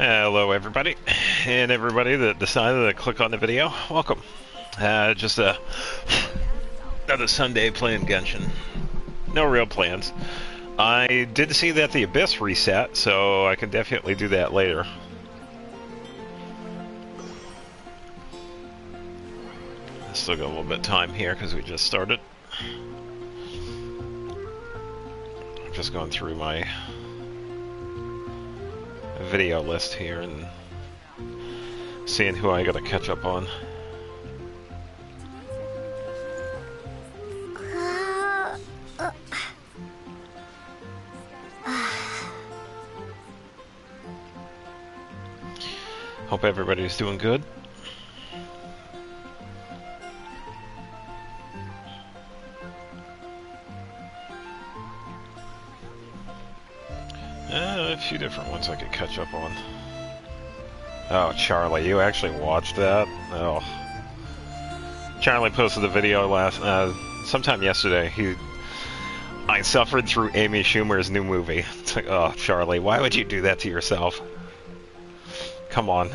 Hello everybody, and everybody that decided to click on the video, welcome. Just another Sunday playing Genshin. No real plans. I did see that the Abyss reset, so I can definitely do that later. Still got a little bit of time here because we just started. I'm just going through my video list here and seeing who I gotta catch up on. Hope everybody's doing good. A few different ones I could catch up on. Oh, Charlie, you actually watched that? Oh. Charlie posted a video sometime yesterday. I suffered through Amy Schumer's new movie. It's like, oh, Charlie, why would you do that to yourself? Come on.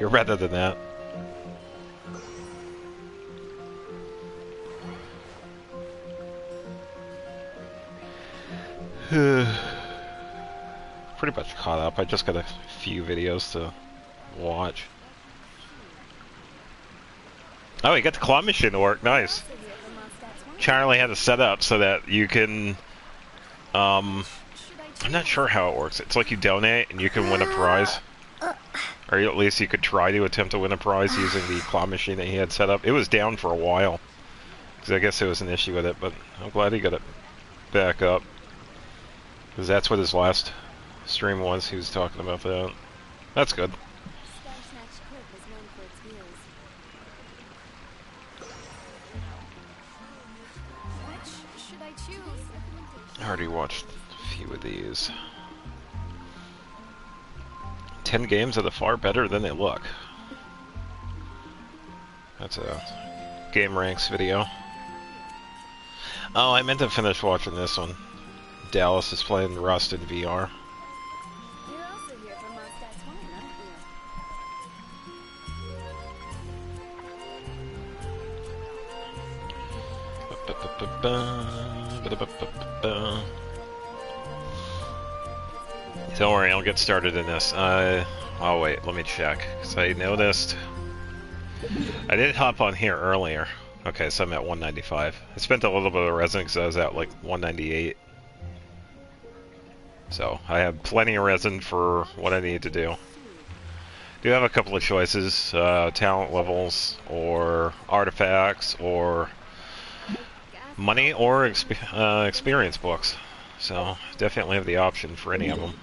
You're better than that. Pretty much caught up. I just got a few videos to watch. Oh, you got the claw machine to work. Nice. Charlie had it set up so that you can... I'm not sure how it works. It's like you donate and you can win a prize. Or at least you could try to attempt to win a prize using the claw machine that he had set up. It was down for a while. Because I guess there was an issue with it, but I'm glad he got it back up. Because that's what his last stream was. He was talking about that. That's good. I already watched a few of these. 10 games that are far better than they look. That's a Game Ranks video. Oh, I meant to finish watching this one. Dallas is playing Rust in VR. Don't worry, I'll get started in this. Oh wait, let me check, because I noticed... I did hop on here earlier. Okay, so I'm at 195. I spent a little bit of resin because I was at like 198. So, I have plenty of resin for what I need to do. Do have a couple of choices, talent levels, or artifacts, or money, or experience books. So, definitely have the option for any of them.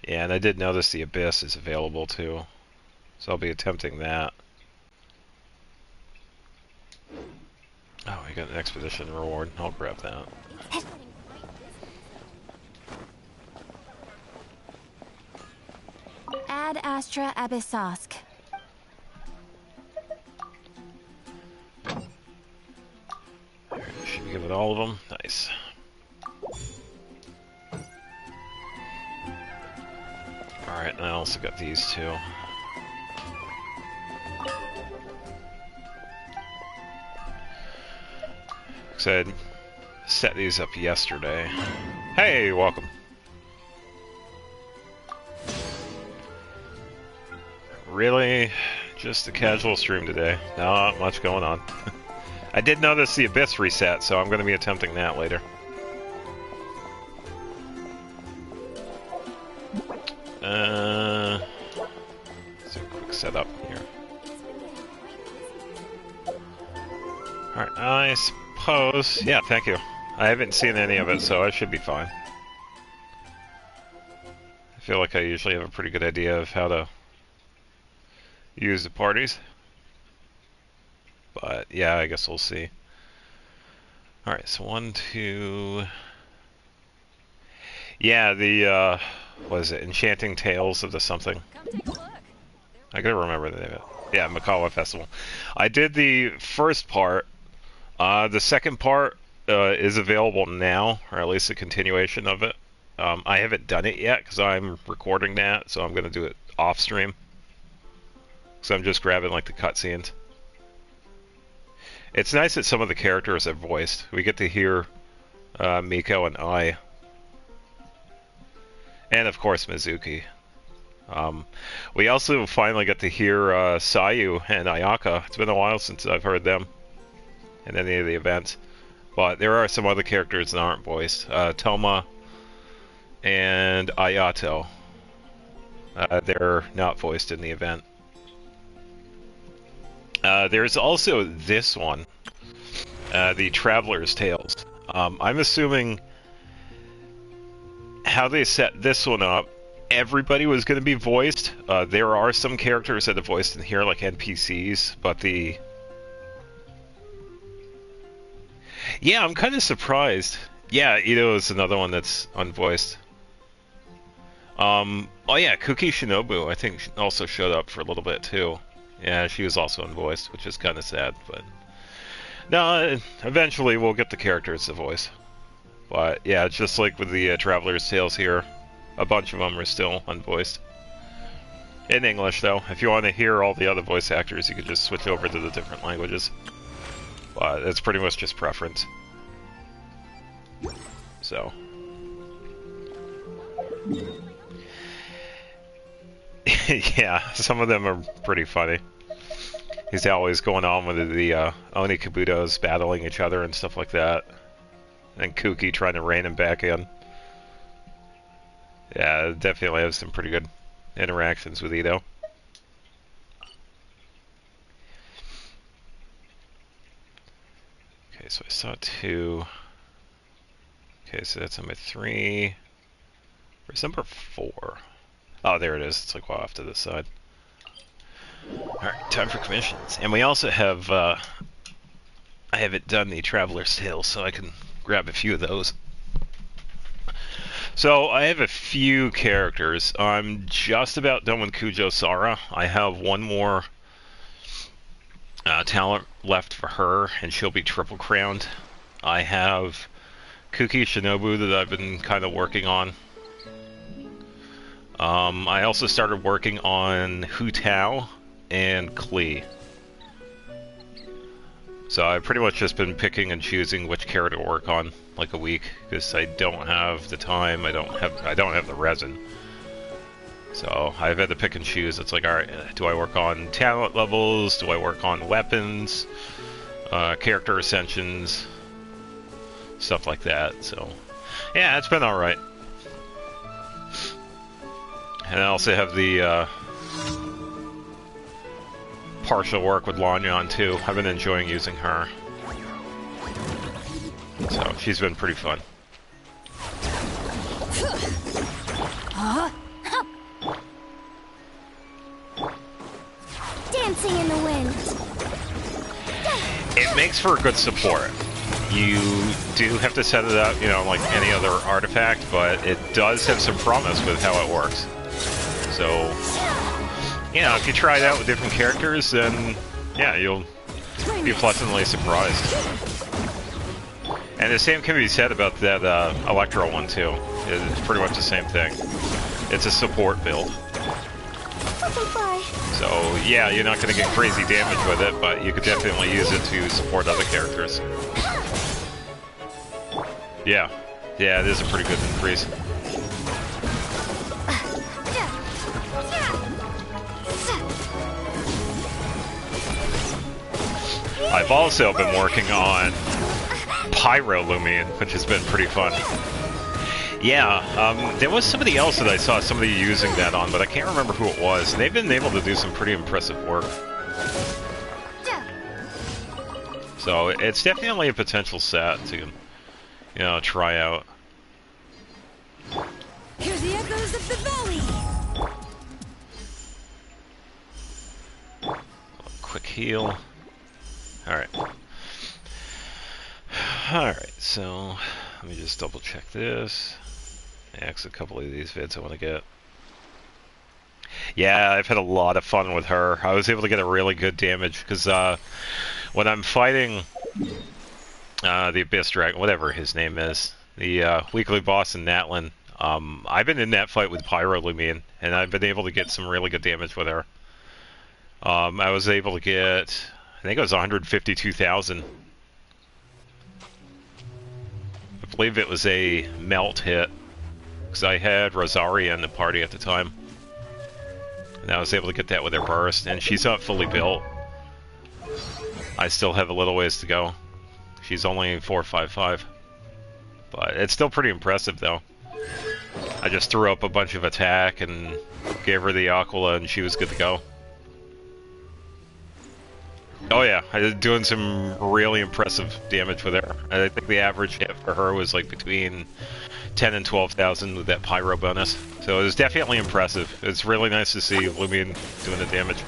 Yeah, and I did notice the Abyss is available too. So I'll be attempting that. Oh, we got an expedition reward. I'll grab that. Ad Astra Abyssosk. Should we give it all of them? Nice. Alright, and I also got these two. Because I had set these up yesterday. Hey, welcome. Really? Just a casual stream today. Not much going on. I did notice the Abyss reset, so I'm going to be attempting that later. Let's do a quick setup here. Alright, I suppose... Yeah, thank you. I haven't seen any of it, so I should be fine. I feel like I usually have a pretty good idea of how to use the parties. But, yeah, I guess we'll see. Alright, so 1, 2... Yeah, the, what is it? Enchanting Tales of the something. I gotta remember the name of it. Yeah, Makawa Festival. I did the first part. The second part is available now, or at least a continuation of it. I haven't done it yet because I'm recording that, so I'm going to do it off stream. So I'm just grabbing like the cutscenes. It's nice that some of the characters are voiced. We get to hear Miko and Ai. And of course Mizuki. We also finally got to hear Sayu and Ayaka. It's been a while since I've heard them in any of the events. But there are some other characters that aren't voiced. Toma and Ayato. They're not voiced in the event. There's also this one, the Traveler's Tales. I'm assuming how they set this one up, everybody was going to be voiced. There are some characters that are voiced in here, like NPCs, but the... Yeah, I'm kind of surprised. Yeah, Ito is another one that's unvoiced. Oh yeah, Kuki Shinobu, I think, also showed up for a little bit, too. Yeah, she was also unvoiced, which is kind of sad, but... No, eventually we'll get the characters to voice. But, yeah, it's just like with the Traveler's Tales here. A bunch of them are still unvoiced. In English, though. If you want to hear all the other voice actors, you could just switch over to the different languages. But it's pretty much just preference. So... yeah, some of them are pretty funny. He's always going on with the Oni Kabutos battling each other and stuff like that. And Kuki trying to rein him back in. Yeah, definitely have some pretty good interactions with Ito. Okay, so I saw 2. Okay, so that's number 3. Where's number 4? Oh, there it is. It's like well off to this side. Alright, time for commissions. And we also have, I haven't done the Traveler's Tales, so I can grab a few of those. So, I have a few characters. I'm just about done with Kujo Sara. I have one more talent left for her, and she'll be triple crowned. I have Kuki Shinobu that I've been kind of working on. I also started working on Hu Tao and Klee. So I've pretty much just been picking and choosing which character to work on, like a week, because I don't have the time, I don't have the resin. So I've had to pick and choose. It's like, alright, do I work on talent levels? Do I work on weapons? Character ascensions? Stuff like that, so... Yeah, it's been alright. And I also have the partial work with Lanyan too. I've been enjoying using her. So she's been pretty fun. Dancing in the wind. It makes for a good support. You do have to set it up, you know, like any other artifact, but it does have some promise with how it works. So, you know, if you try it out with different characters, then, yeah, you'll be pleasantly surprised. And the same can be said about that Electro one, too. It's pretty much the same thing. It's a support build. So, yeah, you're not going to get crazy damage with it, but you could definitely use it to support other characters. Yeah. Yeah, it is a pretty good increase. I've also been working on Pyro Lumion, which has been pretty fun. Yeah, there was somebody else that I saw somebody using that on, but I can't remember who it was. They've been able to do some pretty impressive work. So it's definitely a potential set to, you know, try out. Here's the echoes of the valley. Quick heal. Alright. Alright, so let me just double check this. Axe a couple of these vids I want to get. Yeah, I've had a lot of fun with her. I was able to get a really good damage because when I'm fighting The Abyss Dragon, whatever his name is, the weekly boss in Natlan. I've been in that fight with Pyrolumine, and I've been able to get some really good damage with her. I was able to get, I think it was 152,000. I believe it was a melt hit, because I had Rosaria in the party at the time. And I was able to get that with her burst, and she's not fully built. I still have a little ways to go. She's only 455. But it's still pretty impressive, though. I just threw up a bunch of attack and gave her the Aquila, and she was good to go. Oh yeah, I was doing some really impressive damage with her. I think the average hit for her was like between 10 and 12,000 with that pyro bonus. So it was definitely impressive. It's really nice to see Lumion doing the damage.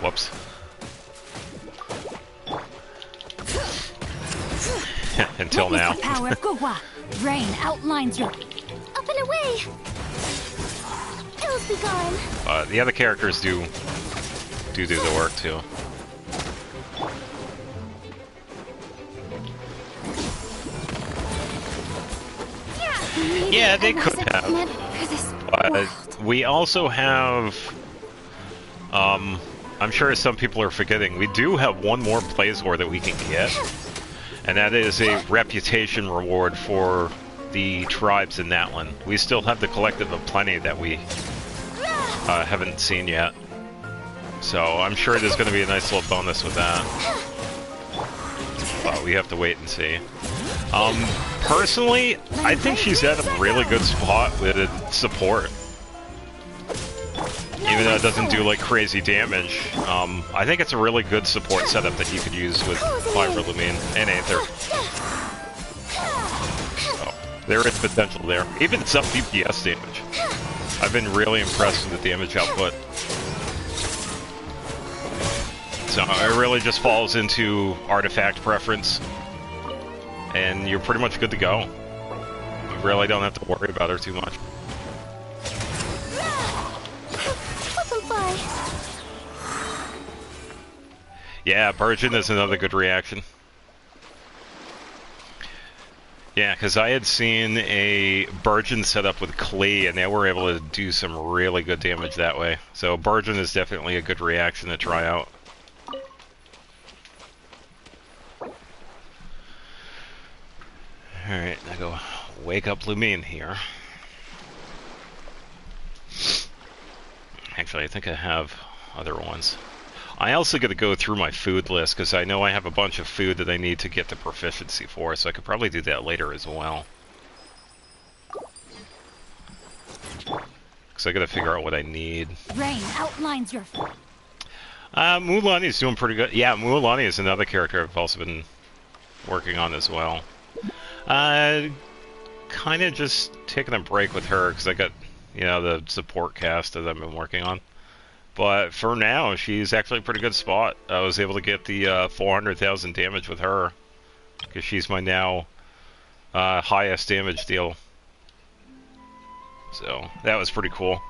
Whoops. Until now. Power of Gugwa. Rain outlines your... Up and away! Ills be gone. The other characters do the work too. Yeah, they could have. But we also have, I'm sure some people are forgetting, we do have one more Blazor that we can get, and that is a reputation reward for the tribes in Natlan. We still have the Collective of Plenty that we haven't seen yet. So I'm sure there's going to be a nice little bonus with that. But we have to wait and see. Personally, I think she's at a really good spot with support. Even though it doesn't do like crazy damage, I think it's a really good support setup that you could use with Pyrolumine and Aether. So, there is potential there. Even sub DPS damage. I've been really impressed with the damage output. So it really just falls into artifact preference, and you're pretty much good to go. You really don't have to worry about her too much. Yeah, Burgeon is another good reaction. Yeah, because I had seen a Burgeon set up with Klee, and they were able to do some really good damage that way. So Burgeon is definitely a good reaction to try out. Alright, I go wake up Lumine here. Actually, I think I have other ones. I also got to go through my food list, because I know I have a bunch of food that I need to get the proficiency for, so I could probably do that later as well. Because I got to figure out what I need. Rain outlines your... Mualani is doing pretty good. Yeah, Mualani is another character I've also been working on as well. Kind of just taking a break with her, because I got, you know, the support cast that I've been working on. But for now, she's actually a pretty good spot. I was able to get the 400,000 damage with her, because she's my now highest damage deal. So that was pretty cool.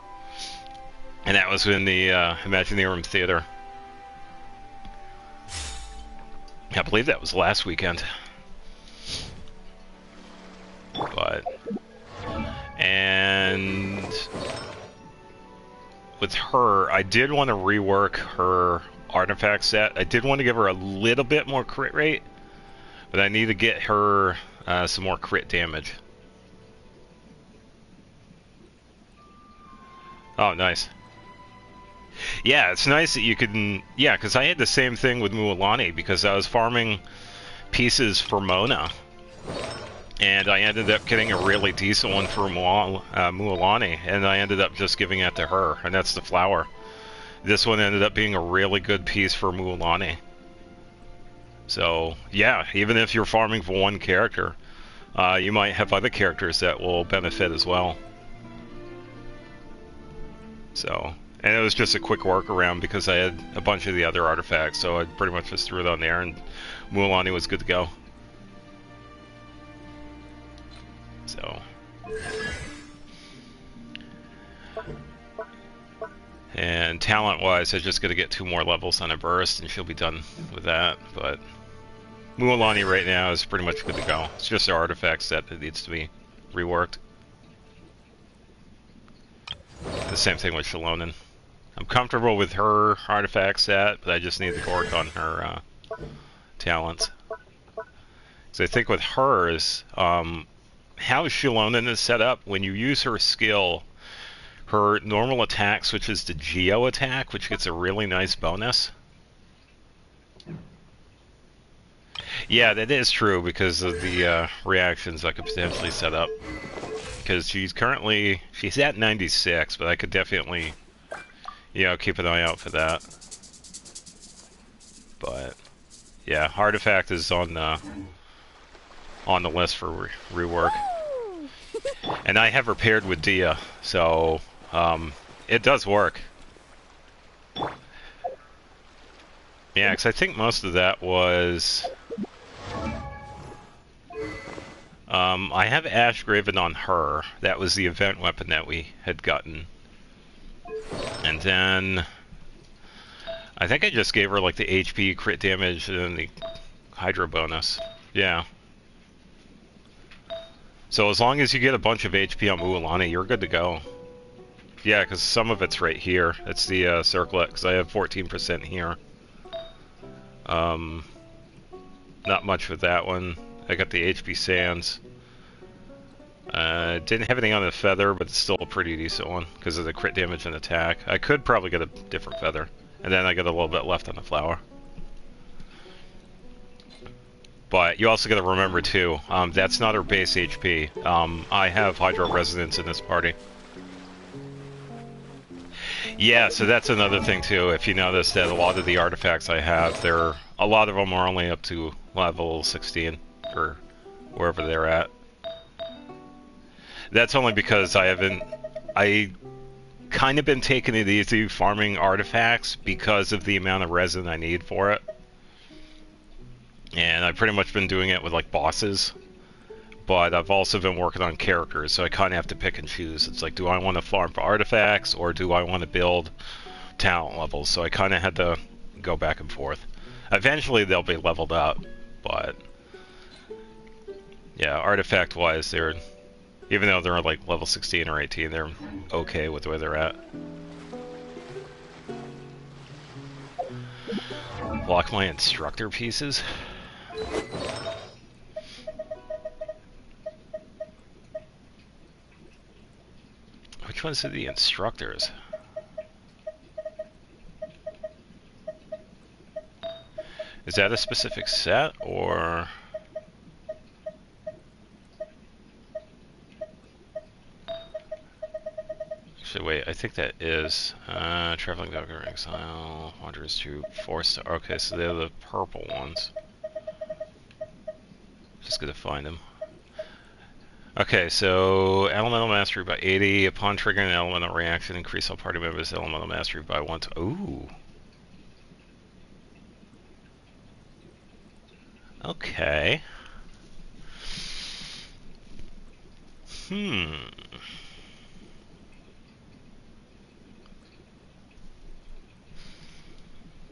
And that was in the Imagineering Theater. I believe that was last weekend. But... and... with her, I did want to rework her artifact set. I did want to give her a little bit more crit rate, but I need to get her some more crit damage. Oh, nice. Yeah, it's nice that you can... yeah, because I had the same thing with Mualani, because I was farming pieces for Mona, and I ended up getting a really decent one for Mualani, and I ended up just giving it to her, and that's the flower. This one ended up being a really good piece for Mualani. So, yeah, even if you're farming for one character, you might have other characters that will benefit as well. So, and it was just a quick workaround because I had a bunch of the other artifacts, so I pretty much just threw it on there, and Mualani was good to go. So, And talent-wise, I'm just going to get 2 more levels on a burst, and she'll be done with that. But Mualani right now is pretty much good to go. It's just the artifact set that needs to be reworked. The same thing with Shalonen. I'm comfortable with her artifact set, but I just need to work on her talents. So I think with hers, how Shalonen is set up, when you use her skill, her normal attack switches to Geo attack, which gets a really nice bonus. Yeah, that is true because of the reactions I could potentially set up. Because she's at 96, but I could definitely, keep an eye out for that. But yeah, artifact is on the list for rework, and I have her paired with Dia, so it does work. Yeah, because I think most of that was. I have Ash Graven on her. That was the event weapon that we had gotten. And then I think I just gave her like the HP, crit damage, and the Hydro bonus. Yeah. So as long as you get a bunch of HP on Mualani, you're good to go. Yeah, because some of it's right here. It's the circlet, because I have 14% here. Not much with that one. I got the HP Sands. Didn't have anything on the feather, but it's still a pretty decent one because of the crit damage and attack. I could probably get a different feather, and then I got a little bit left on the flower. But you also got to remember too, that's not her base HP. I have Hydro Resonance in this party. Yeah, so that's another thing too. If you notice that a lot of the artifacts I have, a lot of them are only up to level 16 or wherever they're at. That's only because I kind of been taking it easy farming artifacts because of the amount of resin I need for it. And I've pretty much been doing it with like bosses. But I've also been working on characters, so I kind of have to pick and choose. It's like, do I want to farm for artifacts, or do I want to build talent levels? So I kind of had to go back and forth. Eventually they'll be leveled up, but yeah, artifact-wise, even though they're like level 16 or 18, they're okay with where they're at. Block my instructor pieces. Which ones are the instructors? Is that a specific set, or... Actually, wait, I think that is Traveling Doctor Exile, Wanderer's Troop, 4-star. Okay, so they're the purple ones. Just gonna find them. Okay, so Elemental Mastery by 80. Upon triggering an elemental reaction, increase all party members' Elemental Mastery by 1 to... Ooh. Okay.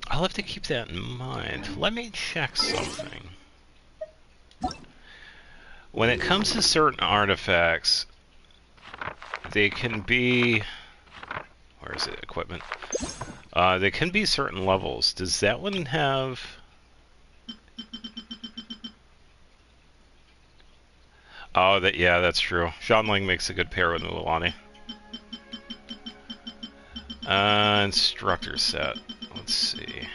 I'll have to keep that in mind. Let me check something. When it comes to certain artifacts, they can be... Where is it? Equipment. They can be certain levels. Does that one have... Oh, yeah, that's true. Shanling makes a good pair with Mualani. Instructor set. Let's see.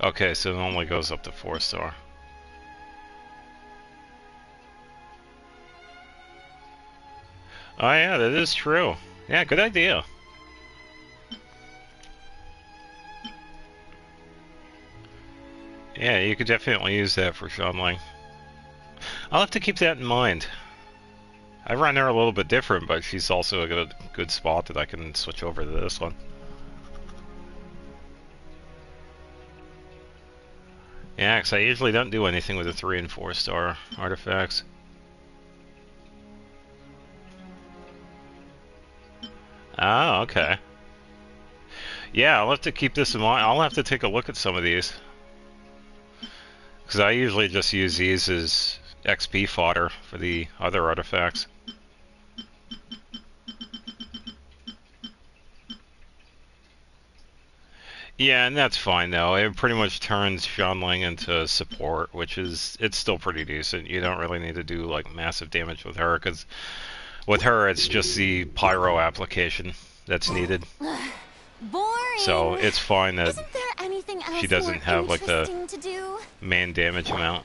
Okay, so it only goes up to 4-star. Oh yeah, that is true. Yeah, good idea. Yeah, you could definitely use that for Shanling. I'll have to keep that in mind. I run her a little bit different, but she's also a good spot that I can switch over to this one. Yeah, because I usually don't do anything with the 3- and 4-star artifacts. Oh, okay. Yeah, I'll have to keep this in mind. I'll have to take a look at some of these. Because I usually just use these as XP fodder for the other artifacts. Yeah, and that's fine though. It pretty much turns Xianling into support, which is, it's still pretty decent. You don't really need to do like massive damage with her, because with her it's just the pyro application that's needed. Boring. So it's fine that Isn't there anything else she doesn't have like the to do? main damage amount.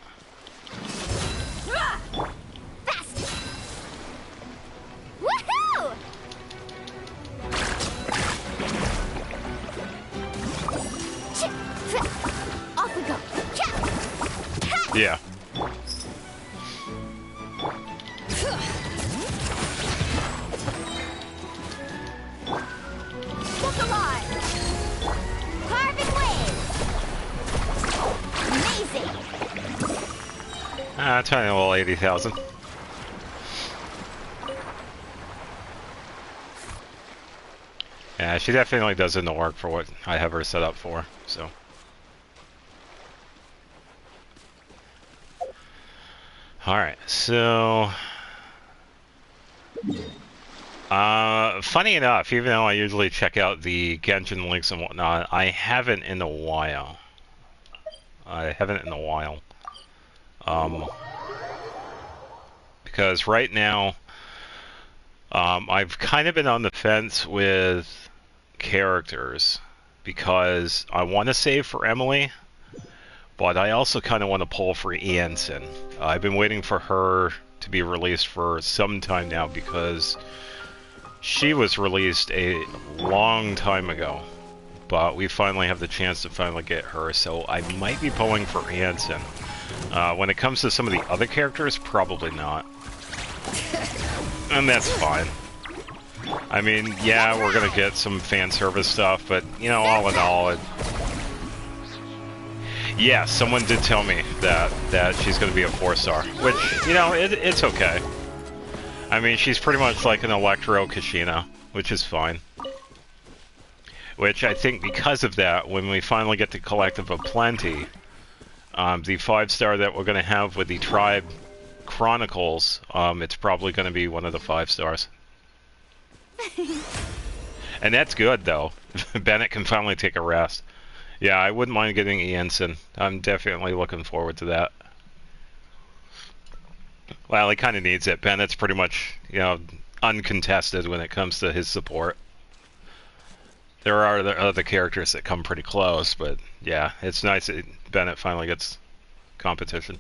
Fast. Woohoo! Off we go. Yeah. Look alive. Carving wave. Amazing. Tiny little 80,000. Yeah, she definitely does in the work for what I have her set up for, so. Alright, so... funny enough, even though I usually check out the Genshin links and whatnot, I haven't in a while. Because right now, I've kind of been on the fence with characters, because I want to save for Emily, but I also kind of want to pull for Ianson. I've been waiting for her to be released for some time now, because she was released a long time ago, but we finally have the chance to finally get her, so I might be pulling for Ianson. When it comes to some of the other characters, probably not. And that's fine. I mean, yeah, we're gonna get some fan service stuff, but, you know, all in all, yeah, someone did tell me that she's gonna be a 4-star, which, you know, it's okay. I mean, she's pretty much like an Electro Kashina, which is fine. Which I think because of that, when we finally get the Collective of Plenty, the 5-star that we're gonna have with the Tribe Chronicles, it's probably gonna be one of the 5 stars. And that's good, though. Bennett can finally take a rest. Yeah, I wouldn't mind getting Ianson. I'm definitely looking forward to that. Well, he kind of needs it. Bennett's pretty much, you know, uncontested when it comes to his support. There are other characters that come pretty close, but yeah, it's nice that Bennett finally gets competition.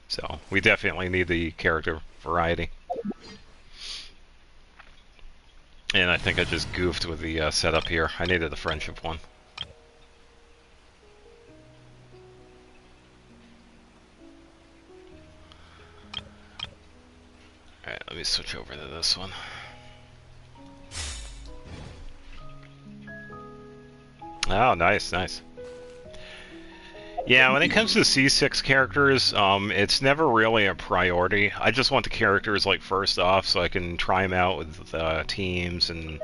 So, we definitely need the character variety. And I think I just goofed with the setup here. I needed the friendship one. Alright, let me switch over to this one. Oh, nice, nice. Yeah, when it comes to C6 characters, it's never really a priority. I just want the characters, like, first off, so I can try them out with teams and,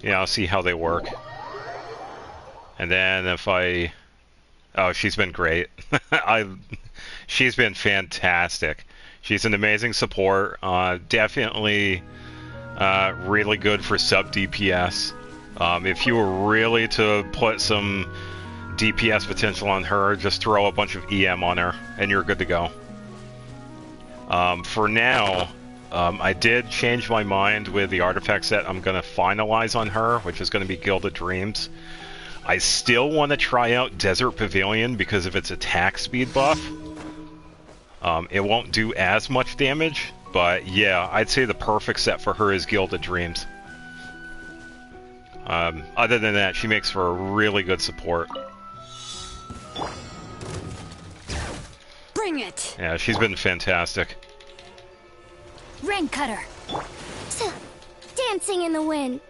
you know, see how they work. And then if I... Oh, she's been great. She's been fantastic. She's an amazing support. Definitely really good for sub DPS. If you were really to put some DPS potential on her, just throw a bunch of EM on her, and you're good to go. For now, I did change my mind with the artifact set I'm going to finalize on her, which is going to be Gilded Dreams. I still want to try out Desert Pavilion because of its attack speed buff. It won't do as much damage, but yeah, I'd say the perfect set for her is Gilded Dreams. Other than that, she makes for a really good support. Bring it! Yeah, she's been fantastic. Rain cutter. Dancing in the wind.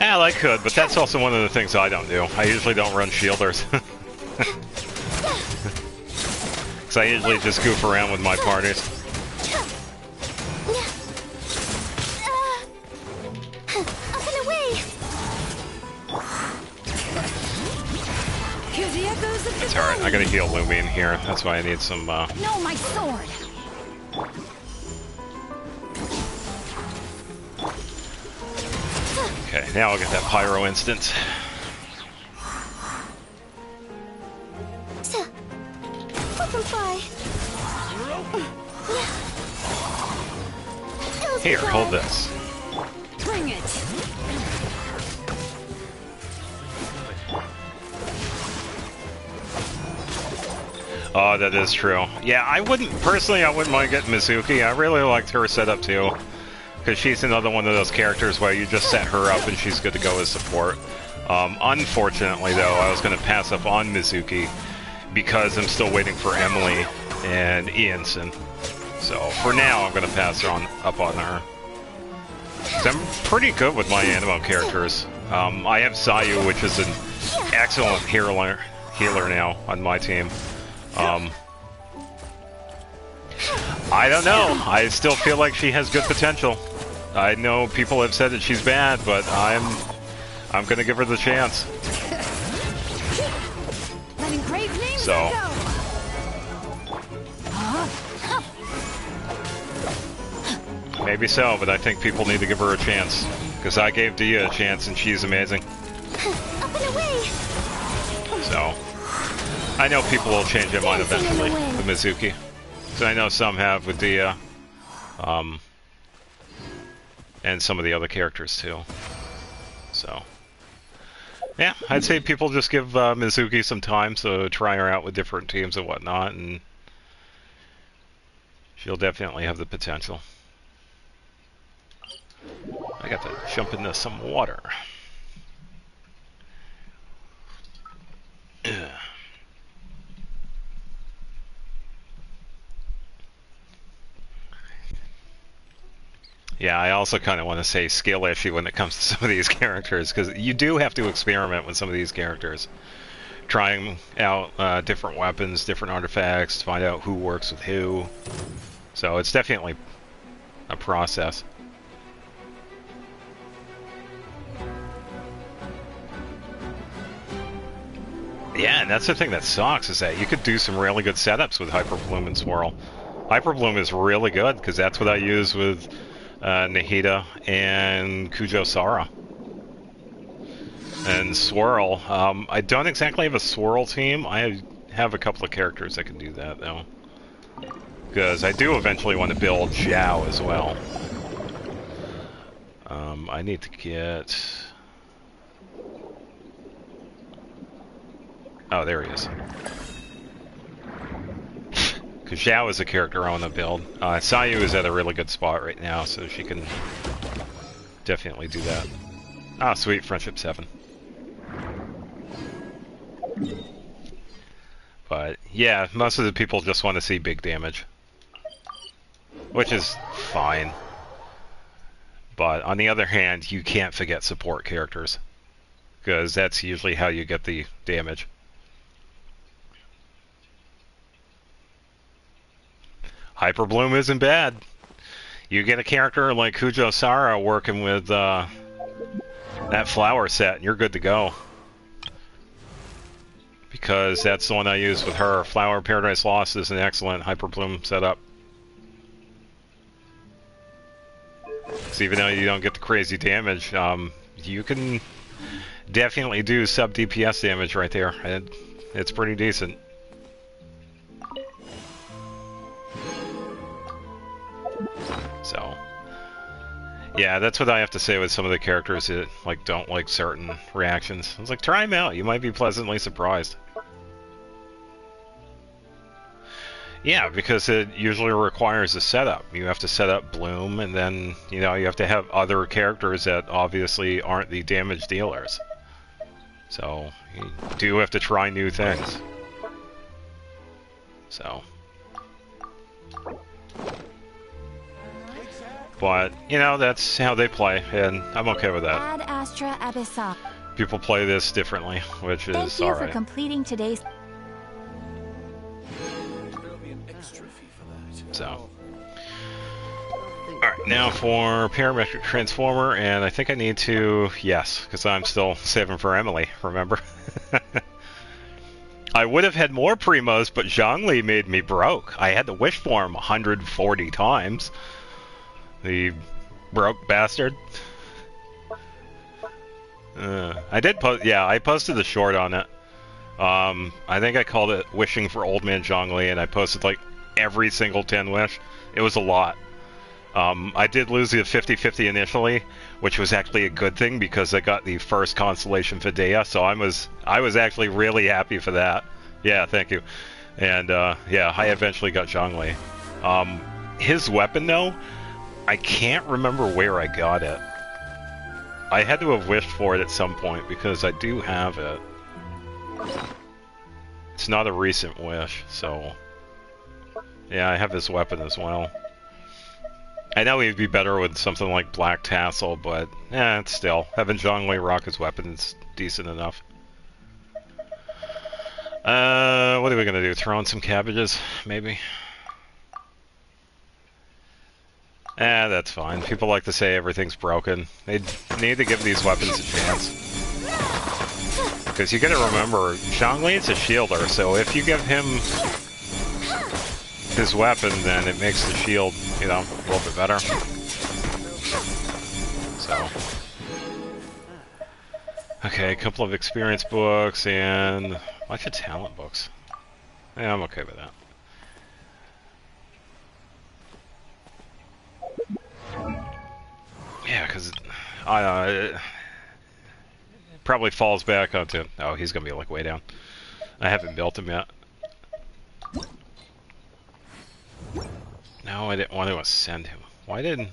Yeah, I could, but that's also one of the things I don't do. I usually don't run shielders. Because I usually just goof around with my parties. Up and away! Hear the echoes of the It's alright, I gotta heal Lumi in here. That's why I need some, No, my sword! Okay, now I'll get that pyro instant. Open fly! Here, hold this. Bring it! Oh, that is true. Yeah, I wouldn't mind getting Mizuki. I really liked her setup too. Because she's another one of those characters where you just set her up and she's good to go as support. Unfortunately though, I was going to pass up on Mizuki because I'm still waiting for Emily and Ianson. So for now, I'm going to pass up on her. 'Cause I'm pretty good with my Animo characters. I have Sayu, which is an excellent healer now on my team. I don't know. I still feel like she has good potential. I know people have said that she's bad, but I'm gonna give her the chance. So. Maybe so, but I think people need to give her a chance. Because I gave Dia a chance and she's amazing. Up and away! So. I know people will change their mind eventually with Mizuki. So I know some have with Dia. And some of the other characters too. So. Yeah, I'd say people just give Mizuki some time, so try her out with different teams and whatnot, and she'll definitely have the potential. I got to jump into some water. Yeah, I also kind of want to say skill issue when it comes to some of these characters, because you do have to experiment with some of these characters. Trying out different weapons, different artifacts, to find out who works with who. So it's definitely a process. Yeah, and that's the thing that sucks, is that you could do some really good setups with Hyper Bloom and Swirl. Hyper Bloom is really good, because that's what I use with Nahida and Kujo Sara. And Swirl, I don't exactly have a Swirl team. I have a couple of characters that can do that, though. Because I do eventually want to build Xiao as well. I need to get... Oh, there he is. Because Xiao is a character I want to build. Sayu is at a really good spot right now, so she can definitely do that. Ah, sweet, Friendship 7. But, yeah, most of the people just want to see big damage. Which is fine. But, on the other hand, you can't forget support characters. Because that's usually how you get the damage. Hyper Bloom isn't bad. You get a character like Kujo Sara working with that flower set, and you're good to go. Because that's the one I use with her. Flower Paradise Lost is an excellent Hyper Bloom setup. So even though you don't get the crazy damage, you can definitely do sub DPS damage right there. It's pretty decent. So, yeah, that's what I have to say with some of the characters that don't like certain reactions. I was like, try them out. You might be pleasantly surprised. Yeah, because it usually requires a setup. You have to set up Bloom, and then, you have to have other characters that obviously aren't the damage dealers. So, you do have to try new things. So. But, that's how they play, and I'm okay with that. Ad Astra Abyssa. People play this differently, which is alright. Thank you for completing today's... Alright, now for parametric transformer, and I think I need to... Yes, because I'm still saving for Emily, remember? I would have had more primos, but Zhongli made me broke. I had to wish for him 140 times. The broke bastard. I did post... Yeah, I posted a short on it. I think I called it Wishing for Old Man Zhongli, and I posted like every single 10 wish. It was a lot. I did lose the 50-50 initially, which was actually a good thing because I got the first constellation Fidea, so I was actually really happy for that. Yeah, thank you. And yeah, I eventually got Zhongli. His weapon though, I can't remember where I got it. I had to have wished for it at some point because I do have it. It's not a recent wish, so yeah, I have this weapon as well. I know he'd be better with something like Black Tassel, but it's still, having Zhongli rock his weapon is decent enough. What are we gonna do? Throw in some cabbages, maybe? That's fine. People like to say everything's broken. They need to give these weapons a chance. Because you gotta remember, Zhongli is a shielder, so if you give him his weapon, then it makes the shield, you know, a little bit better. So. Okay, a couple of experience books and a bunch of talent books. Yeah, I'm okay with that. Yeah, because it probably falls back onto... Oh, he's going to be like way down. I haven't built him yet. No, I didn't want to ascend him. Why didn't...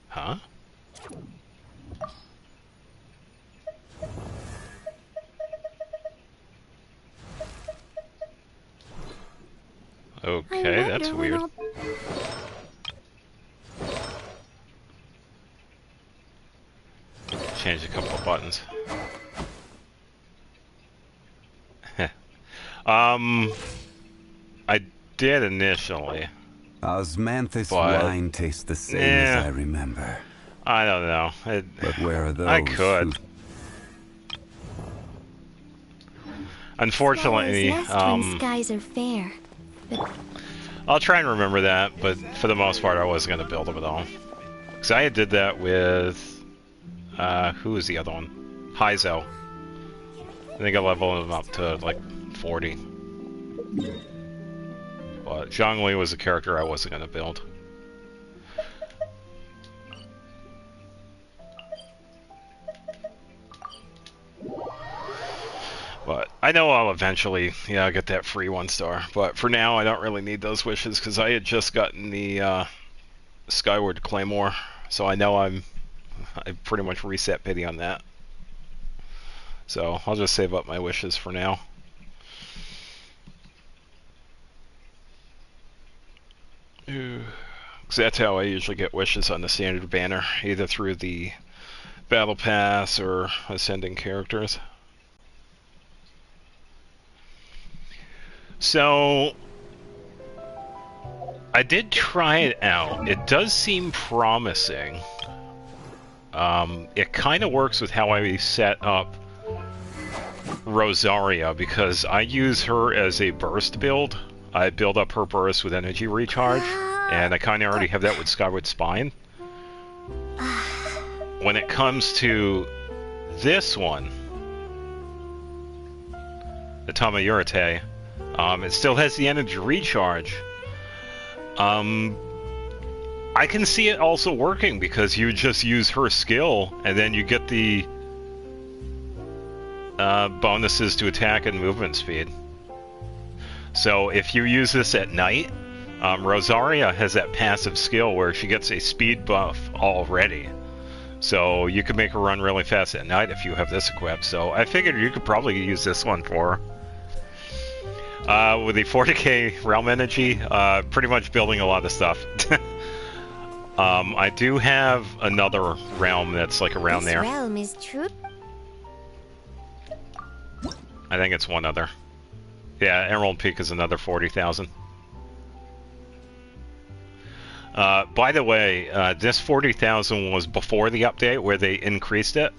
Huh? Okay, that's weird. Change a couple of buttons. I did initially. Osmanthus wine tastes the same as I remember. I don't know. But where are those? I could. Unfortunately, skies are fair. I'll try and remember that, but for the most part, I wasn't going to build them at all. Because I did that with... who was the other one? Heizo. I think I leveled him up to, like, 40. But Zhongli was a character I wasn't going to build. But I know I'll eventually, yeah, get that free 1-star. But for now, I don't really need those wishes because I had just gotten the Skyward Claymore, so I know I pretty much reset pity on that. So I'll just save up my wishes for now. Because that's how I usually get wishes on the standard banner, either through the Battle Pass or ascending characters. So, I did try it out. It does seem promising. It kind of works with how I set up Rosaria, because I use her as a burst build. I build up her burst with energy recharge, and I kind of already have that with Skyward Spine. When it comes to this one, the Tamayurite, it still has the energy recharge. I can see it also working because you just use her skill and then you get the bonuses to attack and movement speed. So if you use this at night, Rosaria has that passive skill where she gets a speed buff already. So you can make her run really fast at night if you have this equipped. So I figured you could probably use this one for her. With the 40k realm energy, pretty much building a lot of stuff. I do have another realm that's like around there. This realm is true. I think it's one other. Yeah, Emerald Peak is another 40,000. By the way, this 40,000 was before the update where they increased it.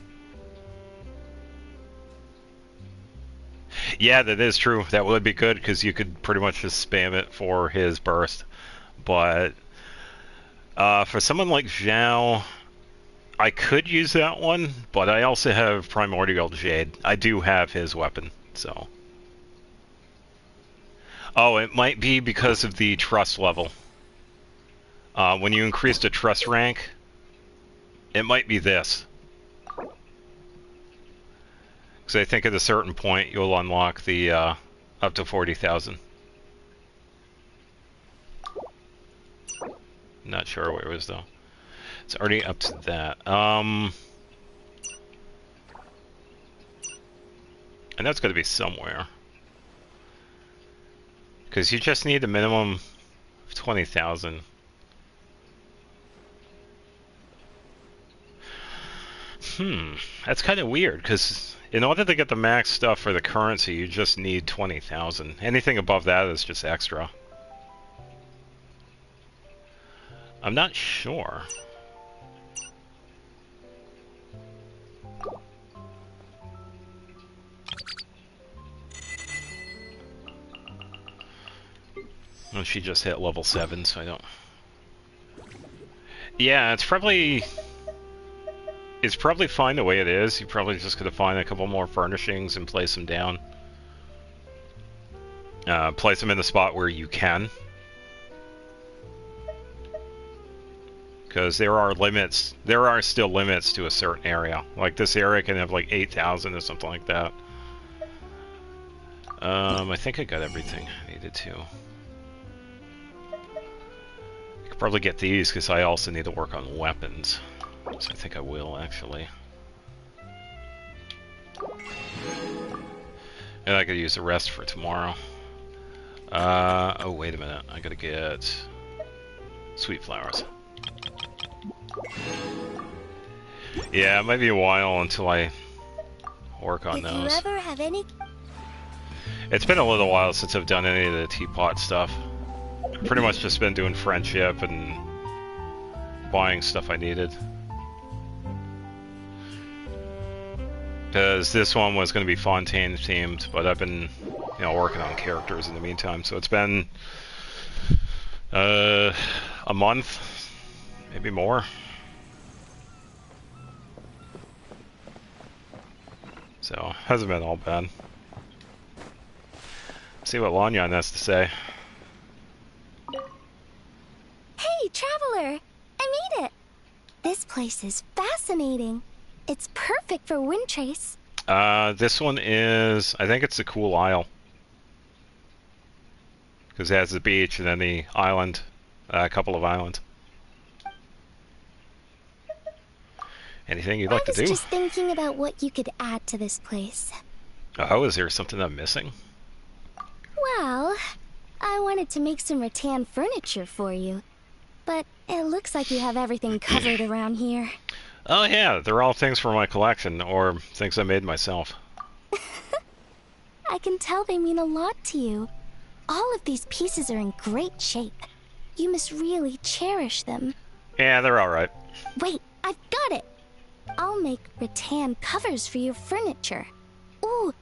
Yeah, that is true. That would be good because you could pretty much just spam it for his burst. But for someone like Zhao, I could use that one, but I also have Primordial Jade. I do have his weapon, so... Oh, it might be because of the trust level. When you increase the trust rank, it might be this. Because I think at a certain point you'll unlock the up to 40,000. Not sure where it was though. It's already up to that. And that's got to be somewhere. Because you just need a minimum of 20,000. That's kind of weird, because in order to get the max stuff for the currency, you just need 20,000. Anything above that is just extra. I'm not sure. Well, she just hit level 7, so I don't... Yeah, it's probably fine the way it is. You probably just gotta find a couple more furnishings and place them down. Place them in the spot where you can. Because there are limits. There are still limits to a certain area. Like this area can have like 8,000 or something like that. I think I got everything I needed to. I could probably get these because I also need to work on weapons. So I think I will, actually. And I could use the rest for tomorrow. Oh, wait a minute. I gotta get sweet flowers. Yeah, it might be a while until I work on those. If you ever have any... It's been a little while since I've done any of the teapot stuff. Pretty much just been doing friendship and buying stuff I needed. Because this one was going to be Fontaine themed, but I've been, working on characters in the meantime. So it's been a month, maybe more. So hasn't been all bad. See what Lanyan has to say. Hey, traveler! I made it! This place is fascinating. It's perfect for Windtrace. This one is... I think it's the Cool Isle. Because it has the beach and then the island. A couple of islands. Anything you'd like to do? I was just thinking about what you could add to this place. Oh, is there something I'm missing? Well, I wanted to make some rattan furniture for you. But it looks like you have everything covered around here. Oh yeah, they're all things from my collection, or things I made myself. I can tell they mean a lot to you. All of these pieces are in great shape. You must really cherish them. Yeah, they're alright. Wait, I've got it! I'll make rattan covers for your furniture. Ooh,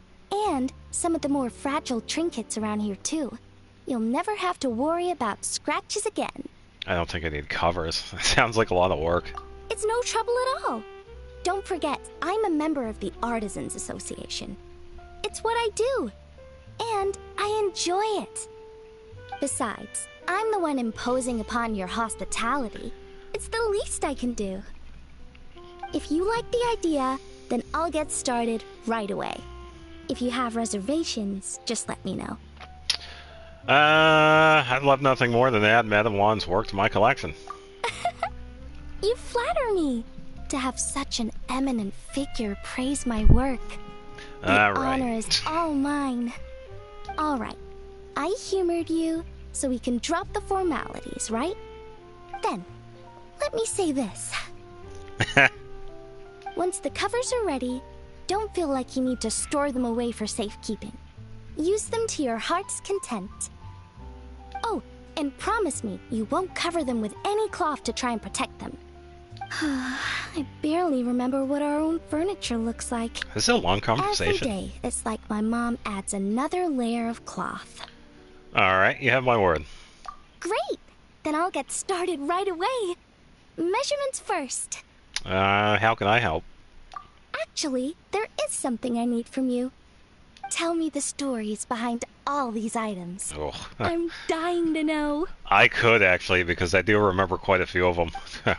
and some of the more fragile trinkets around here too. You'll never have to worry about scratches again. I don't think I need covers. That sounds like a lot of work. It's no trouble at all. Don't forget, I'm a member of the Artisans Association. It's what I do. And I enjoy it. Besides, I'm the one imposing upon your hospitality. It's the least I can do. If you like the idea, then I'll get started right away. If you have reservations, just let me know. I'd love nothing more than to add Madame Wan's work to my collection. You flatter me. To have such an eminent figure praise my work. The honor is all mine. Alright, I humored you, so we can drop the formalities, right? Then, let me say this. Once the covers are ready, don't feel like you need to store them away for safekeeping. Use them to your heart's content. Oh, And promise me you won't cover them with any cloth to try and protect them. I barely remember what our own furniture looks like. This is a long conversation. Every day, it's like my mom adds another layer of cloth. Alright, you have my word. Great! Then I'll get started right away. Measurements first. How can I help? Actually, there is something I need from you. Tell me the stories behind all these items. Oh. I'm dying to know. I could, actually, because I do remember quite a few of them.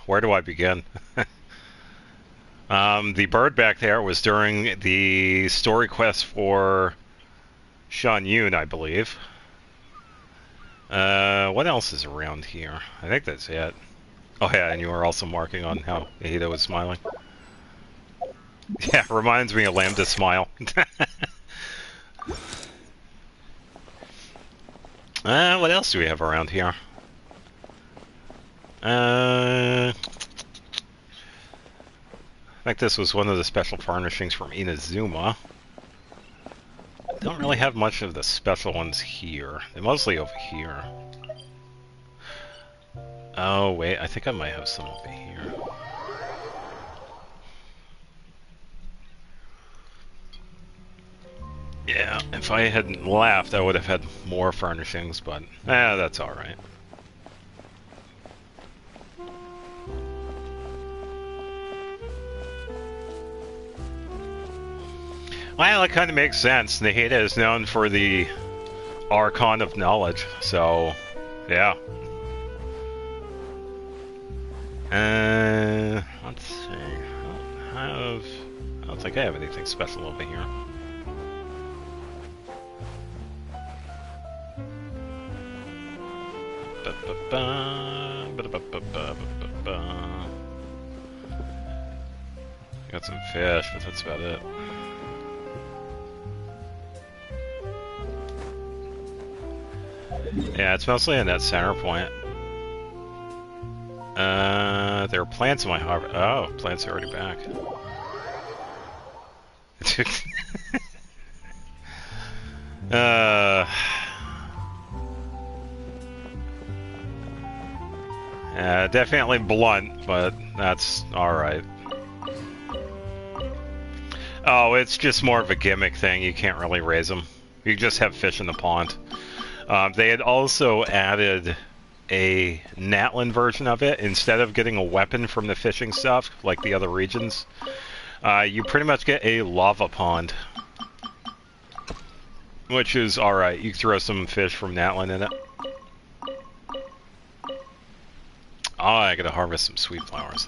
Where do I begin? The bird back there was during the story quest for Shan Yun, I believe. What else is around here? I think that's it. Oh yeah, and you were also marking on how Ahita was smiling. Yeah, reminds me of Lambda's smile. What else do we have around here? I think this was one of the special furnishings from Inazuma. Don't really have much of the special ones here. They're mostly over here. Oh wait, I think I might have some over here. Yeah, if I hadn't left, I would have had more furnishings, but that's alright. Well, it kind of makes sense. Nahida is known for the Archon of Knowledge, so yeah. Let's see. I don't think I have anything special over here. Got some fish, but that's about it. Yeah, it's mostly in that center point. There are plants in my harbor. Oh, plants are already back. Definitely blunt, but that's alright. Oh, it's just more of a gimmick thing. You can't really raise them. You just have fish in the pond. They had also added a Natlan version of it. Instead of getting a weapon from the fishing stuff, like the other regions, you pretty much get a lava pond. Which is alright. You can throw some fish from Natlan in it. Oh, I gotta harvest some sweet flowers.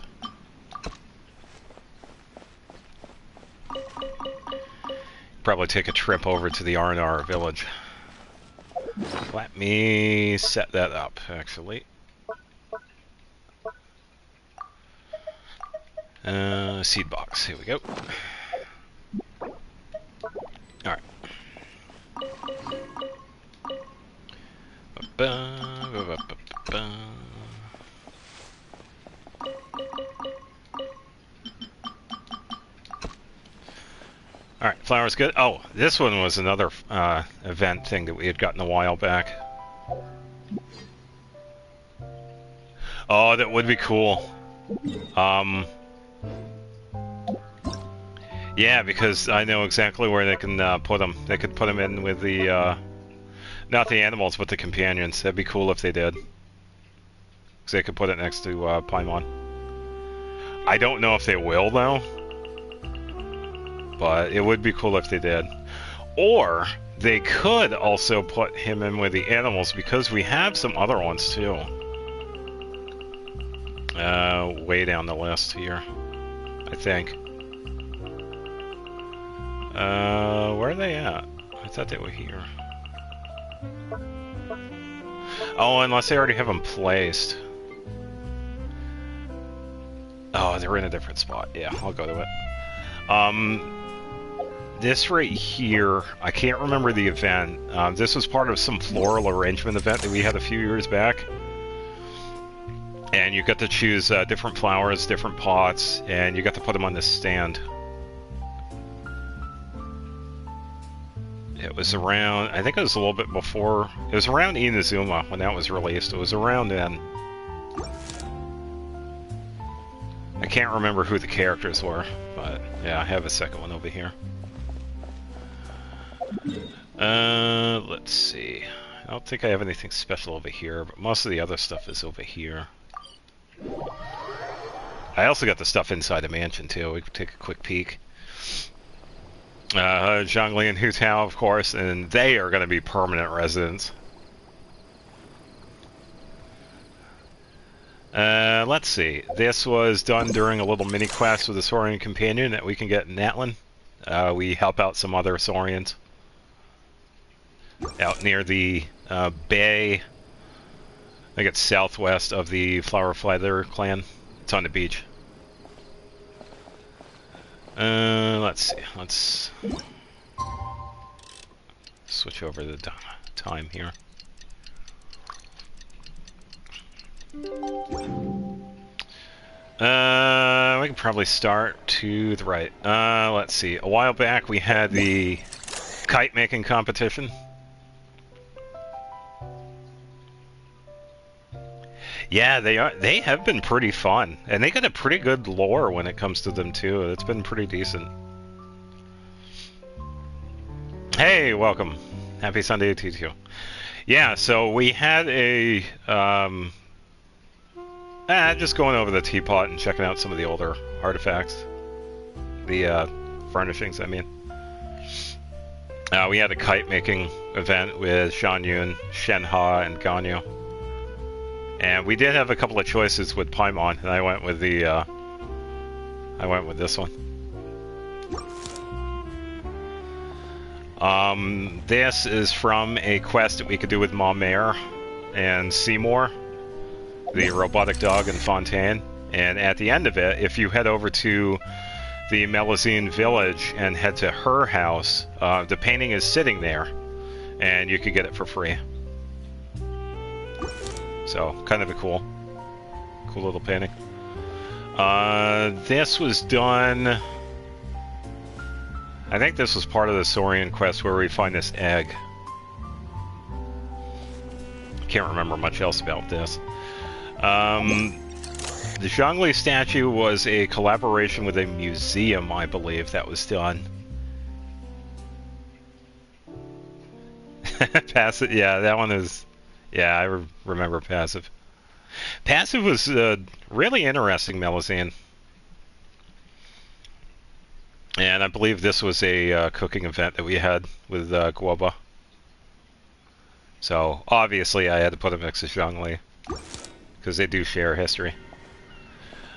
Probably take a trip over to the R&R village. Let me set that up, actually. Seed box, here we go. Alright. Alright, flowers good. Oh, this one was another event thing that we had gotten a while back. Oh, that would be cool. Yeah, because I know exactly where they can put them. They could put them in with the, not the animals, but the companions. That'd be cool if they did. Because they could put it next to Paimon. I don't know if they will, though. But it would be cool if they did. Or they could also put him in with the animals, because we have some other ones too. Way down the list here, I think. Where are they at? I thought they were here. Oh, unless they already have them placed. Oh, they're in a different spot. Yeah, I'll go to it. This right here, I can't remember the event. This was part of some floral arrangement event that we had a few years back. And you got to choose different flowers, different pots, and you got to put them on this stand. It was around, I think it was a little bit before, it was around Inazuma when that was released. It was around then. I can't remember who the characters were, but yeah, I have a second one over here. Let's see. I don't think I have anything special over here, but most of the other stuff is over here. I also got the stuff inside the mansion too. We could take a quick peek. Zhongli and Hu Tao, of course, and they are going to be permanent residents. Let's see. This was done during a little mini quest with a Saurian companion that we can get in Natlan. We help out some other Saurians out near the bay. I think it's southwest of the Flower Feather clan. It's on the beach. Let's see. Let's switch over the time here. We can probably start to the right. Let's see. A while back we had the kite making competition. Yeah, they have been pretty fun, and they got a pretty good lore when it comes to them too. It's been pretty decent. Hey, welcome. Happy Sunday to you. Yeah, so we had a just going over the teapot and checking out some of the older artifacts, the furnishings. I mean, we had a kite making event with Shan Yun, Shen Ha, and Ganyu. And we did have a couple of choices with Paimon, and I went with this one. This is from a quest that we could do with Ma Mare and Seymour, the robotic dog in Fontaine. And at the end of it, if you head over to the Melazine village and head to her house, the painting is sitting there, and you could get it for free. So, kind of a cool little painting. This was done... I think this was part of the Saurian quest where we find this egg. Can't remember much else about this. The Zhongli statue was a collaboration with a museum, I believe, that was done. Passive, yeah, that one is... Yeah, I remember Passive. Passive was really interesting, Melazine. And I believe this was a cooking event that we had with Guoba. So, obviously, I had to put him next to Zhongli, because they do share history.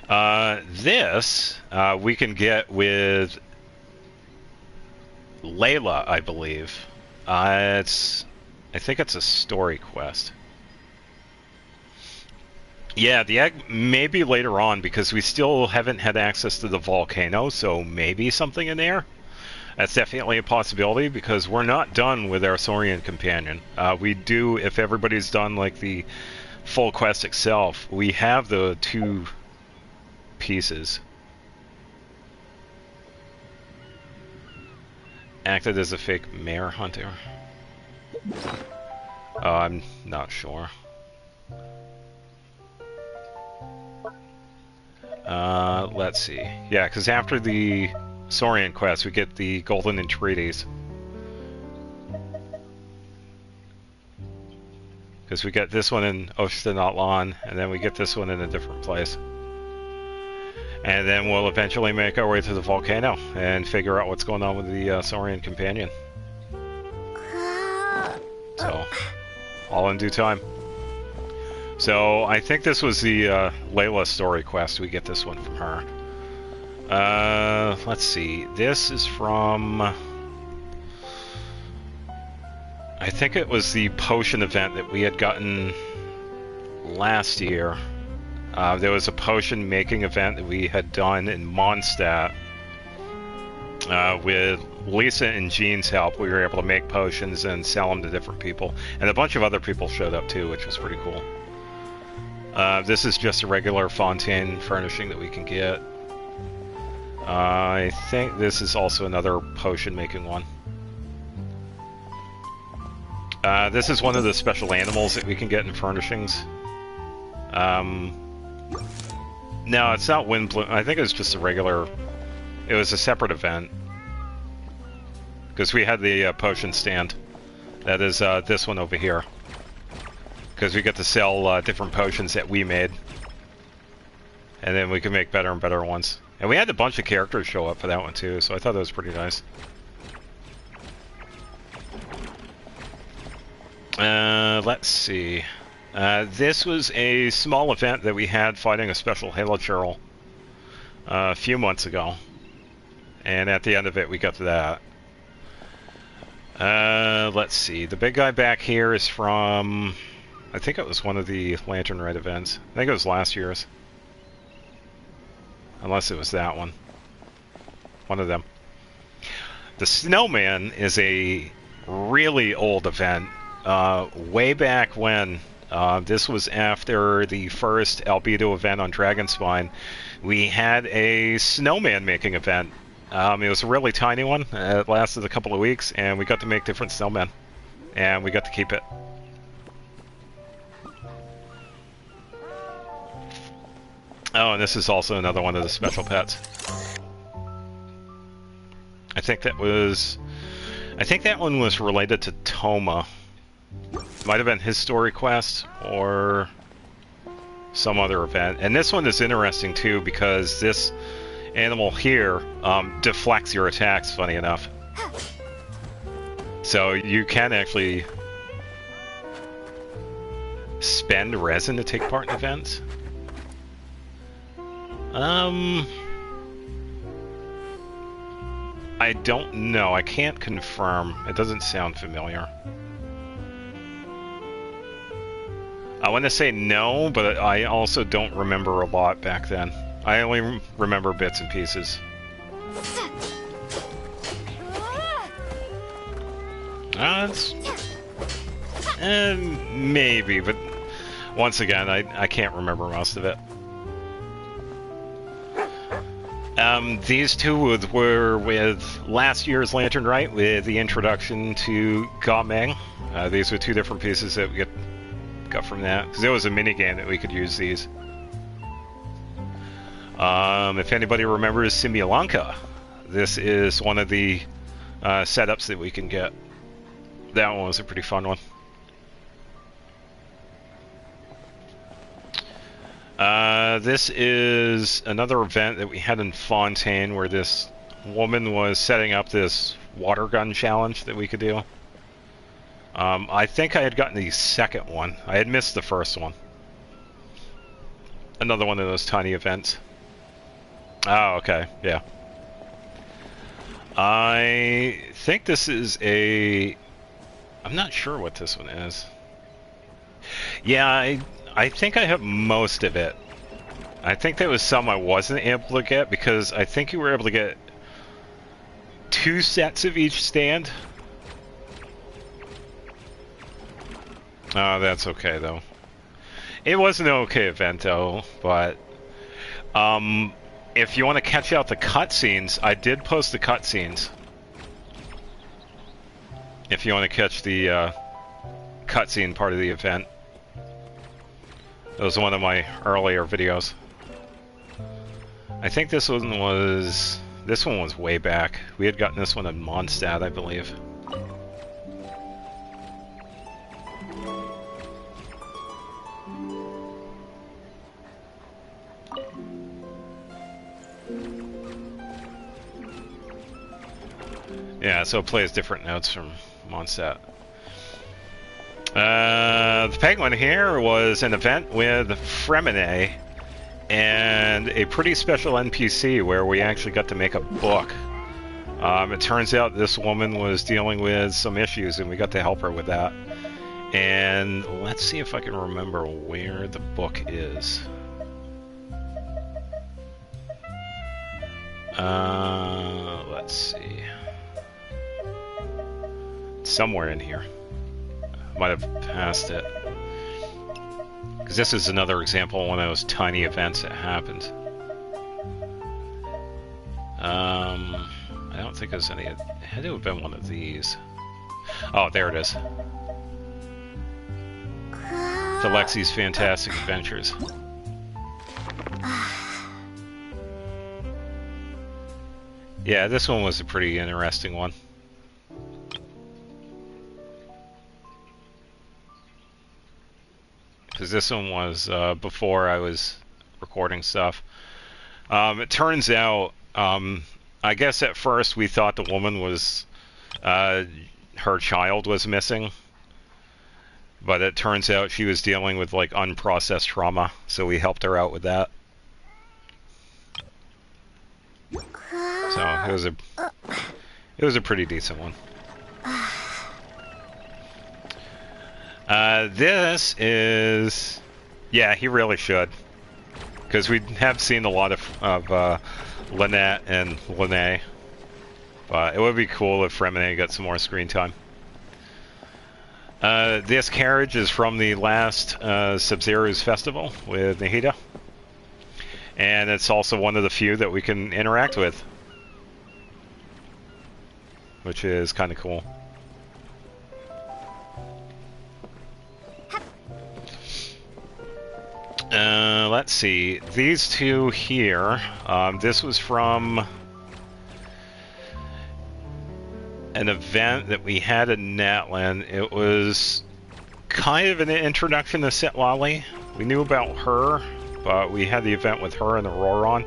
This, we can get with Layla, I believe. I think it's a story quest. Yeah, the egg may be later on because we still haven't had access to the volcano, so maybe something in there. That's definitely a possibility because we're not done with our Saurian companion. We do, if everybody's done like the full quest itself, we have the 2 pieces. Acted as a fake mare hunter. I'm not sure. Let's see. Yeah, because after the Saurian quest, we get the Golden Entreaties. Because we get this one in Oshtenatlan, and then we get this one in a different place. And then we'll eventually make our way to the volcano and figure out what's going on with the Saurian companion. So, all in due time. So, I think this was the Layla story quest. We get this one from her. Let's see. This is from... I think it was the potion event that we had gotten last year. There was a potion making event that we had done in Mondstadt. With Lisa and Jean's help, we were able to make potions and sell them to different people. And a bunch of other people showed up too, which was pretty cool. This is just a regular Fontaine furnishing that we can get. I think this is also another potion making one. This is one of the special animals that we can get in furnishings. No, it's not Windbloom. I think it was just a regular... It was a separate event. Because we had the potion stand. That is this one over here. Because we get to sell different potions that we made. And then we can make better and better ones. And we had a bunch of characters show up for that one too, so I thought that was pretty nice. Let's see. This was a small event that we had fighting a special Halo Churl a few months ago. And at the end of it, we got to that. Let's see. The big guy back here is from... I think it was one of the Lantern Red events. I think it was last year's. Unless it was that one. One of them. The Snowman is a really old event. Way back when. This was after the first Albedo event on Dragonspine. We had a snowman making event. It was a really tiny one. It lasted a couple of weeks, and we got to make different snowmen. And we got to keep it. Oh, and this is also another one of the special pets. I think that one was related to Toma. Might have been his story quest or some other event. And this one is interesting too because this animal here deflects your attacks, funny enough. So you can actually spend resin to take part in events. I don't know. I can't confirm. It doesn't sound familiar. I want to say no, but I also don't remember a lot back then. I only remember bits and pieces. Maybe, but once again, I can't remember most of it. These two were with last year's Lantern Rite with the introduction to Gameng. These were two different pieces that we got from that. Because there was a mini game that we could use these. If anybody remembers Simulanka, this is one of the setups that we can get. That one was a pretty fun one. This is another event that we had in Fontaine where this woman was setting up this water gun challenge that we could do. I think I had gotten the second one. I had missed the first one. Another one of those tiny events. Oh, okay, yeah. I think this is a... I'm not sure what this one is. Yeah, I think I have most of it. I think there was some I wasn't able to get because I think you were able to get 2 sets of each stand. Oh, that's okay though. It was an okay event though, but if you want to catch out the cutscenes, I did post the cutscenes. If you want to catch the cutscene part of the event. That was one of my earlier videos. I think this one was way back. We had gotten this one in Mondstadt, I believe. Yeah, so it plays different notes from Mondstadt. The Penguin here was an event with Fremine and a pretty special NPC where we actually got to make a book. It turns out this woman was dealing with some issues and we got to help her with that. And let's see if I can remember where the book is. Let's see. It's somewhere in here. Might have passed it. Because this is another example of one of those tiny events that happened. I don't think there's any... It had to have been one of these. Oh, there it is. to Lexi's Fantastic Adventures. Yeah, this one was a pretty interesting one. Because this one was before I was recording stuff. It turns out, I guess at first we thought the woman was, her child was missing. But it turns out she was dealing with like unprocessed trauma, so we helped her out with that. So it was a pretty decent one. This is, yeah, he really should, because we have seen a lot of Lynette and Lene, but it would be cool if Remine got some more screen time. This carriage is from the last Sub-Zero's festival with Nahida, and it's also one of the few that we can interact with, which is kind of cool. Let's see, these two here, this was from an event that we had in Natlan. It was kind of an introduction to Sitlali. We knew about her, but we had the event with her and Auroron,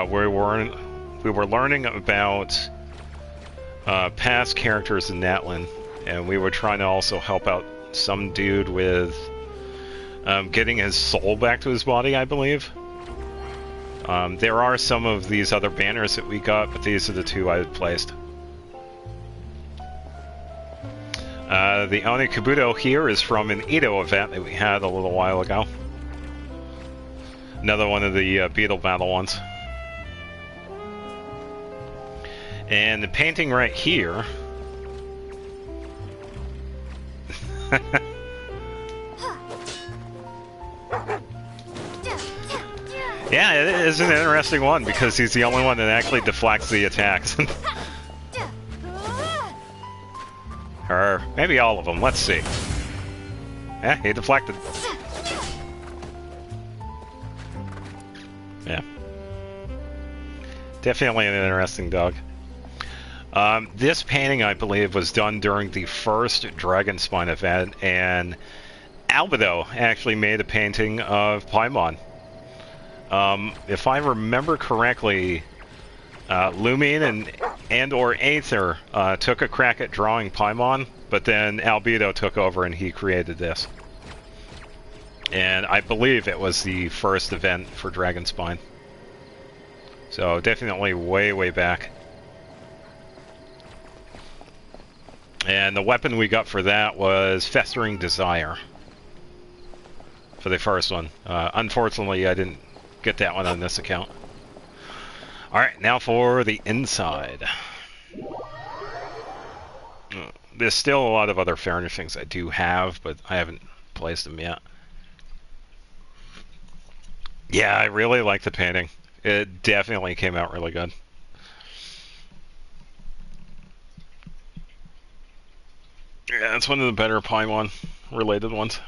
where we were learning about past characters in Natlan, and we were trying to also help out some dude with getting his soul back to his body, I believe. There are some of these other banners that we got, but these are the two I had placed. The Oni Kabuto here is from an Edo event that we had a little while ago. Another one of the Beetle Battle ones. And the painting right here... yeah, it is an interesting one, because he's the only one that actually deflects the attacks. Or maybe all of them. Let's see. Yeah, he deflected. Yeah. Definitely an interesting dog. This painting, I believe, was done during the first Dragonspine event, and Albedo actually made a painting of Paimon. If I remember correctly, Lumine and or Aether took a crack at drawing Paimon, but then Albedo took over and he created this. And I believe it was the first event for Dragonspine. So definitely way, way back. And the weapon we got for that was Festering Desire. For the first one. Unfortunately, I didn't get that one on this account. Alright, now for the inside. There's still a lot of other furnishings I do have, but I haven't placed them yet. Yeah, I really like the painting. It definitely came out really good. Yeah, it's one of the better Paimon related ones.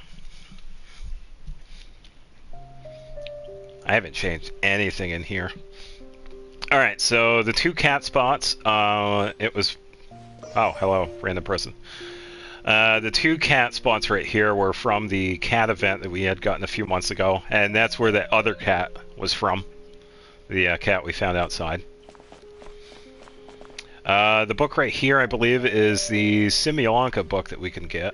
I haven't changed anything in here. Alright, so the two cat spots, it was... Oh, hello, random person. The two cat spots right here were from the cat event that we had gotten a few months ago, and that's where the other cat was from. The cat we found outside. The book right here, I believe, is the Simulonka book that we can get.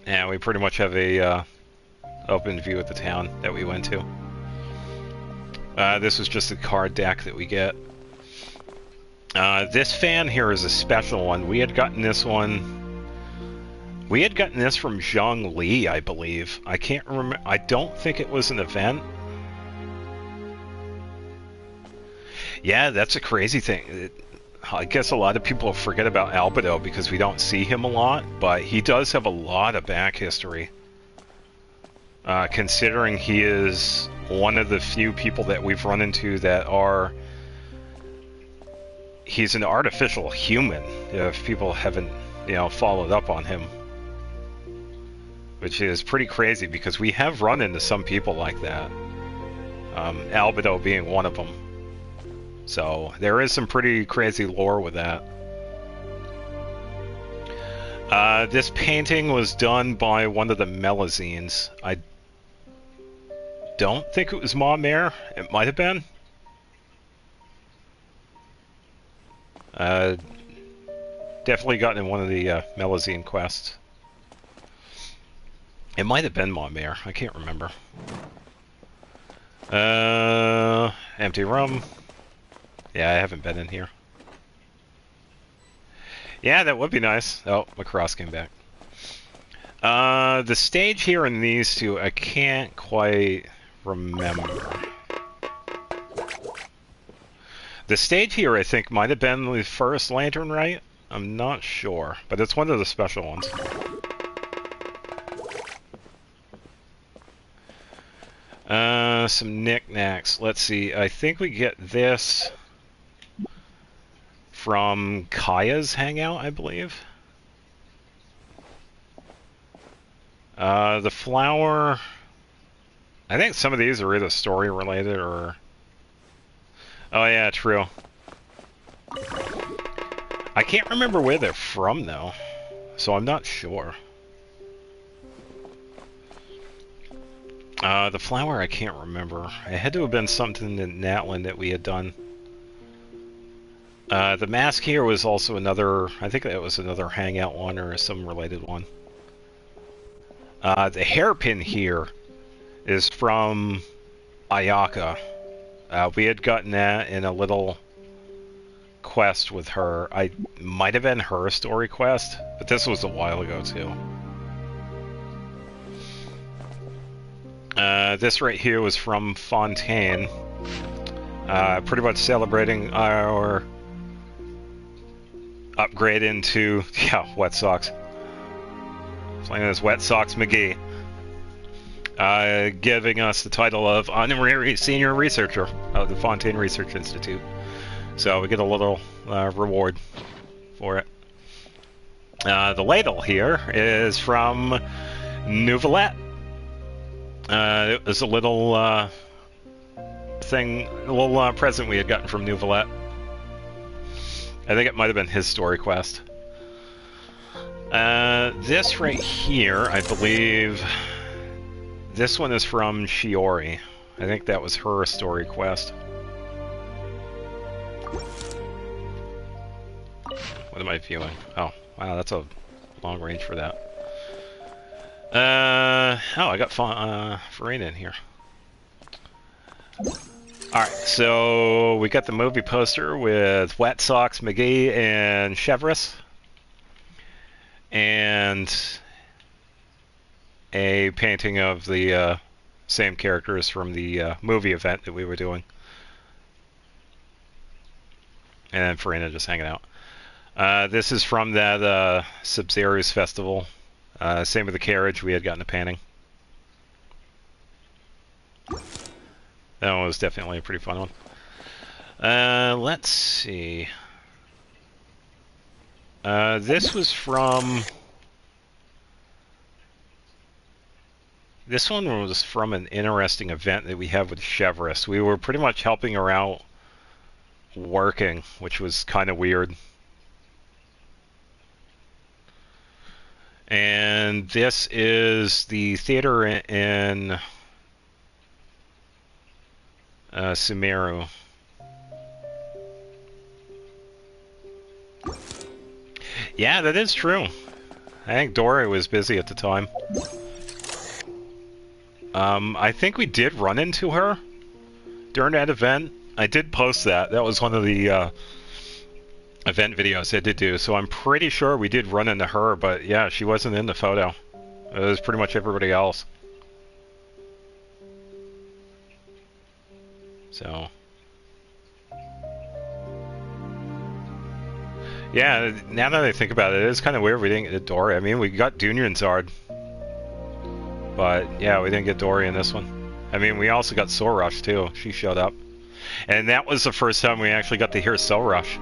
And we pretty much have a open view of the town that we went to. This was just a card deck that we get. This fan here is a special one. We had gotten this one... We had gotten this from Zhang Li, I believe. I can't remember... I don't think it was an event. Yeah, that's a crazy thing. I guess a lot of people forget about Albedo because we don't see him a lot, but he does have a lot of back history. Considering he is one of the few people that we've run into that are... He's an artificial human, if people haven't, you know, followed up on him. which is pretty crazy because we have run into some people like that. Albedo being one of them. So there is some pretty crazy lore with that. This painting was done by one of the Melazines. I don't think it was Ma Mare. It might have been. Definitely gotten in one of the Melazine quests. It might have been Ma Mare. I can't remember. Empty room. Yeah, I haven't been in here. Yeah, that would be nice. Oh, Macross came back. The stage here in these two, I can't quite remember. The stage here, I think, might have been the first lantern, right? I'm not sure, but it's one of the special ones. Some knickknacks. Let's see. I think we get this from Kaya's hangout, I believe. The flower... I think some of these are either story related or... Oh yeah, true. I can't remember where they're from though, so I'm not sure. The flower I can't remember. It had to have been something in Natlan that we had done. The mask here was also another, I think that was another hangout one or some related one. The hairpin here is from Ayaka. We had gotten that in a little quest with her. I might have been her story quest, but this was a while ago too. This right here was from Fontaine. Pretty much celebrating our upgrade into, yeah, Wet Socks. Playing as Wet Socks McGee. Giving us the title of Honorary Senior Researcher of the Fontaine Research Institute. So we get a little reward for it. The ladle here is from Nouvellette. It was a little thing, a little present we had gotten from Nouvellette. I think it might have been his story quest. This right here, I believe, this one is from Shiori. I think that was her story quest. What am I viewing? Oh, wow, that's a long range for that. Oh, I got Farina in here. Alright, so we got the movie poster with Wet Socks McGee and Chevrolet. And a painting of the same characters from the movie event that we were doing. And then Farina just hanging out. This is from that Sub-Zerius festival. Same with the carriage, we had gotten a painting. That one was definitely a pretty fun one. Let's see. This was from... This one was from an interesting event that we have with Chevrolet. We were pretty much helping her out working, which was kind of weird. And this is the theater in Sumeru. Yeah, that is true. I think Dora was busy at the time. I think we did run into her during that event. I did post that. That was one of the event videos I did do. So I'm pretty sure we did run into her, but yeah, she wasn't in the photo. It was pretty much everybody else. So... yeah, now that I think about it, it is kind of weird we didn't get Dory. I mean, we got Dunyanzard. But, yeah, we didn't get Dory in this one. I mean, we also got Soul Rush, too. She showed up. And that was the first time we actually got to hear Soul Rush.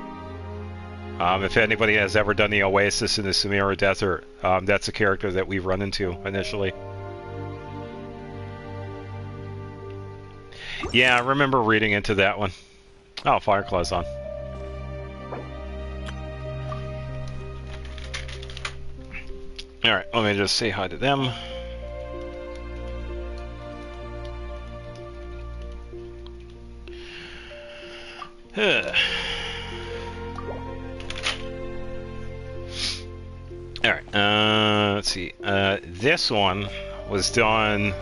If anybody has ever done the Oasis in the Sumira Desert, that's a character that we run into initially. Yeah, I remember reading into that one. Oh, Fireclaw's on. Alright, let me just say hi to them. Alright, let's see. This one was done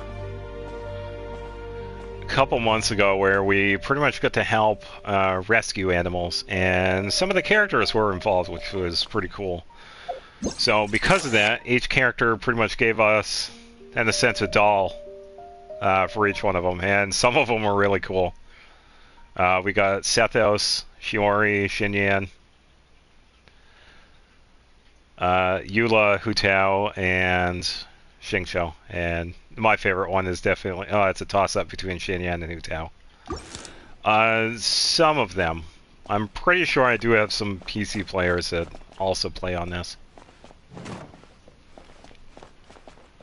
a couple months ago where we pretty much got to help rescue animals, and some of the characters were involved, which was pretty cool. So because of that, each character pretty much gave us, in a sense, a doll for each one of them, and some of them were really cool. We got Sethos, Shiori, Xinyan, Eula, Hutao, and Xingqiu. And my favorite one is definitely... Oh, it's a toss-up between Xinyan and Hutao. Some of them. I'm pretty sure I do have some PC players that also play on this.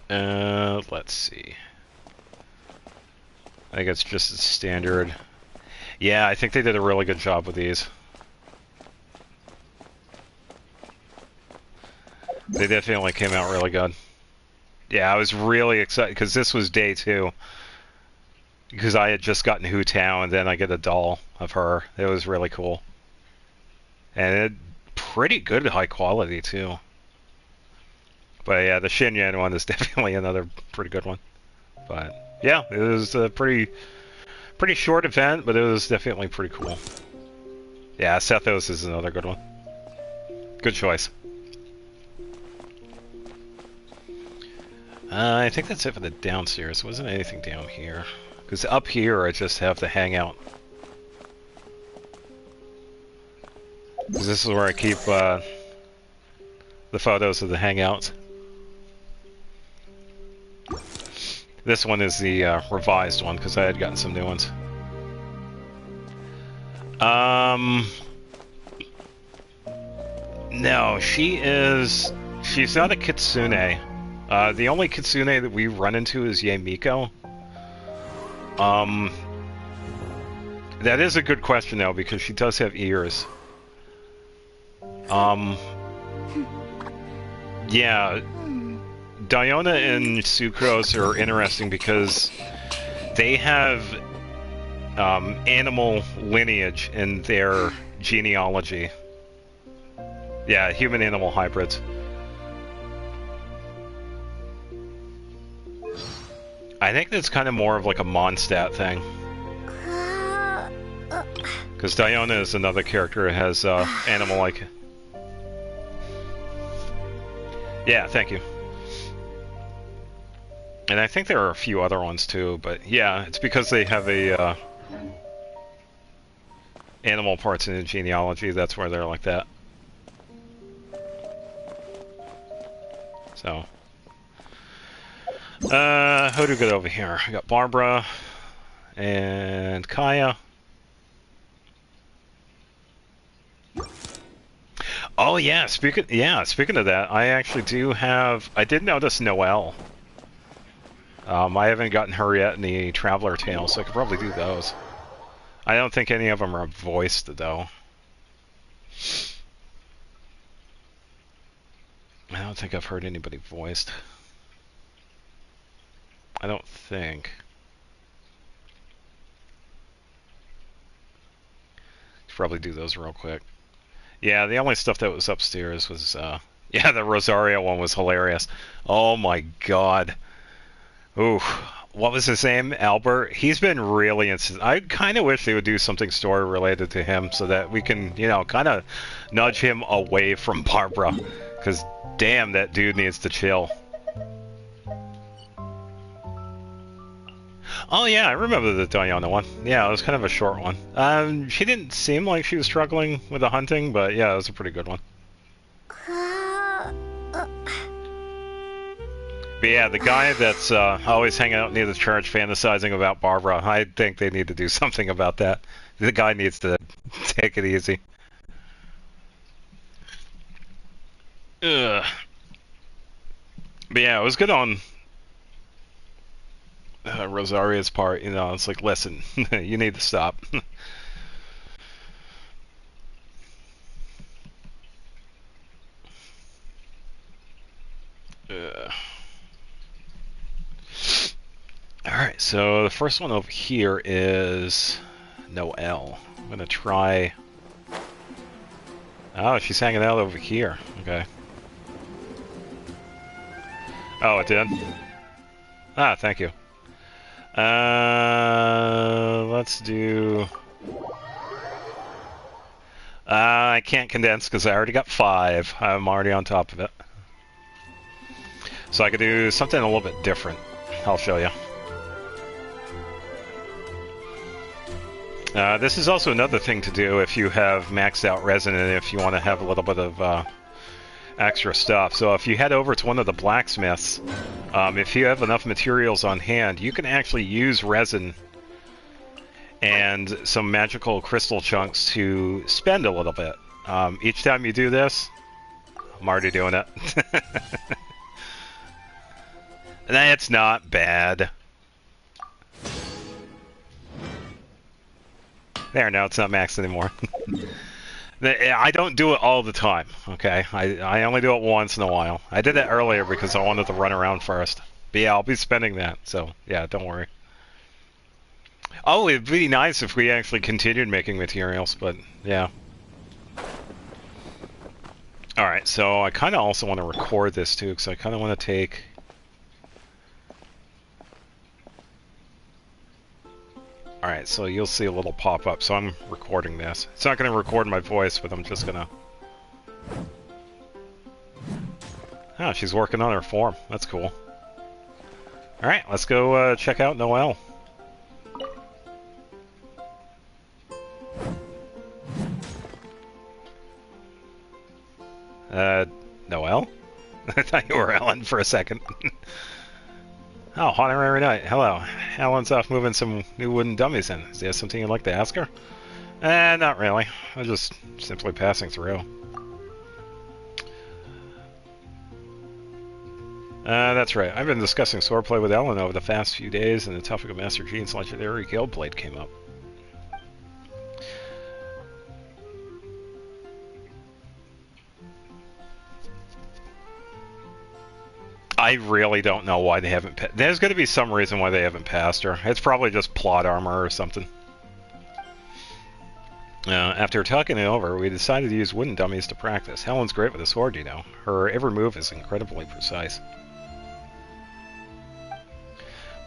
Let's see. I think it's just as standard. Yeah, I think they did a really good job with these. They definitely came out really good. Yeah, I was really excited because this was day 2. Because I had just gotten Hutao and then I get a doll of her. It was really cool. And it pretty good high quality too. But yeah, the Xinyan one is definitely another pretty good one. But yeah, it was a pretty short event, but it was definitely pretty cool. Yeah, Sethos is another good one. Good choice. I think that's it for the downstairs. There wasn't anything down here. Because up here, I just have the hangout. Because this is where I keep the photos of the hangouts. This one is the revised one, because I had gotten some new ones. No, she's not a kitsune. The only kitsune that we run into is Yaemiko. That is a good question though, because she does have ears. Yeah, Diona and Sucrose are interesting because they have animal lineage in their genealogy. Yeah, human-animal hybrids. I think that's kind of more of like a Mondstadt thing. Because Diona is another character who has animal-like... Yeah, thank you. And I think there are a few other ones too, but yeah, it's because they have a animal parts in the genealogy, that's where they're like that. So... who do we get over here? We got Barbara and Kaya. Oh yeah, speaking of that, I actually do have. I did notice Noelle. I haven't gotten her yet in the Traveler Tales, so I could probably do those. I don't think any of them are voiced though. I don't think I've heard anybody voiced. I don't think. Should probably do those real quick. Yeah, the only stuff that was upstairs was, yeah, the Rosario one was hilarious. Oh my god. Ooh, what was his name? Albert? He's been really I kind of wish they would do something story related to him so that we can, you know, kind of nudge him away from Barbara. Because damn, that dude needs to chill. Oh yeah, I remember the Diana one. Yeah, it was kind of a short one. She didn't seem like she was struggling with the hunting, but yeah, it was a pretty good one. But yeah, the guy that's always hanging out near the church fantasizing about Barbara, I think they need to do something about that. The guy needs to take it easy. Ugh. But yeah, it was good on Rosaria's part. You know, it's like, listen, you need to stop. Alright, so the first one over here is Noelle. I'm gonna try... Oh, she's hanging out over here. Okay. Oh, it did? Ah, thank you. Let's do... I can't condense because I already got 5. I'm already on top of it. So I could do something a little bit different. I'll show you. This is also another thing to do if you have maxed out resin and if you want to have a little bit of extra stuff. So if you head over to one of the blacksmiths, if you have enough materials on hand, you can actually use resin and some magical crystal chunks to spend a little bit. Each time you do this, I'm already doing it. That's not bad. There, now it's not maxed anymore. I don't do it all the time, okay? I only do it once in a while. I did it earlier because I wanted to run around first. But yeah, I'll be spending that, so yeah, don't worry. Oh, it'd be nice if we actually continued making materials, but yeah. Alright, so I kind of also want to record this too, because I kind of want to take... Alright, so you'll see a little pop-up, so I'm recording this. It's not going to record my voice, but I'm just going to... Oh, she's working on her form. That's cool. Alright, let's go check out Noelle. Noelle? I thought you were Ellen for a second. Oh, honorary knight. Hello. Ellen's off moving some new wooden dummies in. Is there something you'd like to ask her? Not really. I'm just simply passing through. That's right. I've been discussing swordplay with Ellen over the past few days, and the topic of Master Jean's legendary guild blade came up. I really don't know why they haven't... There's going to be some reason why they haven't passed her. It's probably just plot armor or something. After talking it over, we decided to use wooden dummies to practice. Helen's great with a sword, you know. Her every move is incredibly precise.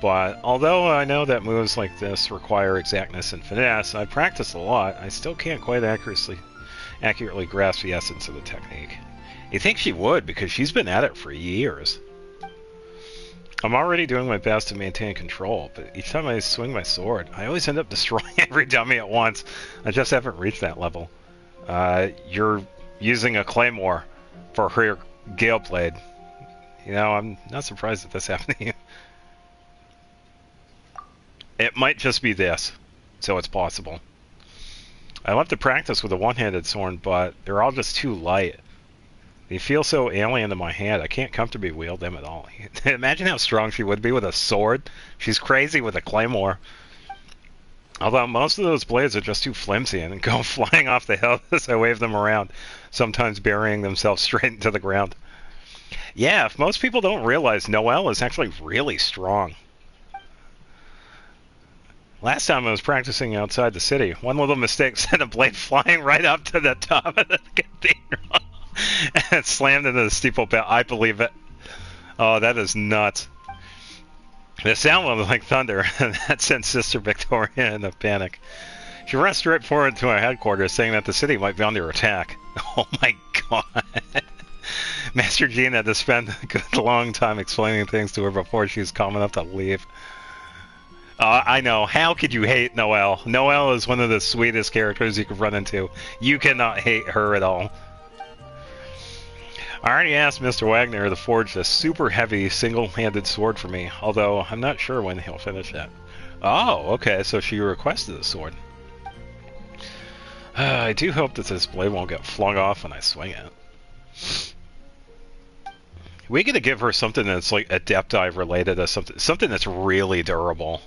But although I know that moves like this require exactness and finesse, I practice a lot, I still can't quite accurately grasp the essence of the technique. You'd think she would, because she's been at it for years. I'm already doing my best to maintain control, but each time I swing my sword, I always end up destroying every dummy at once. I just haven't reached that level. You're using a claymore for her gale blade. You know, I'm not surprised that this happened to you. It might just be this, so it's possible. I love to practice with a one-handed sword, but they're all just too light. They feel so alien to my hand, I can't comfortably wield them at all. Imagine how strong she would be with a sword. She's crazy with a claymore. Although most of those blades are just too flimsy and go flying off the hill as I wave them around, sometimes burying themselves straight into the ground. Yeah, if most people don't realize, Noelle is actually really strong. Last time I was practicing outside the city, one little mistake sent a blade flying right up to the top of the cathedral. And it slammed into the steeple bell. I believe it. Oh, that is nuts. The sound was like thunder, and that sent Sister Victoria into panic. She rushed straight forward to our headquarters, saying that the city might be under attack. Oh my god. Master Jean had to spend a good long time explaining things to her before she was calm enough to leave. I know. How could you hate Noelle? Noelle is one of the sweetest characters you could run into. You cannot hate her at all. I already asked Mr. Wagner to forge a super heavy single-handed sword for me, although I'm not sure when he'll finish that. Oh, okay, so she requested a sword. I do hope that this blade won't get flung off when I swing it. We gotta give her something that's like Adepti related or something that's really durable.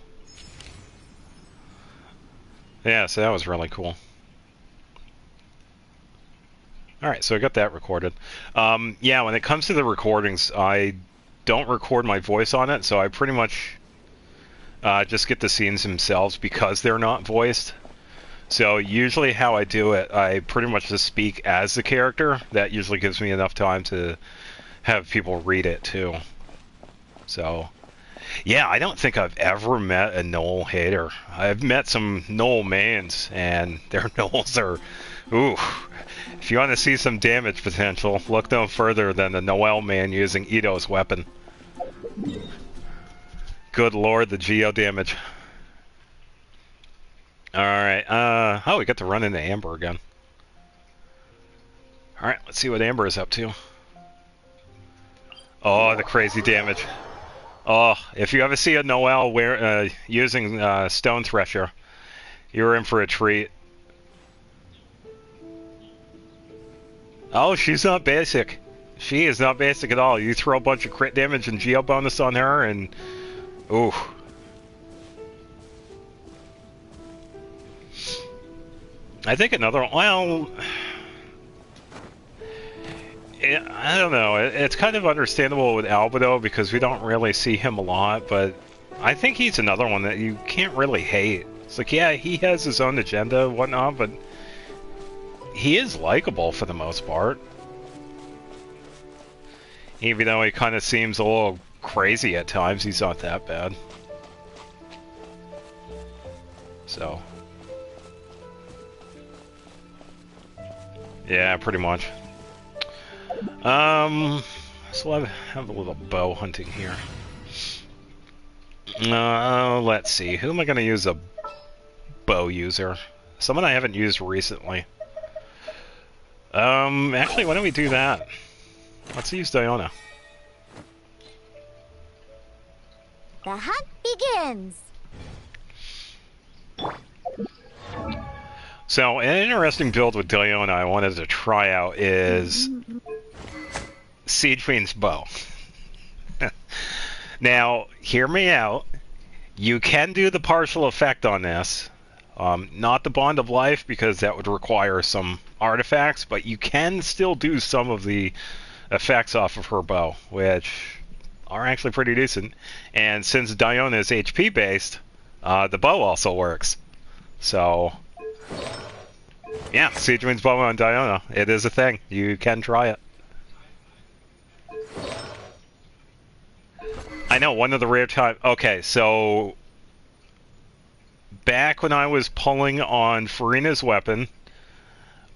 Yeah, so that was really cool. Alright, so I got that recorded. Yeah, when it comes to the recordings, I don't record my voice on it, so I pretty much just get the scenes themselves because they're not voiced. So usually how I do it, I pretty much just speak as the character. That usually gives me enough time to have people read it too. So, yeah, I don't think I've ever met a Noel hater. I've met some Noel mains, and their Noels are, ooh. If you want to see some damage potential, look no further than the Noel man using Ito's weapon. Good lord, the geo damage. Alright, oh, we got to run into Amber again. Alright, let's see what Amber is up to. Oh, the crazy damage. Oh, if you ever see a Noel using Stone Thresher, you're in for a treat. Oh, she's not basic. She is not basic at all. You throw a bunch of crit damage and geo bonus on her, and... ooh. I think another one... well... I don't know. It's kind of understandable with Albedo because we don't really see him a lot, but I think he's another one that you can't really hate. It's like, yeah, he has his own agenda and whatnot, but he is likable for the most part. Even though he kind of seems a little crazy at times, he's not that bad. So. Yeah, pretty much. So I have a little bow hunting here. Let's see. Who am I going to use a bow user? Someone I haven't used recently. Actually, why don't we do that? Let's use Diona. The hunt begins! So, an interesting build with Diona I wanted to try out is Siege Queen's bow. Now, hear me out. You can do the partial effect on this. Not the Bond of Life, because that would require some artifacts, but you can still do some of the effects off of her bow, which are actually pretty decent. And since Diona is HP based, the bow also works. So, yeah, Siege Queen's bow on Diona. It is a thing. You can try it. I know, one of the rare times... okay, so... back when I was pulling on Farina's weapon...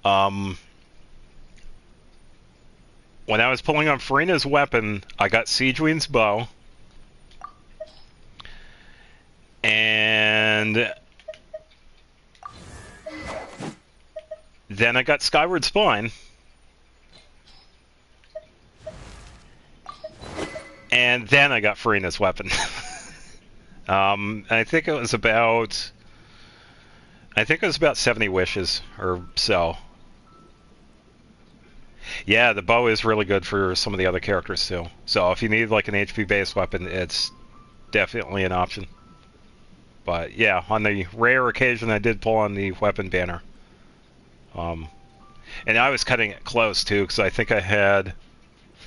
when I was pulling on Farina's weapon, I got Siegewene's bow. And... then I got Skyward Spine. And then I got Farina's weapon. I think it was about... I think it was about 70 wishes, or so. Yeah, the bow is really good for some of the other characters, too. So if you need, like, an HP-based weapon, it's definitely an option. But, yeah, on the rare occasion I did pull on the weapon banner. And I was cutting it close, too, because I think I had...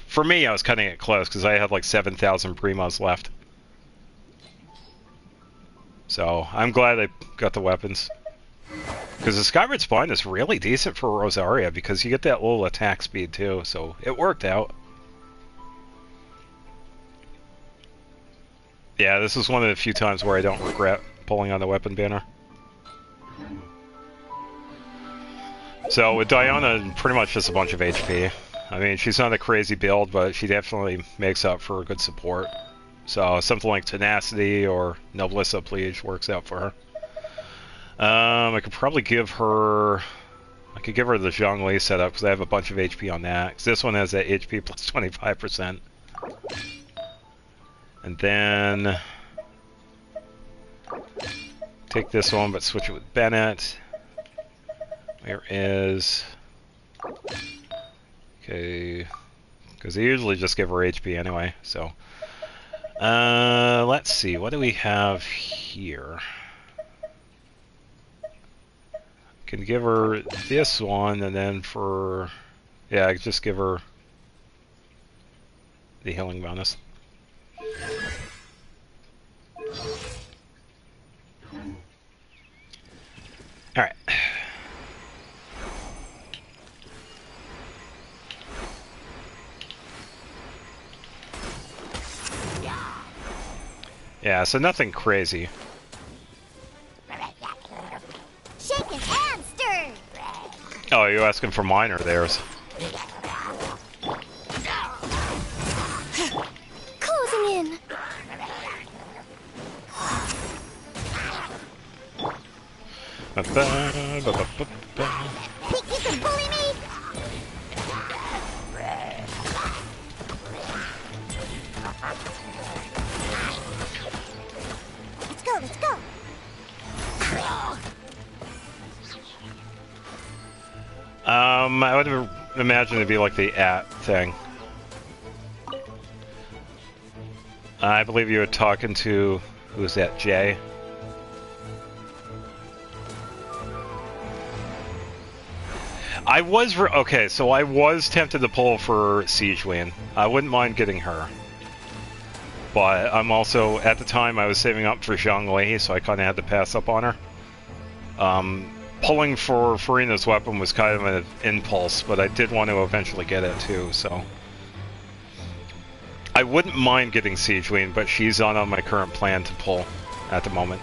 for me, I was cutting it close, because I had, like, 7,000 primos left. So, I'm glad I got the weapons. Because the Skyward Spine is really decent for Rosaria, because you get that little attack speed, too, so it worked out. Yeah, this is one of the few times where I don't regret pulling on the weapon banner. So, with Diona, pretty much just a bunch of HP. I mean, she's not a crazy build, but she definitely makes up for a good support. So, something like Tenacity or Noblesse Oblige works out for her. I could probably give her... I could give her the Zhongli setup, because I have a bunch of HP on that. Because this one has that HP plus 25%. And then... take this one, but switch it with Bennett. Where is... okay... Because I usually just give her HP anyway, so. Let's see, what do we have here? Can give her this one, and then for... Yeah, I just give her the healing bonus. Alright. Yeah, so nothing crazy. Shaken and stirred. Oh, are you asking for mine or theirs? Closing in. Think you can bully me? Let's go, let's go. I would imagine it'd be like the @ thing. I believe you were talking to, who's that, Jay? Okay, so I was tempted to pull for Siege Wayne. I wouldn't mind getting her. But I'm also, at the time, I was saving up for Zhongli, so I kind of had to pass up on her. Pulling for Farina's weapon was kind of an impulse, but I did want to eventually get it too, so... I wouldn't mind getting Siege Wayne, but she's not on my current plan to pull at the moment.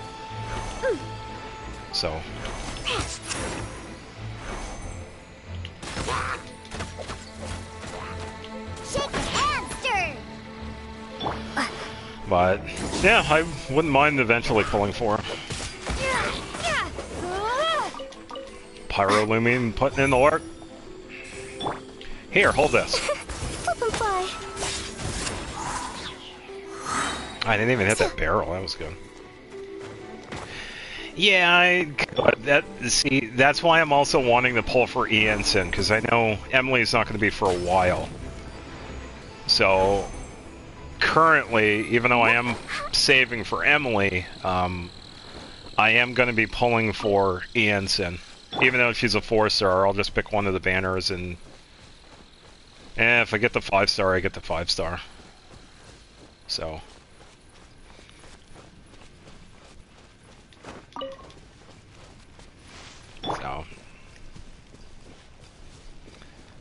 So... But, yeah, I wouldn't mind eventually pulling for her. Pyrolumion putting in the work. Here, hold this. I didn't even hit that barrel, that was good. Yeah, see, that's why I'm also wanting to pull for Ianson, because I know Emily's not going to be for a while. So... Currently, even though I am saving for Emily, I am going to be pulling for Ianson. Even though she's a 4-star, I'll just pick one of the banners and... if I get the 5-star, I get the 5-star. So...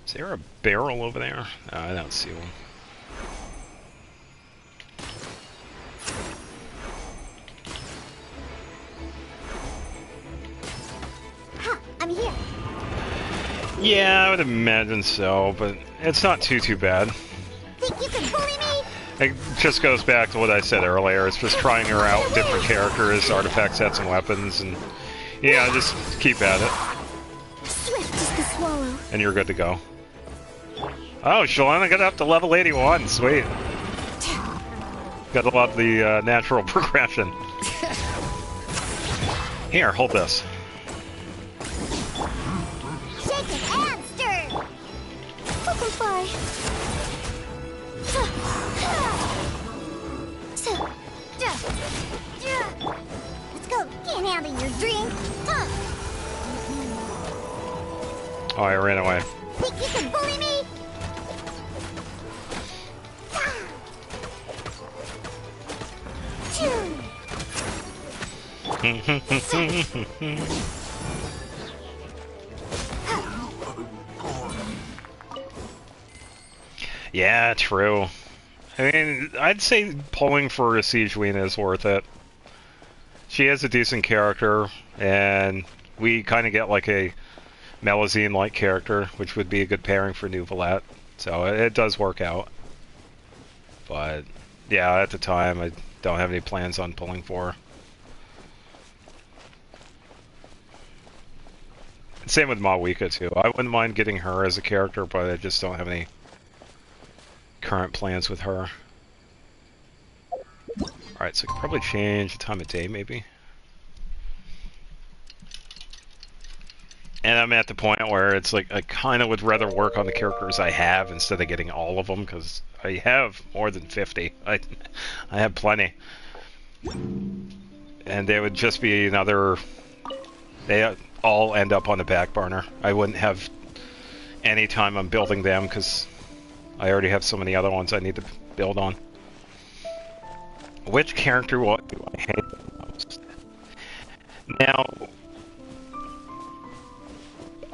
Is there a barrel over there? I don't see one. I'm here. Yeah, I would imagine so, but it's not too bad. Think you can bully me? It just goes back to what I said earlier. It's just trying her out with different characters, artifact sets, and weapons, and yeah, just keep at it. Swift as the swallow. And you're good to go. Oh, Shalana got up to level 81. Sweet. Gotta love the natural progression. Here, hold this. Shaken and stirred. Open fly. Let's go. Can't handle your drink. Oh, I ran away. Think you can bully me? Yeah, true. I mean, I'd say pulling for a Siege Queen is worth it. She has a decent character, and we kind of get like a Melusine-like character, which would be a good pairing for New Valette. So it does work out. But yeah, at the time, I don't have any plans on pulling for her. Same with Mawika too. I wouldn't mind getting her as a character, but I just don't have any current plans with her. Alright, so I could probably change the time of day, maybe. And I'm at the point where it's like I kind of would rather work on the characters I have instead of getting all of them, because I have more than 50. I have plenty. And they would just be another... They all end up on the back burner. I wouldn't have any time on building them, because I already have so many other ones I need to build on. Which character do I hate the most? Now...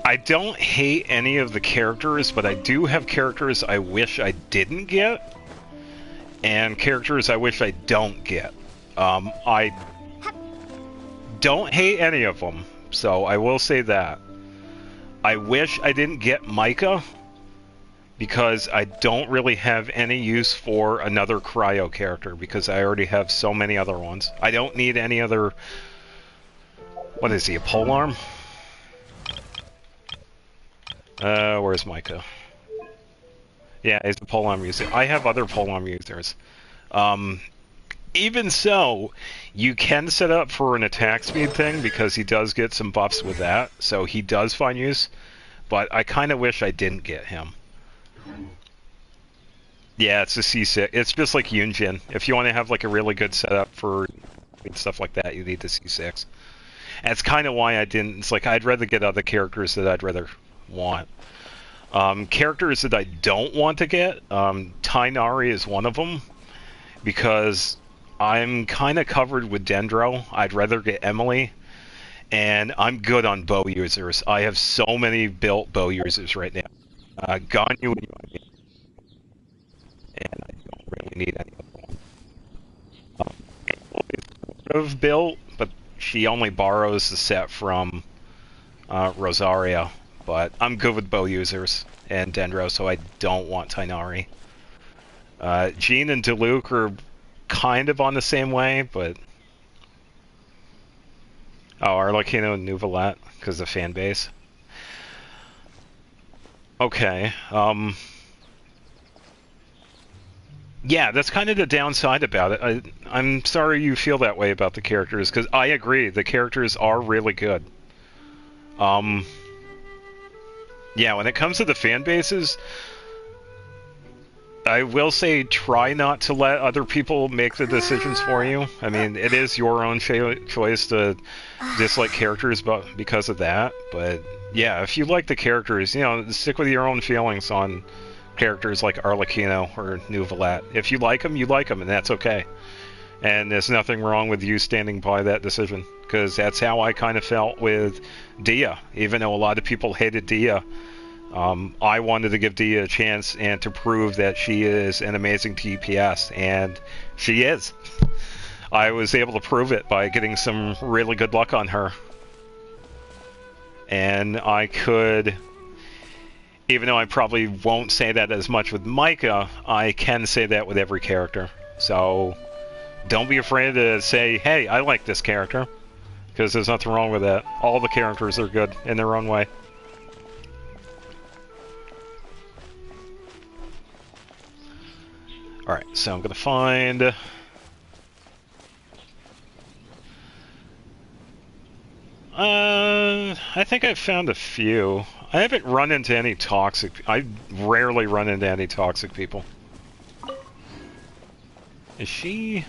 I don't hate any of the characters, but I do have characters I wish I didn't get, and characters I wish I don't get. I don't hate any of them, so I will say that. I wish I didn't get Micah, because I don't really have any use for another cryo character, because I already have so many other ones. I don't need any other... What is he, a polearm? Where's Micah? Yeah, he's a polearm user. I have other polearm users. Even so, you can set up for an attack speed thing, because he does get some buffs with that, so he does find use, but I kind of wish I didn't get him. Yeah, it's a C6. It's just like Yunjin. If you want to have like a really good setup for stuff like that, you need the C6. And it's kind of why I didn't... It's like, I'd rather get other characters that I'd rather... want. Characters that I don't want to get, Tainari is one of them, because I'm kind of covered with Dendro. I'd rather get Emily, and I'm good on bow users. I have so many built bow users right now. Ganyu and Yuan, and I don't really need any of them. Emily's sort of built, but she only borrows the set from Rosaria. But I'm good with bow users and Dendro, so I don't want Tainari. Jean and Diluc are kind of on the same way, but... Oh, Arlecchino and Nuvolette, because of fan base. Okay, yeah, that's kind of the downside about it. I'm sorry you feel that way about the characters, because I agree, the characters are really good. Yeah, when it comes to the fan bases, I will say try not to let other people make the decisions for you. I mean, it is your own choice to dislike characters because of that. But yeah, if you like the characters, you know, stick with your own feelings on characters like Arlecchino or Nuvolette. If you like them, and that's okay. And there's nothing wrong with you standing by that decision, because that's how I kind of felt with Dia. Even though a lot of people hated Dia, I wanted to give Dia a chance and to prove that she is an amazing DPS, and she is. I was able to prove it by getting some really good luck on her. And I could, even though I probably won't say that as much with Micah, I can say that with every character. So... don't be afraid to say, hey, I like this character, because there's nothing wrong with that. All the characters are good in their own way. Alright, so I'm going to find... I think I've found a few. I haven't run into any toxic... I rarely run into any toxic people. Is she...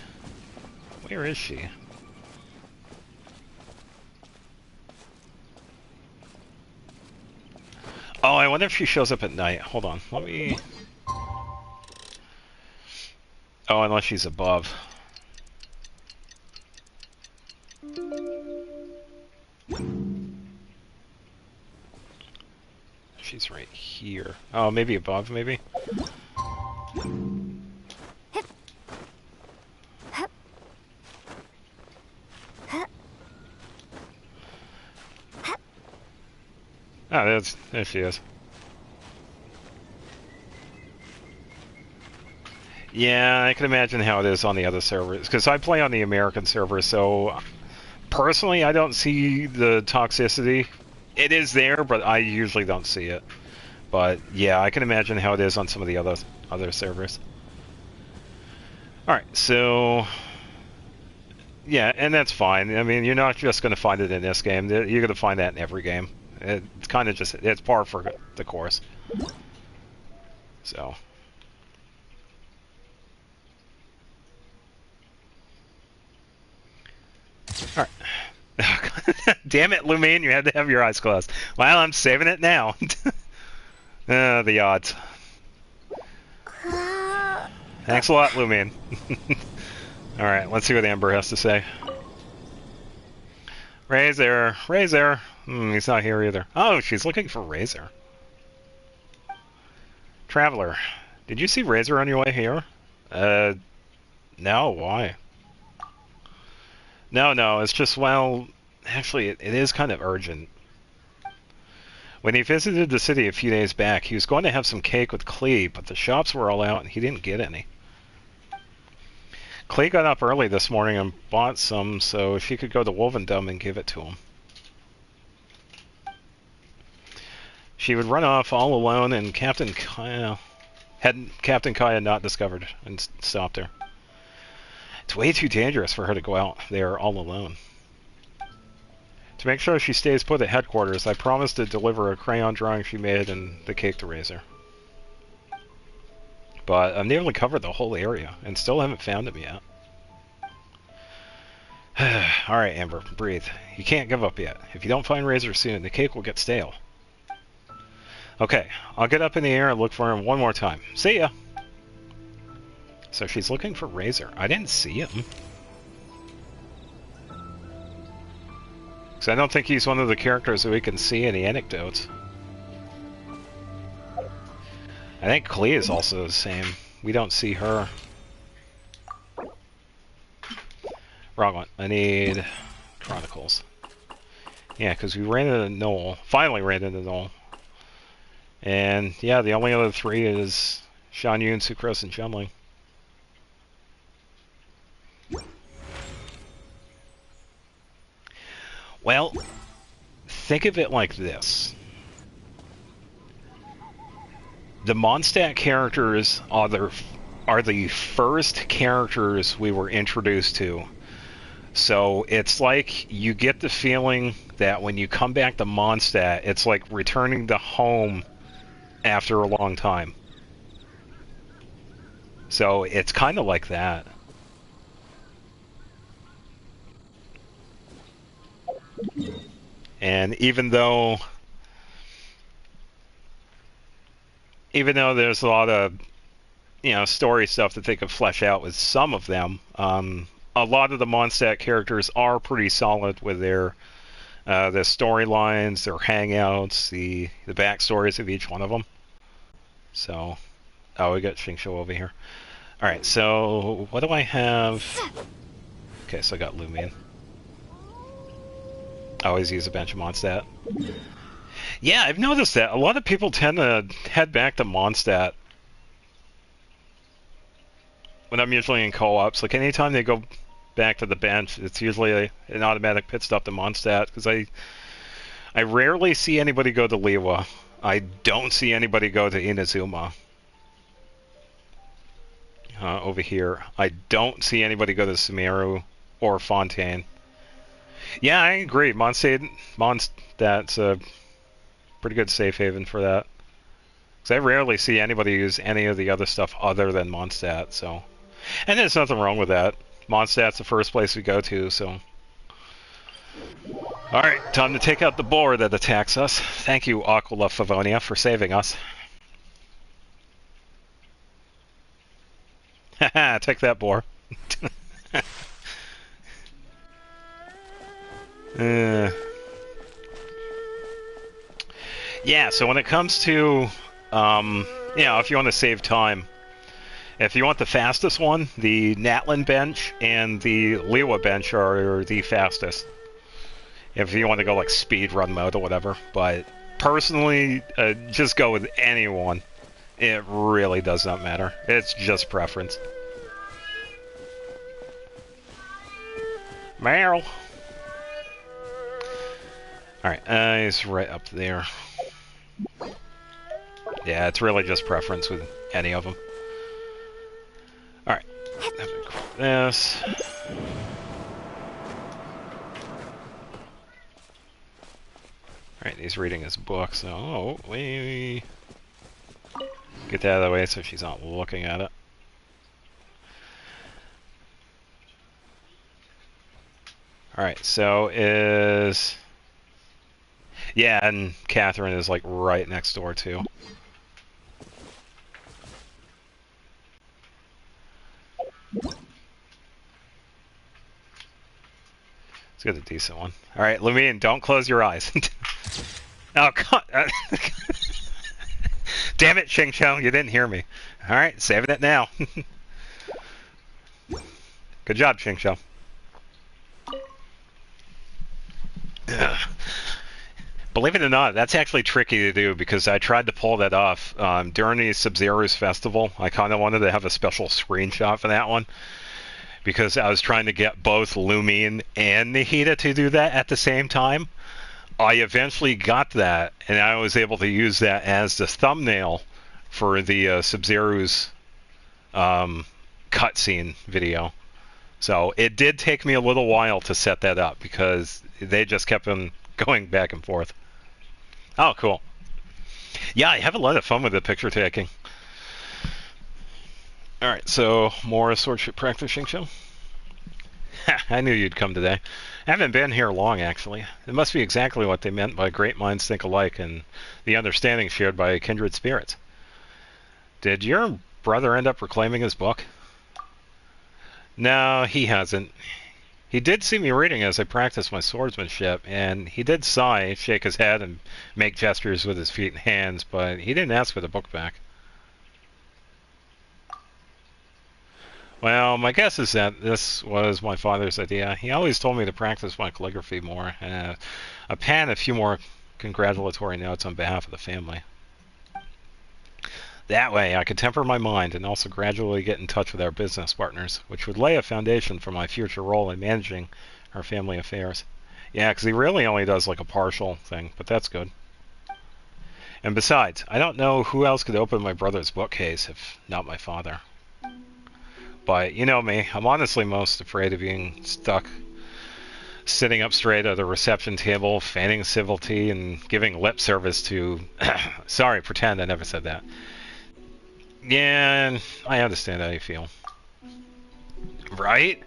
Where is she? Oh, I wonder if she shows up at night. Hold on, let me... Oh, unless she's above. She's right here. Oh, maybe above, maybe? Oh, there she is. Yeah, I can imagine how it is on the other servers, because I play on the American server, so personally I don't see the toxicity. It is there, but I usually don't see it. But yeah, I can imagine how it is on some of the other servers. Alright, so... yeah, and that's fine. I mean, you're not just going to find it in this game. You're going to find that in every game. It's kind of just, it's par for the course. So. Alright. Damn it, Lumine, you had to have your eyes closed. Well, I'm saving it now. The odds. Thanks a lot, Lumine. Alright, let's see what Amber has to say. Razor. Razor. He's not here either. Oh, she's looking for Razor. Traveler. Did you see Razor on your way here? No, why? No, it's just, well, actually, it is kind of urgent. When he visited the city a few days back, he was going to have some cake with Klee, but the shops were all out and he didn't get any. Klee got up early this morning and bought some so she could go to Wolvendom and give it to him. She would run off all alone, and Captain Kaya not discovered and stopped her. It's way too dangerous for her to go out there all alone. To make sure she stays put at headquarters, I promised to deliver a crayon drawing she made and the cake to Razor. But I've nearly covered the whole area, and still haven't found him yet. Alright, Amber, breathe. You can't give up yet. If you don't find Razor soon, the cake will get stale. Okay, I'll get up in the air and look for him one more time. See ya! So she's looking for Razor. I didn't see him. Because I don't think he's one of the characters that we can see in the anecdotes. I think Klee is also the same. We don't see her. Wrong one. I need Chronicles. Yeah, because we ran into Noel. Finally ran into Noel. And yeah, the only other three is Shan Yun, Sucrose, and Chumling. Well, think of it like this. The Mondstadt characters are the first characters we were introduced to. So it's like you get the feeling that when you come back to Mondstadt, it's like returning to home after a long time. So it's kind of like that. And even though there's a lot of, story stuff that they could flesh out with some of them, a lot of the Mondstadt characters are pretty solid with their storylines, their hangouts, the backstories of each one of them. So, we got Xingqiu over here. Alright, so what do I have? Okay, so I got Lumion. I always use a bench of Mondstadt. Yeah, I've noticed that. A lot of people tend to head back to Mondstadt when I'm usually in co-ops. Like, anytime they go back to the bench, it's usually an automatic pit stop to Mondstadt, because I rarely see anybody go to Liwa. I don't see anybody go to Inazuma. Over here. I don't see anybody go to Sumeru or Fontaine. Yeah, I agree. Mondstadt's a pretty good safe haven for that. Because I rarely see anybody use any of the other stuff other than Mondstadt, so... And there's nothing wrong with that. Mondstadt's the first place we go to, so... Alright, time to take out the boar that attacks us. Thank you, Aquila Favonia, for saving us. Haha, take that, boar. Yeah, so when it comes to, if you want to save time, if you want the fastest one, the Natlin bench and the Liwa bench are the fastest. If you want to go like speed run mode or whatever, but personally, just go with anyone. It really does not matter. It's just preference. Meryl. Alright, he's right up there. Yeah, it's really just preference with any of them. Alright. This. Alright, he's reading his book, so... Oh, we get that out of the way so she's not looking at it. Alright, so is... Yeah, and Catherine is like right next door too. Let's get a decent one. Alright, Lumine, don't close your eyes. Oh, God. Damn it, Xing Chong, you didn't hear me. Alright, saving it now. Good job, Xing Chong. Believe it or not, that's actually tricky to do because I tried to pull that off during the Sub-Zero's festival. I kind of wanted to have a special screenshot for that one because I was trying to get both Lumine and Nahida to do that at the same time. I eventually got that, and I was able to use that as the thumbnail for the Sub-Zero's cutscene video. So it did take me a little while to set that up because they just kept on going back and forth. Oh, cool. Yeah, I have a lot of fun with the picture taking. Alright, so more swordship practice, Xing Chong. I knew you'd come today. I haven't been here long, actually. It must be exactly what they meant by great minds think alike and the understanding shared by kindred spirits. Did your brother end up reclaiming his book? No, he hasn't. He did see me reading as I practiced my swordsmanship, and he did sigh, shake his head, and make gestures with his feet and hands, but he didn't ask for the book back. Well, my guess is that this was my father's idea. He always told me to practice my calligraphy more, and a pen, a few more congratulatory notes on behalf of the family. That way, I could temper my mind and also gradually get in touch with our business partners, which would lay a foundation for my future role in managing our family affairs. Yeah, because he really only does like a partial thing, but that's good. And besides, I don't know who else could open my brother's bookcase if not my father. But you know me, I'm honestly most afraid of being stuck sitting up straight at a reception table, feigning civility and giving lip service to... Sorry, pretend I never said that. Yeah, I understand how you feel. Right?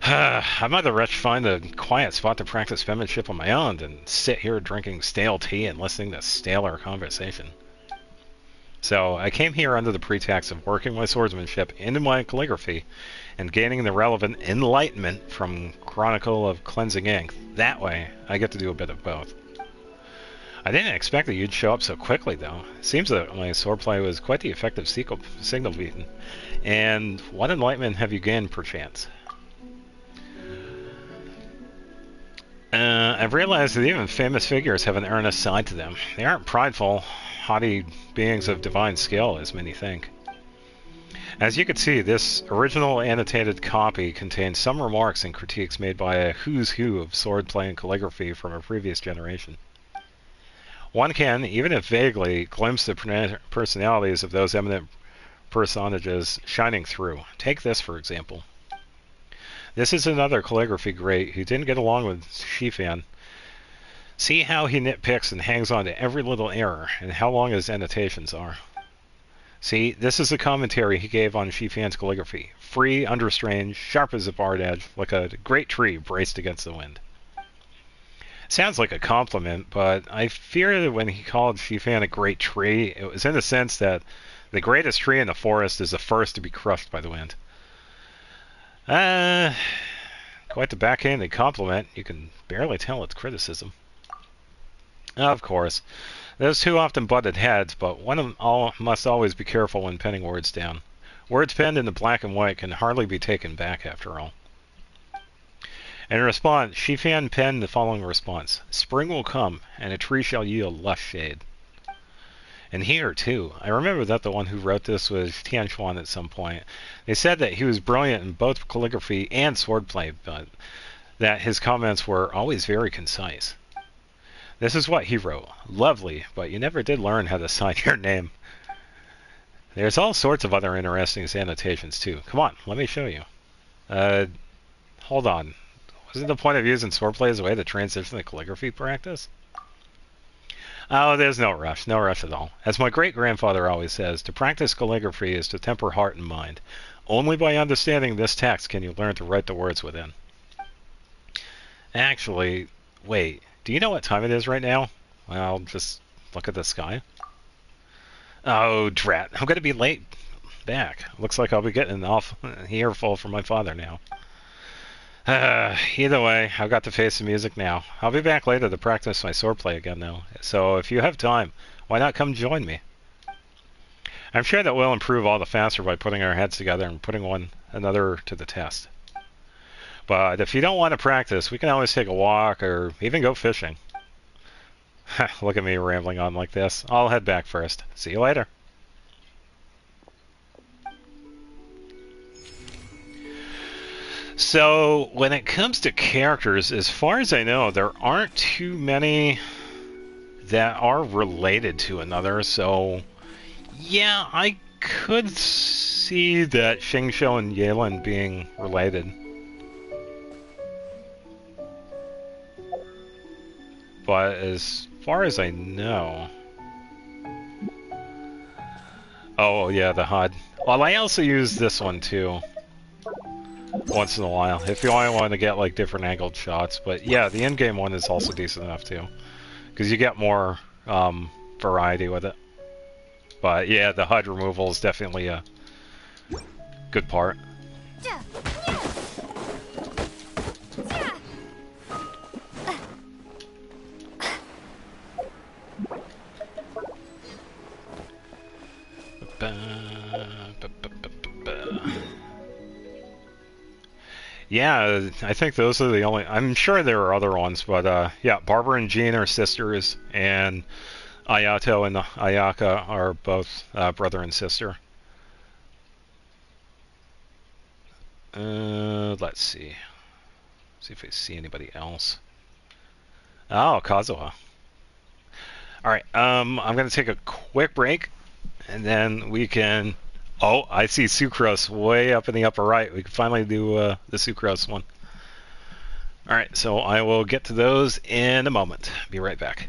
I'd rather wretch find a quiet spot to practice penmanship on my own than sit here drinking stale tea and listening to staler conversation. So I came here under the pretext of working my swordsmanship into my calligraphy and gaining the relevant enlightenment from Chronicle of Cleansing Ink. That way, I get to do a bit of both. I didn't expect that you'd show up so quickly, though. It seems that my swordplay was quite the effective signal beaten. And what enlightenment have you gained, perchance? I've realized that even famous figures have an earnest side to them. They aren't prideful, haughty beings of divine skill, as many think. As you can see, this original annotated copy contains some remarks and critiques made by a who's who of swordplay and calligraphy from a previous generation. One can, even if vaguely, glimpse the personalities of those eminent personages shining through. Take this, for example. This is another calligraphy great who didn't get along with Shifan. See how he nitpicks and hangs on to every little error, and how long his annotations are. See, this is the commentary he gave on Shifan's calligraphy. Free, unrestrained, sharp as a barred edge, like a great tree braced against the wind. Sounds like a compliment, but I fear that when he called Shifan a great tree, it was in the sense that the greatest tree in the forest is the first to be crushed by the wind. Quite the backhanded compliment. You can barely tell it's criticism. Of course, those two often butted heads, but one must always be careful when penning words down. Words penned in the black and white can hardly be taken back, after all. In response, Shifan penned the following response. Spring will come, and a tree shall yield lush shade. And here, too, I remember that the one who wrote this was Tianxuan at some point. They said that he was brilliant in both calligraphy and swordplay, but that his comments were always very concise. This is what he wrote. Lovely, but you never did learn how to sign your name. There's all sorts of other interesting annotations, too. Come on, let me show you. Hold on. Wasn't the point of using swordplay as a way to transition to calligraphy practice? Oh, there's no rush. No rush at all. As my great-grandfather always says, to practice calligraphy is to temper heart and mind. Only by understanding this text can you learn to write the words within. Actually, wait. Do you know what time it is right now? Well, just look at the sky. Oh, drat. I'm going to be late back. Looks like I'll be getting an off earful from my father now. Either way, I've got to face the music now. I'll be back later to practice my swordplay again, though. So if you have time, why not come join me? I'm sure that we'll improve all the faster by putting our heads together and putting one another to the test. But if you don't want to practice, we can always take a walk or even go fishing. Look at me rambling on like this. I'll head back first. See you later. So, when it comes to characters, as far as I know, there aren't too many that are related to another, so yeah, I could see that Xingqiu and Yelan being related. But as far as I know... Oh, yeah, the HUD. Well, I also use this one, too. Once in a while, if you only want to get like different angled shots. But yeah, the in-game one is also decent enough too, because you get more variety with it. But yeah, the HUD removal is definitely a good part. Yeah, I think those are the only... I'm sure there are other ones, but yeah, Barbara and Jean are sisters, and Ayato and Ayaka are both brother and sister. Let's see. See if I see anybody else. Oh, Kazuha. Alright, I'm going to take a quick break, and then we can... Oh, I see Sucrose way up in the upper right. We can finally do the Sucrose one. Alright, so I will get to those in a moment. Be right back.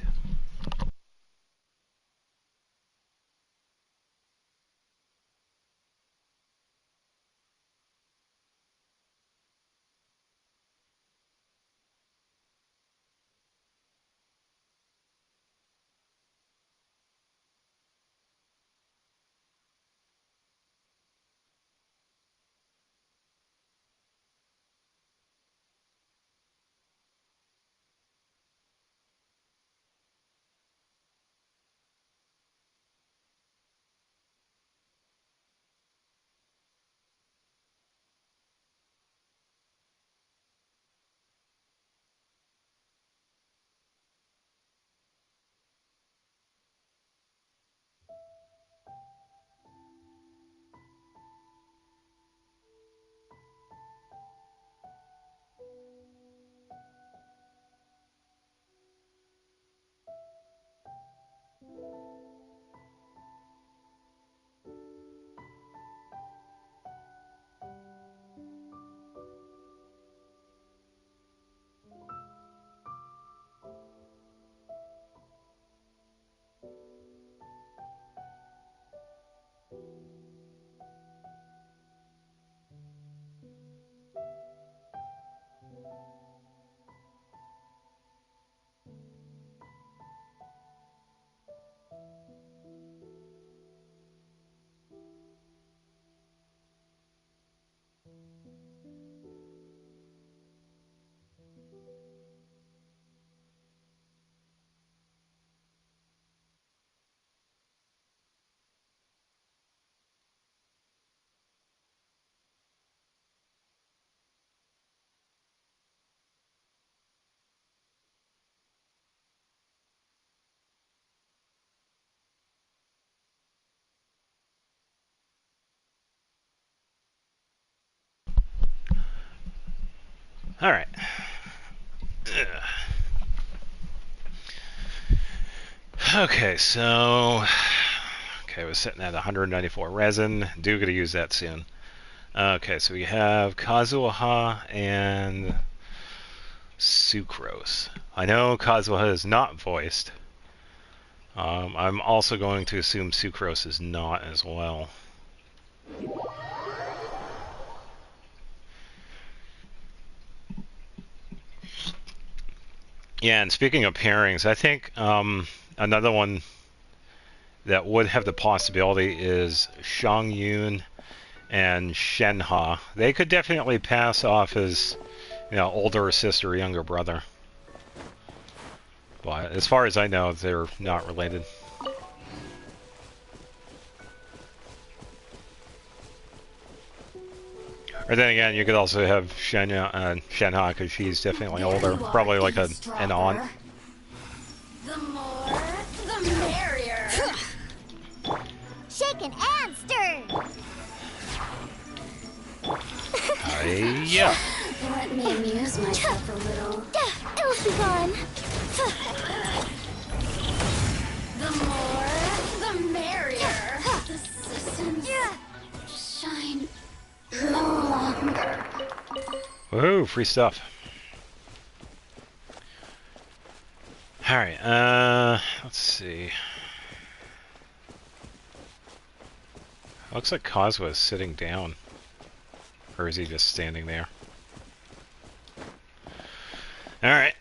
Alright. Okay, so... Okay, we're sitting at 194 resin. Do gotta use that soon. Okay, so we have Kazuha and Sucrose. I know Kazuha is not voiced, I'm also going to assume Sucrose is not as well. Yeah, and speaking of pairings, I think another one that would have the possibility is Shang Yun and Shenhe. They could definitely pass off as, you know, older sister, younger brother. But as far as I know, they're not related. Or then again, you could also have Shenhe, because she's definitely older. Probably like an aunt. The more, the merrier. Shaken and stirred. Yeah. Let me amuse myself a little. It'll be gone. The more, the merrier. The systems shine no longer. Woohoo, free stuff. Alright, let's see. Looks like Kazuha is sitting down. Or is he just standing there? Alright.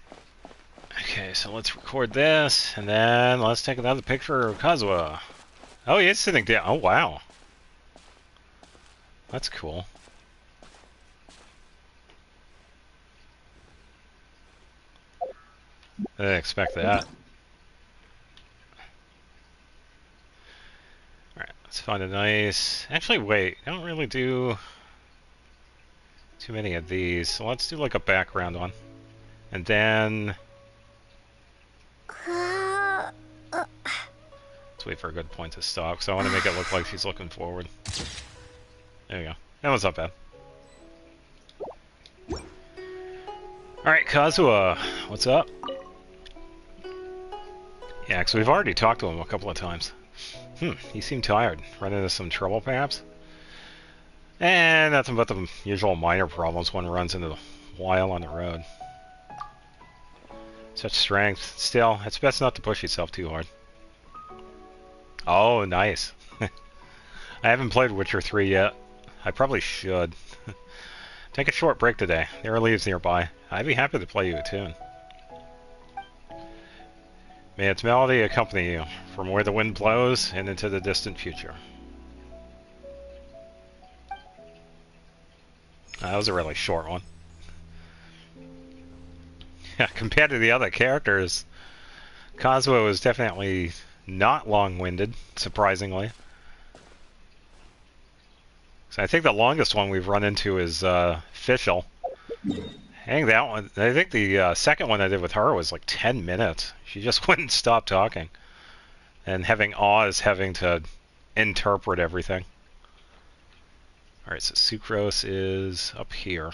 Okay, so let's record this, and then let's take another picture of Kazuha. Oh, he is sitting down. Oh, wow. That's cool. I didn't expect that. Alright, let's find a nice... Actually, wait. I don't really do too many of these, so let's do like a background one. And then... Let's wait for a good point to stop, because I want to make it look like she's looking forward. There you go. That was not bad. Alright, Kazuha, what's up? Yeah, because we've already talked to him a couple of times. He seemed tired. Run into some trouble, perhaps? And nothing but the usual minor problems one runs into while on the road. Such strength. Still, it's best not to push yourself too hard. Oh, nice. I haven't played Witcher 3 yet. I probably should. Take a short break today. There are leaves nearby. I'd be happy to play you a tune. May its melody accompany you from where the wind blows and into the distant future. That was a really short one. Yeah, compared to the other characters, Kazuha was definitely not long-winded, surprisingly. So I think the longest one we've run into is Fischl. Hang that one. I think the second one I did with her was like 10 minutes. She just wouldn't stop talking. And having Oz having to interpret everything. Alright, so Sucrose is up here.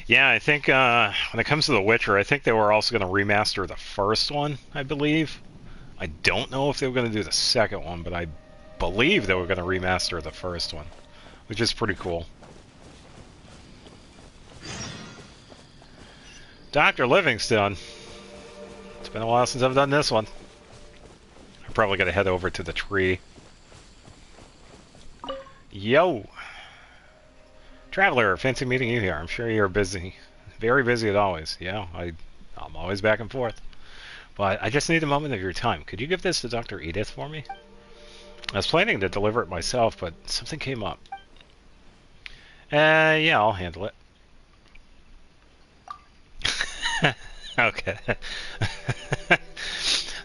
Yeah, I think when it comes to The Witcher, I think they were also going to remaster the first one, I believe. I don't know if they were going to do the second one, but I believe they were going to remaster the first one, which is pretty cool. Dr. Livingstone. It's been a while since I've done this one. I'm probably going to head over to the tree. Yo! Traveler, fancy meeting you here. I'm sure you're busy. Very busy as always. Yeah, I'm always back and forth. But I just need a moment of your time. Could you give this to Dr. Edith for me? I was planning to deliver it myself, but something came up. Yeah, I'll handle it. Okay.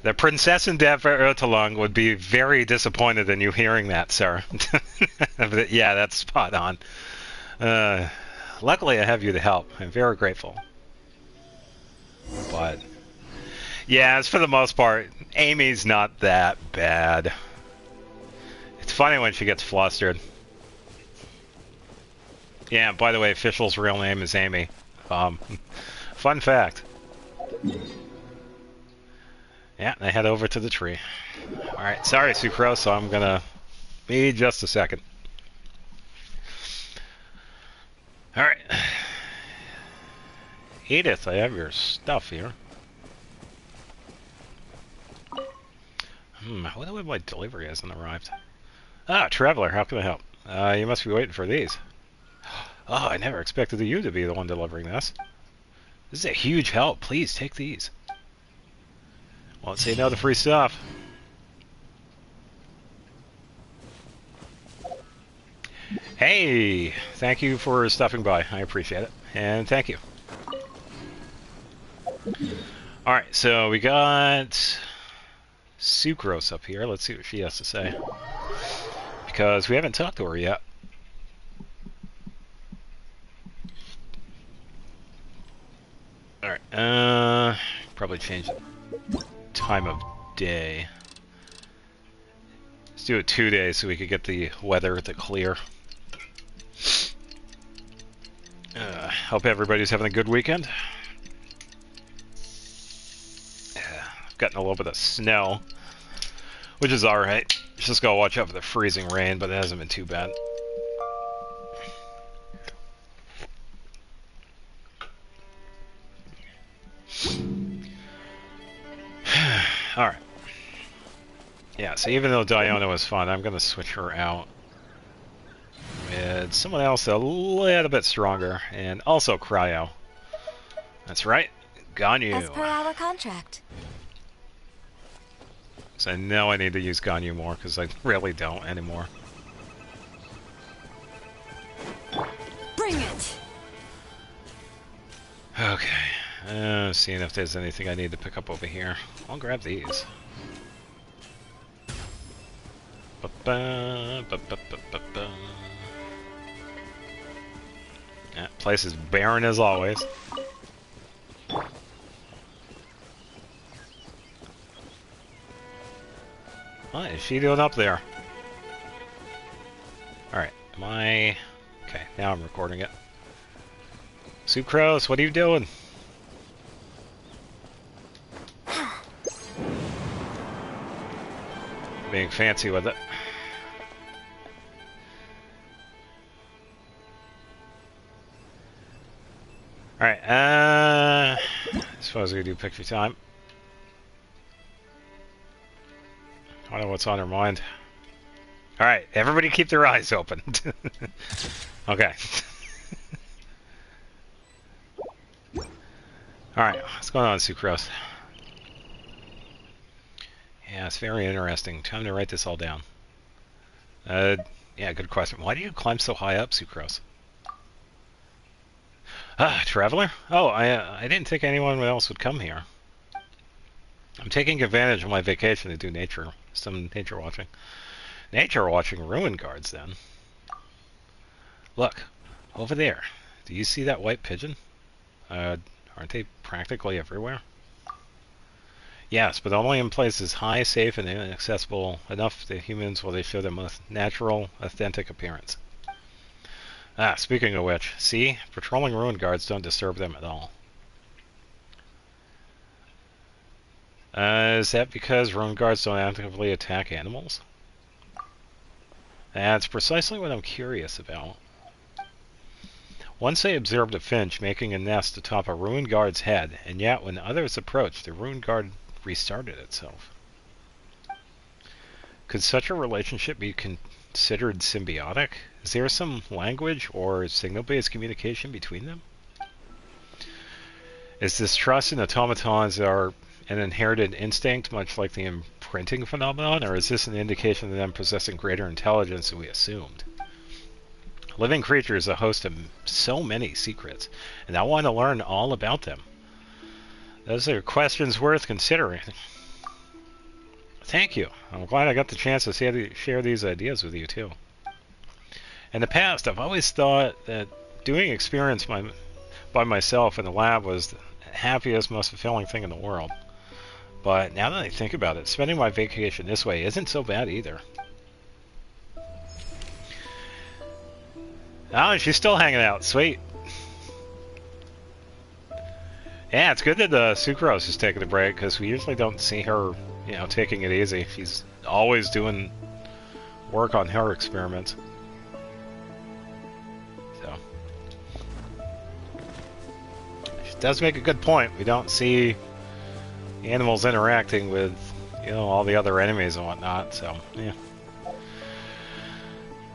The Princess in Ertelung would be very disappointed in you hearing that, sir. But yeah, that's spot on. Luckily, I have you to help. I'm very grateful. But yeah, as for the most part, Amy's not that bad. It's funny when she gets flustered. Yeah, by the way, Fischl's real name is Amy. Fun fact. Yeah, I head over to the tree. Alright, sorry, Sucrose, so I'm gonna be just a second. Alright. Edith, I have your stuff here. I wonder why my delivery hasn't arrived. Ah, Traveler, how can I help? You must be waiting for these. Oh, I never expected you to be the one delivering this. This is a huge help. Please, take these. Won't say no to free stuff. Hey! Thank you for stopping by. I appreciate it. And thank you. Alright, so we got Sucrose up here. Let's see what she has to say. Because we haven't talked to her yet. Alright, probably change the time of day. Let's do it 2 days so we could get the weather to clear. Hope everybody's having a good weekend. I've gotten a little bit of snow, which is alright. Just gotta watch out for the freezing rain, but it hasn't been too bad. Alright. Yeah, so even though Diona was fun, I'm gonna switch her out with someone else a little bit stronger, and also Cryo. That's right, Ganyu. As per our contract. So I know I need to use Ganyu more, because I really don't anymore. Bring it! Okay, seeing if there's anything I need to pick up over here. I'll grab these. Yeah, place is barren as always. What is she doing up there? Alright, am I... Okay, now I'm recording it. Sucrose, what are you doing? Being fancy with it. Alright, I suppose we do picture time. I don't know what's on her mind. Alright, everybody keep their eyes open. Okay. Alright, what's going on, Sucrose? Yeah, it's very interesting. Time to write this all down. Yeah, good question. Why do you climb so high up, Sucrose? Ah, Traveler? Oh, I didn't think anyone else would come here. I'm taking advantage of my vacation to do some nature watching. Nature watching ruin guards, then. Look, over there. Do you see that white pigeon? Aren't they practically everywhere? Yes, but only in places high, safe, and inaccessible enough to humans where they show their most natural, authentic appearance. Ah, speaking of which, see? Patrolling ruin guards don't disturb them at all. Is that because ruin guards don't actively attack animals? That's precisely what I'm curious about. Once I observed a finch making a nest atop a ruin guard's head, and yet when others approached, the ruin guard restarted itself. Could such a relationship be considered symbiotic? Is there some language or signal-based communication between them? Is this trust in automatons are an inherited instinct, much like the imprinting phenomenon, or is this an indication of them possessing greater intelligence than we assumed? Living creatures are a host of so many secrets, and I want to learn all about them. Those are questions worth considering. Thank you. I'm glad I got the chance to share these ideas with you, too. In the past, I've always thought that doing experiments by myself in the lab was the happiest, most fulfilling thing in the world. But now that I think about it, spending my vacation this way isn't so bad either. Oh, she's still hanging out. Sweet. Yeah, it's good that Sucrose is taking a break, because we usually don't see her, you know, taking it easy. She's always doing work on her experiments. So. She does make a good point. We don't see animals interacting with you know, all the other enemies and whatnot, so, yeah.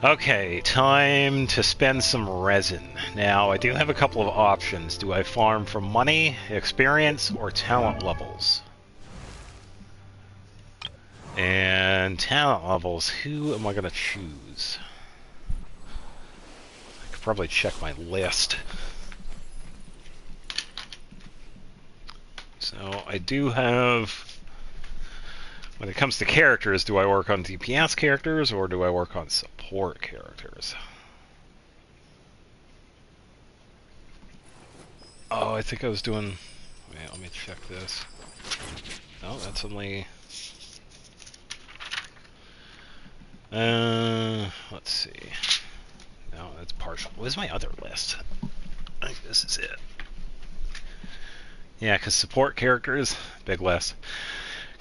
Okay, time to spend some resin. Now, I do have a couple of options. Do I farm for money, experience, or talent levels? And talent levels, who am I going to choose? I could probably check my list. So, I do have... When it comes to characters, do I work on DPS characters or do I work on support characters? Oh, I think I was doing... Wait, let me check this. No, that's only... let's see. No, that's partial. What is my other list? I think this is it. Yeah, because support characters, big list.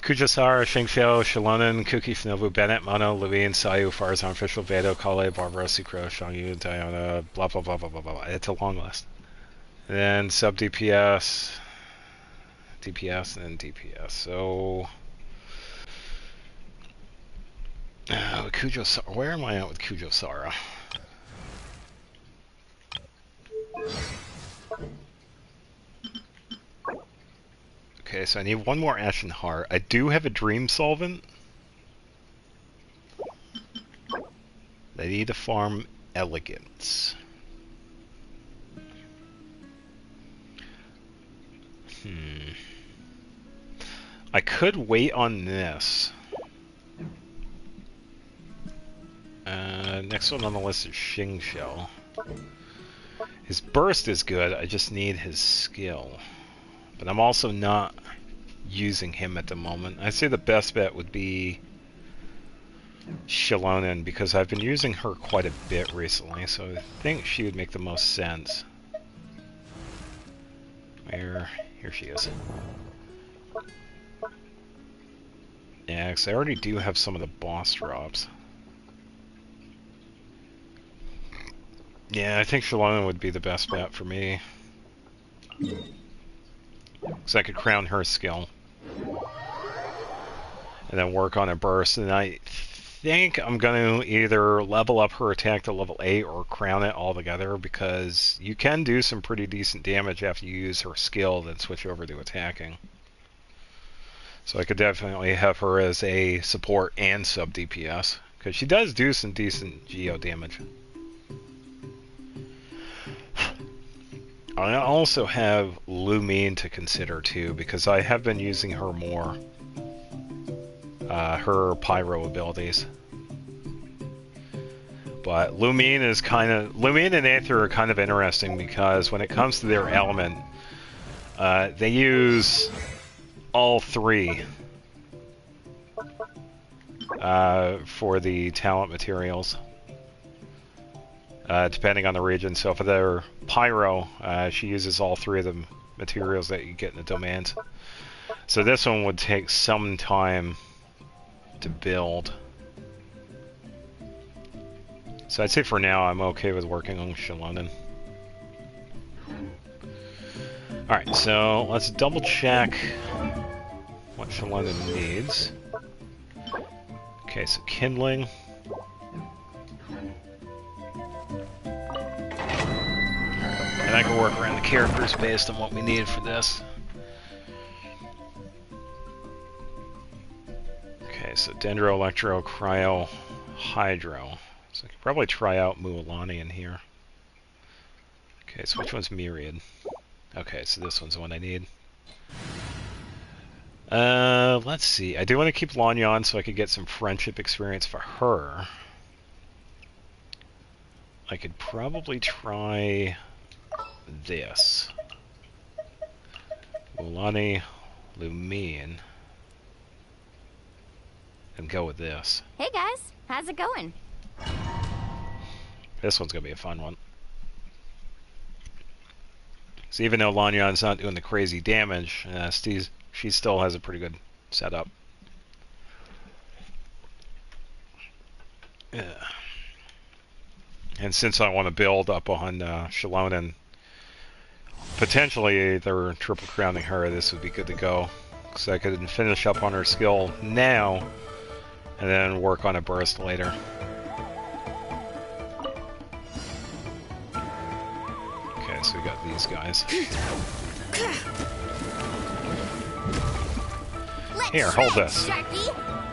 Kujasara, Shingxiao, Shalonen, Kuki, Shinobu, Bennett, Mono, Levine, Sayu, Farzan, Official, Vado, Kale, Barbara, Sucro, Shangyu, Diana, blah blah blah blah blah blah. It's a long list. And then sub DPS, DPS, and then DPS. So, Kujosara. Where am I at with Kujosara? Okay, so I need one more Ashen Heart. I do have a Dream Solvent. I need to farm Elegance. I could wait on this. Next one on the list is Xingqiu. His burst is good, I just need his skill. But I'm also not using him at the moment. I'd say the best bet would be Shalonen, because I've been using her quite a bit recently, so I think she would make the most sense. Here she is. Yeah, because I already do have some of the boss drops. Yeah, I think Shalonen would be the best bet for me. Because I could crown her skill. And then work on a burst. And I think I'm going to either level up her attack to level 8 or crown it all together. Because you can do some pretty decent damage after you use her skill, then switch over to attacking. So I could definitely have her as a support and sub DPS. Because she does do some decent geo damage. I also have Lumine to consider too, because I have been using her more. Her pyro abilities. But Lumine and Aether are kind of interesting because when it comes to their element, they use all three for the talent materials. Depending on the region. So for their pyro, she uses all three of the materials that you get in the domains. So this one would take some time to build. So I'd say for now I'm okay with working on Shalonen. Alright, so let's double check what Shalonen needs. Okay, so kindling. And I can work around the characters based on what we need for this. Okay, so Dendro, Electro, Cryo, Hydro. So I could probably try out Mualani in here. Okay, so which one's Myriad? Okay, so this one's the one I need. Let's see. I do want to keep Lanyan so I could get some friendship experience for her. I could probably try this. Mualani, Lumine. And go with this. Hey guys, how's it going? This one's gonna be a fun one. So even though Lanyan's not doing the crazy damage, she still has a pretty good setup. Yeah. And since I want to build up on Shalonen, potentially either triple crowning her, this would be good to go. So I could finish up on her skill now, and then work on a burst later. Okay, so we got these guys. Here, hold this.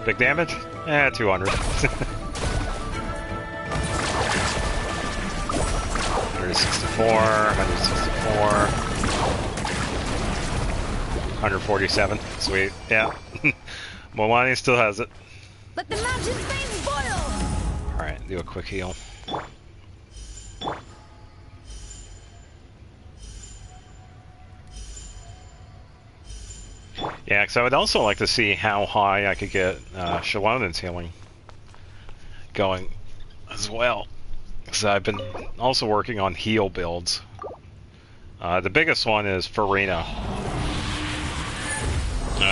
Big damage? 200. 164, 164, 147. Sweet, yeah. Moani still has it. Let the mountain flames boil! Alright, do a quick heal. Yeah, because I would also like to see how high I could get Shalonen's healing going as well. Because I've been also working on heal builds. The biggest one is Farina.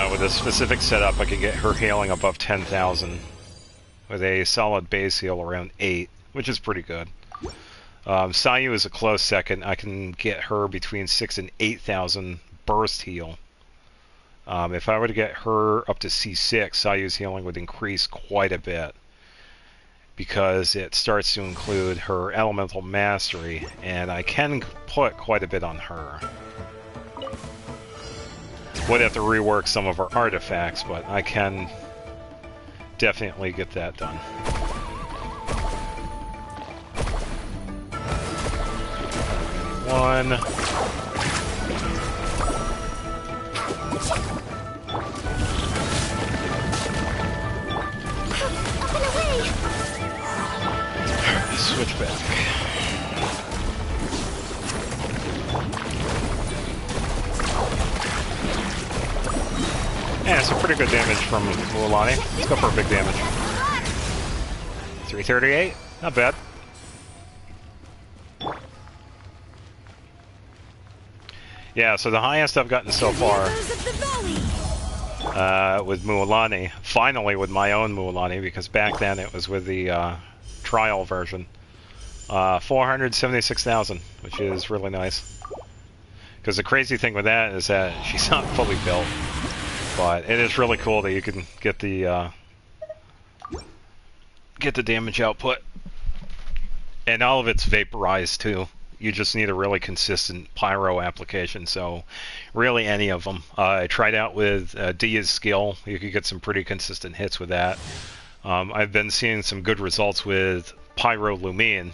With a specific setup, I can get her healing above 10,000 with a solid base heal around 8, which is pretty good. Sayu is a close second. I can get her between 6 and 8,000 burst heal. If I were to get her up to C6, Sayu's healing would increase quite a bit because it starts to include her elemental mastery, and I can put quite a bit on her. Would have to rework some of her artifacts, but I can definitely get that done. One. Switch back. Yeah, some pretty good damage from Mualani. Let's go for a big damage. 338, not bad. Yeah, so the highest I've gotten so far with Mualani, finally with my own Mualani, because back then it was with the trial version. 476,000, which is really nice. Because the crazy thing with that is that she's not fully built, but it is really cool that you can get the damage output, and all of it's vaporized too. You just need a really consistent pyro application. So, really, any of them. I tried out with Dia's skill. You could get some pretty consistent hits with that. I've been seeing some good results with Pyro Lumine.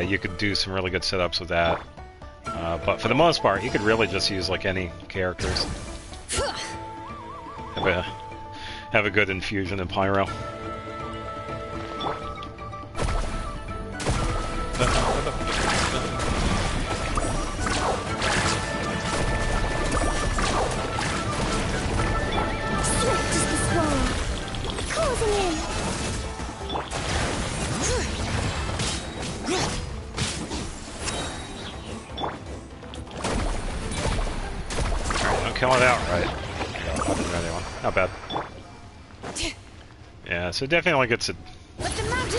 You could do some really good setups with that. But for the most part, you could really just use like any characters. Have a good infusion in Pyro. Kill it outright. Not bad. Yeah, so definitely gets a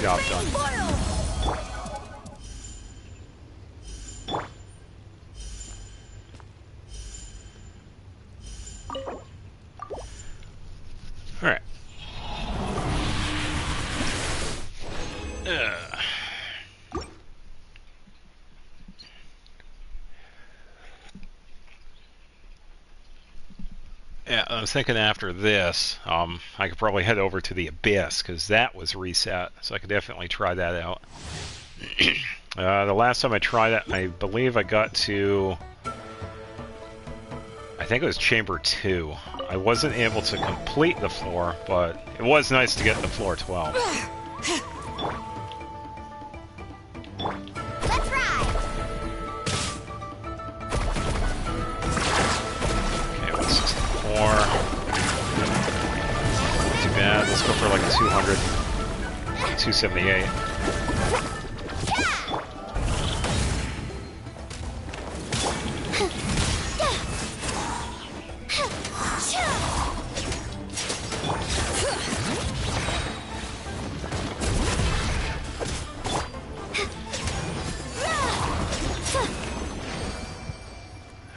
job done. Alright. Yeah, I was thinking after this, I could probably head over to the Abyss, because that was reset, so I could definitely try that out. The last time I tried it, I believe I got to... I think it was Chamber 2. I wasn't able to complete the floor, but it was nice to get to floor 12. Let's ride! Okay, 164. Not too bad. Let's go for like 200. 278.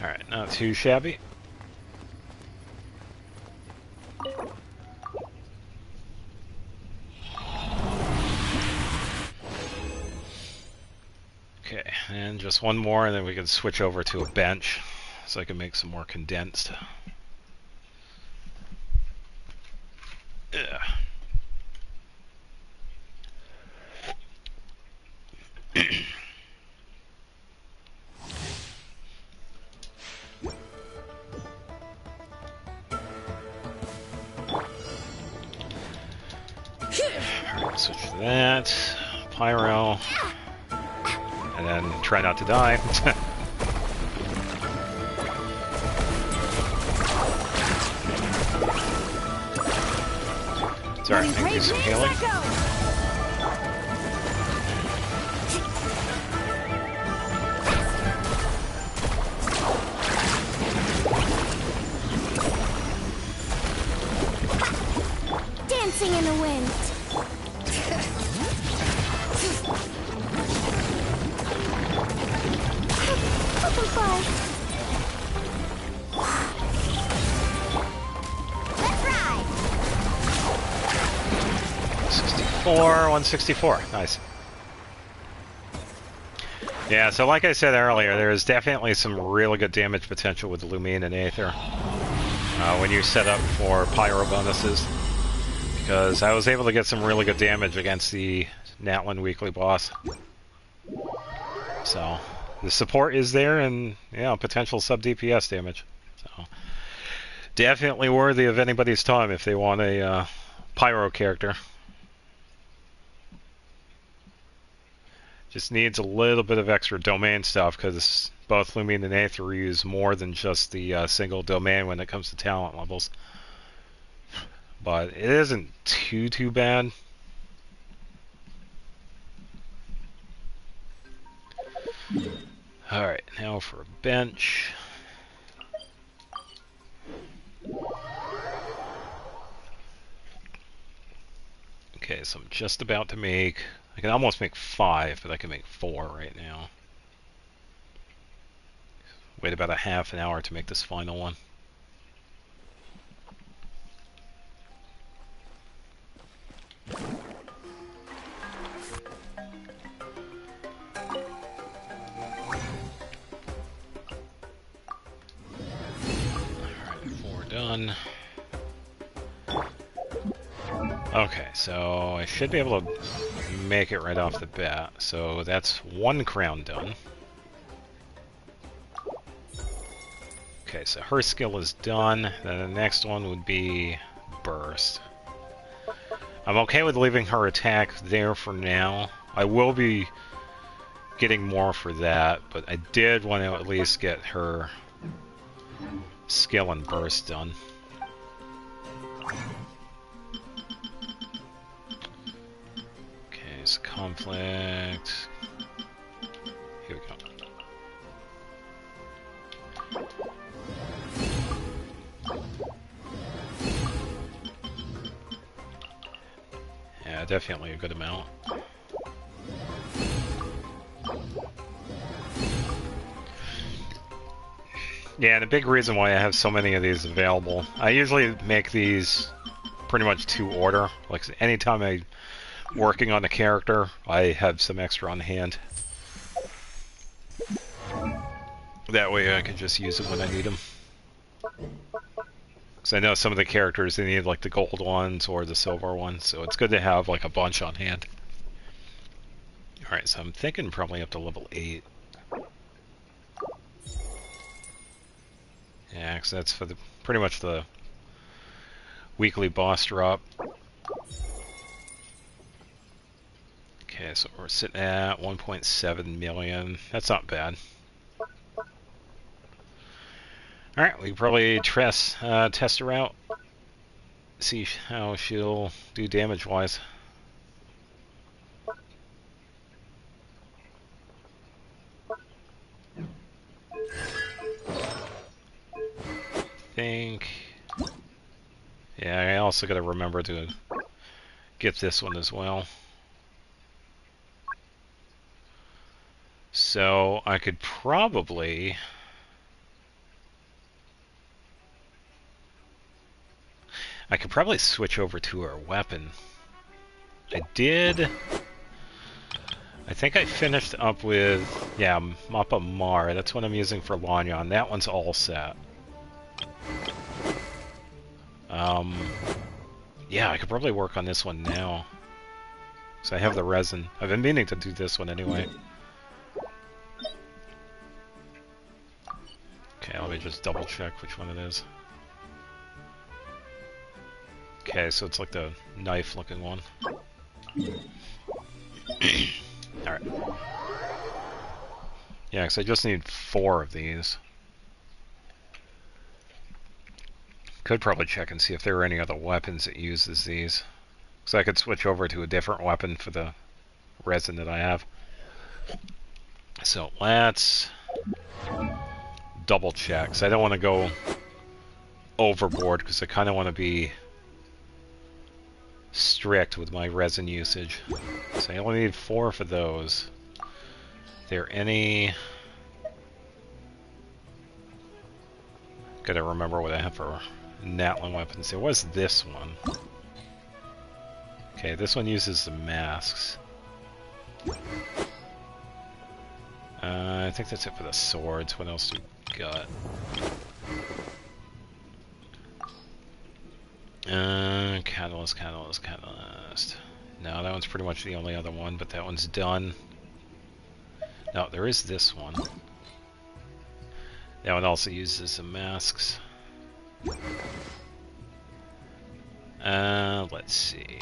Alright, not too shabby. And just one more, and then we can switch over to a bench, so I can make some more condensed. Yeah. Alright, switch to that. Pyro. And then try not to die. Sorry, thank you some healing. Dancing in the wind. Butterfly. Let's ride. 164. Nice. Yeah, so like I said earlier, there is definitely some really good damage potential with Lumine and Aether when you set up for pyro bonuses. Because I was able to get some really good damage against the Natlin weekly boss. So, the support is there, and, yeah, potential sub-DPS damage. So, definitely worthy of anybody's time if they want a pyro character. Just needs a little bit of extra domain stuff, because both Lumine and Aether use more than just the single domain when it comes to talent levels. But it isn't too bad. Alright, now for a bench. Okay, so I'm just about to make... I can almost make 5, but I can make 4 right now. Wait about a half an hour to make this final one. Done. Okay, so I should be able to make it right off the bat. So that's 1 crown done. Okay, so her skill is done. Then the next one would be burst. I'm okay with leaving her attack there for now. I will be getting more for that, but I did want to at least get her skill and burst done. Okay, so conflict. Here we go. Yeah, definitely a good amount. Yeah, and a big reason why I have so many of these available, I usually make these pretty much to order. Like, anytime I'm working on a character, I have some extra on hand. That way I can just use them when I need them. Because I know some of the characters, they need like the gold ones or the silver ones, so it's good to have like a bunch on hand. Alright, so I'm thinking probably up to level 8. Yeah, because that's for the pretty much the weekly boss drop. Okay, so we're sitting at 1.7 million. That's not bad. Alright, we can probably test her out. See how she'll do damage-wise. Think. Yeah, I also gotta remember to get this one as well. So I could probably switch over to our weapon. I did I think I finished up with, yeah, Mappa Mar. That's what I'm using for Lanyon. That one's all set. Yeah, I could probably work on this one now. So I have the resin. I've been meaning to do this one anyway. Okay, let me just double check which one it is. Okay, so it's like the knife looking one. Alright. Yeah, because I just need 4 of these. Could probably check and see if there are any other weapons that uses these. So I could switch over to a different weapon for the resin that I have. So let's double check. So I don't want to go overboard because I kind of want to be strict with my resin usage. So I only need 4 for those. Are there any... Gotta remember what I have for Natlin weapons. There was this one. Okay, this one uses the masks. I think that's it for the swords. What else do we got? Catalyst. No, that one's pretty much the only other one, but that one's done. No, there is this one. That one also uses the masks. Let's see.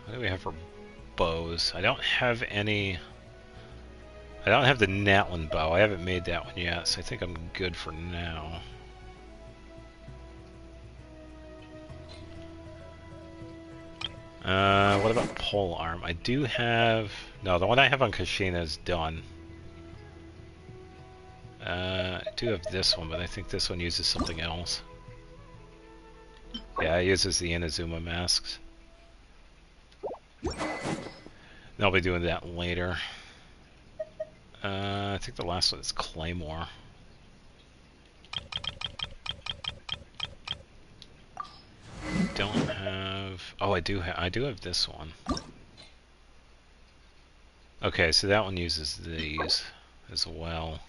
What do we have for bows? I don't have any... I don't have the Natlin bow. I haven't made that one yet, so I think I'm good for now. What about pole arm? I do have... No, the one I have on Kashina is done. I do have this one, but I think this one uses something else. Yeah, it uses the Inazuma masks. I'll be doing that later. I think the last one is Claymore. Don't have... Oh, I do have this one. Okay, so that one uses these as well.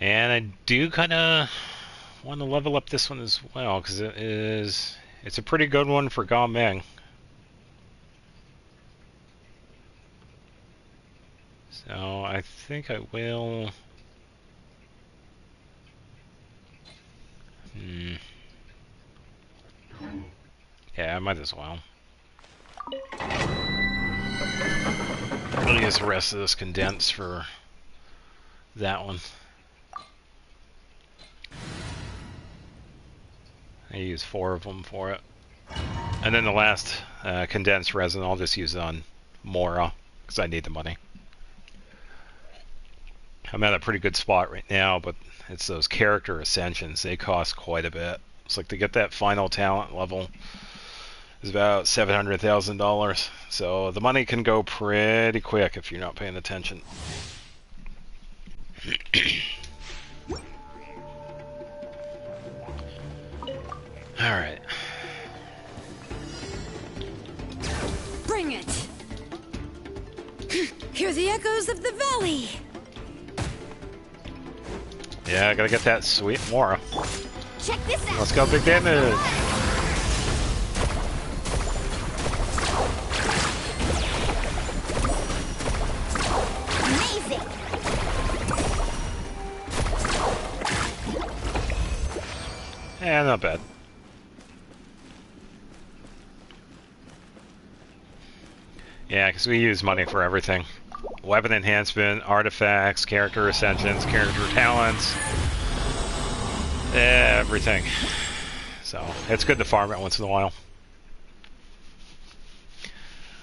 And I do kind of want to level up this one as well, because it's a pretty good one for Gao Ming. So I think I will... Yeah, I might as well. I'll use the rest of this condense for that one. I use 4 of them for it. And then the last condensed resin, I'll just use it on Mora, because I need the money. I'm at a pretty good spot right now, but it's those character ascensions. They cost quite a bit. It's like to get that final talent level is about $700,000. So the money can go pretty quick if you're not paying attention. Alright. Bring it! Hear the echoes of the valley! Yeah, I gotta get that sweet Mora. Check this out. Let's go, big damage! Amazing. Yeah, not bad. Yeah, because we use money for everything. Weapon enhancement, artifacts, character ascensions, character talents, everything. So, it's good to farm it once in a while.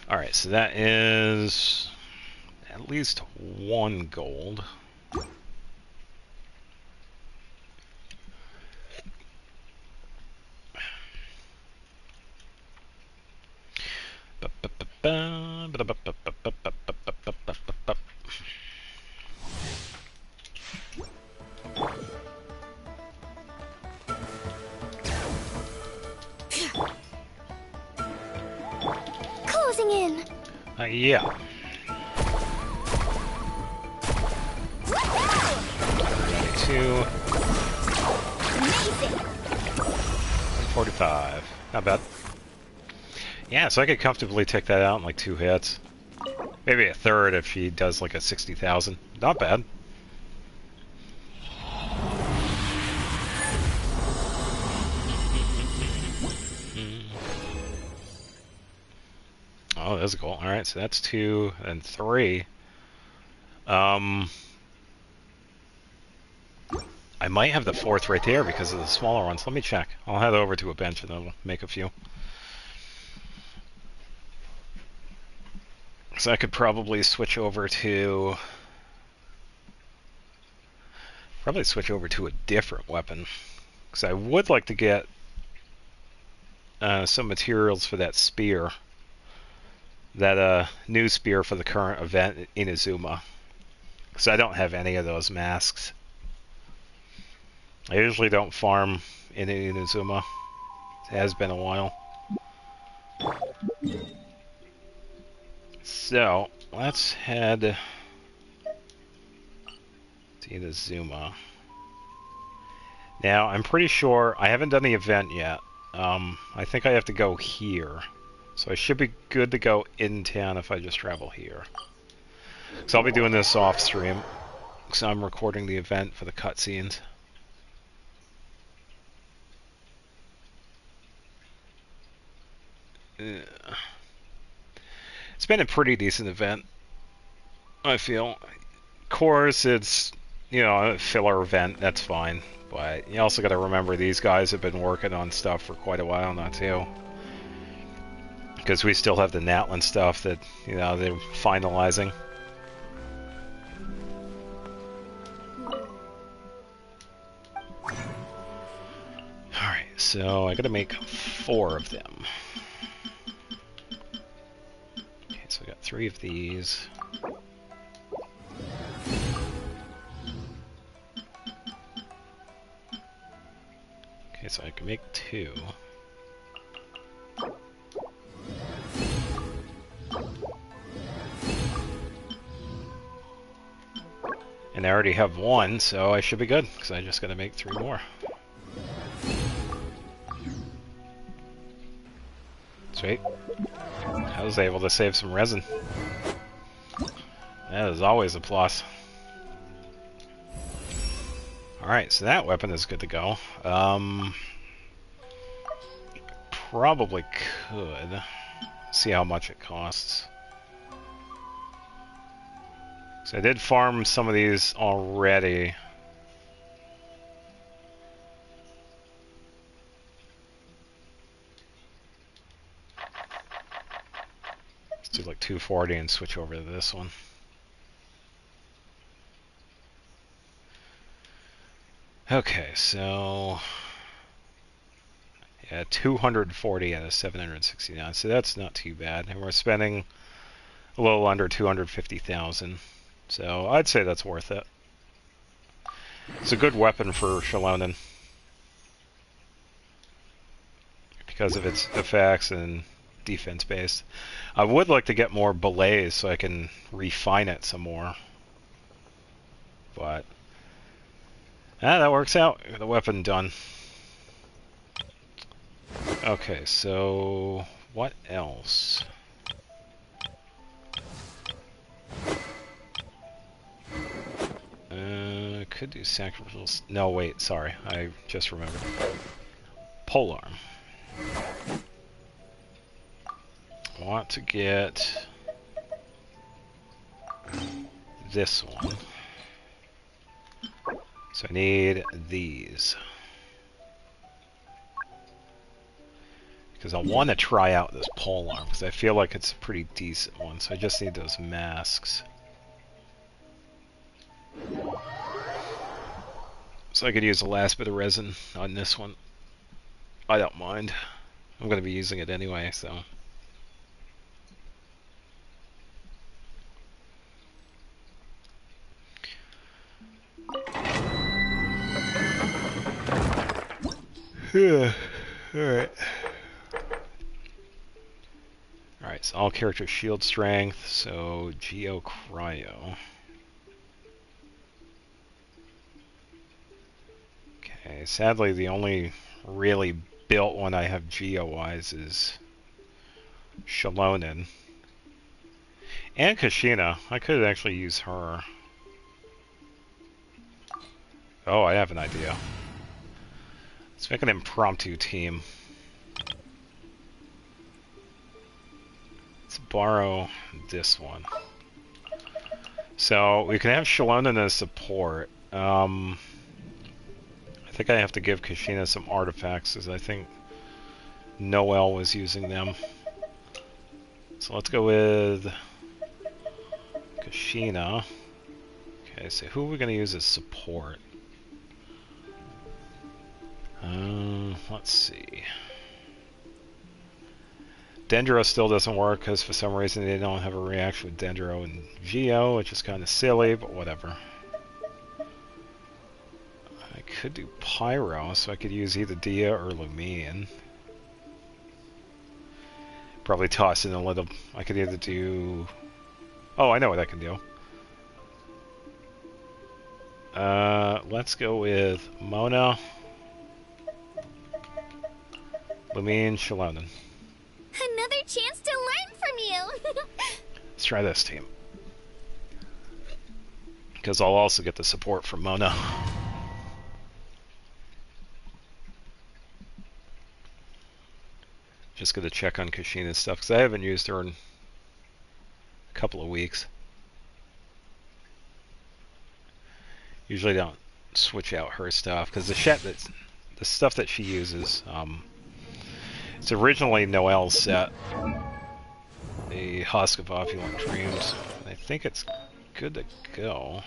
Alright, so that is at least 1 gold. Yeah. 92. 45. Not bad. Yeah, so I could comfortably take that out in like 2 hits. Maybe a third if he does like a 60,000. Not bad. Oh, that's cool. Alright, so that's 2 and 3. I might have the 4th right there because of the smaller ones. Let me check. I'll head over to a bench and I'll make a few. So I could probably switch over to... Probably switch over to a different weapon. Because I would like to get some materials for that spear. That new spear for the current event in Inazuma. Because I don't have any of those masks. I usually don't farm in Inazuma. It has been a while. So, let's head to Inazuma. Now, I'm pretty sure I haven't done the event yet. I think I have to go here. So I should be good to go in town if I just travel here. So I'll be doing this off stream. So I'm recording the event for the cutscenes. It's been a pretty decent event, I feel. Of course, it's, you know, a filler event, that's fine. But you also got to remember these guys have been working on stuff for quite a while now, too. Because we still have the Natlan stuff that, you know, they're finalizing. Alright, so I gotta make 4 of them. Okay, so I got 3 of these. Okay, so I can make 2. And I already have 1, so I should be good, because I just gotta make 3 more. Sweet. I was able to save some resin. That is always a plus. Alright, so that weapon is good to go. Probably could see how much it costs. So I did farm some of these already. Let's do like 240 and switch over to this one. Okay, so yeah, 240 out of 769. So that's not too bad, and we're spending a little under 250,000. So I'd say that's worth it. It's a good weapon for Shalonen because of its effects and defense based. I would like to get more belays so I can refine it some more. But that works out. The weapon done. Okay, so what else? Could do sacrificials. No, wait, sorry. I just remembered. Polearm. I want to get this one. So I need these. Because I want to try out this polearm, because I feel like it's a pretty decent one. So I just need those masks. So I could use the last bit of resin on this one. I don't mind. I'm going to be using it anyway, so. Alright. Alright, so all characters shield strength, so Geo Cryo. Okay, sadly the only really built one I have Geo-wise is Shalonen. And Kashina. I could actually use her. Oh, I have an idea. Let's make an impromptu team. Let's borrow this one. So we can have Shalonen as support. I think I have to give Kashina some artifacts, as I think Noelle was using them. So let's go with Kashina. Okay, so who are we going to use as support? Let's see. Dendro still doesn't work because for some reason they don't have a reaction with Dendro and Geo, which is kind of silly, but whatever. I could do Pyro, so I could use either Dia or Lumion. Probably toss in a little. I could either do. Oh, I know what I can do. Let's go with Mona, Lumion, Shalonen. Another chance to learn from you! Let's try this team. Because I'll also get the support from Mona. Just gonna check on Kashina's stuff, because I haven't used her in a couple of weeks. Usually don't switch out her stuff, because the stuff that she uses, it's originally Noelle's set, the Husk of Opulent Dreams. I think it's good to go.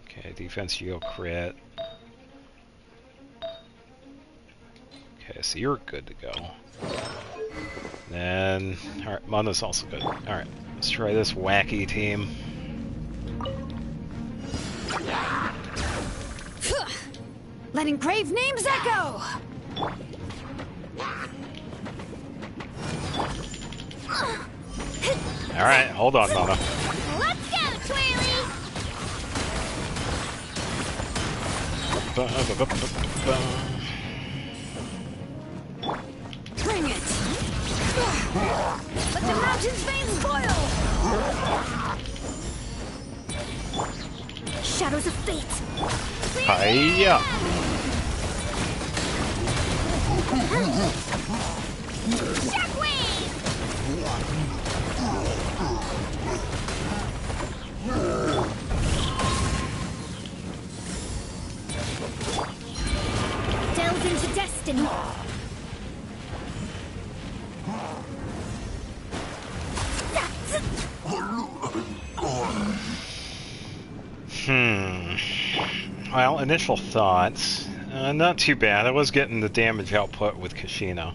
Okay, defense Geo crit. Okay, so you're good to go. Then, alright, Mona's also good. Alright, let's try this wacky team. Letting grave names echo! Alright, hold on, Mona. Let's go, Twirly! Bring it! Let the mountain's veins boil! Shadows of fate! Hiya! Shockwave! Delve into destiny. Well, initial thoughts. Not too bad. I was getting the damage output with Kashina.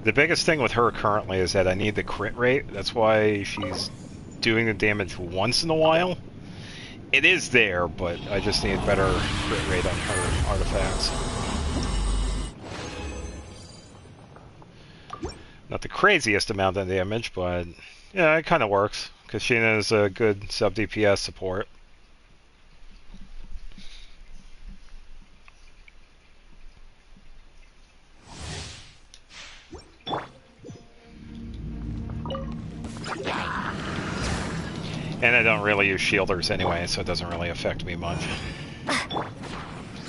The biggest thing with her currently is that I need the crit rate. That's why she's doing the damage once in a while. It is there, but I just need better crit rate on her artifacts. Not the craziest amount of damage, but yeah, it kind of works. Kashina is a good sub-DPS support. And I don't really use shielders anyway, so it doesn't really affect me much.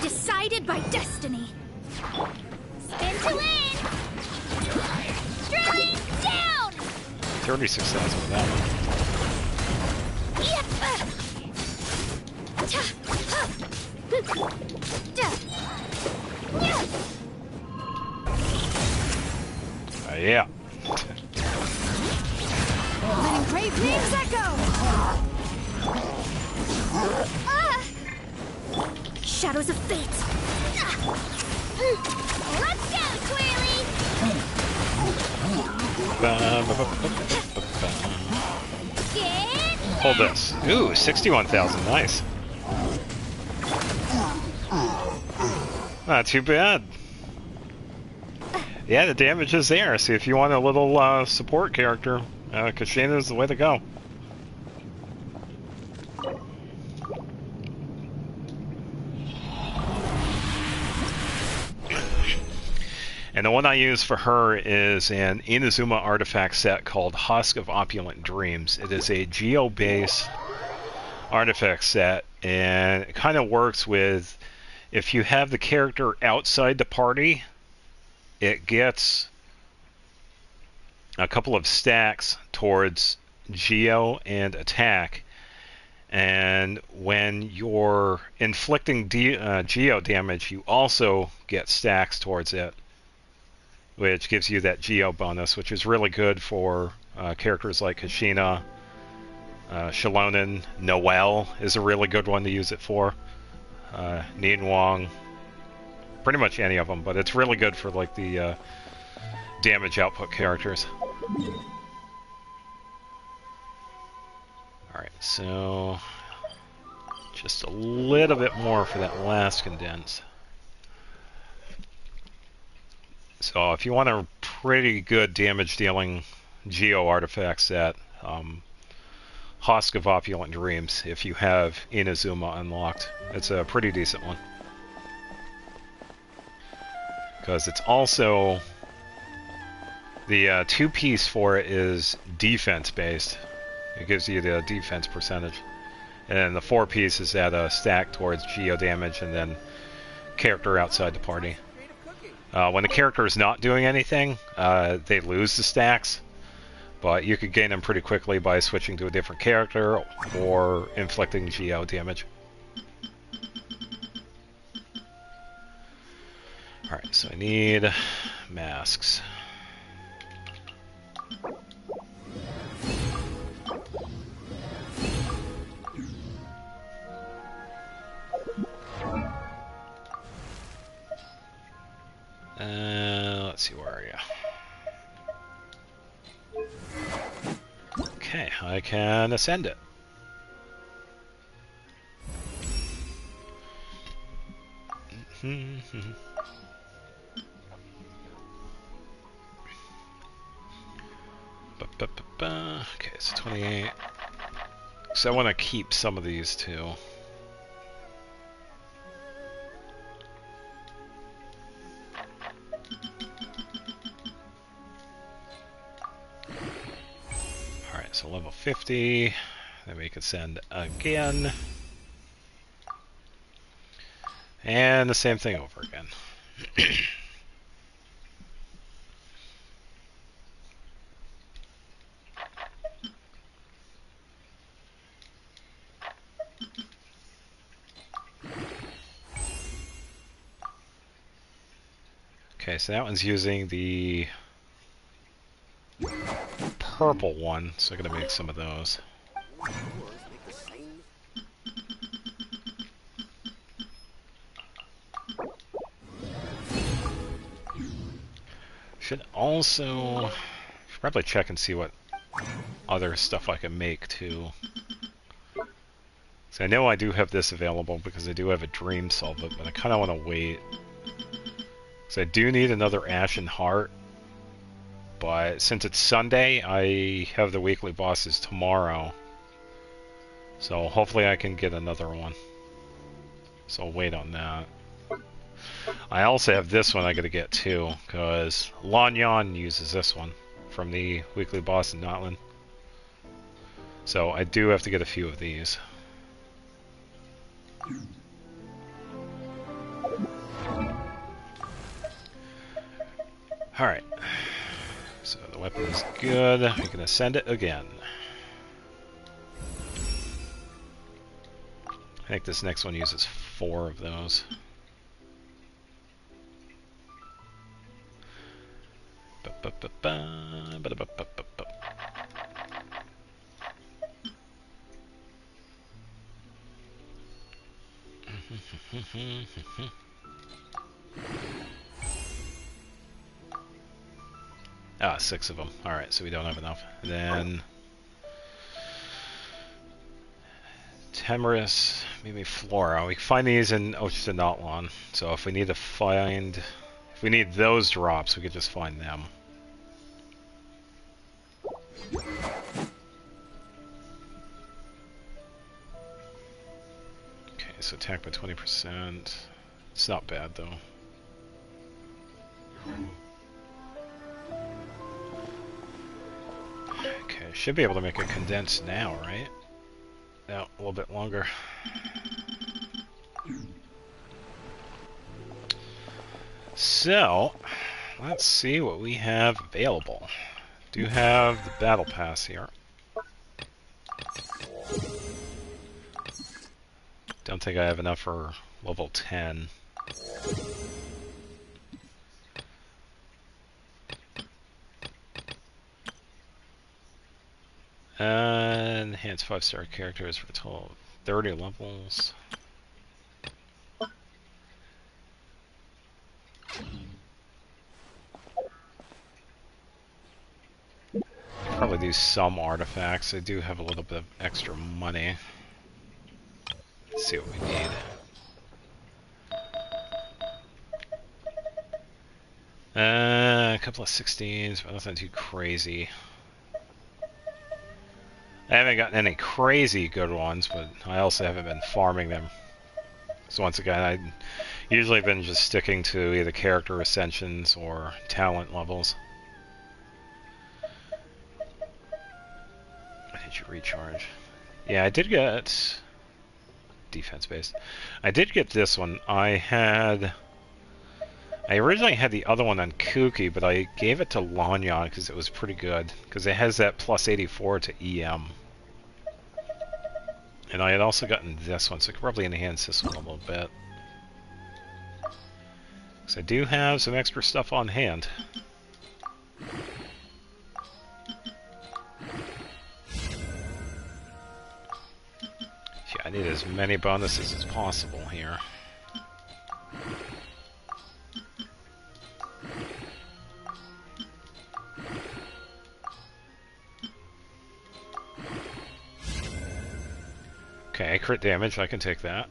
Decided by destiny. Spin to win! Drilling down! 36,000 with that one. Yeah. Letting grave names echo! Shadows of fate! Let's go, Twirly! Hold this. Ooh, 61,000. Nice. Not too bad. Yeah, the damage is there. See, if you want a little support character, Kushina is the way to go. And the one I use for her is an Inazuma artifact set called Husk of Opulent Dreams. It is a Geo-based artifact set, and it kind of works with, if you have the character outside the party, it gets a couple of stacks towards Geo and attack, and when you're inflicting Geo damage, you also get stacks towards it, which gives you that Geo bonus, which is really good for characters like Kushina, Shalonen. Noelle is a really good one to use it for. Nien Wong, pretty much any of them, but it's really good for like the damage output characters. Alright, so just a little bit more for that last condense. So if you want a pretty good damage dealing Geo artifact set, Husk of Opulent Dreams, if you have Inazuma unlocked, it's a pretty decent one. Because it's also, the 2-piece for it is defense based. It gives you the defense percentage. And then the 4-piece is at a stack towards Geo damage and then character outside the party. When the character is not doing anything, they lose the stacks, but you could gain them pretty quickly by switching to a different character or inflicting Geo damage. Alright, so I need masks. Let's see, where are you? Okay, I can ascend it. Okay, it's 28. So I want to keep some of these too. Alright, so level 50. Then we can send again. And the same thing over again. Okay, so that one's using the purple one, so I'm gonna make some of those. Should probably check and see what other stuff I can make too. So I know I do have this available because I do have a Dream Solvent, but I kind of want to wait. So I do need another Ashen Heart, but since it's Sunday, I have the weekly bosses tomorrow. So hopefully I can get another one. So I'll wait on that. I also have this one I gotta get too, because Lanyan uses this one from the weekly boss in Notland. So I do have to get a few of these. Alright. So the weapon is good. We can ascend it again. I think this next one uses 4 of those. Ah, 6 of them. Alright, so we don't have enough. And then Temerus, maybe Flora. We can find these in Ochtanotlan. So if we need to find If we need those drops, we could just find them. Okay, so attack by 20%. It's not bad, though. Okay, should be able to make a condense now, right? No, a little bit longer. So, let's see what we have available. Do have the battle pass here. Don't think I have enough for level 10. Enhance 5-star characters for a total of 30 levels. Probably do some artifacts. I do have a little bit of extra money. Let's see what we need. A couple of 16s, but nothing too crazy. I haven't gotten any crazy good ones, but I also haven't been farming them. So once again, I've usually been just sticking to either character ascensions or talent levels. I need you recharge. Yeah, I did get defense based. I did get this one. I originally had the other one on Kuki, but I gave it to Lanyan because it was pretty good. Because it has that plus 84 to EM. And I had also gotten this one, so I could probably enhance this one a little bit. Because I do have some extra stuff on hand. Yeah, I need as many bonuses as possible here. Okay, crit damage, I can take that.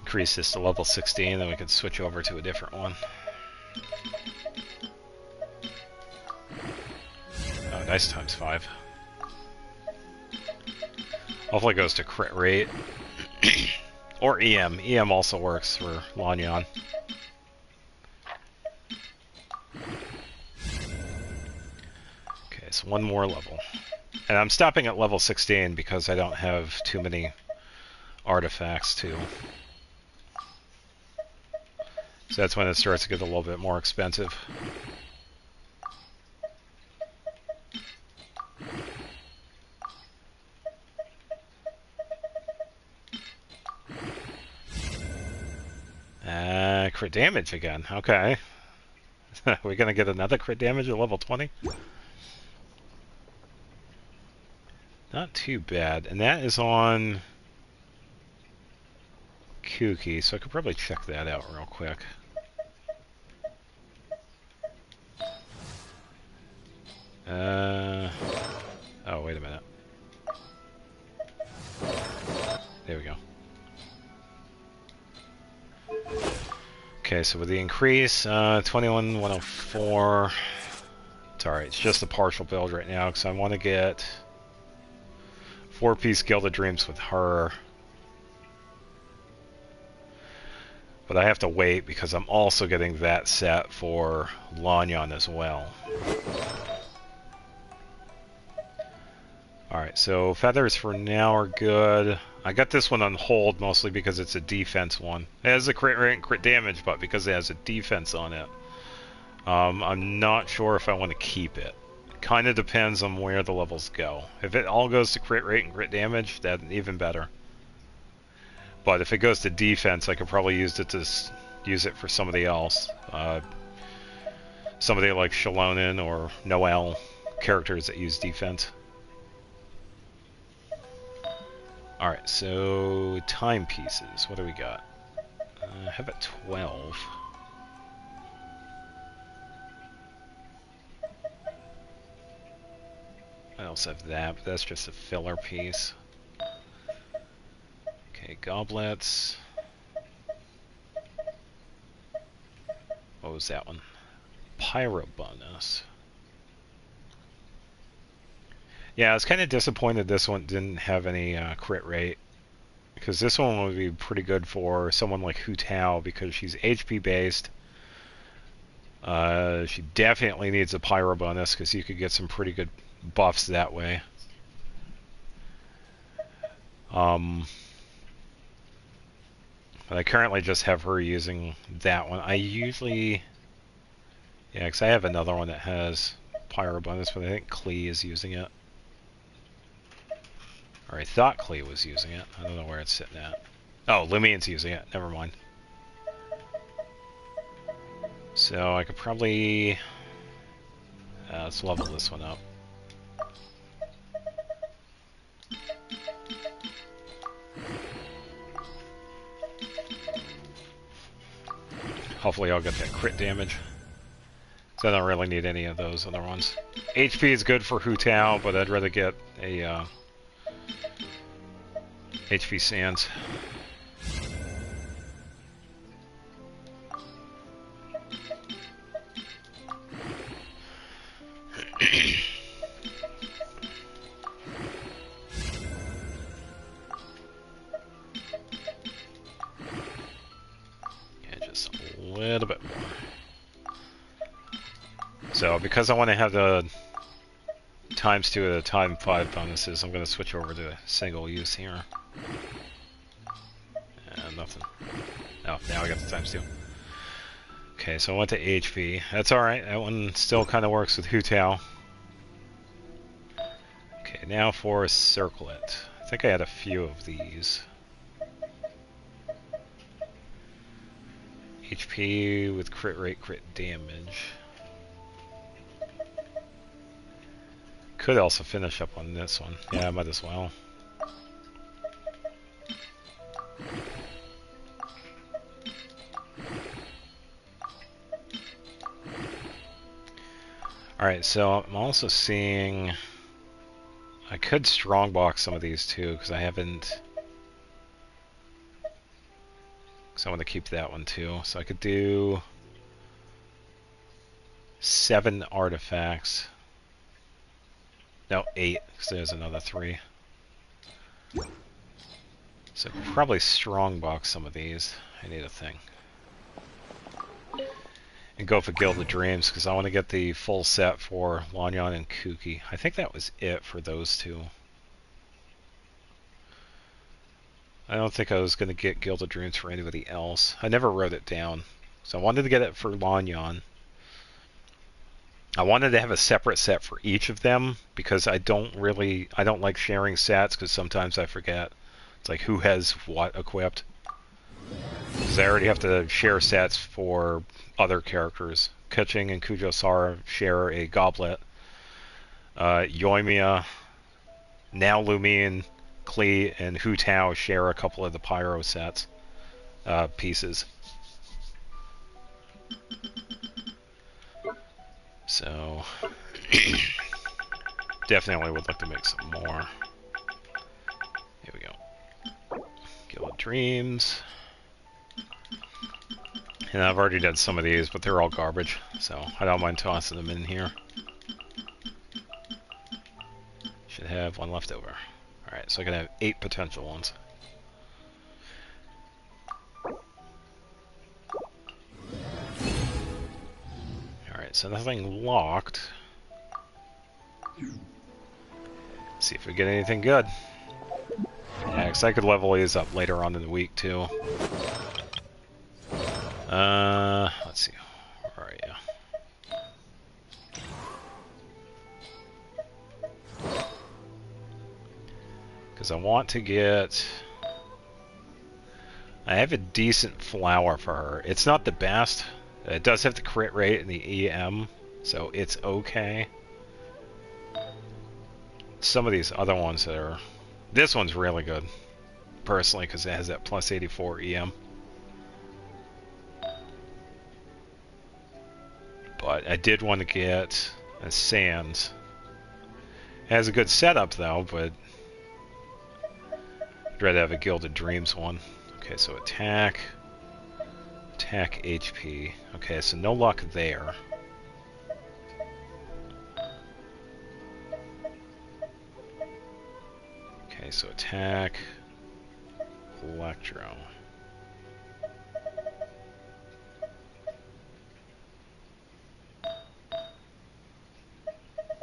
Increase this to level 16, then we can switch over to a different one. Oh, nice times 5. Hopefully it goes to crit rate. Or EM. EM also works for Lanyan. Okay, so one more level. And I'm stopping at level 16 because I don't have too many artifacts too. So that's when it starts to get a little bit more expensive. Crit damage again. Okay. We're gonna get another crit damage at level 20? Not too bad. And that is on Kuki, so I could probably check that out real quick. Oh, wait a minute. There we go. Okay, so with the increase, 21,104. It's alright, it's just a partial build right now, because I want to get 4-piece Gilded Dreams with her. But I have to wait because I'm also getting that set for Lanyan as well. Alright, so feathers for now are good. I got this one on hold mostly because it's a defense one. It has a crit rate and crit damage, but because it has a defense on it, I'm not sure if I want to keep it. Kind of depends on where the levels go. If it all goes to crit rate and crit damage, that's even better. But if it goes to defense, I could probably use it for somebody else. Somebody like Shalonin or Noel, characters that use defense. Alright, so timepieces. What do we got? I have a 12. I also have that, but that's just a filler piece. Okay, goblets. was that one? Pyro bonus. Yeah, I was kind of disappointed this one didn't have any crit rate. Because this one would be pretty good for someone like Hu Tao because she's HP based. She definitely needs a Pyro bonus because you could get some pretty good buffs that way. But I currently just have her using that one. I usually... Yeah, because I have another one that has Pyro bonus, but I think Klee is using it. Or I thought Klee was using it. I don't know where it's sitting at. Oh, Lumine's using it. Never mind. So I could probably... let's level this one up. Hopefully I'll get that crit damage. So I don't really need any of those other ones. HP is good for Hu Tao, but I'd rather get a HP Sands. Yeah, just a little bit more. So because I want to have the ×2 of the ×5 bonuses, I'm going to switch over to single use here. Nothing. Oh, now I got the ×2. Okay, so I went to HP. That's alright, that one still kind of works with Hu Tao. Okay, now for Circlet. I think I had a few of these. HP with crit rate, crit damage. Could also finish up on this one. Yeah, I might as well. Alright, so I'm also seeing... I could strongbox some of these too, because I haven't... Because I want to keep that one too. So I could do... 7 artifacts. No, 8, because there's another 3. So probably strongbox some of these. I need a thing. And go for Guild of Dreams, because I want to get the full set for Lanyan and Kuki. I think that was it for those two. I don't think I was going to get Guild of Dreams for anybody else. I never wrote it down. So I wanted to get it for Lanyan. I wanted to have a separate set for each of them, because I don't like sharing sets, because sometimes I forget. It's like, who has what equipped? Because I already have to share sets for other characters. Keqing and Kujo-Sara share a goblet. Yoimiya, now Lumine, Klee, and Hu Tao share a couple of the Pyro sets pieces. So, definitely would like to make some more. Here we go. Guild of Dreams. And I've already done some of these, but they're all garbage, so I don't mind tossing them in here. Should have one left over. Alright, so I can have 8 potential ones. Alright, so nothing locked. See if we get anything good. Yeah, because I could level these up later on in the week, too. Let's see. Where are you? Because I want to get... I have a decent flower for her. It's not the best. It does have the crit rate and the EM, so it's okay. Some of these other ones that are... This one's really good, personally, because it has that plus 84 EM. But I did want to get a Sands. It has a good setup, though, but I'd rather have a Guild of Dreams one. Okay, so attack, Attack HP. Okay, so no luck there. Okay, so attack. Electro.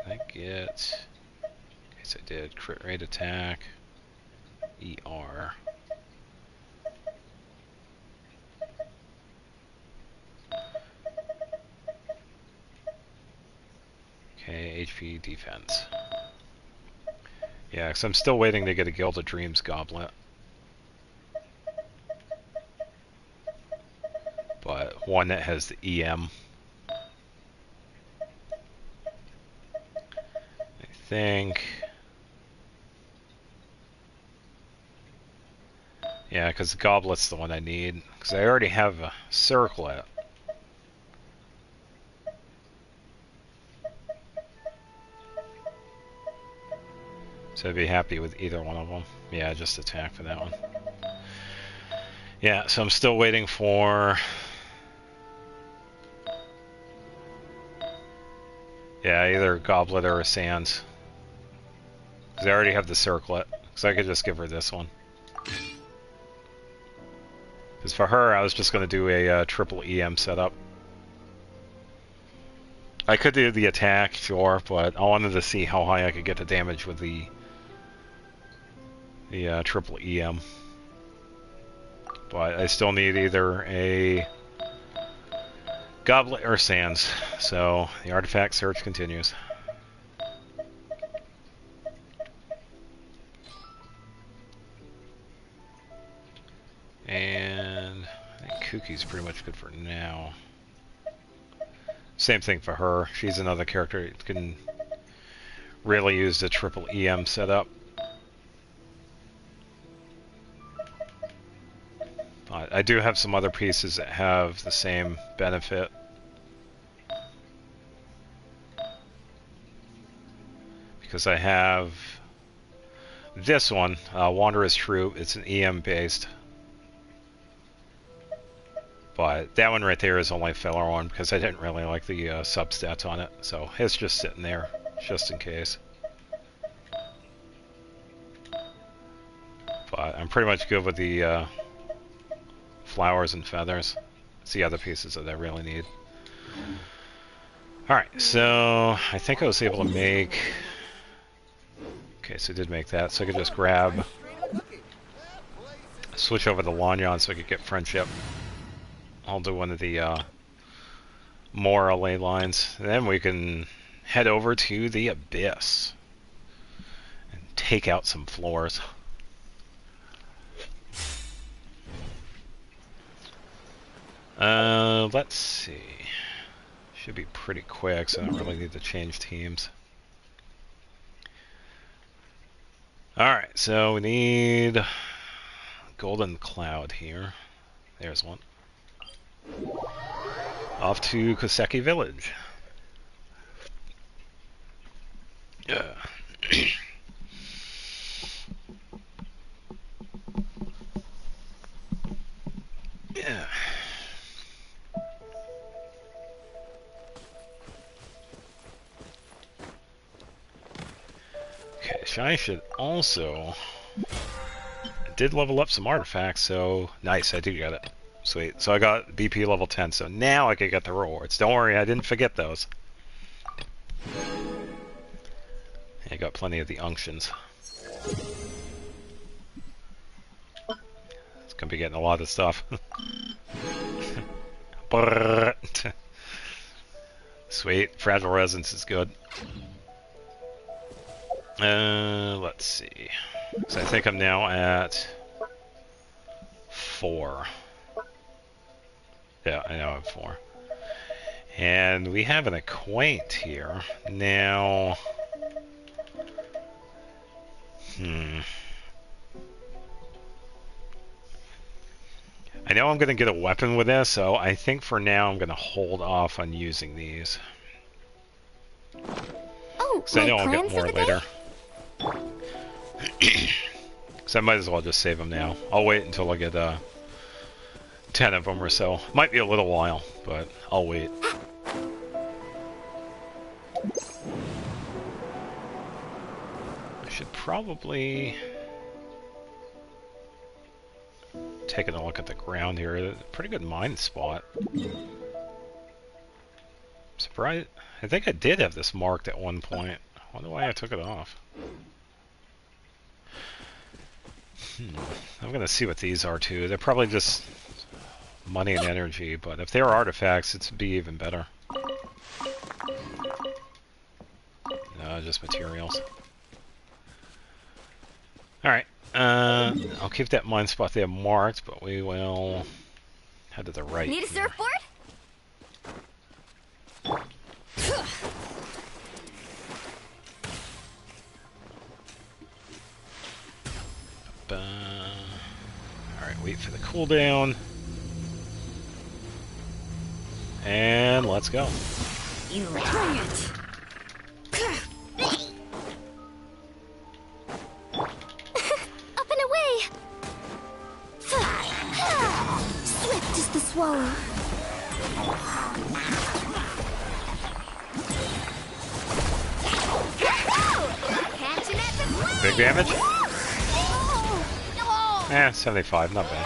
I get... Okay, so I did crit rate attack. ER. Okay, HP defense. Yeah, because I'm still waiting to get a Guild of Dreams goblet. But one that has the EM. I think... Yeah, because the goblet's the one I need. Because I already have a circlet. So I'd be happy with either one of them. Yeah, just attack for that one. Yeah, so I'm still waiting for... Yeah, either Goblet or a Sands. Because I already have the circlet. So I could just give her this one. Because for her, I was just going to do a triple EM setup. I could do the attack, sure, but I wanted to see how high I could get the damage with the triple EM. But I still need either a Goblet or Sands, so the artifact search continues. And I think Kuki's pretty much good for now. Same thing for her. She's another character that can really use the triple EM setup. But I do have some other pieces that have the same benefit. Because I have this one, Wanderer's Troop. It's an EM based. But that one right there is only a filler one because I didn't really like the substats on it. So it's just sitting there, just in case. But I'm pretty much good with the flowers and feathers. It's the other pieces that I really need. Alright, so I think I was able to make... Okay, so I did make that. So I could just grab... Switch over to Lanyon so I could get Friendship. I'll do one of the more ley lines. And then we can head over to the Abyss and take out some floors. Let's see. Should be pretty quick, so I don't really need to change teams. Alright, so we need Golden Cloud here. There's one. Off to Koseki Village. Yeah. Yeah. Okay, so I should also... I did level up some artifacts, so nice, I do get it. Sweet. So I got BP level 10, so now I can get the rewards. Don't worry, I didn't forget those. I got plenty of the unctions. It's gonna be getting a lot of stuff. Sweet. Fragile Resonance is good. Let's see. So I think I'm now at 4. Yeah, I know I have 4. And we have an acquaint here. Now... I know I'm going to get a weapon with this, so I think for now I'm going to hold off on using these. Oh, because I know I'll plan get for more the later. So I might as well just save them now. I'll wait until I get 10 of them or so. Might be a little while, but I'll wait. I should probably taking a look at the ground here. Pretty good mine spot. Surprised. I think I did have this marked at one point. I wonder why I took it off. I'm gonna see what these are too. They're probably just money and energy, but if they're artifacts, it'd be even better. No, just materials. Alright, I'll keep that mine spot there marked, but we will head to the right. Need a here. surfboard? Alright, wait for the cooldown. And let's go. You bring it. Up and away! Swift as the swallow. Catching at the flag! Big damage? Oh, 75, not bad.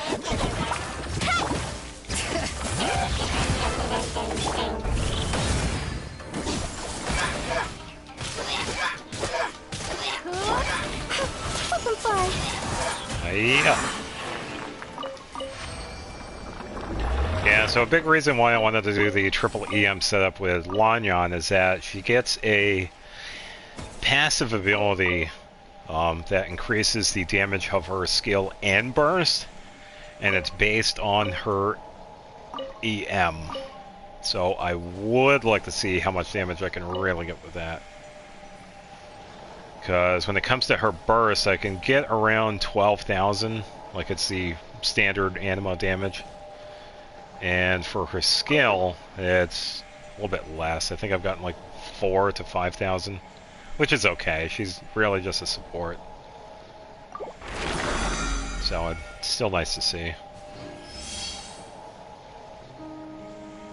Let them fly. Yeah. Yeah, so a big reason why I wanted to do the triple EM setup with Lanyan is that she gets a passive ability that increases the damage of her skill and burst, and it's based on her EM. So I would like to see how much damage I can really get with that. Because when it comes to her burst, I can get around 12,000, like it's the standard animo damage. And for her skill, it's a little bit less. I think I've gotten like 4 to 5,000, which is okay. She's really just a support. So it's still nice to see.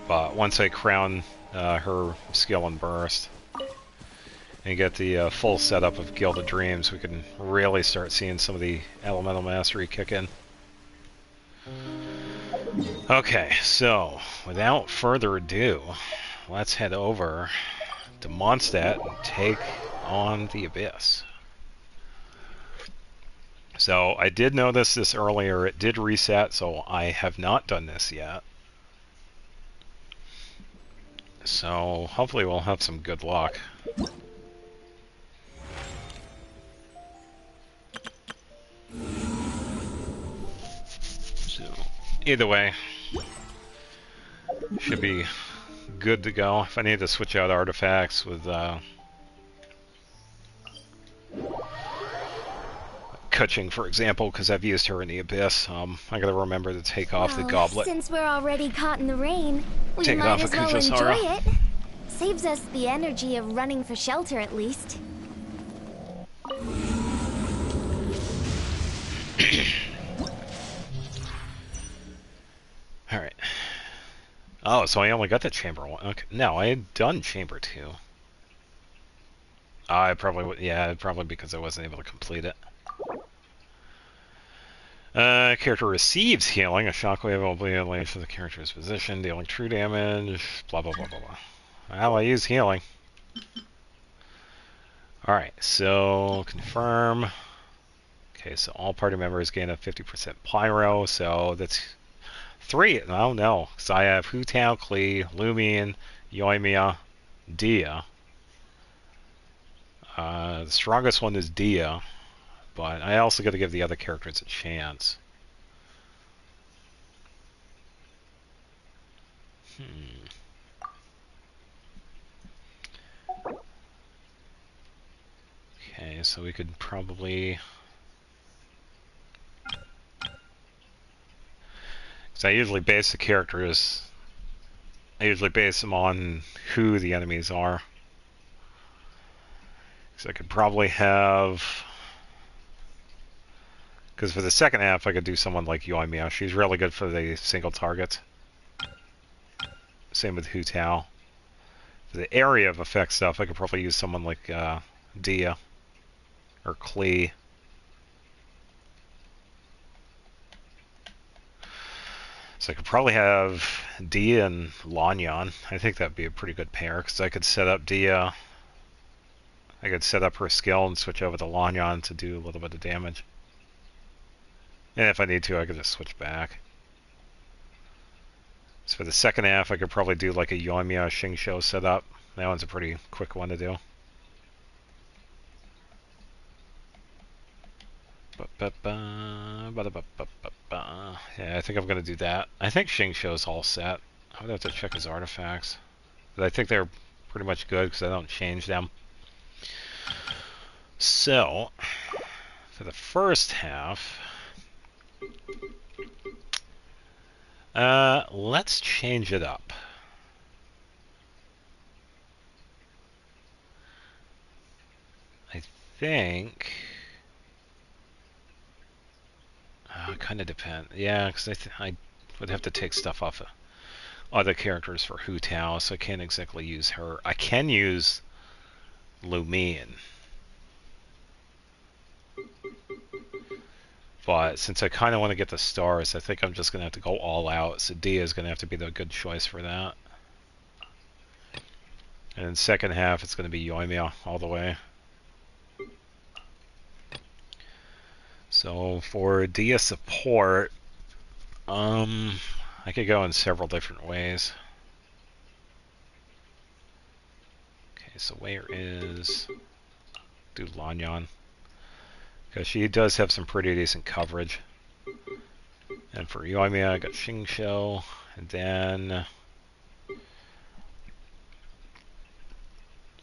But once I crown her skill and burst, and get the full setup of Guild of Dreams, we can really start seeing some of the elemental mastery kick in. Okay, so without further ado, let's head over to Mondstadt and take on the Abyss. So I did notice this earlier, it did reset, so I have not done this yet. So hopefully we'll have some good luck. So either way, should be good to go. If I need to switch out artifacts with Kuching, for example, because I've used her in the Abyss, I gotta remember to take off the goblet. Since we're already caught in the rain, we Take it might off as of well Kuchasara. enjoy it. Saves us the energy of running for shelter, at least. Alright. Oh, so I only got the chamber one. Okay. No, I had done chamber 2. I probably would, yeah, probably because I wasn't able to complete it. Character receives healing. A shockwave will be unleashed to the character's position, dealing true damage. Blah blah blah blah blah. Well, I use healing. Alright, so confirm. Okay, so all party members gain a 50% pyro, so that's 3. Oh no, because I have Hu Tao, Klee, Lumion, Yoimiya, Dia. The strongest one is Dia, but I also got to give the other characters a chance. Okay, so we could probably... Because I usually base the characters... I usually base them on who the enemies are. So I could probably have Because for the second half, I could do someone like Yoimiya. She's really good for the single targets. Same with Hu Tao. For the area of effect stuff, I could probably use someone like Dia or Klee. So I could probably have Dia and Lanyan. I think that'd be a pretty good pair, because I could set up Dia. I could set up her skill and switch over to Lanyan to do a little bit of damage. And if I need to, I could just switch back. So for the second half, I could probably do like a Yoimiya Xingqiu setup. That one's a pretty quick one to do. Yeah, I think I'm going to do that. I think Xingqiu's all set. I would have to check his artifacts. But I think they're pretty much good because I don't change them. So, for the first half, let's change it up. I think... it kind of depends. Yeah, because I would have to take stuff off of other characters for Hu Tao, so I can't exactly use her. I can use Lumine. But since I kind of want to get the stars, I think I'm just going to have to go all out. So Dia is going to have to be the good choice for that. And in the second half, it's going to be Yoimiya all the way. So for Dia support, I could go in several different ways. Okay, so where is... do Lanyan. Because she does have some pretty decent coverage. And for Yoimiya, I got Xingqiu, and then...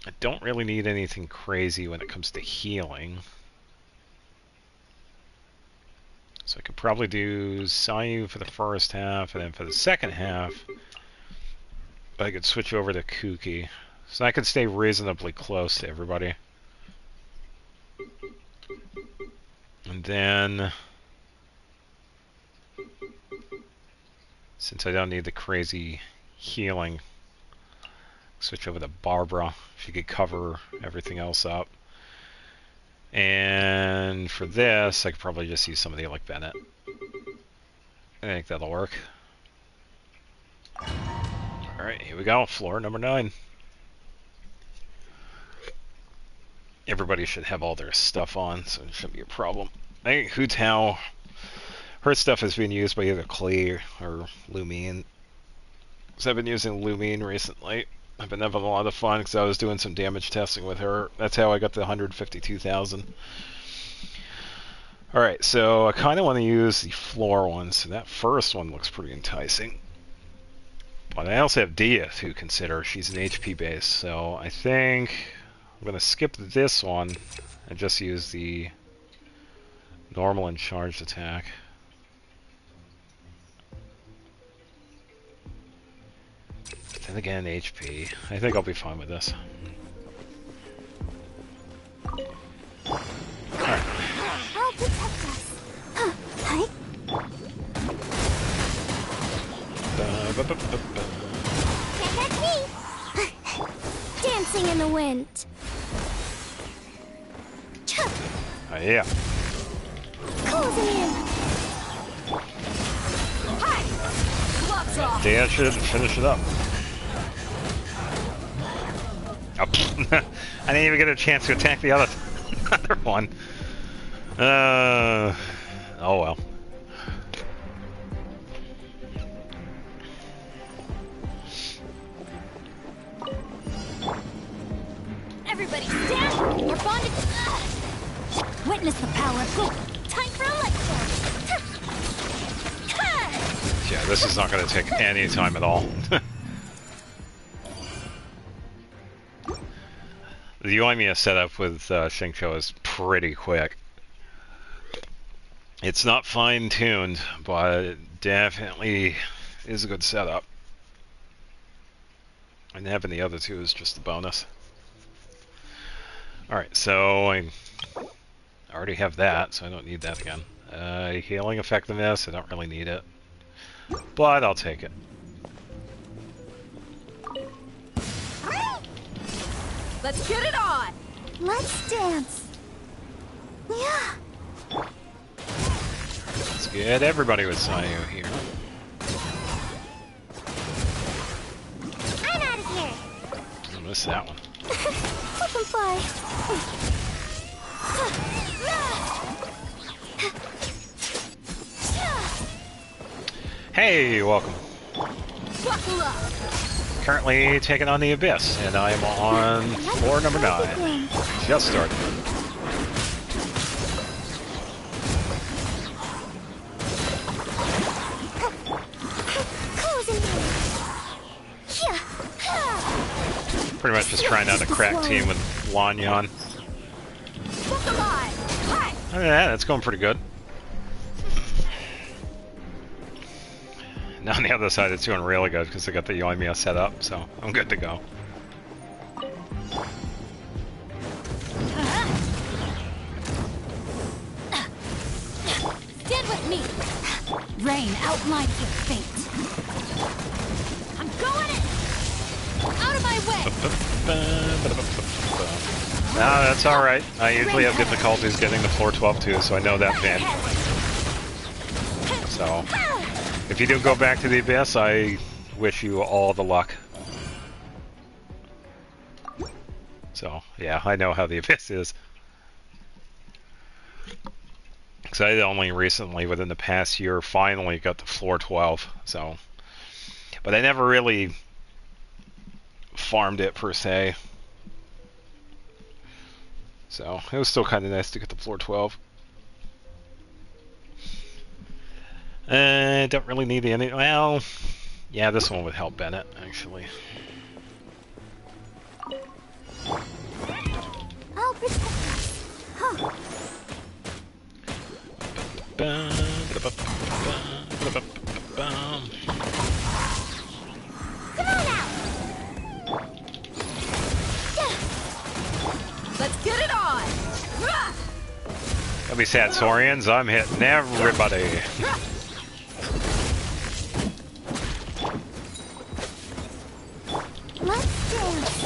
I don't really need anything crazy when it comes to healing. So I could probably do Sayu for the first half, and then for the second half, I could switch over to Kuki. So I could stay reasonably close to everybody. And then, since I don't need the crazy healing, switch over to Barbara. She could cover everything else up. And for this, I could probably just use somebody like Bennett. I think that'll work. Alright, here we go. Floor number 9. Everybody should have all their stuff on, so it shouldn't be a problem. I think Hu Tao, her stuff is being used by either Klee or Lumine. So I've been using Lumine recently. I've been having a lot of fun because I was doing some damage testing with her. That's how I got the 152,000. Alright, so I kind of want to use the floor one, so that first one looks pretty enticing. But I also have Dia to consider. She's an HP base, so I think I'm going to skip this one and just use the normal and charged attack. Then again, HP. I think I'll be fine with this. Alright. I'll protect us. Hi. Can't catch me. Dancing in the wind. Oh, yeah. Closing in. Right, Dan should finish it up. Oh, I didn't even get a chance to attack the other one. Oh well. Everybody stand! We're bonded. Witness the power of good. Time for a lecture. Yeah, this is not going to take any time at all. The Yoimiya setup with Xingqiu is pretty quick. It's not fine-tuned, but it definitely is a good setup. And having the other two is just a bonus. Alright, so I already have that, so I don't need that again. Healing effectiveness, I don't really need it. But I'll take it. Let's get it on! Let's dance. Yeah. Let's get everybody with Sayu here. I'm out of here. I missed that one. Hope and fly. Hey, welcome. Buckle up! Currently taking on the Abyss, and I am on floor number 9. Just started. Pretty much just trying out a crack team with Lanyan. Oh, yeah, that's going pretty good. Now on the other side, it's doing really good because I got the Yoimiya set up, so I'm good to go. Stand with me! Rain, outline your fate. I'm going in! Out of my way! No, that's alright. I usually have difficulties getting to floor 12 too, so I know that pain. So, if you do go back to the Abyss, I wish you all the luck. So, yeah, I know how the Abyss is. Because I only recently, within the past year, finally got to floor 12, so... But I never really farmed it, per se. So, it was still kind of nice to get to floor 12. Don't really need any... Well, yeah, this one would help Bennett, actually. I'll protect us. Huh. Come on out. Let's get it on! Don't be sad, Saurians. I'm hitting everybody. Let's dance.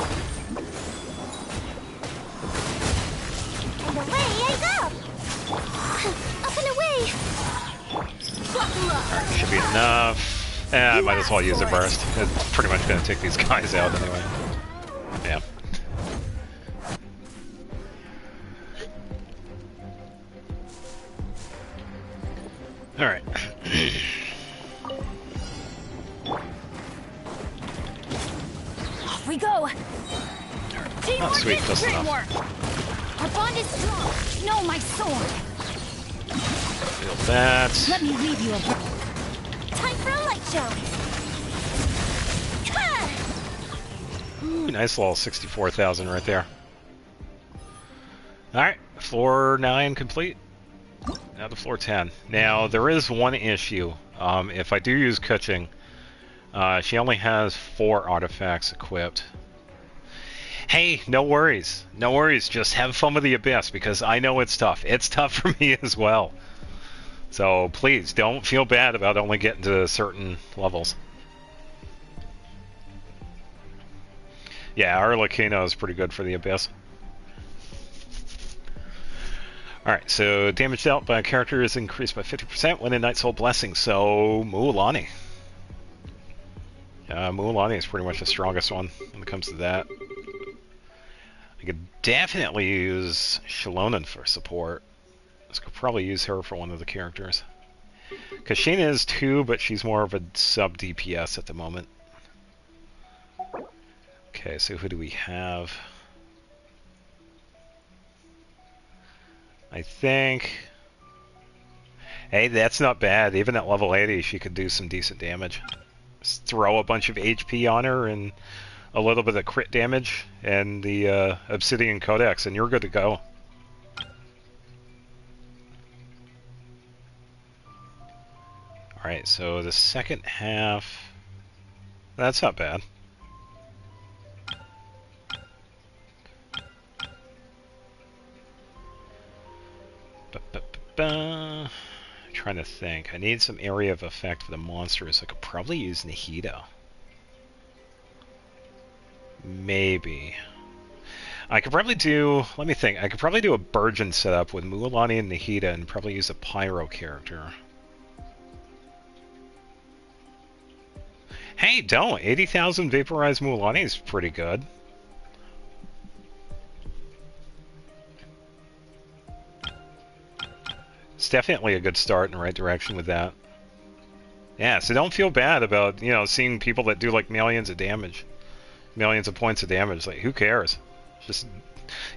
And away I go. Up and away. Alright, should be enough. I might as well use a burst. It's pretty much going to take these guys out anyway. Yeah. Alright. Off we go! Oh, sweet, just enough. Our bond is strong. Know my sword. Feel that. Let me leave you a Time for a light show. Ooh, nice little 64,000 right there. Alright, floor 9 complete. Now to floor 10. Now, there is one issue. If I do use Kuching, she only has 4 artifacts equipped. Hey, no worries. No worries. Just have fun with the Abyss, because I know it's tough. It's tough for me as well. So, please, don't feel bad about only getting to certain levels. Yeah, Arlecchino is pretty good for the Abyss. Alright, so damage dealt by a character is increased by 50% when in Night Soul Blessing, so Mualani. Mualani is pretty much the strongest one when it comes to that. I could definitely use Shalonen for support. I could probably use her for one of the characters. Kashina is too, but she's more of a sub DPS at the moment. Okay, so who do we have? I think... Hey, that's not bad. Even at level 80, she could do some decent damage. Just throw a bunch of HP on her and a little bit of crit damage and the Obsidian Codex, and you're good to go. Alright, so the second half... That's not bad. trying to think. I need some area of effect for the monsters. I could probably use Nahida. Maybe. I could probably do... Let me think. I could probably do a Burgeon setup with Mualani and Nahida and probably use a Pyro character. Hey, don't! 80,000 Vaporized Mualani is pretty good. It's definitely a good start in the right direction with that. Yeah, so don't feel bad about, you know, seeing people that do like millions of damage. Millions of points of damage. Like, who cares? Just,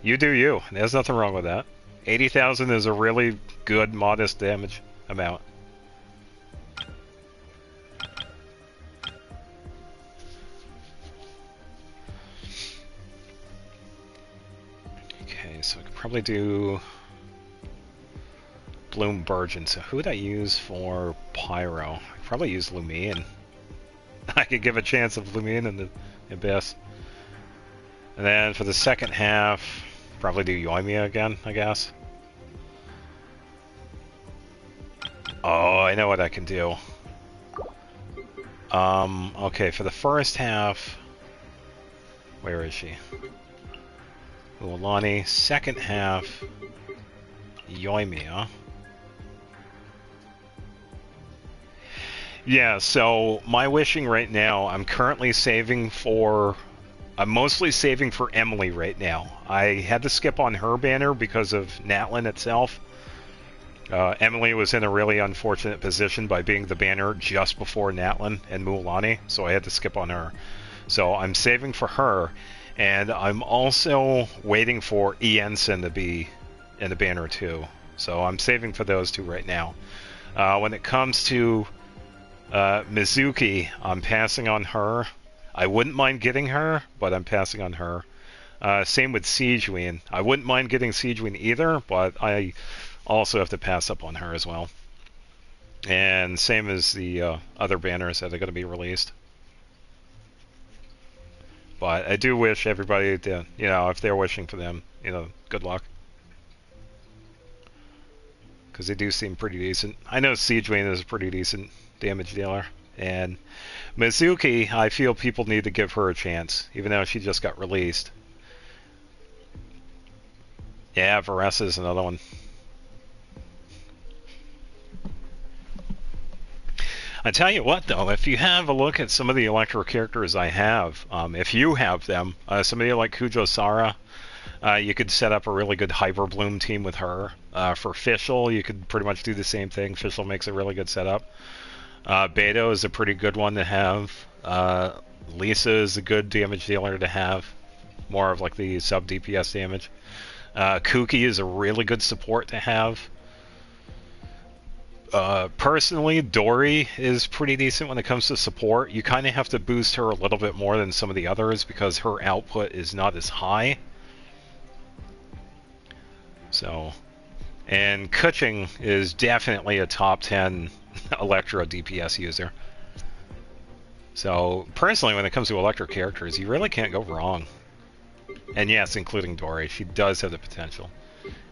you do you. There's nothing wrong with that. 80,000 is a really good, modest damage amount. Okay, so I could probably do Bloom Burgeon. So who would I use for Pyro? I'd probably use Lumion. I could give a chance of Lumion in the Abyss. And then for the second half, probably do Yoimiya again, I guess. Oh, I know what I can do. Okay, for the first half... Where is she? Mualani. Second half... Yoimiya. Yeah, so my wishing right now, I'm currently saving for... I'm mostly saving for Emily right now. I had to skip on her banner because of Natlin itself. Emily was in a really unfortunate position by being the banner just before Natlin and Mualani, so I had to skip on her. So I'm saving for her, and I'm also waiting for Ensign to be in the banner too. So I'm saving for those two right now. When it comes to Mizuki, I'm passing on her. I wouldn't mind getting her, but I'm passing on her. Same with Siegewein. I wouldn't mind getting Siegewein either, but I also have to pass up on her as well. And same as the other banners that are going to be released. But I do wish everybody to, you know, if they're wishing for them, you know, good luck. Because they do seem pretty decent. I know Siegewein is a pretty decent damage dealer. And Mizuki, I feel people need to give her a chance, even though she just got released. Yeah, Varessa is another one. I tell you what, though, if you have a look at some of the Electro characters I have, if you have them, somebody like Kujo Sara, you could set up a really good Hyper Bloom team with her. For Fischl, you could pretty much do the same thing. Fischl makes a really good setup. Beto is a pretty good one to have. Lisa is a good damage dealer to have. More of like the sub DPS damage. Kuki is a really good support to have. Personally, Dory is pretty decent when it comes to support. You kind of have to boost her a little bit more than some of the others because her output is not as high. So, and Kuching is definitely a top 10 Electro DPS user. So, personally, when it comes to Electro characters, you really can't go wrong. And yes, including Dory, she does have the potential.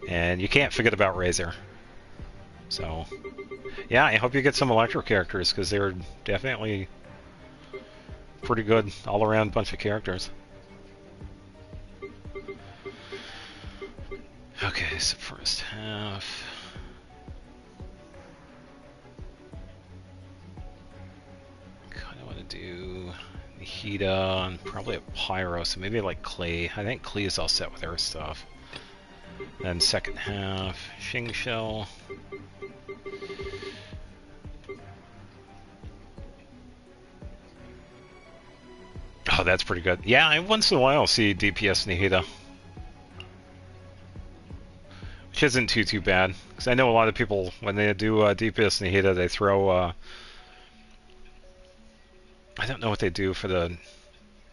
And you can't forget about Razor. So, yeah, I hope you get some Electro characters, because they're definitely pretty good all-around bunch of characters. Okay, so first half... Kinda want to do Nahida and probably a Pyro, so maybe like Klee. I think Klee is all set with her stuff. Then second half, Xing Shell. Oh, that's pretty good. Yeah, I once in a while see DPS Nahida. Which isn't too bad. Because I know a lot of people, when they do DPS Nahida, they throw... I don't know what they do for the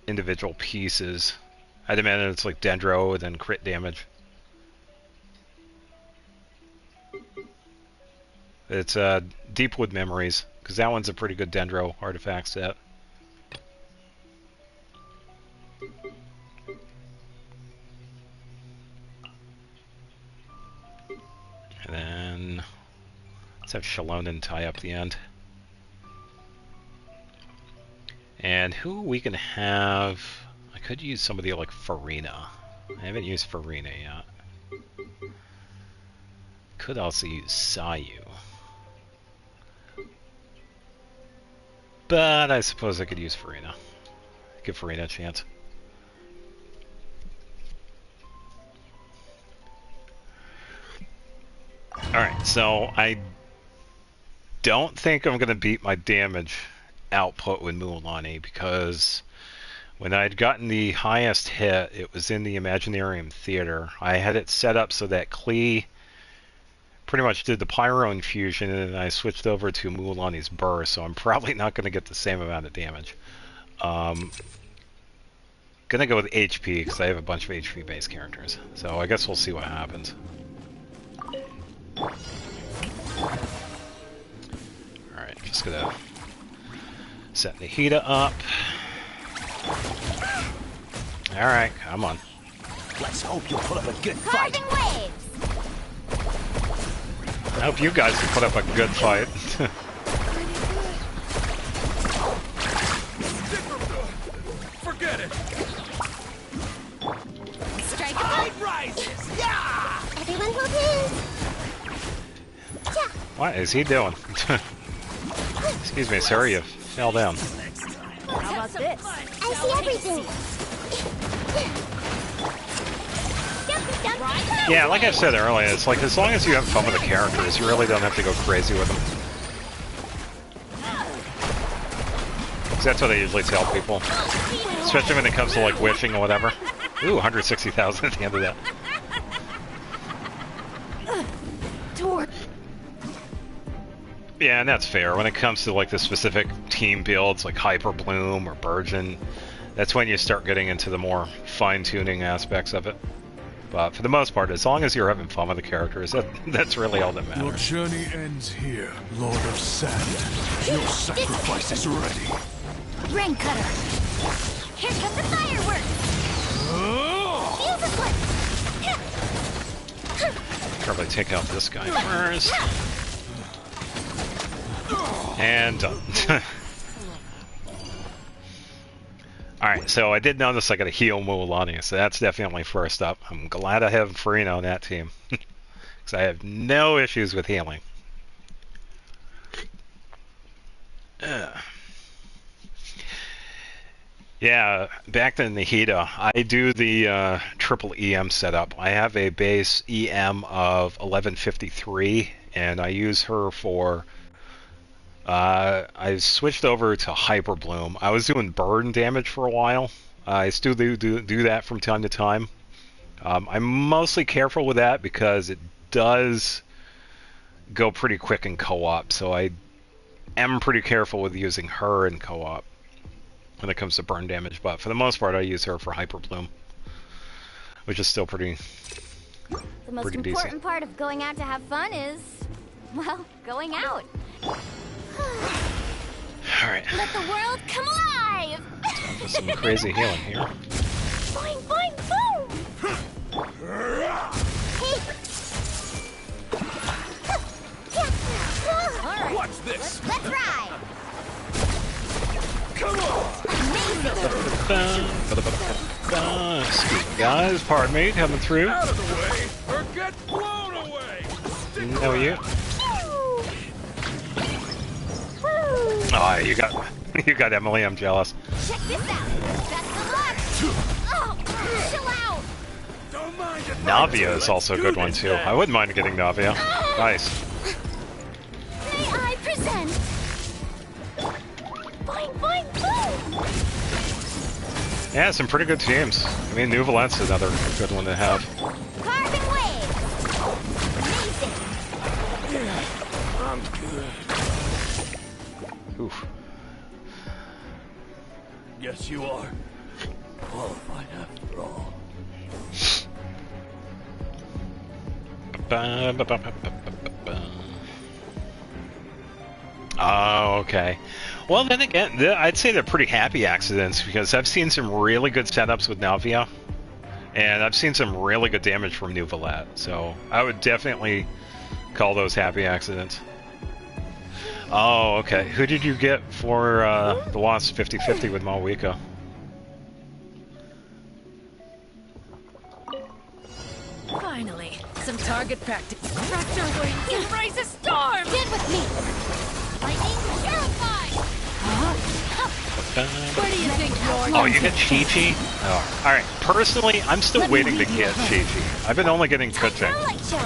individual pieces. I'd imagine it's like Dendro and then crit damage. It's Deepwood Memories, because that one's a pretty good Dendro artifact set. And then Let's have Shalonen tie up the end. And who we can have... I could use somebody like Farina. I haven't used Farina yet. Could also use Sayu. But I suppose I could use Farina. Give Farina a chance. Alright, so I don't think I'm going to beat my damage output with Mulan because when I'd gotten the highest hit, it was in the Imaginarium Theater. I had it set up so that Klee pretty much did the Pyro Infusion, and then I switched over to Mulan's Burst, so I'm probably not going to get the same amount of damage. Gonna go with HP, because I have a bunch of HP-based characters. So I guess we'll see what happens. Alright, just gonna set Nahida up. Alright, come on. Let's hope you'll put up a good fight. I hope you guys can put up a good fight. Forget it. Strike light rises. Yeah. Everyone hold hands. What is he doing? Excuse me, sir, you fell down. How about this? I see everything. Yeah, like I said earlier, it's like as long as you have fun with the characters, you really don't have to go crazy with them. Because that's what I usually tell people. Especially when it comes to like wishing or whatever. Ooh, 160,000 at the end of that. Yeah, and that's fair. When it comes to like the specific team builds like Hyper Bloom or Burgeon, that's when you start getting into the more fine-tuning aspects of it. But for the most part, as long as you're having fun with the characters, that's really all that matters. Your journey ends here, Lord of Sand. Your sacrifice is ready. Rain cutter. Here comes the fireworks. Probably take out this guy first. And done. Alright, so I did notice I got to heal Mulan, so that's definitely first up. I'm glad I have Farina on that team. Because I have no issues with healing. Yeah, back to Nahida, I do the triple EM setup. I have a base EM of 1153, and I use her for... I switched over to Hyper Bloom. I was doing burn damage for a while. I still do that from time to time. I'm mostly careful with that because it does go pretty quick in co-op, so I am pretty careful with using her in co-op when it comes to burn damage, but for the most part I use her for Hyper Bloom, which is still pretty The most pretty important decent. part of going out to have fun is, well, going out. Alright, Let the world come alive! time for some crazy healing here. Boing, boing, boom! Hey! Watch this. Let's ride! Come on. Excuse me guys, pardon me, coming through. Out of the way or get blown away. No, you. Oh, you got Emily. I'm jealous. Check this out! Best of luck! Oh, chill out! Don't mind it. Navia is also a good one too. I wouldn't mind getting Navia. Nice. May I present? Boing, boing, boom! Yeah, some pretty good teams. I mean, New Valence's another good one to have. Carbon wave! Amazing! I'm good. Oof. Yes, you are. Qualified after all. Oh, okay. Well, then again, I'd say they're pretty happy accidents because I've seen some really good setups with Navia, and I've seen some really good damage from New Valette, so I would definitely call those happy accidents. Oh, okay. Who did you get for the lost 50-50 with Malwika? Finally, some target practice. Stretch your wings and raise a storm! Get with me! Lightning, purify! Where do you think you're Oh, you get Chi-Chi? Oh. Alright, personally, I'm still waiting to get Chi-Chi. I've been only getting Kuching. Light show.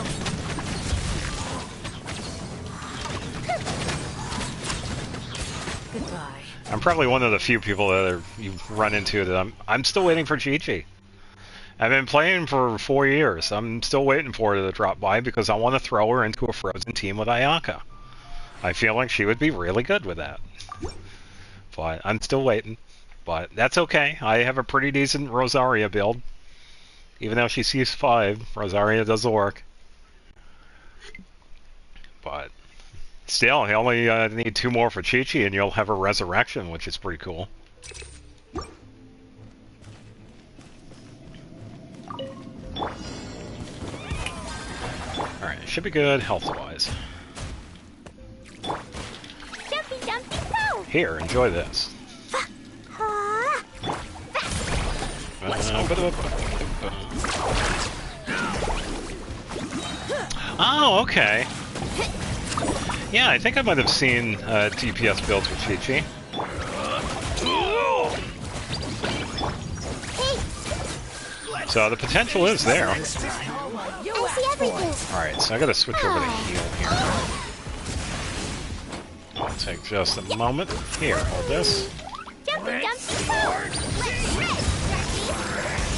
Goodbye. I'm probably one of the few people that you've run into that I'm still waiting for Chi-Chi. I've been playing for 4 years. I'm still waiting for her to drop by because I want to throw her into a Frozen team with Ayaka. I feel like she would be really good with that. But I'm still waiting. But that's okay. I have a pretty decent Rosaria build. Even though she sees 5, Rosaria does the work. But still, I only need 2 more for Chi-Chi and you'll have a resurrection, which is pretty cool. Alright, should be good health-wise. Jumpy, jumpy, go! Here, enjoy this. Oh, okay. Yeah, I think I might have seen DPS builds with Chi-Chi. So the potential is there. I see everything. Alright, so I gotta switch over to heal here. I'll take just a moment. Here, hold this. Jumpy, jumpy, go!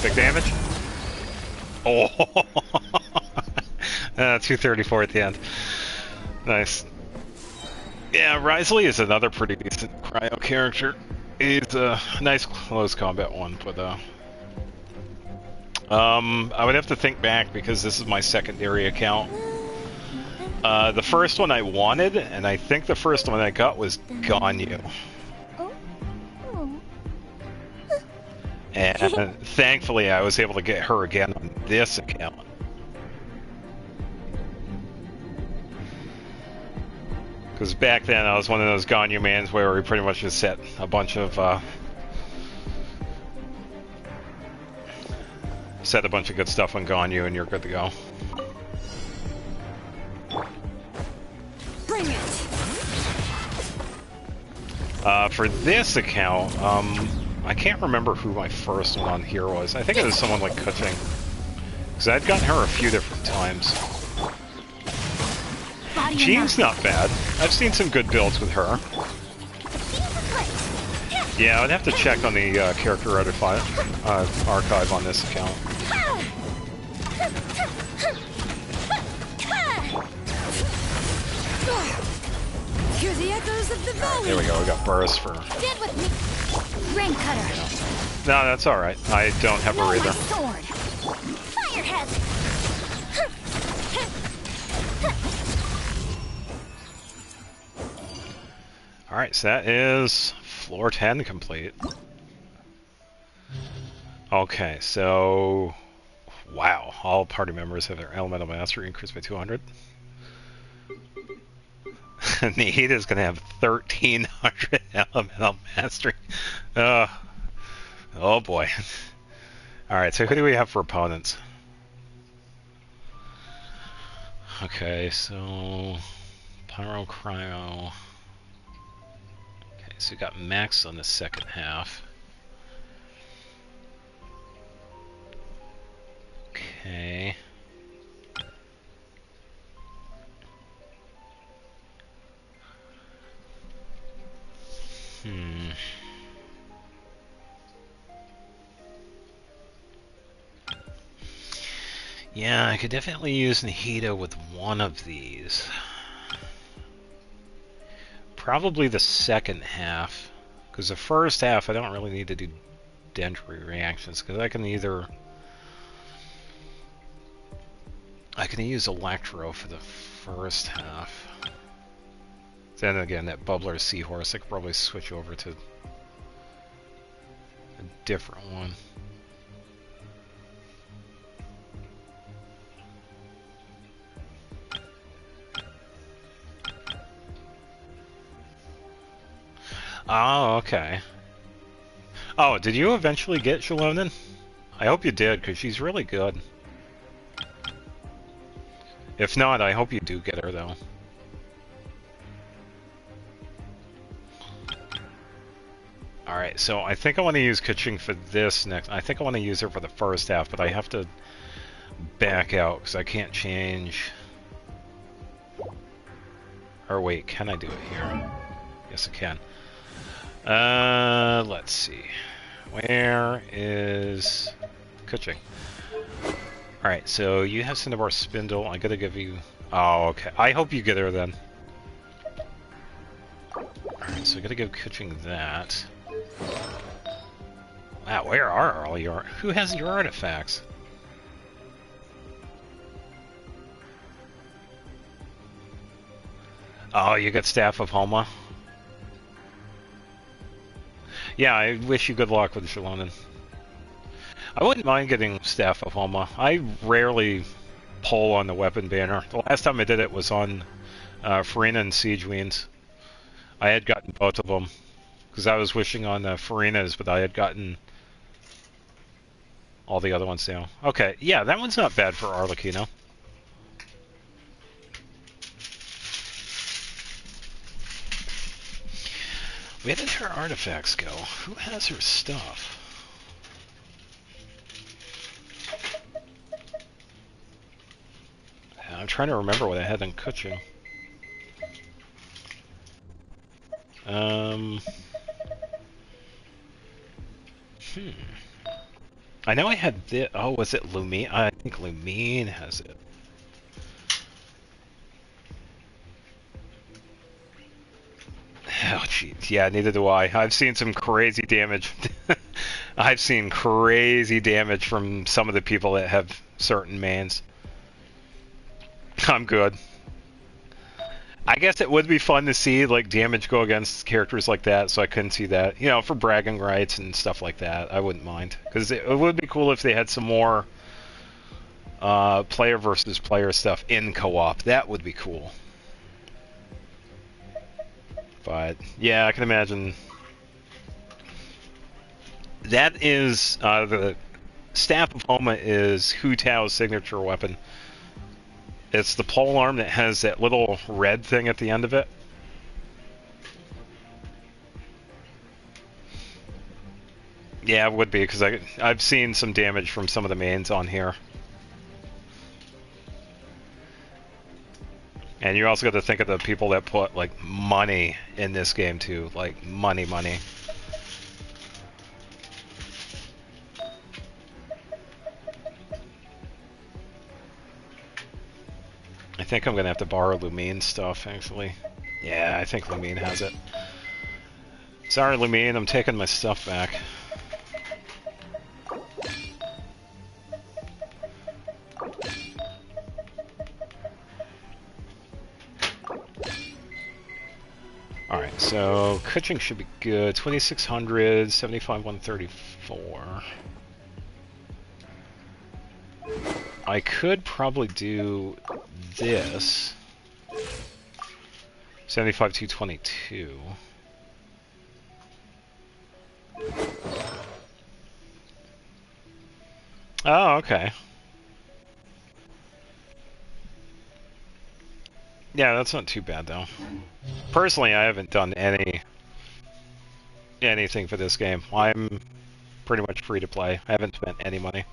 Big damage. Oh! 234 at the end. Nice. Yeah, Risley is another pretty decent cryo character. He's a nice close combat one, but I would have to think back because this is my secondary account. The first one I wanted, and I think the first one I got was Ganyu. And thankfully I was able to get her again on this account. Because back then I was one of those Ganyu mans where we pretty much just set a bunch of good stuff on Ganyu and you're good to go. Bring it! For this account, I can't remember who my first one on here was. I think it was someone like Kuching. Because I'd gotten her a few different times. Jean's not bad. I've seen some good builds with her. Yeah, I'd have to check on the character archive on this account. Hear the echoes of the valley. Here we go, we got burst for... Get with me. Rain cutter. No, that's alright. I don't have her either. Sword. Firehead! Alright, so that is floor 10 complete. Okay, so... Wow, all party members have their elemental mastery increased by 200. Nihida is going to have 1,300 elemental mastery. Oh boy. Alright, so who do we have for opponents? Okay, so... Pyro, Cryo... Okay, so we got Max on the second half. Okay... Yeah, I could definitely use Nihida with one of these. Probably the second half. Because the first half, I don't really need to do dendry reactions. Because I can either... I can use Electro for the first half. Then again, that Bubbler Seahorse, I could probably switch over to a different one. Oh, okay. Oh, did you eventually get Shalonen? I hope you did, because she's really good. If not, I hope you do get her, though. Alright, so I think I want to use Kaching for this next. I think I want to use her for the first half, but I have to back out, because I can't change... Or wait, can I do it here? Yes, I can. Let's see. Where is Kaching? Alright, so you have Cinnabar Spindle. I gotta give you... Oh, okay. I hope you get her then. Alright, so I gotta give Kaching that. Wow, where are all your... Who has your artifacts? Oh, you got Staff of Homa? Yeah, I wish you good luck with Shalonen. I wouldn't mind getting Staff of Homa. I rarely pull on the weapon banner. The last time I did it was on Farina and Siege Weens. I had gotten both of them. Because I was wishing on Farina's, but I had gotten all the other ones now. Okay, yeah, that one's not bad for Arlecchino. Where did her artifacts go? Who has her stuff? I'm trying to remember what I had in Kaching. I know I had this. Oh, was it Lumine? I think Lumine has it. Oh, jeez. Yeah, neither do I. I've seen some crazy damage. I've seen crazy damage from some of the people that have certain mains. I'm good. I guess it would be fun to see like damage go against characters like that, so I couldn't see that. You know, for bragging rights and stuff like that, I wouldn't mind. Because it would be cool if they had some more player versus player stuff in co-op. That would be cool. But, yeah, I can imagine. That is, the Staff of Homa is Hu Tao's signature weapon. It's the polearm that has that little red thing at the end of it. Yeah, it would be, because I've seen some damage from some of the mains on here. And you also got to think of the people that put, like, money in this game, too. Like, money. I think I'm going to have to borrow Lumine stuff, actually. Yeah, I think Lumine has it. Sorry, Lumine, I'm taking my stuff back. Alright, so Kaching should be good. 2600, 75, 134. I could probably do this. 75, 222. Oh, okay. Yeah, that's not too bad though. Personally, I haven't done anything for this game. I'm pretty much free to play. I haven't spent any money.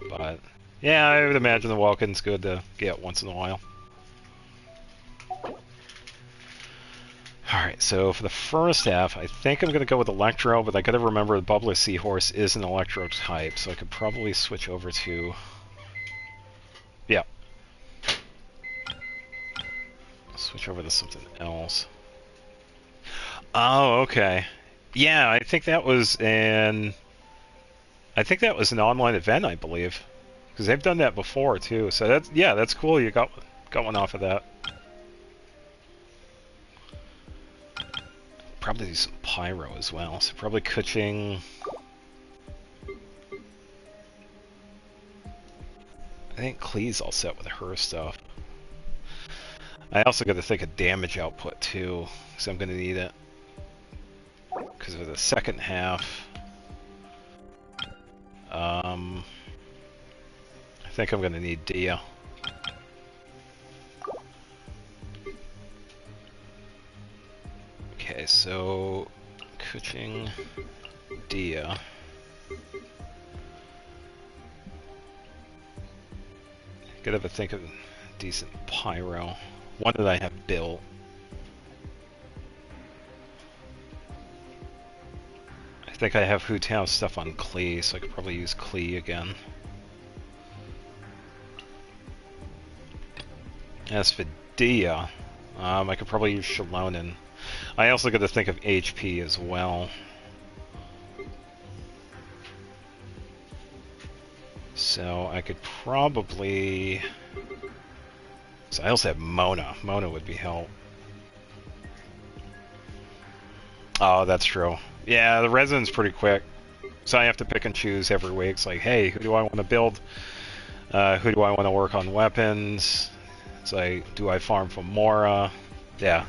But yeah, I would imagine the Welkin's good to get once in a while. Alright, so for the first half, I think I'm going to go with Electro, but I gotta remember the Bubbler Seahorse is an Electro type, so I could probably switch over to... Yeah. Switch over to something else. Oh, okay. Yeah, I think that was an online event, I believe. Because they've done that before, too. So that's, yeah, that's cool. You got one off of that. Probably do some Pyro as well. So probably Kaching. I think Klee's all set with her stuff. I also got to think of damage output, too. Because I'm going to need it. because of the second half, I think I'm going to need Dia. Okay, so Kuching, Dia. Gotta have a think of a decent pyro. One that I have built. I think I have Hu Tao stuff on Klee, so I could probably use Klee again. As for Dia, I could probably use Shalonen. I also got to think of HP as well. So I could probably... So I also have Mona. Mona would be help. Oh, that's true. Yeah, the resin's pretty quick. So I have to pick and choose every week. It's like, hey, who do I want to build? Who do I want to work on weapons? It's like, do I farm for Mora? Yeah,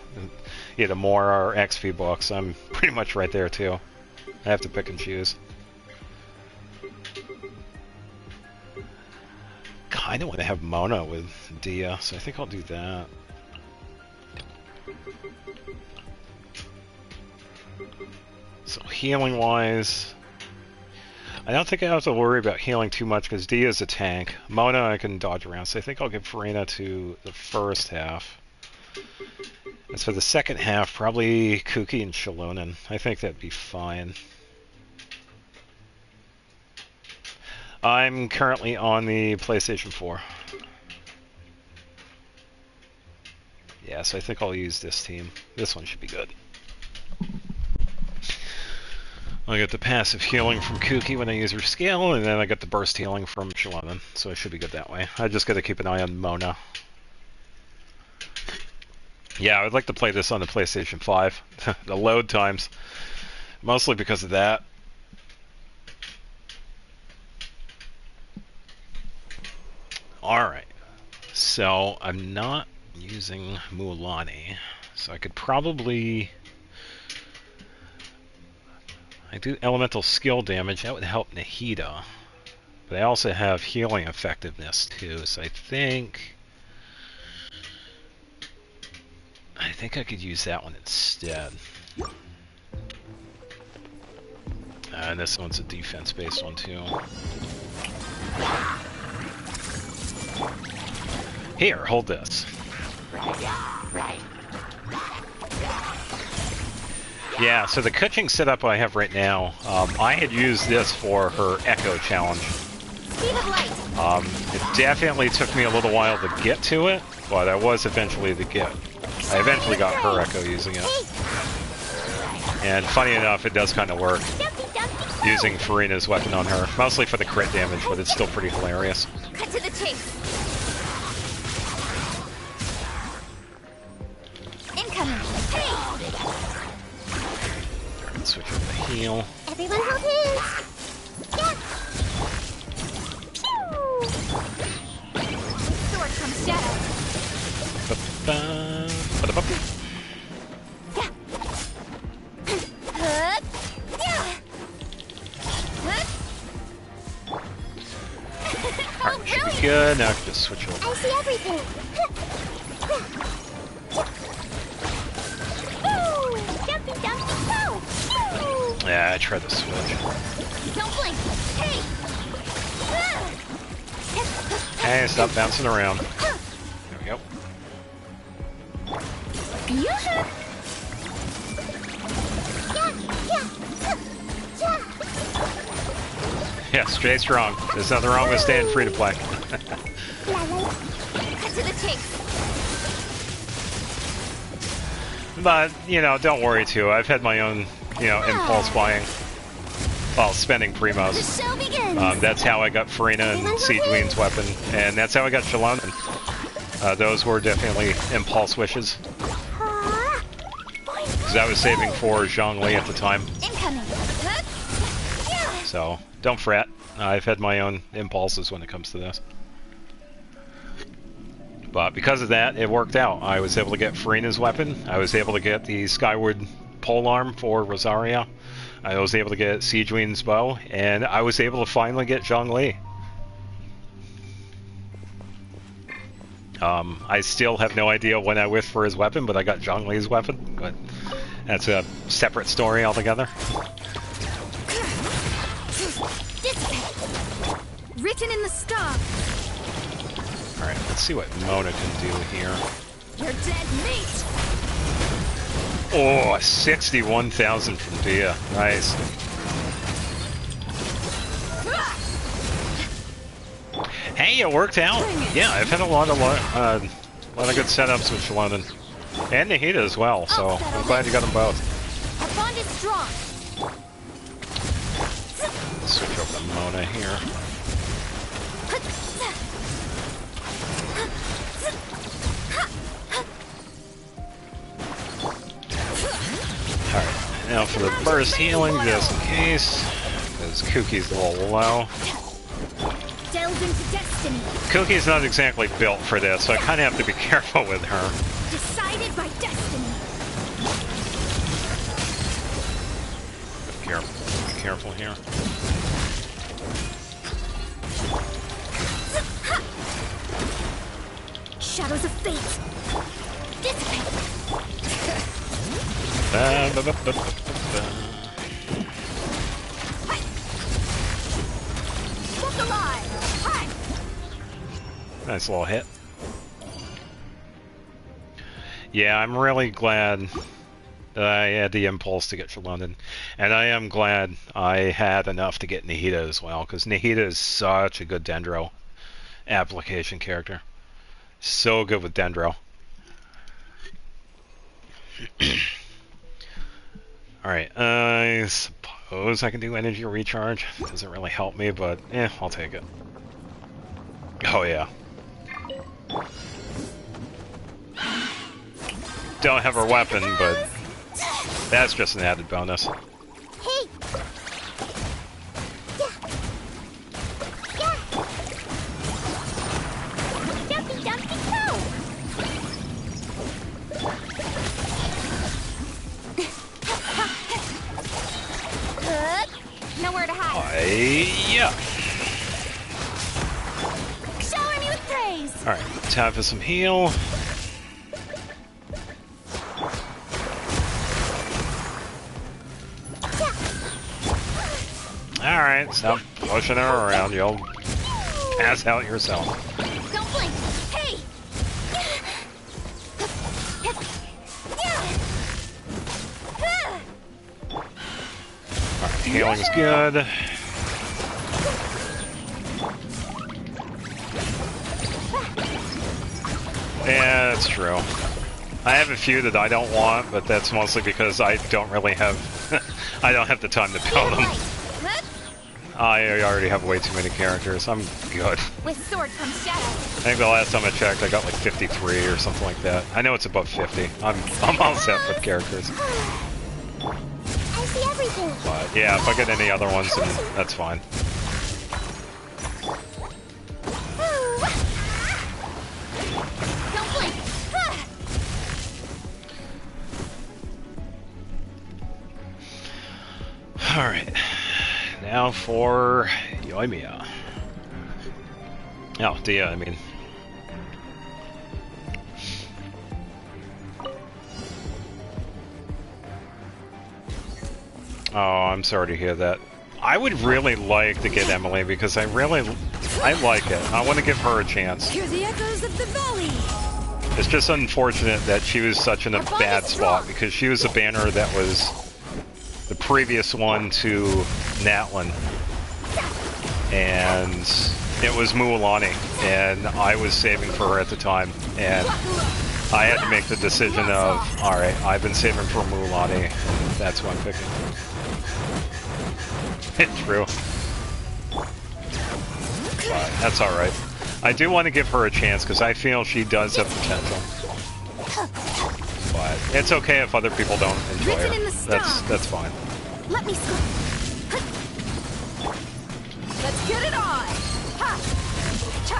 either Mora or XP books. I'm pretty much right there too. I have to pick and choose. Kinda want to have Mona with Dia, so I think I'll do that. So healing wise, I don't think I have to worry about healing too much because Dia is a tank. Mona I can dodge around, so I think I'll give Farina to the first half. As for the second half, probably Kuki and Shalonen. I think that'd be fine. I'm currently on the PlayStation 4. Yeah, so I think I'll use this team. This one should be good. I get the passive healing from Kuki when I use her skill, and then I get the burst healing from Shalonen, so it should be good that way. I just gotta keep an eye on Mona. Yeah, I would like to play this on the PlayStation 5. The load times. Mostly because of that. Alright. So, I'm not using Mulan, so I could probably... I do elemental skill damage, that would help Nahida. But I also have healing effectiveness too, so I think I could use that one instead. And this one's a defense-based one too. Here, hold this. Yeah, so the coaching setup I have right now, I had used this for her Echo challenge. It definitely took me a little while to get to it, but I was eventually I eventually got her Echo using it. And funny enough, it does kind of work, using Farina's weapon on her. Mostly for the crit damage, but it's still pretty hilarious. Cut to the chase. Incoming. Hey! Switch over to heal. Everyone hold hands. Yeah. Pew! Sword comes shadow. Ba-ba, ba-da-ba-ba. Yeah. Hup. Yeah. Hup. Alright, should be good. Now I can just switch over. I see everything. Jumpy, jumpy, go! Yeah, I tried to switch. Don't blink. Hey! Hey, stop bouncing around. There we go. Yeah, Yeah, stay strong. There's nothing wrong with staying free to play. Cut to the chase. But, you know, don't worry too. I've had my own, you know, impulse buying. Well, spending primos. The show begins. That's how I got Farina and Seedween's weapon, and that's how I got Shalonen. Those were definitely impulse wishes. Because I was saving for Zhongli at the time. Incoming. So, don't fret. I've had my own impulses when it comes to this. But because of that, it worked out. I was able to get Farina's weapon. I was able to get the Skyward Polearm for Rosaria. I was able to get Siegewine's bow, and I was able to finally get Zhongli. I still have no idea when I wished for his weapon, but I got Zhongli's weapon. But that's a separate story altogether. Written in the stars. Alright, let's see what Mona can do here. You're dead meat. Oh, 61,000 from Dia. Nice. Hey, it worked out. Yeah, I've had a lot of good setups with Shalondon. And Nahida as well, so I'm glad you got them both. Our bond is strong. Let's switch over to Mona here. Alright, now for the burst healing, just in case. Because Kuki's a little low. Delve into destiny. Cookie's not exactly built for this, so I kind of have to be careful with her. Decided by destiny. Be careful here. Shadows of fate. Dissipate. Look alive. Hi. Nice little hit. Yeah, I'm really glad that I had the impulse to get Shalondon. And I am glad I had enough to get Nahida as well, because Nahida is such a good Dendro application character. So good with Dendro. Alright, I suppose I can do energy recharge. Doesn't really help me, but I'll take it. Oh yeah. Don't have her weapon, but that's just an added bonus. Hey. Yeah. Dumpy dumpy go. Good. Nowhere to hide. Yeah. Shower me with praise. Alright, time for some heal. Alright, stop pushing her around. You'll pass out yourself. Don't blink. Hey. Alright, healing's good. Yeah, that's true. I have a few that I don't want, but that's mostly because I don't really have I don't have the time to build them. I already have way too many characters. I'm good. With sword comes shadow. I think the last time I checked, I got like 53 or something like that. I know it's above 50. I'm all set with characters. I see everything. But yeah, if I get any other ones, then that's fine. Don't blink. Alright. Now for Yoimiya. Oh, Dia, I mean. Oh, I'm sorry to hear that. I would really like to get Emily because I like it. I want to give her a chance. Hear the echoes of the valley. It's just unfortunate that she was such in a bad spot because she was a banner that was the previous one to Natlin. And it was Mualani, and I was saving for her at the time, and I had to make the decision of, alright, I've been saving for Mualani, and that's who I'm picking. It's true. But that's alright. I do want to give her a chance, because I feel she does have potential. But it's okay if other people don't enjoy her. That's fine. Let me see. Let's get it on! Ha! Cha!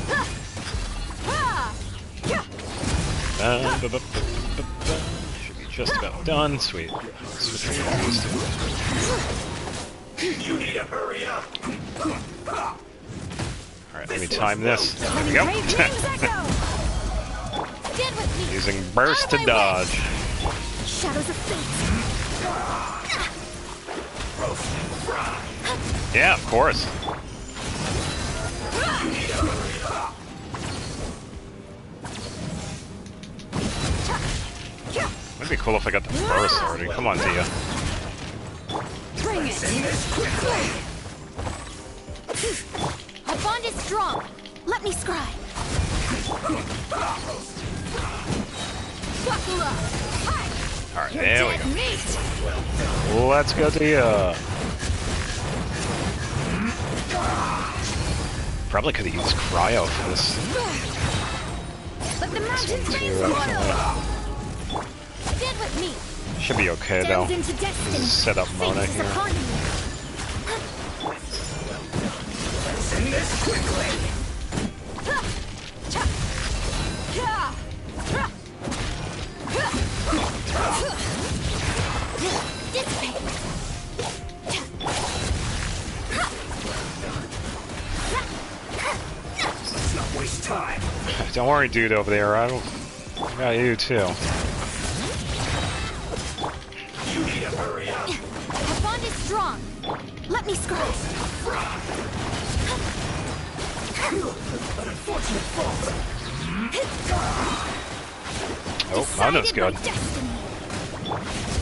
Ha! Ha! Yeah! Should be just about done. Sweet. Switch between these two. You need to hurry up. Alright, let me time this. There we go. Using burst to dodge. Shadows of fate. Yeah, of course. It'd be cool if I got the burst already. Come on, Tia. Bring it! Our bond is strong. Let me scry. Buckle up! Alright, there we go. Meat! Let's go, Tia. Probably could have used cryo for this. Let the mountains Too, raise water! Stand with me! Should be okay though. Into destiny. Set up Mona Fate is here. upon you. Send this quickly. Dissipate. Let's not waste time. Don't worry, dude over there. I got you too. You need to hurry up. Our bond is strong. Let me scry. An unfortunate fault. Oh, Mona's Decided by good. destiny.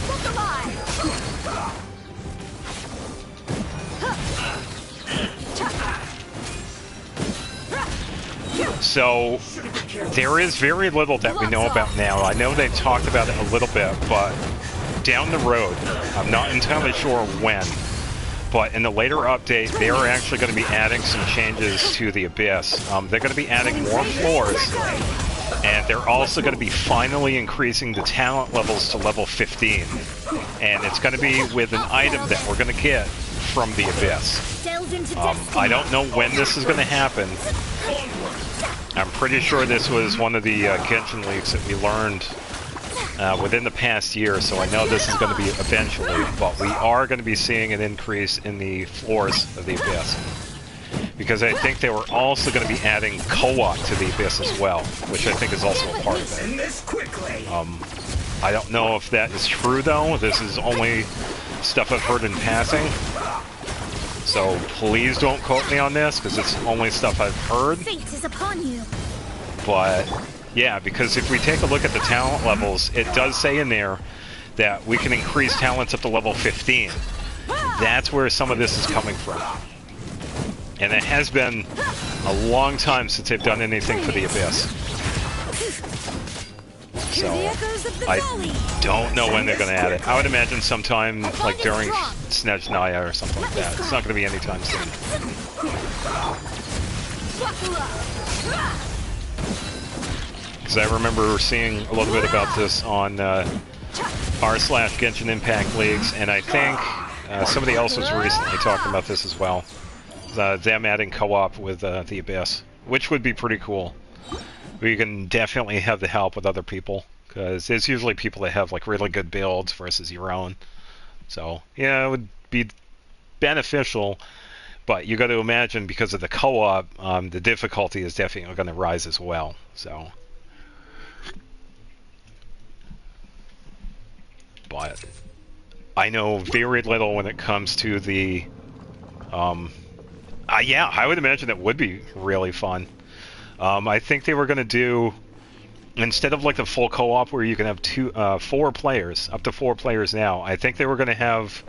Look alive. So, there is very little that we know about now. I know they've talked about it a little bit, but down the road, I'm not entirely sure when, but in the later update, they're actually going to be adding some changes to the Abyss. They're going to be adding more floors, and they're also going to be finally increasing the talent levels to level 15. And it's going to be with an item that we're going to get from the Abyss. Delve into I destiny. don't know when this is going to happen. I'm pretty sure this was one of the Genshin leaks that we learned within the past year, so I know this is going to be eventually, but we are going to be seeing an increase in the floors of the Abyss. Because I think they were also going to be adding co-op to the Abyss as well, which I think is also a part of it. Send this quickly. I don't know if that is true though. This is only stuff I've heard in passing. So please don't quote me on this, because it's only stuff I've heard. Fate is upon you. But yeah, because if we take a look at the talent levels, it does say in there that we can increase talents up to level 15. That's where some of this is coming from. And it has been a long time since they've done anything for the Abyss. So, I don't know when they're going to add it. I would imagine sometime like during Snezhnaya or something like that. It's not going to be anytime soon. Because I remember seeing a little bit about this on r/Genshin Impact Leagues, and I think somebody else was recently talking about this as well. Them adding co-op with the Abyss, which would be pretty cool. We can definitely have the help with other people, because there's usually people that have like really good builds versus your own. So yeah, it would be beneficial, but you got to imagine because of the co-op, the difficulty is definitely going to rise as well. So, but I know very little when it comes to the. Yeah, I would imagine it would be really fun. I think they were going to do, instead of like the full co-op where you can have 4 players, up to 4 players now, I think they were going to have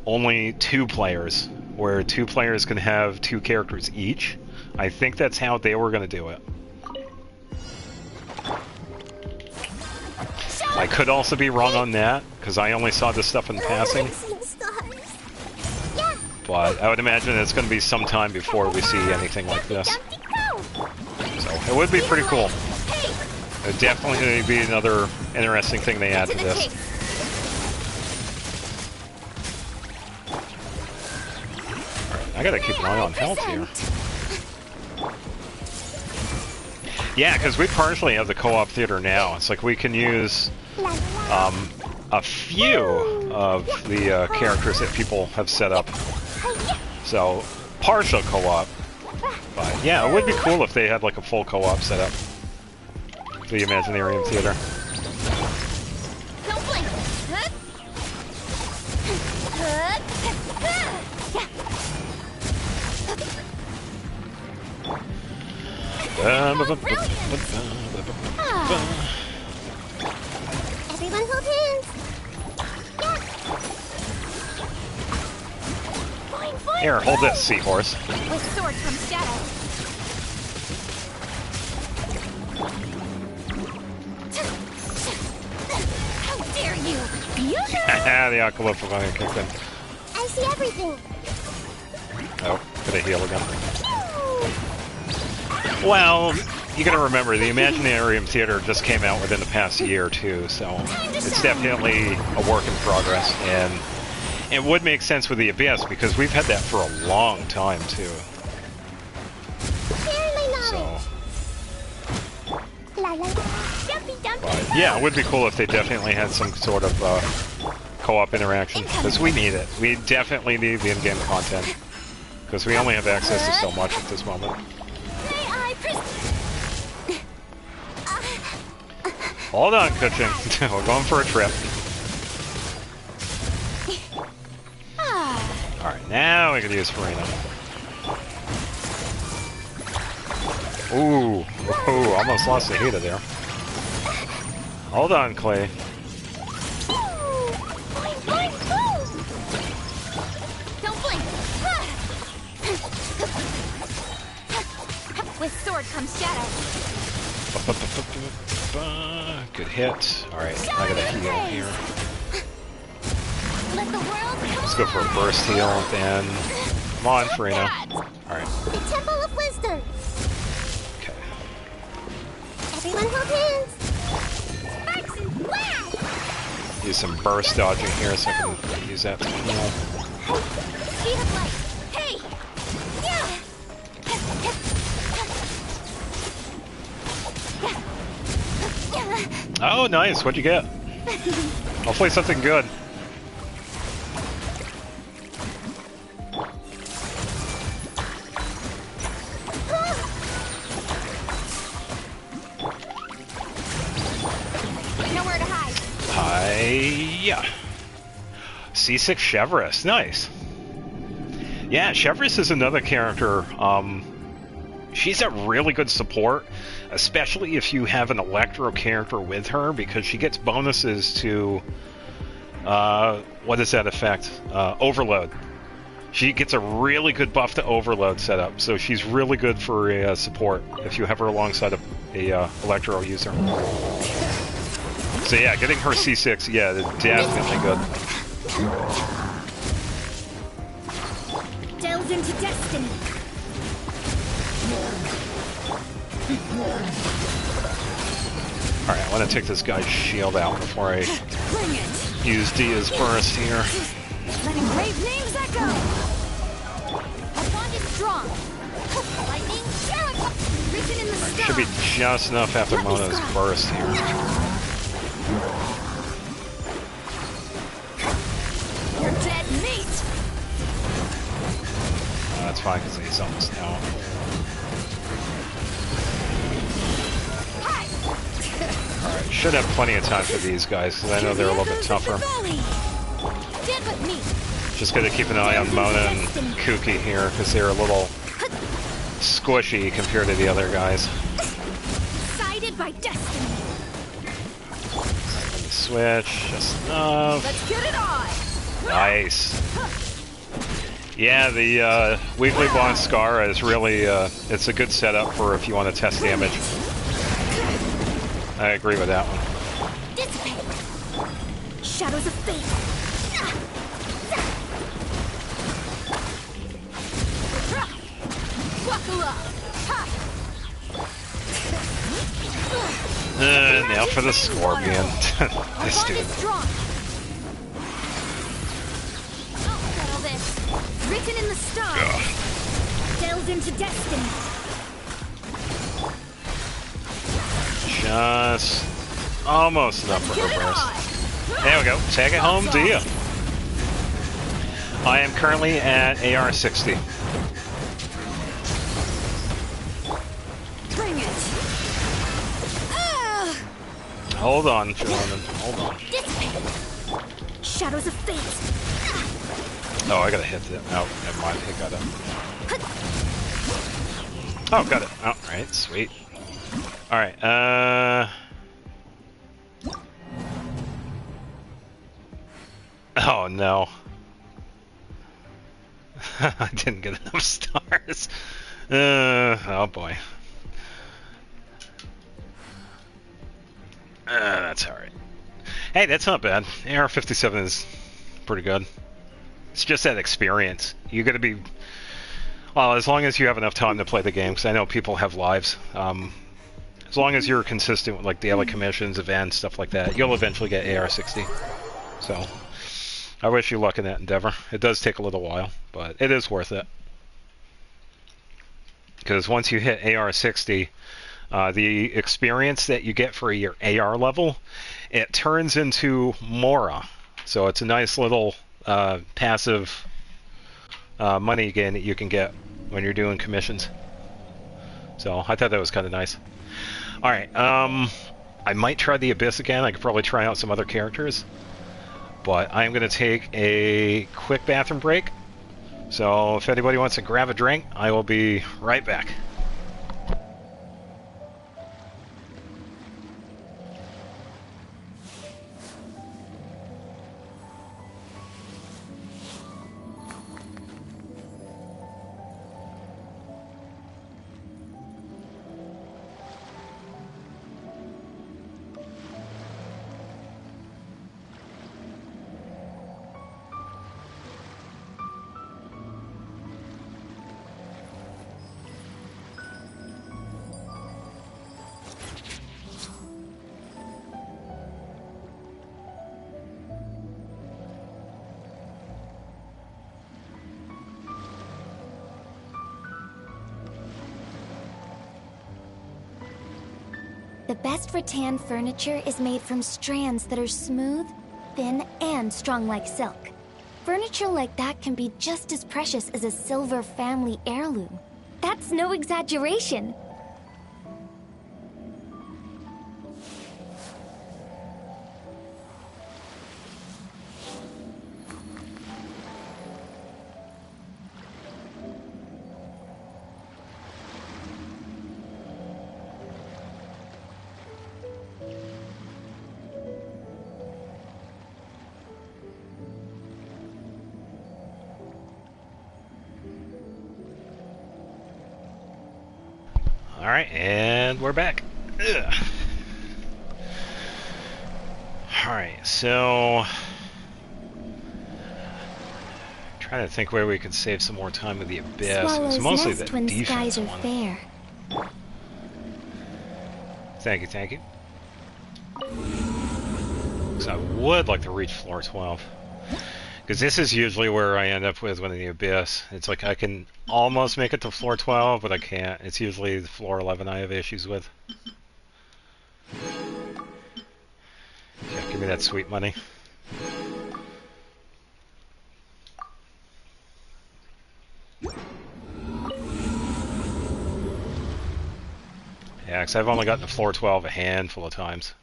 only 2 players, where 2 players can have 2 characters each. I think that's how they were going to do it. I could also be wrong on that, because I only saw this stuff in passing. But I would imagine it's going to be some time before we see anything like this. So it would be pretty cool. It would definitely be another interesting thing they add to this. Alright, I gotta keep an eye on health here. Yeah, because we partially have the co-op theater now. It's like we can use a few of the characters that people have set up. So, partial co-op. But yeah, it would be cool if they had like a full co-op set up. The Imaginarium Theater. Don't blink. Everyone hold hands. Yeah. Boing, boing, Here, hold boing. this, seahorse. With sword comes shadow. How dare you! The Aqualopa finally kicked in. I see everything. Oh, gonna heal again. Well, you gotta remember, the Imaginarium Theater just came out within the past year, too, so it's definitely a work in progress, and it would make sense with the Abyss, because we've had that for a long time, too. So, but yeah, it would be cool if they definitely had some sort of co-op interaction, because we need it. We definitely need the in-game content, because we only have access to so much at this moment. Hold on, Kuchin. We're going for a trip. Alright, now we can use Farina. Ooh, almost lost the heater there. Hold on, Clay. Don't blink. With sword comes shadow. Good hit. Alright, I gotta heal here. Let the world Let's go for a burst heal, then... Come on, Farina. Alright. The Temple of Wisdom. Okay. Everyone hold hands. Sparks and flash. Use some burst dodging here so I can use that to heal. Speed of light. Hey! Yeah! Oh, nice. What'd you get? Hopefully something good. Nowhere to hide. Hiya. C6 Chevreuse. Nice. Yeah, Chevreuse is another character. She's a really good support, especially if you have an Electro character with her, because she gets bonuses to, what is that effect? Overload. She gets a really good buff to Overload setup, so she's really good for a support if you have her alongside a Electro user. So yeah, getting her C6, yeah, definitely good. Delves into destiny. Alright, I want to take this guy's shield out before I use Dia's burst here. Letting brave names echo. My bond is strong. Lightning, Jericho. Written in the sky. Should be just enough after Mona's burst here. You're dead meat. That's fine because he's almost out. Alright, should have plenty of time for these guys because I know they're a little bit tougher. Just gotta keep an eye on Mona and Kuki here because they're a little squishy compared to the other guys. Guided by destiny. Let me switch just enough. Let's get it on. Nice. Yeah, the weekly bond Scara is really it's a good setup for if you want to test damage. I agree with that one. Dissipate. Shadows of fate. Buckle up. Now for the Scorpion. This dude. Written in the stars. Delved into destiny. just almost enough for her burst. There we go. Take it home to you. I am currently at AR 60. Bring it. Hold on, Jordan. Hold on. Shadows of fate. Oh, I gotta hit it. Oh, never mind. It got it. Oh, got it. Oh, alright, sweet. Alright, oh, no. I didn't get enough stars. Oh boy. That's alright. Hey, that's not bad. AR-57 is pretty good. It's just that experience. You gotta be... Well, as long as you have enough time to play the game, because I know people have lives. As long as you're consistent with like daily commissions, events, stuff like that, you'll eventually get AR-60. So, I wish you luck in that endeavor. It does take a little while, but it is worth it. Because once you hit AR-60, the experience that you get for your AR level, it turns into Mora. So it's a nice little passive money gain that you can get when you're doing commissions. So I thought that was kind of nice. Alright, I might try the Abyss again. I could probably try out some other characters. But I'm going to take a quick bathroom break. So if anybody wants to grab a drink, I will be right back. The best rattan furniture is made from strands that are smooth, thin, and strong like silk. Furniture like that can be just as precious as a silver family heirloom. That's no exaggeration. Alright, and we're back. Ugh. Alright, so... trying to think where we could save some more time with the Abyss. Swallows It's mostly nest the when defense skies are one. fair. Thank you, thank you. Because I would like to reach floor 12. Because this is usually where I end up with winning the Abyss. It's like I can almost make it to floor 12, but I can't. It's usually the floor 11 I have issues with. Yeah, give me that sweet money. Yeah, because I've only gotten to floor 12 a handful of times.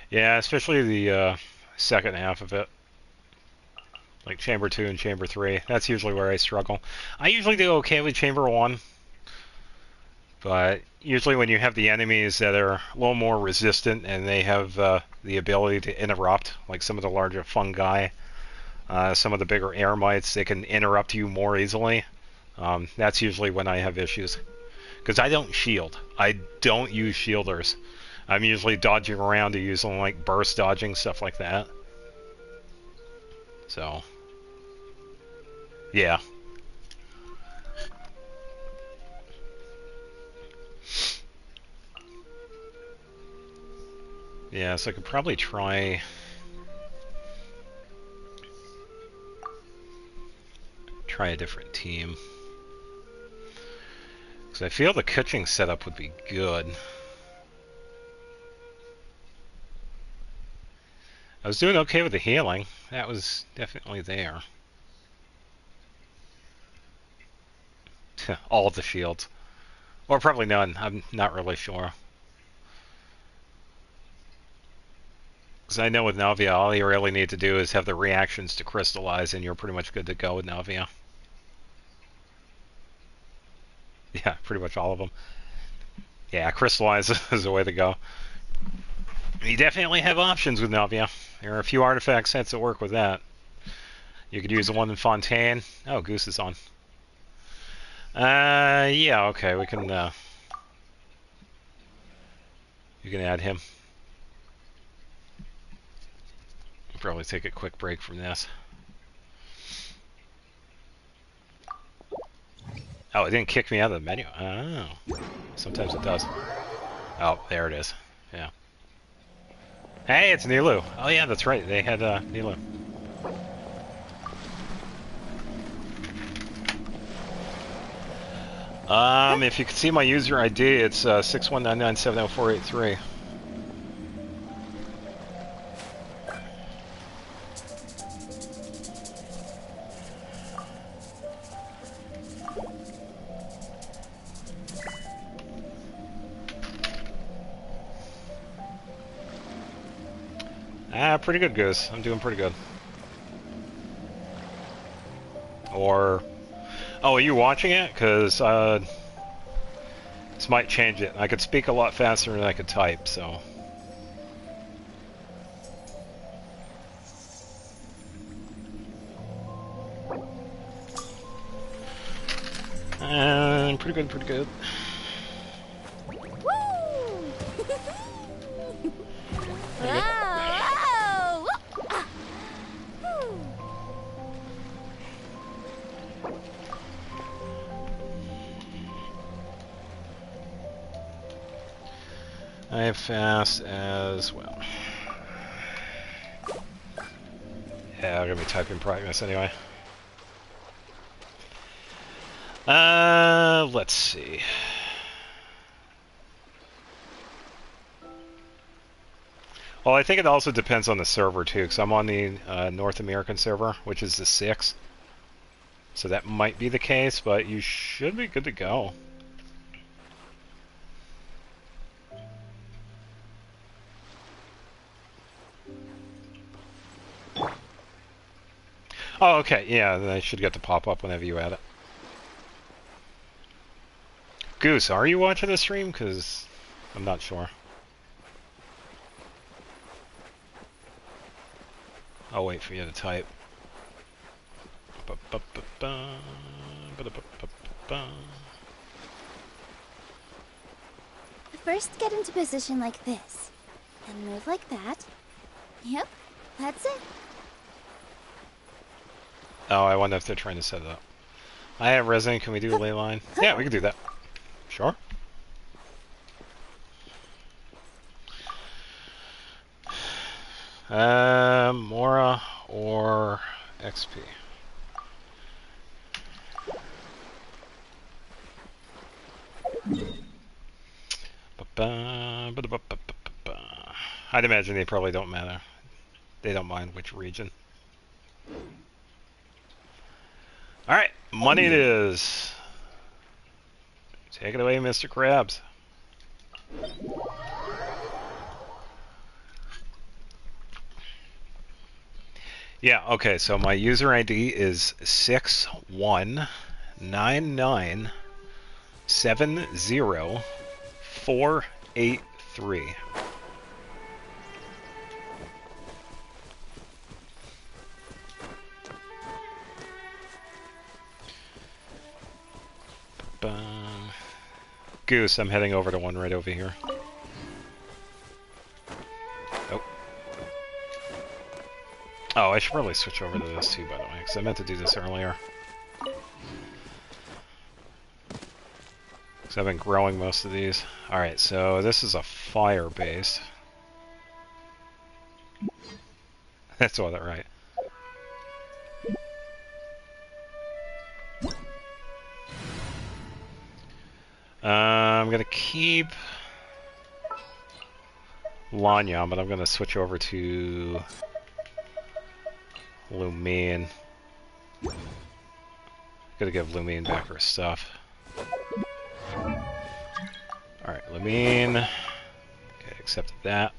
Yeah, especially the second half of it. Like Chamber 2 and Chamber 3. That's usually where I struggle. I usually do okay with Chamber 1. But usually when you have the enemies that are a little more resistant and they have the ability to interrupt, like some of the larger fungi, some of the bigger air mites, they can interrupt you more easily. That's usually when I have issues. Because I don't shield. I don't use shielders. I'm usually dodging around to use them like burst dodging, stuff like that. So, yeah. Yeah, so I could probably try a different team. Because I feel the kitchen setup would be good. I was doing okay with the healing. That was definitely there. All of the shields. Or probably none. I'm not really sure. Because I know with Navia, all you really need to do is have the reactions to crystallize, and you're pretty much good to go with Navia. Yeah, pretty much all of them. Yeah, crystallize is the way to go. You definitely have options with Navia. There are a few artifact sets that work with that. You could use the one in Fontaine. Oh, Goose is on. Yeah, okay, we can, you can add him. I'll probably take a quick break from this. Oh, it didn't kick me out of the menu. Oh. Sometimes it does. Oh, there it is. Yeah. Hey, it's Nilu. Oh yeah, that's right. They had, Nilu. If you can see my user ID, it's 6199704883. Pretty good, Goose. I'm doing pretty good. Or... Oh, are you watching it? Because, this might change it. I could speak a lot faster than I could type, so... pretty good, pretty good. I have fast as well. Yeah, I'm gonna be typing brightness anyway. Let's see. Well, I think it also depends on the server too, because I'm on the North American server, which is the 6. So that might be the case, but you should be good to go. Oh, okay, yeah, then I should get to pop up whenever you add it. Goose, are you watching the stream? Because I'm not sure. I'll wait for you to type. First, get into position like this. And move like that. Yep, that's it. Oh, I wonder if they're trying to set it up. I have resin. Can we do a ley line? Yeah, we can do that. Sure. Mora or XP? I'd imagine they probably don't matter. They don't mind which region. Alright, money it is. Take it away, Mr. Krabs. Yeah, okay, so my user ID is 619970483. Goose, I'm heading over to one right over here. Oh. Oh, I should probably switch over to this too, by the way, because I meant to do this earlier. Because I've been growing most of these. Alright, so this is a fire base. That's all that right. I'm gonna keep Lanyan, but I'm gonna switch over to Lumine. Gotta give Lumine back her stuff. Alright, Lumine. Okay, accepted that.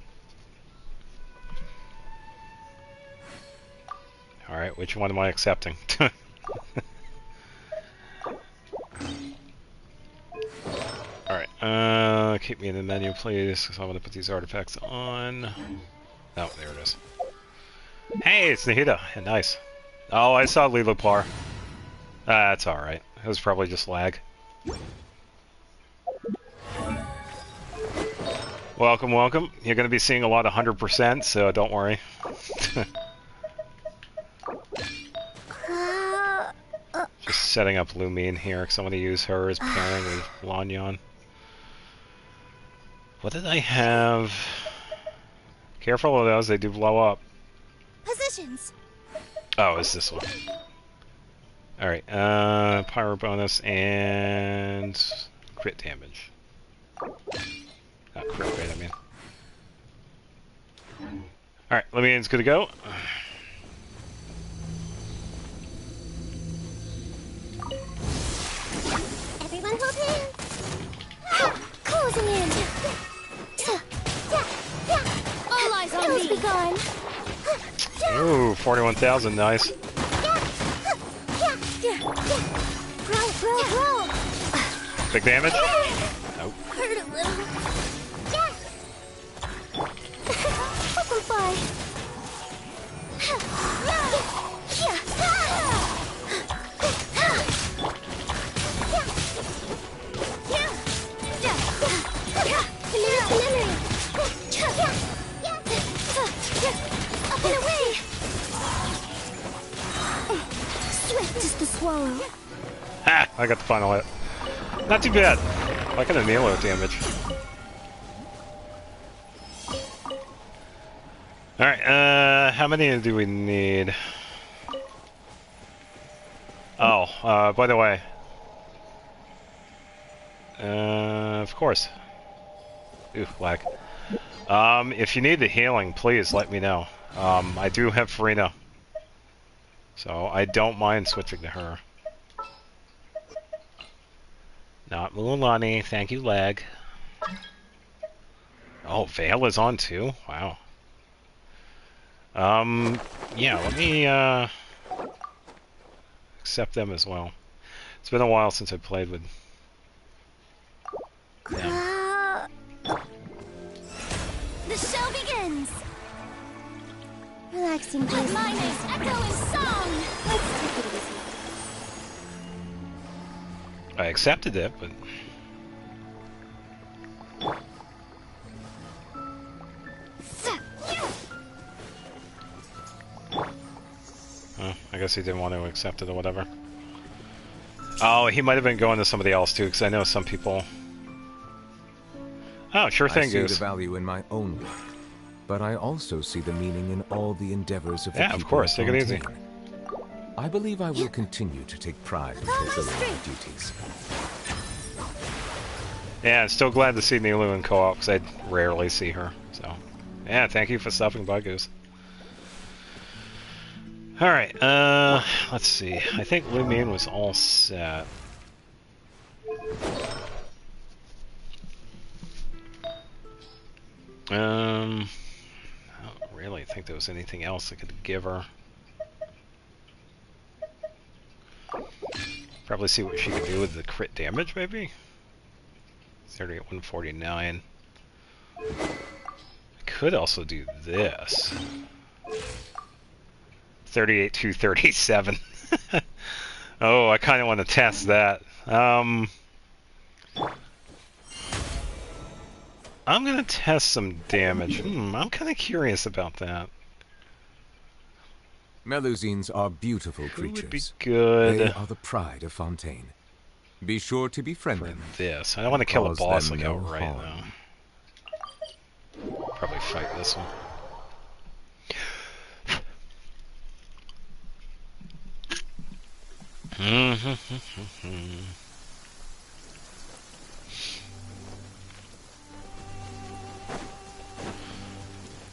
Alright, which one am I accepting? Alright, keep me in the menu, please, because I'm going to put these artifacts on. Oh, there it is. Hey, it's Nahida. Yeah, nice. Oh, I saw Lilipar. That's alright. It was probably just lag. Welcome, welcome. You're going to be seeing a lot of 100%, so don't worry. Just setting up Lumine here, because I'm going to use her as pairing with Lanyan. What did I have? Careful of those, they do blow up. Positions. Oh, it's this one. Alright, pyro bonus and crit damage. Not crit rate, I mean. Alright, Lumine's good to go. Everyone hold hands. Closing in. All eyes on Those me. be gone. Ooh, 41,000, nice. Roll. Big damage? Nope. Hurt a little. Open fly. Up and away. Swift as the swallow. Ha! I got the final hit. Not too bad. I got a Nilo damage. Alright, how many do we need? Oh, by the way. Of course. Ooh, lag. If you need the healing, please let me know. I do have Farina. So I don't mind switching to her. Not Mulan, thank you, lag. Oh, Vale is on too? Wow. Yeah, let me, accept them as well. It's been a while since I played with them. The show begins. Relaxing breeze. Mine is echo in song. Let's take it easy. I accepted it, but... I guess he didn't want to accept it or whatever. Oh, he might have been going to somebody else too, because I know some people... Oh, sure thing, I see Goose. the value in my own work, but I also see the meaning in all the endeavors of the Yeah, people of course. Take it easy. Fontaine. I believe I will continue to take pride in fulfilling my duties. Yeah, I'm still glad to see Nilu in co-op, because I rarely see her. So, yeah, thank you for stopping by, Goose. Alright, let's see. I think Lumine was all set. I don't really think there was anything else I could give her. Probably see what she could do with the crit damage, maybe? 38, 149. I could also do this. 38, 237. Oh, I kind of want to test that. I'm going to test some damage. I'm kind of curious about that. Melusines are beautiful Who creatures. would be good They are the pride of Fontaine. Be sure to befriend for them. this? I don't want to kill a Cause boss them like no outright, harm. though. Probably fight this one.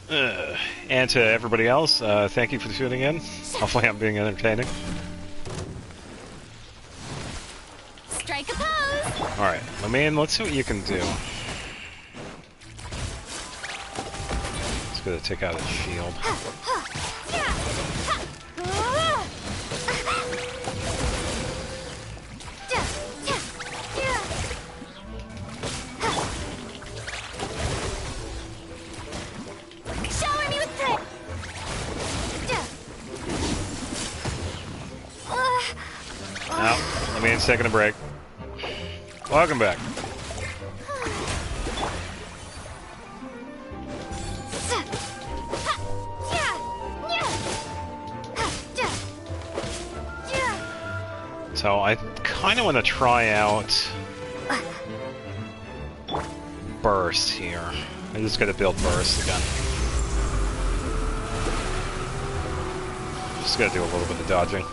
And to everybody else, thank you for tuning in. Hopefully I'm being entertaining. Strike a pose! Alright, let's see what you can do. Just gonna take out his shield. Taking a break. Welcome back. So I kind of want to try out Burst here. I just got to build Burst again. Just got to do a little bit of dodging.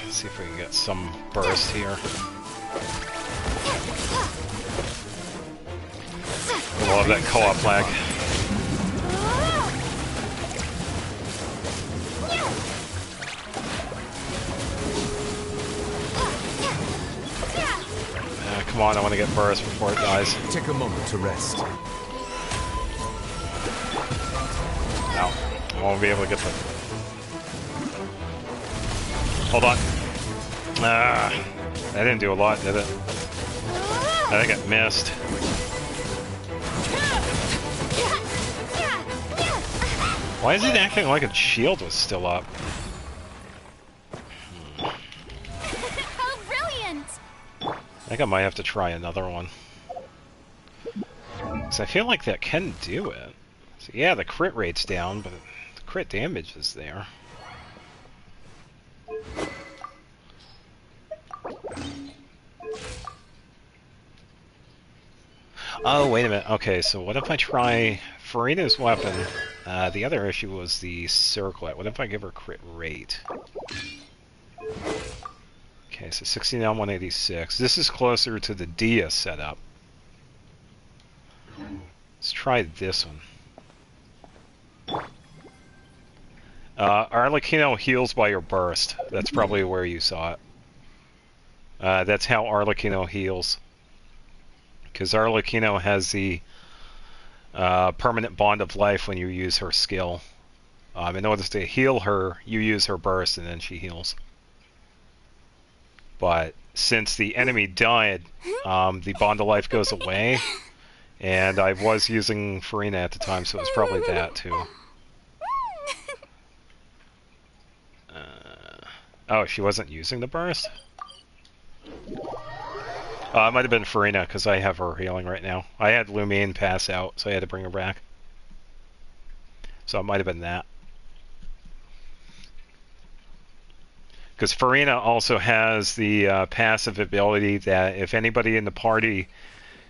Let's see if we can get some burst here. I love that co-op lag. Come on, I want to get burst before it dies. Take a moment to rest. No, I won't be able to get the... Hold on. That didn't do a lot, did it? I think it missed. Why is it acting like its shield was still up? How brilliant! I think I might have to try another one. Because I feel like that can do it. So yeah, the crit rate's down, but the crit damage is there. Oh, wait a minute. Okay, so what if I try Farina's weapon? The other issue was the circlet. What if I give her crit rate? Okay, so 69, 186. This is closer to the Dia setup. Let's try this one. Arlecchino heals by your burst. That's probably where you saw it. That's how Arlecchino heals. Because Arlecchino has the permanent bond of life when you use her skill. In order to heal her, you use her burst and then she heals. But since the enemy died, the bond of life goes away. And I was using Farina at the time, so it was probably that too. Oh, she wasn't using the burst? It might have been Farina, because I have her healing right now. I had Lumine pass out, so I had to bring her back. So it might have been that. Because Farina also has the passive ability that if anybody in the party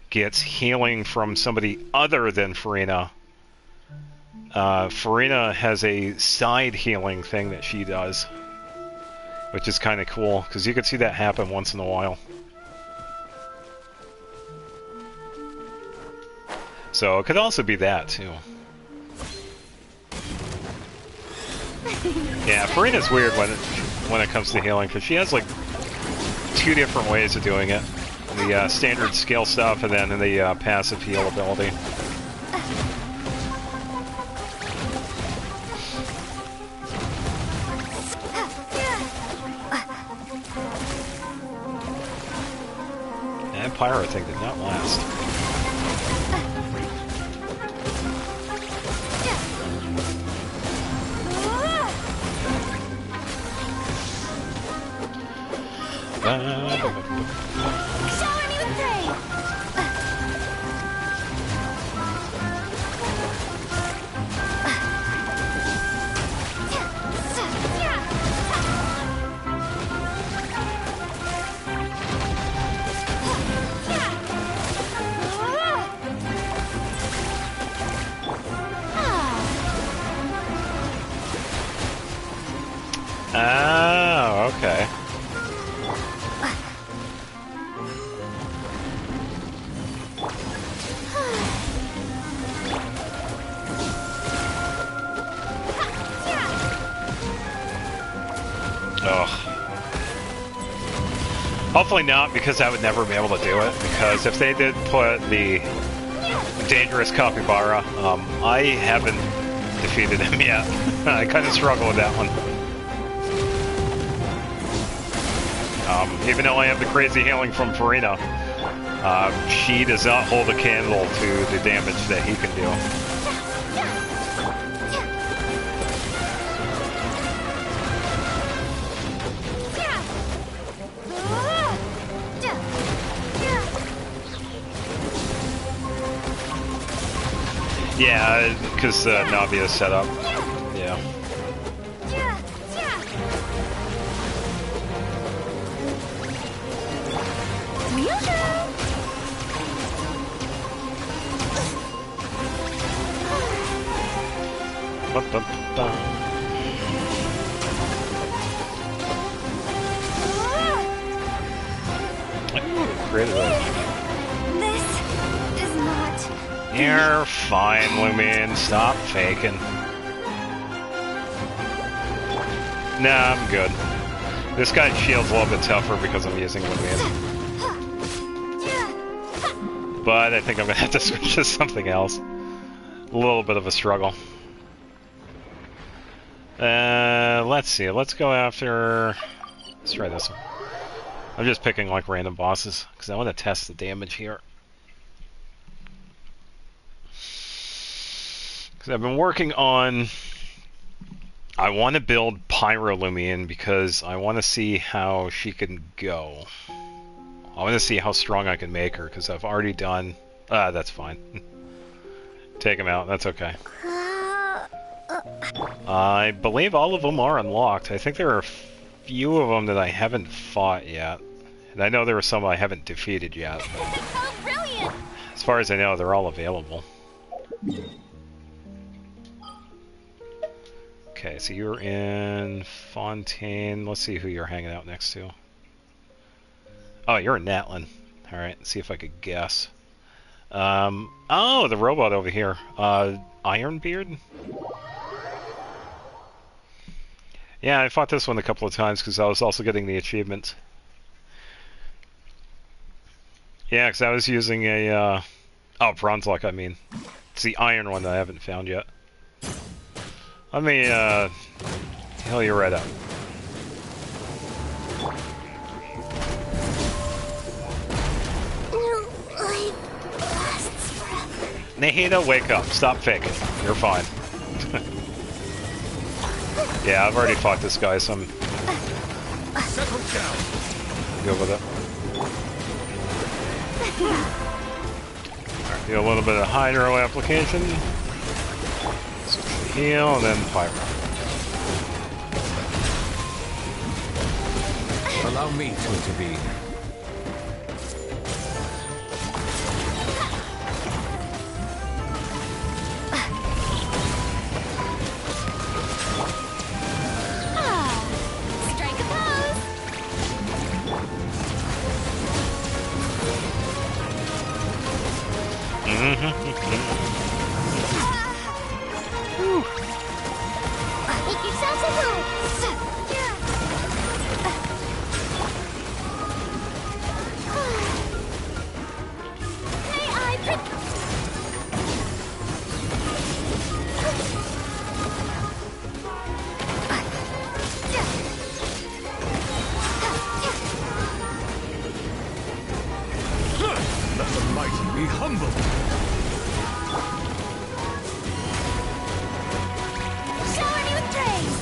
gets healing from somebody other than Farina, Farina has a side healing thing that she does. Which is kind of cool, because you can see that happen once in a while. So it could also be that, too. Yeah, Farina's weird when it comes to healing, because she has like 2 different ways of doing it. The standard skill stuff, and then the passive heal ability. That pyro thing did not last. Shower me with praise! Oh, okay. Ugh. Hopefully not, because I would never be able to do it. Because if they did put the dangerous capybara, I haven't defeated him yet. I kind of struggle with that one. Even though I have the crazy healing from Farina, she does not hold a candle to the damage that he can do. Yeah, because Navi is set up. Yeah. This is not. You're fine, Lumion. Stop faking. Nah, I'm good. This guy's shield's a little bit tougher because I'm using Lumion. But I think I'm gonna have to switch to something else. A little bit of a struggle. Let's see. Let's go after... Let's try this one. I'm just picking like random bosses because I want to test the damage here. Because I've been working on... I want to build Pyro Lumion because I want to see how she can go. I want to see how strong I can make her because I've already done... that's fine. Take him out, that's okay. I believe all of them are unlocked. I think there are a few of them that I haven't fought yet. And I know there are some I haven't defeated yet. How brilliant! As far as I know, they're all available. Okay, so you're in Fontaine. Let's see who you're hanging out next to. Oh, you're in Natlin. Alright, let's see if I could guess. Oh, the robot over here. Ironbeard? Yeah, I fought this one a couple of times because I was also getting the achievements. Yeah, because I was using a, oh, Bronze Luck, I mean. It's the iron one that I haven't found yet. Let me, heal you right up. Nahida, wake up. Stop faking. You're fine. Yeah, I've already fought this guy, so I'm good with it. Alright, do a little bit of hydro application. Switch to heal, and then pyro. Allow me to intervene. Make yourselves at home. Let the mighty be humble. Shower me with praise.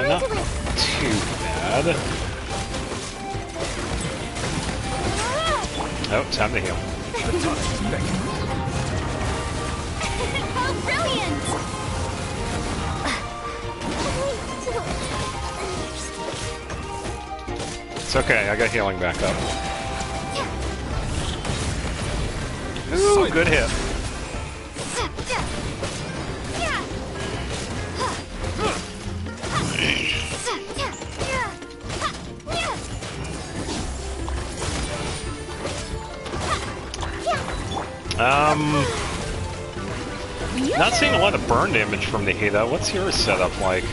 Not too bad. Oh, time to heal. The time is beckoning. How brilliant! It's okay, I got healing back up. Ooh, good hit. Not seeing a lot of burn damage from Nahida. What's your setup like?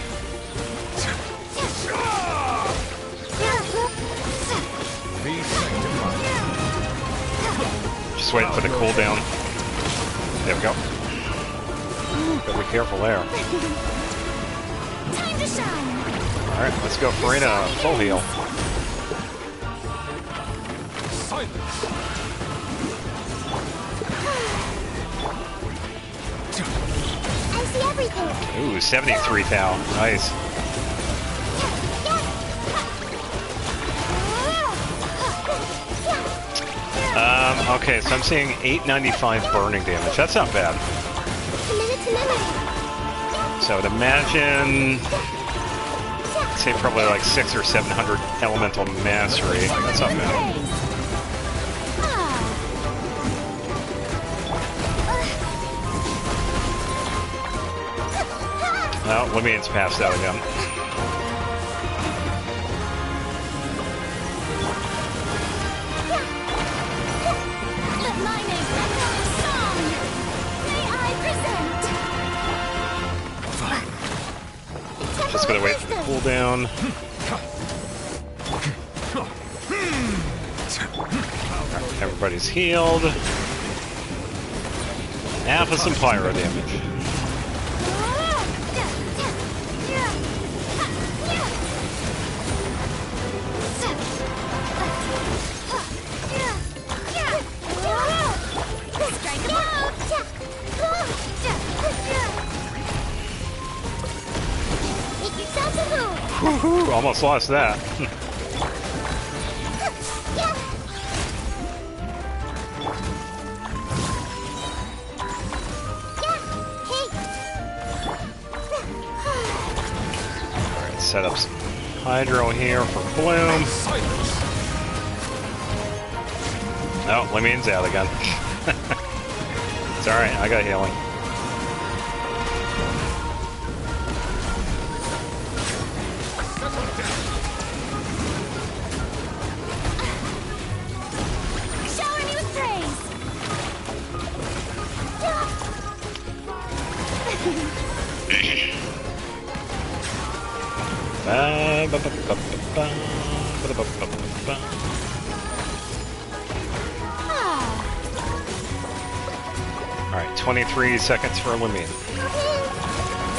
Just waiting for the cooldown. There we go. Gotta be careful there. Time to shine. Alright, let's go Farina full heal. I see everything. Ooh, 73 thou. Nice. Okay, so I'm seeing 895 burning damage. That's not bad. So I'd imagine, say probably like 600 or 700 elemental mastery. That's not bad. No, Lemian's passed out again. Let my name echo the song. May I present? Just gotta wait for the cooldown. Alright, everybody's healed. Now for some pyro damage. Woohoo! Almost lost that. Alright, set up some hydro here for Bloom. Oh, Lemian's out again. It's alright, I got healing. Alright, 23 seconds for Lemian.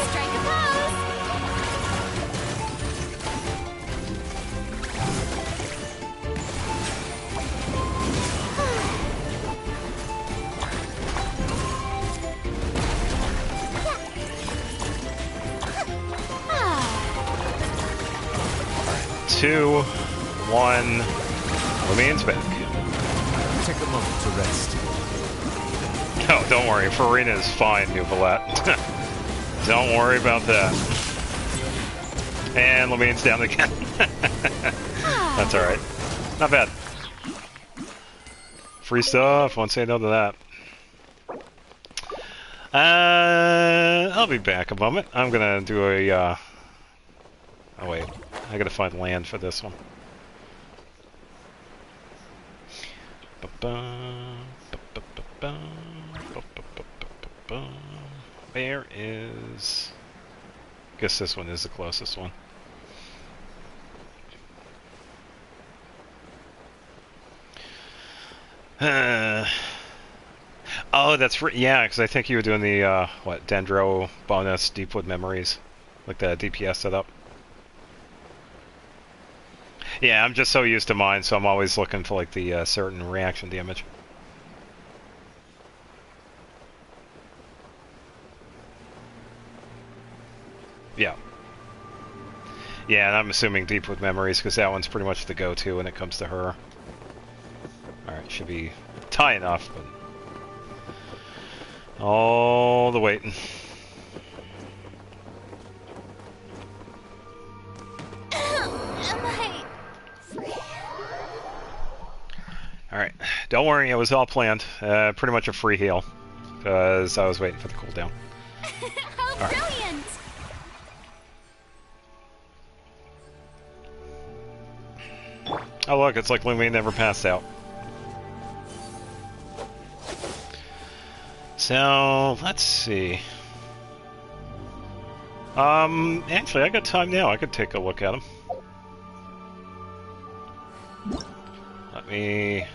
Strike a pose. Two, one, Lemian's back. Take a moment to rest. No, don't worry, Farina is fine, New Valette. Don't worry about that. And Lemian's down again. That's alright. Not bad. Free stuff, won't say no to that. I'll be back a moment. I'm gonna do a, oh wait, I gotta find land for this one. Where is... I guess this one is the closest one. Oh, that's yeah, because I think you were doing the, what, Dendro bonus Deepwood Memories. Like the DPS setup. Yeah, I'm just so used to mine, so I'm always looking for, like, the certain reaction damage. Yeah. Yeah, and I'm assuming Deepwood Memories, because that one's pretty much the go-to when it comes to her. Alright, should be tie enough, but... all the waiting. Alright, don't worry, it was all planned. Pretty much a free heal. Because I was waiting for the cooldown. How brilliant! Oh look, it's like Lumine never passed out. So, let's see. Actually, I got time now. I could take a look at them. Let me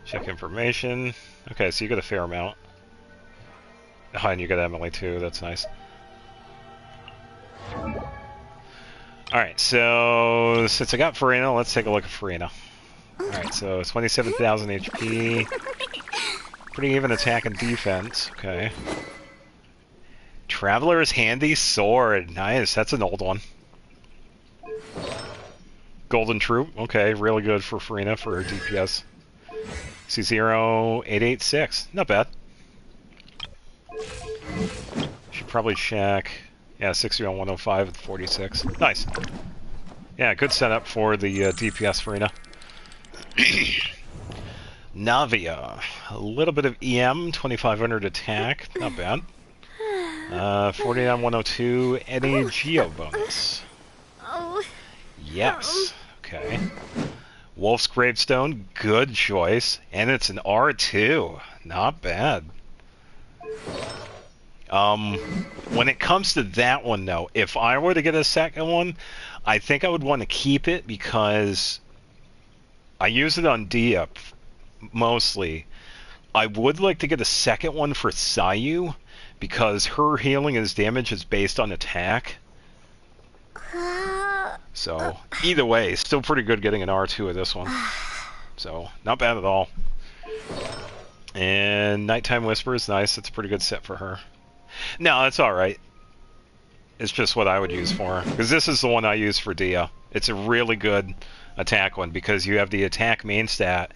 check information. Okay, so you got a fair amount. Oh, and you got Emily too. That's nice. Alright, so since I got Farina, let's take a look at Farina. Alright, so 27,000 HP. Pretty even attack and defense. Okay. Traveler's Handy Sword. Nice, that's an old one. Golden Troop. Okay, really good for Farina for her DPS. C0886. Not bad. Should probably check. Yeah, 60 on 105 with 46. Nice. Yeah, good setup for the DPS Farina. Navia. A little bit of EM, 2500 attack. Not bad. 40 on 102. Any Geo bonus. Oh. Yes. Okay. Wolf's Gravestone. Good choice. And it's an R2. Not bad. When it comes to that one, though, if I were to get a second one, I think I would want to keep it because I use it on Dia mostly. I would like to get a second one for Sayu because her healing and damage is based on attack. So, either way, still pretty good getting an R2 of this one. So, not bad at all. And Nighttime Whisper is nice. It's a pretty good set for her. No, it's alright. It's just what I would use for her. Because this is the one I use for Dia. It's a really good attack one because you have the attack main stat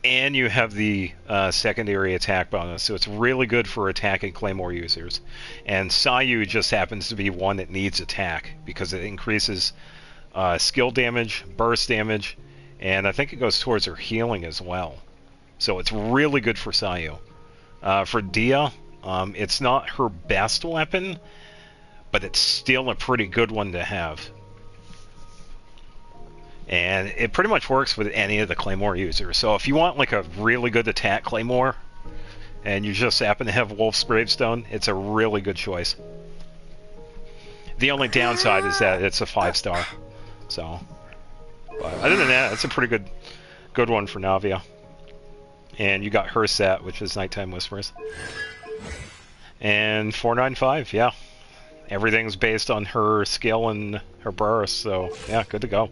and you have the secondary attack bonus. So it's really good for attacking Claymore users. And Sayu just happens to be one that needs attack because it increases skill damage, burst damage, and I think it goes towards her healing as well. So it's really good for Sayu. For Dia, it's not her best weapon, but it's still a pretty good one to have. And it pretty much works with any of the Claymore users. So if you want like a really good attack Claymore, and you just happen to have Wolf's Gravestone, it's a really good choice. The only downside is that it's a 5-star. So, but other than that, it's a pretty good one for Navia. And you got her set, which is Nighttime Whispers. And 495, yeah. Everything's based on her skill and her burst, so yeah, good to go.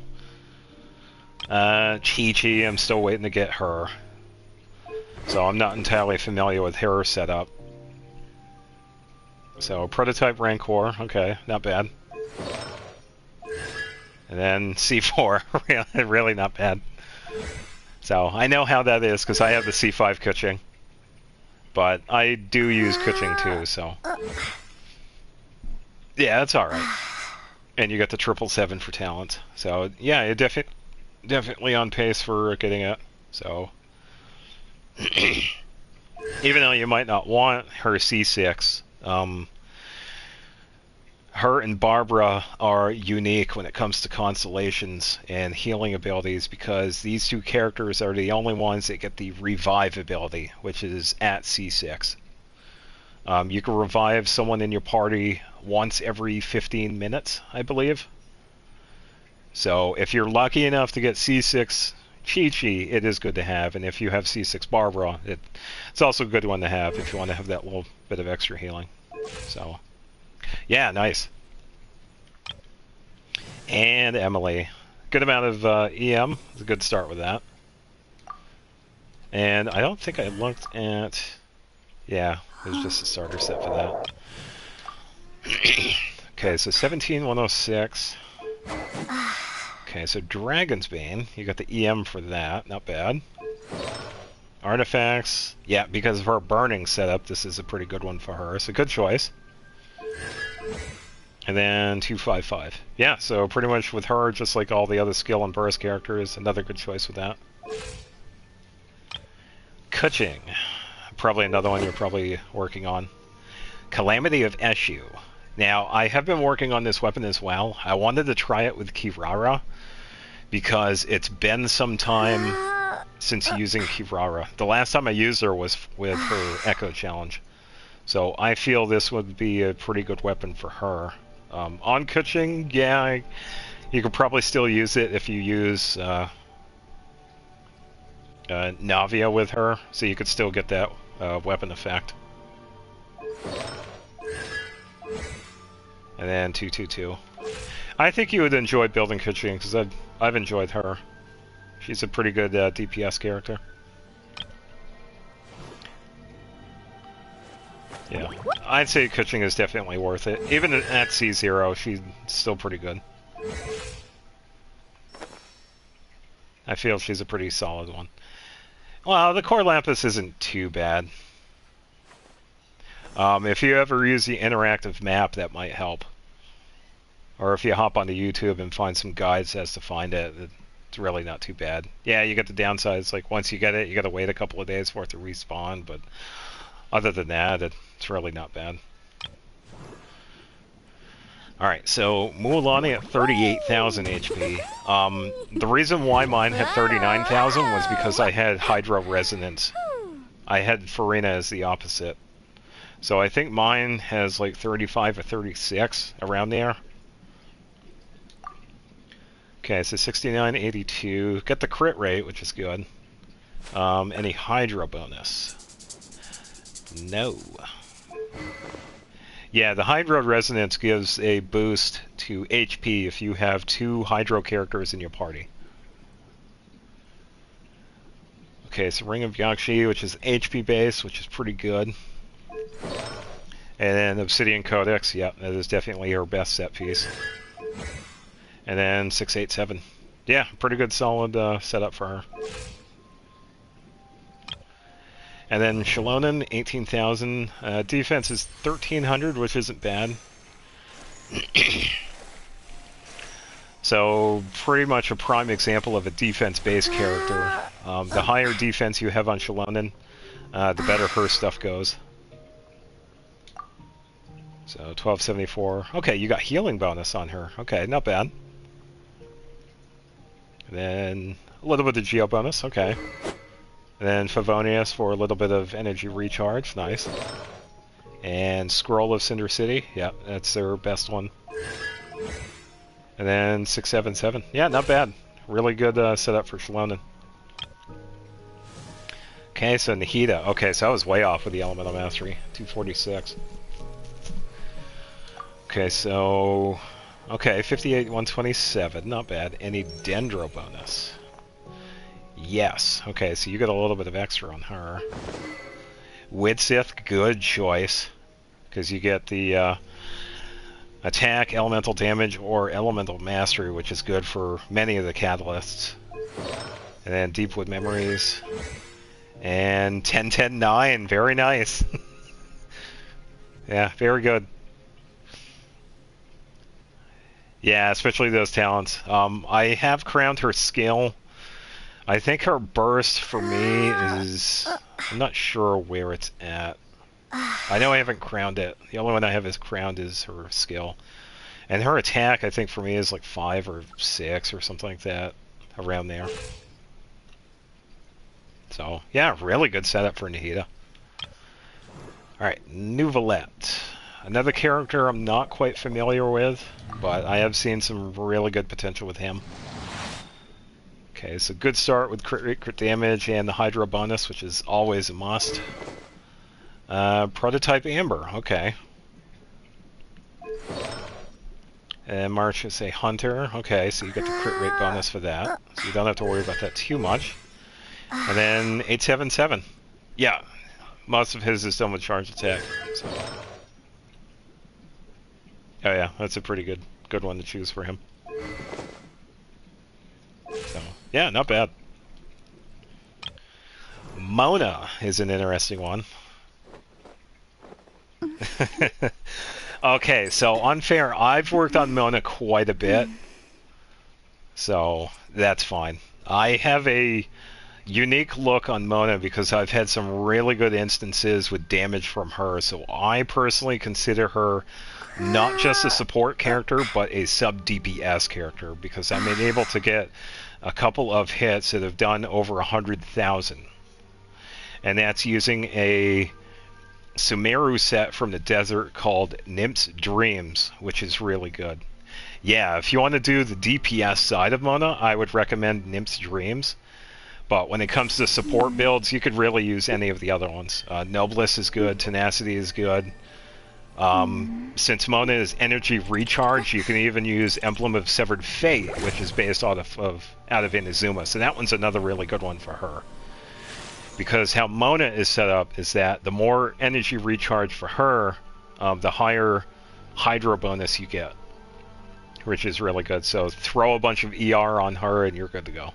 Chi-Chi, I'm still waiting to get her. So I'm not entirely familiar with her setup. So Prototype Rancor, okay, not bad. And then C4, really not bad. So I know how that is because I have the C5 Kuching. But I do use Kuching too, so... Yeah, that's alright. And you got the 777 for talent. So yeah, you're definitely on pace for getting it. So... Even though you might not want her C6, her and Barbara are unique when it comes to constellations and healing abilities because these two characters are the only ones that get the revive ability, which is at C6. You can revive someone in your party once every 15 minutes, I believe. So if you're lucky enough to get C6 Chi-Chi, it is good to have, and if you have C6 Barbara, it's also a good one to have if you want to have that little bit of extra healing. So... yeah, nice. And Emily. Good amount of EM. It's a good start with that. And I don't think I looked at... yeah, there's just a starter set for that. Okay, so 17106. Okay, so Dragon's Bane. You got the EM for that. Not bad. Artifacts. Yeah, because of her burning setup, this is a pretty good one for her. It's a good choice. And then 255. Yeah, so pretty much with her, just like all the other skill and burst characters, another good choice with that. Kuching. Probably another one you're probably working on. Calamity of Eshu. Now, I have been working on this weapon as well. I wanted to try it with Kirara, because it's been some time since using Kirara. The last time I used her was with her Echo Challenge. So I feel this would be a pretty good weapon for her. On Kuching, yeah, you could probably still use it if you use Navia with her, so you could still get that weapon effect. And then 222. I think you would enjoy building Kuching, because I've enjoyed her. She's a pretty good DPS character. Yeah, I'd say Kuching is definitely worth it. Even at C0, she's still pretty good. I feel she's a pretty solid one. Well, the Core Lampus isn't too bad. If you ever use the interactive map, that might help. Or if you hop onto YouTube and find some guides as to find it, it's really not too bad. Yeah, you get the downsides, like once you get it, you gotta wait a couple of days for it to respawn, but other than that, it's really not bad. Alright, so Mualani at 38,000 HP. The reason why mine had 39,000 was because I had Hydro Resonance. I had Farina as the opposite. So I think mine has like 35 or 36, around there. Okay, so 6982. Got the crit rate, which is good. Any Hydro bonus? No. Yeah, the Hydro Resonance gives a boost to HP if you have 2 Hydro characters in your party. Okay, so Ring of Yakshi, which is HP base, which is pretty good. And then Obsidian Codex, yeah, that is definitely her best set piece. And then 687. Yeah, pretty good solid setup for her. And then Shalonen, 18,000. Defense is 1,300, which isn't bad. So, pretty much a prime example of a defense-based character. The higher defense you have on Shalonen, the better her stuff goes. So, 1274. Okay, you got healing bonus on her. Okay, not bad. And then a little bit of Geo bonus. Okay. And then Favonius for a little bit of energy recharge. Nice. And Scroll of Cinder City. Yeah, that's their best one. And then 677. Yeah, not bad. Really good setup for Shalonen. Okay, so Nahida. Okay, so I was way off with the Elemental Mastery. 246. Okay, so... Okay, 58, 127. Not bad. Any Dendro bonus? Yes. Okay, so you got a little bit of extra on her. Widsith, good choice. Because you get the attack, elemental damage, or elemental mastery, which is good for many of the catalysts. And then Deepwood Memories. And 10-10-9, very nice. Yeah, very good. Yeah, especially those talents. I have crowned her skill. I think her burst for me is... I'm not sure where it's at. I know I haven't crowned it. The only one I have is crowned is her skill. And her attack, I think for me, is like 5 or 6 or something like that. Around there. So, yeah, really good setup for Nahida. Alright, Nouvelette. Another character I'm not quite familiar with, but I have seen some really good potential with him. Okay, so good start with crit rate, crit damage, and the Hydro bonus, which is always a must. Prototype Amber, okay. And March is a Hunter, okay, so you get the crit rate bonus for that, so you don't have to worry about that too much. And then 877. Yeah, most of his is done with charge attack. So. Oh yeah, that's a pretty good one to choose for him. So, yeah, not bad. Mona is an interesting one. Okay, so unfair. I've worked on Mona quite a bit, so that's fine. I have a unique look on Mona because I've had some really good instances with damage from her, so I personally consider her not just a support character, but a sub-DPS character, because I'm able to get a couple of hits that have done over 100,000. And that's using a Sumeru set from the desert called Nymph's Dreams, which is really good. Yeah, if you want to do the DPS side of Mona, I would recommend Nymph's Dreams. But when it comes to support builds, you could really use any of the other ones. Noblesse is good, Tenacity is good. Since Mona is energy recharge, you can even use Emblem of Severed Fate, which is based out of Inazuma. So that one's another really good one for her. Because how Mona is set up is that the more energy recharge for her, the higher Hydro bonus you get, which is really good. So throw a bunch of ER on her and you're good to go.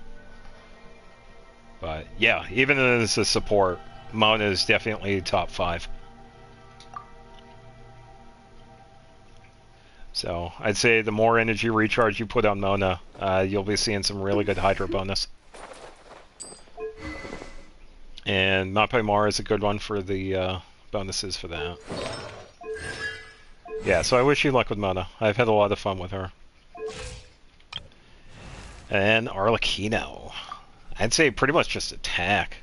But yeah, even as a support, Mona is definitely top 5. So I'd say the more energy recharge you put on Mona, you'll be seeing some really good Hydro bonus. And Mapai Mara is a good one for the bonuses for that. Yeah, so I wish you luck with Mona. I've had a lot of fun with her. And Arlecchino. I'd say pretty much just attack.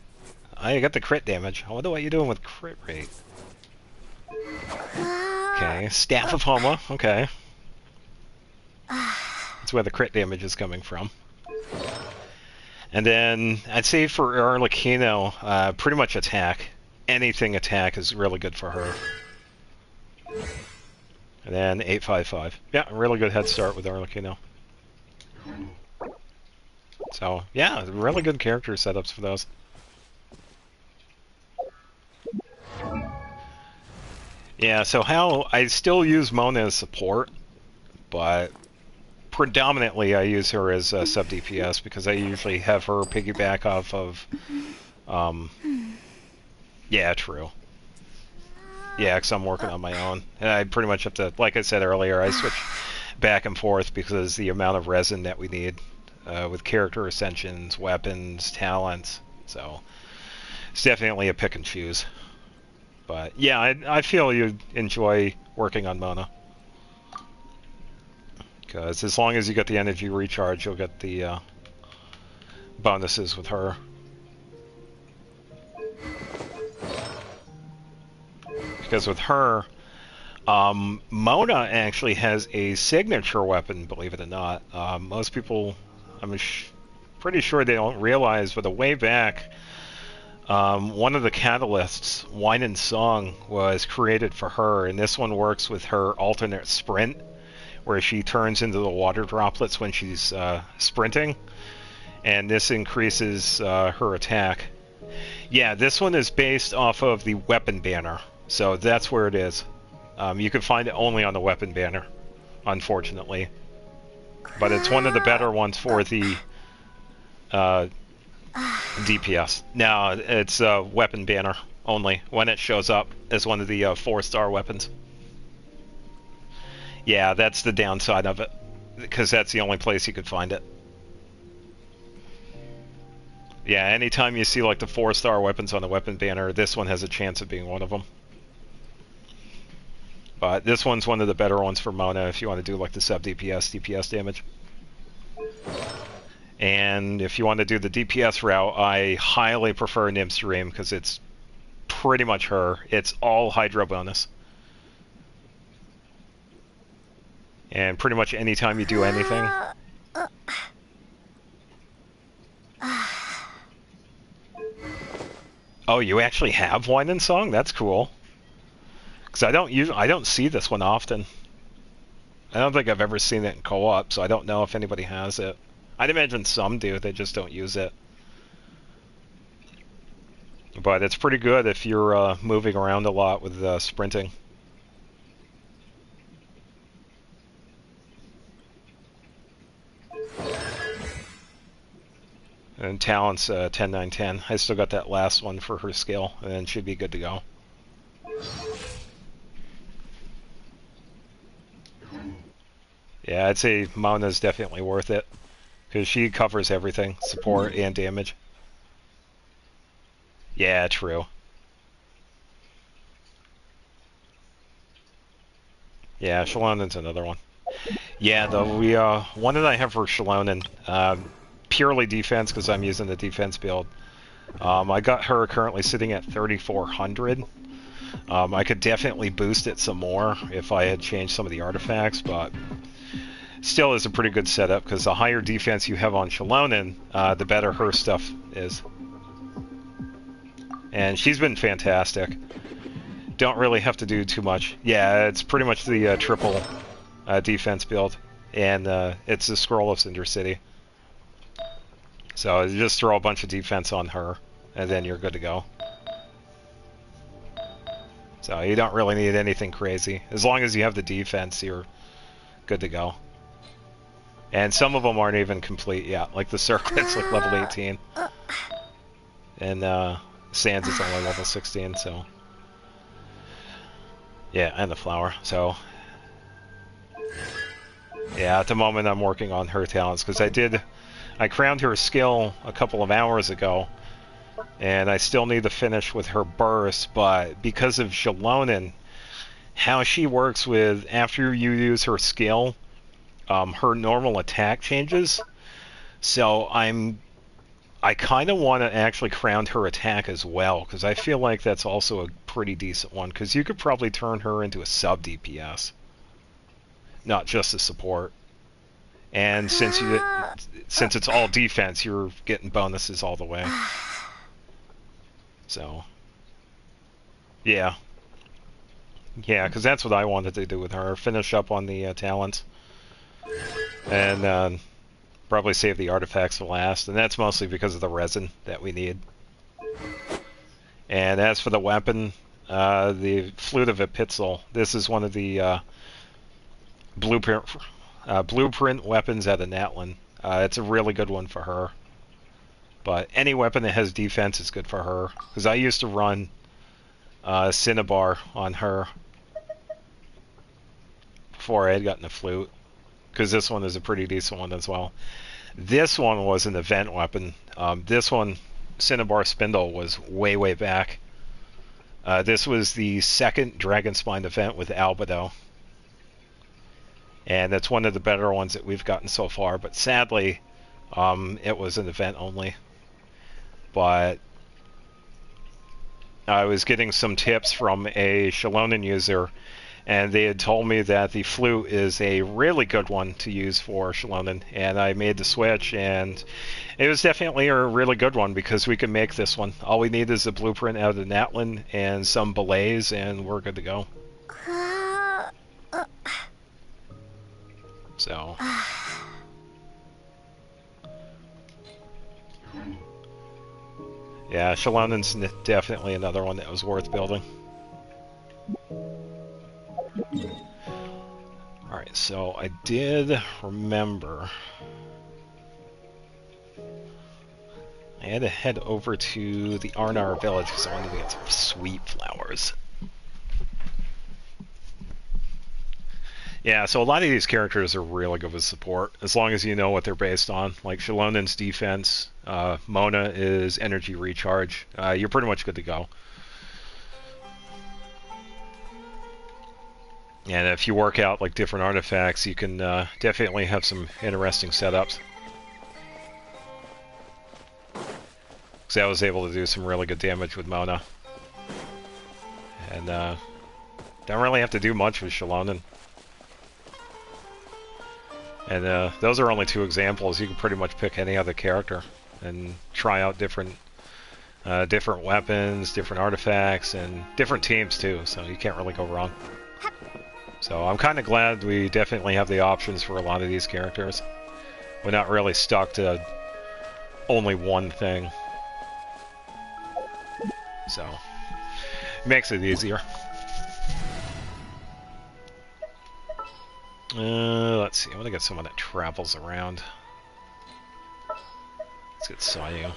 I got the crit damage. I wonder what you're doing with crit rate. Okay, Staff of Homa. Okay. That's where the crit damage is coming from. And then I'd say for Arlecchino, pretty much attack. Anything attack is really good for her. And then 855. Yeah, really good head start with Arlecchino. So, yeah, really good character setups for those. Yeah, so how I still use Mona as support, but predominantly I use her as sub DPS because I usually have her piggyback off of yeah, true. Yeah, because I'm working on my own. And I pretty much have to, like I said earlier, I switch back and forth because the amount of resin that we need with character ascensions, weapons, talents. So it's definitely a pick and choose. But yeah, I feel you enjoy working on Mona. Because as long as you get the energy recharge, you'll get the bonuses with her. Because with her, Mona actually has a signature weapon, believe it or not. Most people, I'm pretty sure they don't realize, but a way back, one of the catalysts, Wine and Song, was created for her, and this one works with her alternate sprint, where she turns into the water droplets when she's sprinting, and this increases her attack. Yeah, this one is based off of the weapon banner, so that's where it is. You can find it only on the weapon banner, unfortunately. But it's one of the better ones for the DPS. No, it's weapon banner only when it shows up as one of the 4-star weapons. Yeah, that's the downside of it, because that's the only place you could find it. Yeah, anytime you see like the 4-star weapons on the weapon banner, this one has a chance of being one of them. But this one's one of the better ones for Mona if you want to do like the sub DPS damage. And if you want to do the DPS route, I highly prefer Nymph's Dream because it's pretty much her. It's all Hydro bonus. And pretty much anytime you do anything. Oh, you actually have Wine and Song? That's cool. Because I don't see this one often. I don't think I've ever seen it in co-op, so I don't know if anybody has it. I'd imagine some do, they just don't use it. But it's pretty good if you're moving around a lot with sprinting. And talent's 10, 9, 10. I still got that last one for her skill, and then she'd be good to go. Yeah, I'd say Mona's definitely worth it. Because she covers everything, support and damage. Yeah, true. Yeah, Shalonen's another one. Yeah, the one that I have for Shalonen, purely defense because I'm using the defense build. I got her currently sitting at 3,400. I could definitely boost it some more if I had changed some of the artifacts, but still is a pretty good setup because the higher defense you have on Shalonen, the better her stuff is. And she's been fantastic. Don't really have to do too much. Yeah, it's pretty much the triple defense build, and it's the Scroll of Cinder City. So you just throw a bunch of defense on her, and then you're good to go. So you don't really need anything crazy. As long as you have the defense, you're good to go. And some of them aren't even complete yet, like the Circlet's like level 18. And Sands is only level 16, so... Yeah, and the flower, so... Yeah, at the moment I'm working on her talents, because I crowned her skill a couple of hours ago, and I still need to finish with her burst, but because of Shalonen, how she works with, after you use her skill, her normal attack changes, so I kind of want to actually crown her attack as well, because I feel like that's also a pretty decent one, because you could probably turn her into a sub-DPS, not just a support. And since it's all defense, you're getting bonuses all the way. So, yeah. Yeah, because that's what I wanted to do with her, finish up on the talents. And probably save the artifacts for last, and that's mostly because of the resin that we need. And as for the weapon, the Flute of Epitzel, this is one of the blueprint weapons out of Natlin. It's a really good one for her. But any weapon that has defense is good for her, because I used to run Cinnabar on her before I had gotten a flute, because this one is a pretty decent one as well. This one was an event weapon. This one, Cinnabar Spindle, was way, way back. This was the second Dragon Spine event with Albedo. And it's one of the better ones that we've gotten so far, but sadly, it was an event only. But I was getting some tips from a Shalonen user, and they had told me that the flute is a really good one to use for Shalonen, and I made the switch, and it was definitely a really good one because we can make this one. All we need is a blueprint out of Natlin and some belays, and we're good to go. So... yeah, Shalonen's definitely another one that was worth building. Alright, so I did remember I had to head over to the Arnar village because I wanted to get some sweet flowers. Yeah, so a lot of these characters are really good with support, as long as you know what they're based on. Like Shalonen's defense, Mona is energy recharge. You're pretty much good to go. And if you work out like different artifacts, you can definitely have some interesting setups. Because I was able to do some really good damage with Mona. And don't really have to do much with Shalonen. And those are only two examples. You can pretty much pick any other character and try out different weapons, different artifacts, and different teams too, so you can't really go wrong. So I'm kind of glad we definitely have the options for a lot of these characters. We're not really stuck to only one thing. So, it makes it easier. Let's see, I want to get someone that travels around. Let's get Sayu.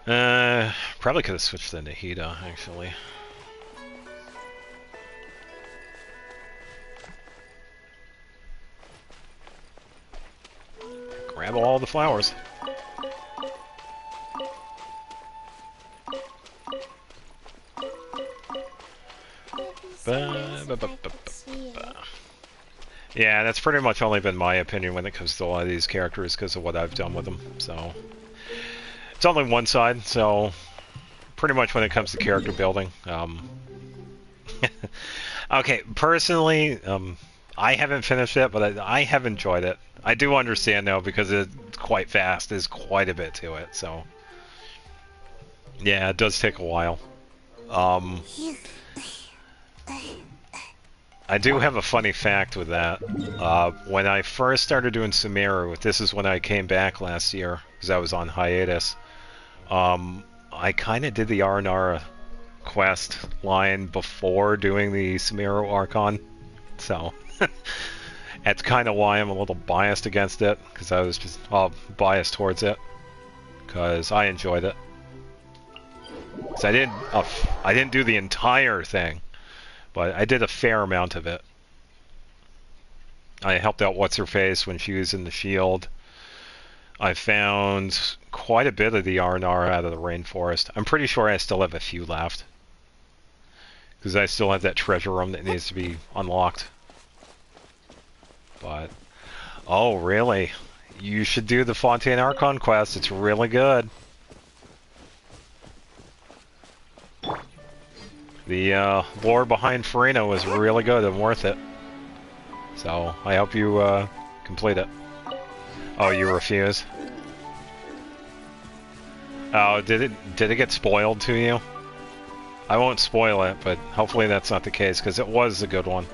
Probably could have switched to Nahida, actually. Grab all the flowers. Yeah, that's pretty much only been my opinion when it comes to a lot of these characters because of what I've done with them. So it's only one side. So pretty much when it comes to character building, okay. Personally, I haven't finished it, but I have enjoyed it. I do understand though because it's quite fast. There's quite a bit to it. So yeah, it does take a while. I do have a funny fact with that. When I first started doing Sumeru, this is when I came back last year, because I was on hiatus, I kind of did the Aranara quest line before doing the Sumeru Archon, so that's kind of why I'm a little biased against it, because I was just biased towards it, because I enjoyed it. So I didn't do the entire thing, but I did a fair amount of it. I helped out What's-Her-Face when she was in the field. I found quite a bit of the Arnar out of the rainforest. I'm pretty sure I still have a few left. Because I still have that treasure room that needs to be unlocked. But, oh really? You should do the Fontaine Archon quest. It's really good. The lore behind Farina was really good and worth it. So, I hope you complete it. Oh, you refuse? Oh, did it get spoiled to you? I won't spoil it, but hopefully that's not the case, because it was a good one.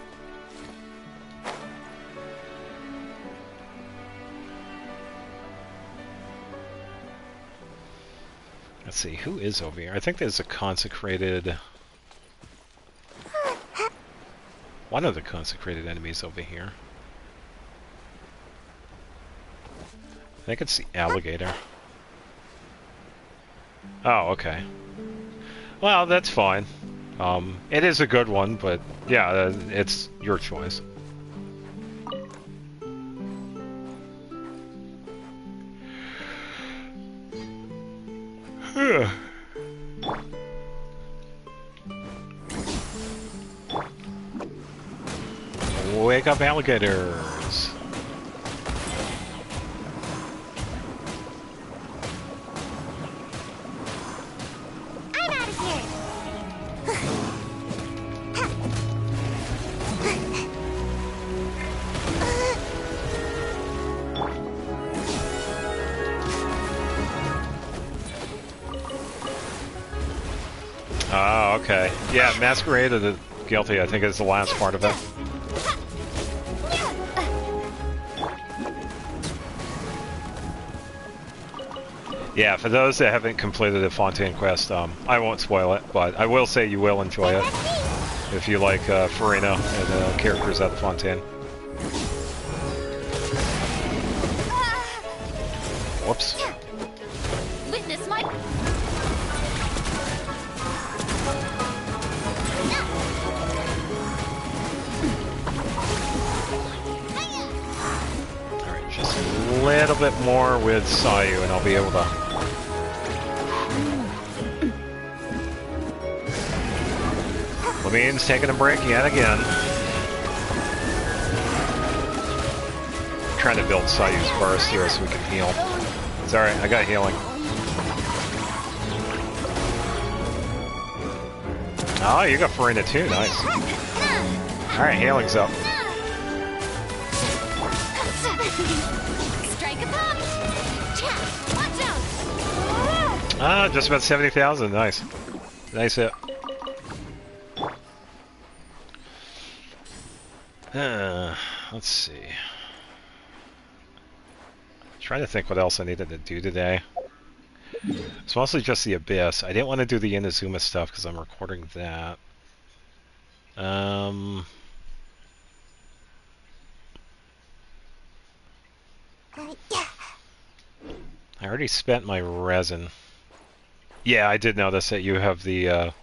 Let's see, who is over here? I think there's a consecrated... one of the consecrated enemies over here. I think it's the alligator. Oh, okay. Well, that's fine. It is a good one, but yeah, it's your choice. Wake up, alligators! I'm out of here. Oh, okay. Yeah, Masquerade of the Guilty, I think is the last part of it. Yeah, for those that haven't completed the Fontaine quest, I won't spoil it, but I will say you will enjoy it if you like Farina and the characters at the Fontaine. Whoops. Witness my... Alright, just a little bit more with Sayu and I'll be able to... Levine's taking a break yet again. Trying to build Sayu's burst here so we can heal. It's alright, I got healing. Oh, you got Farina too, nice. Alright, healing's up. Strike a pop! Chat! Watch out! Ah, just about 70,000, nice. Nice hit. Let's see. Trying to think what else I needed to do today. It's mostly just the Abyss. I didn't want to do the Inazuma stuff because I'm recording that. I already spent my resin. Yeah, I did notice that you have the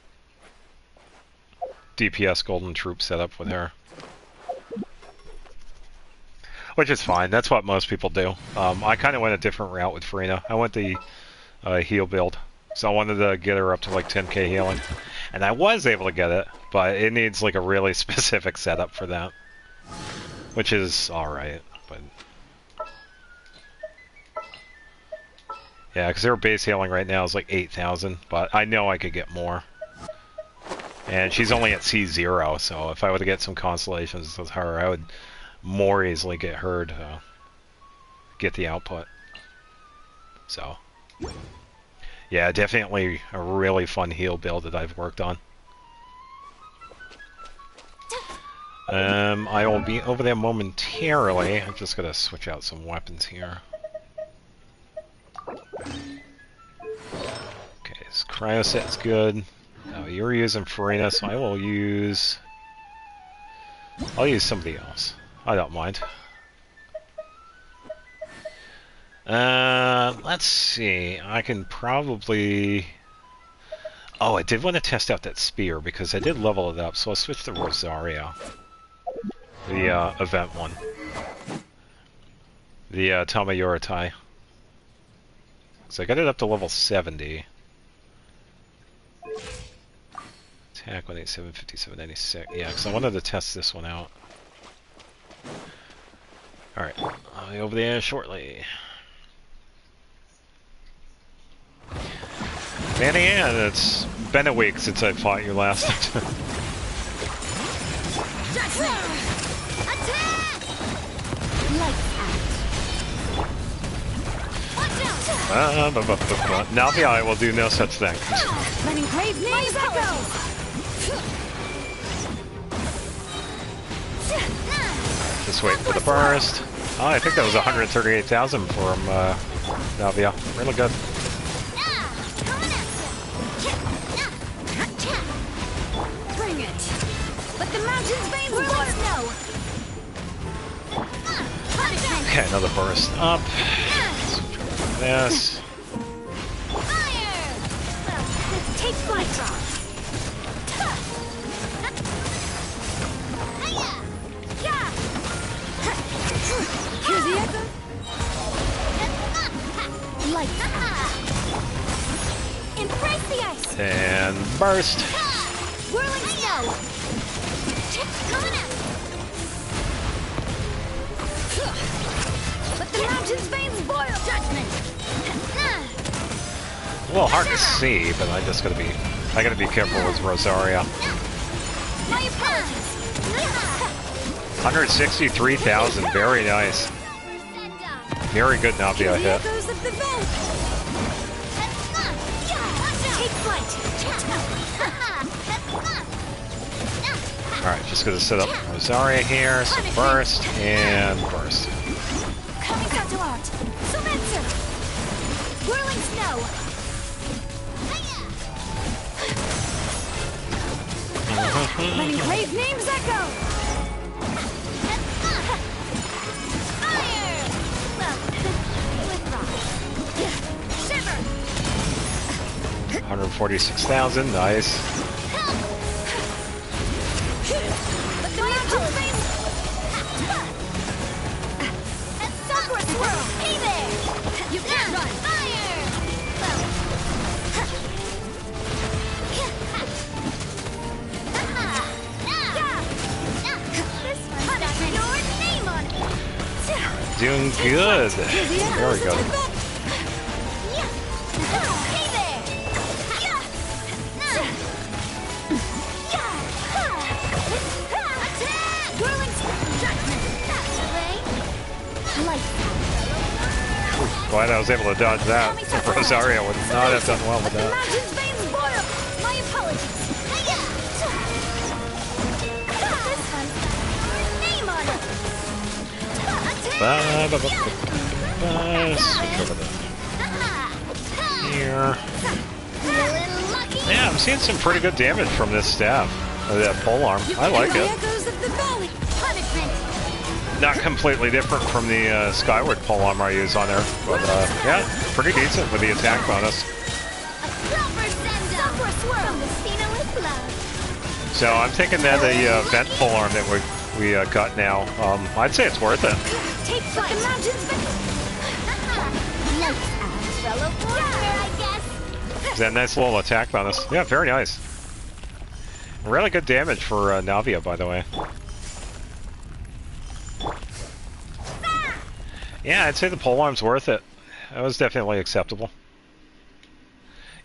DPS Golden Troop set up with her. Which is fine. That's what most people do. I kind of went a different route with Farina. I went the heal build. So I wanted to get her up to like 10k healing. And I was able to get it, but it needs like a really specific setup for that. Which is alright, but... Yeah, because her base healing right now is like 8,000, but I know I could get more. And she's only at C0, so if I were to get some constellations with her, I would more easily get her to get the output. So, yeah, definitely a really fun heal build that I've worked on. I will be over there momentarily. I'm just gonna switch out some weapons here. Okay, this cryo set's good. Now you're using Farina, so I will use... I'll use somebody else. I don't mind. Let's see. I can probably... Oh, I did want to test out that spear because I did level it up, so I'll switch to Rosario. The event one. The Tamayoritai. So I got it up to level 70. Attack 187, 57, 96. Yeah, because I wanted to test this one out. Alright, I'll be over there shortly. Manny, yeah, it's been a week since I fought you last. Navi, I will do no such thing. Letting grave names echo! Just wait for the burst. Oh, I think that was 138,000 from Navia. Really good. Bring it! Let the mountains veins blood snow! Okay, another burst up. This. Take flight! Hear the echo? Light. Embrace the ice! And burst. Whirling snow! Let the mountains veins boil! Judgment! A little hard to see, but I gotta be careful with Rosario. My apologies! 163,000, very nice. Very good Navia hit. Echoes of the vent! Take flight! Alright, just gonna set up Rosaria here, some burst, and burst. Coming back to art! Sumetsu! Whirling snow! Letting grave names echo! 146,000, nice. Hey there! You can't run! Fire! Your name on it! Doing good. Very good. Hey there! Whirling judgment! Light. Glad I was able to dodge that. Rosario would not have done well with that. Mountain's veins boil! My apologies! Name on it! Switch over to here. Yeah, I'm seeing some pretty good damage from this staff. That pole arm. I like it. Echoes of the valley. Punishment. Not completely different from the Skyward pole arm I use on there, but yeah, pretty decent with the attack bonus. A proper From the Cena with love. So I'm thinking that the vent polearm that we got now, I'd say it's worth it. Take flight. The mountains Let's umbrella warfare, I guess. Is that a nice little attack bonus? Yeah, very nice. Really good damage for Navia, by the way. Yeah, I'd say the polearm's worth it. That was definitely acceptable.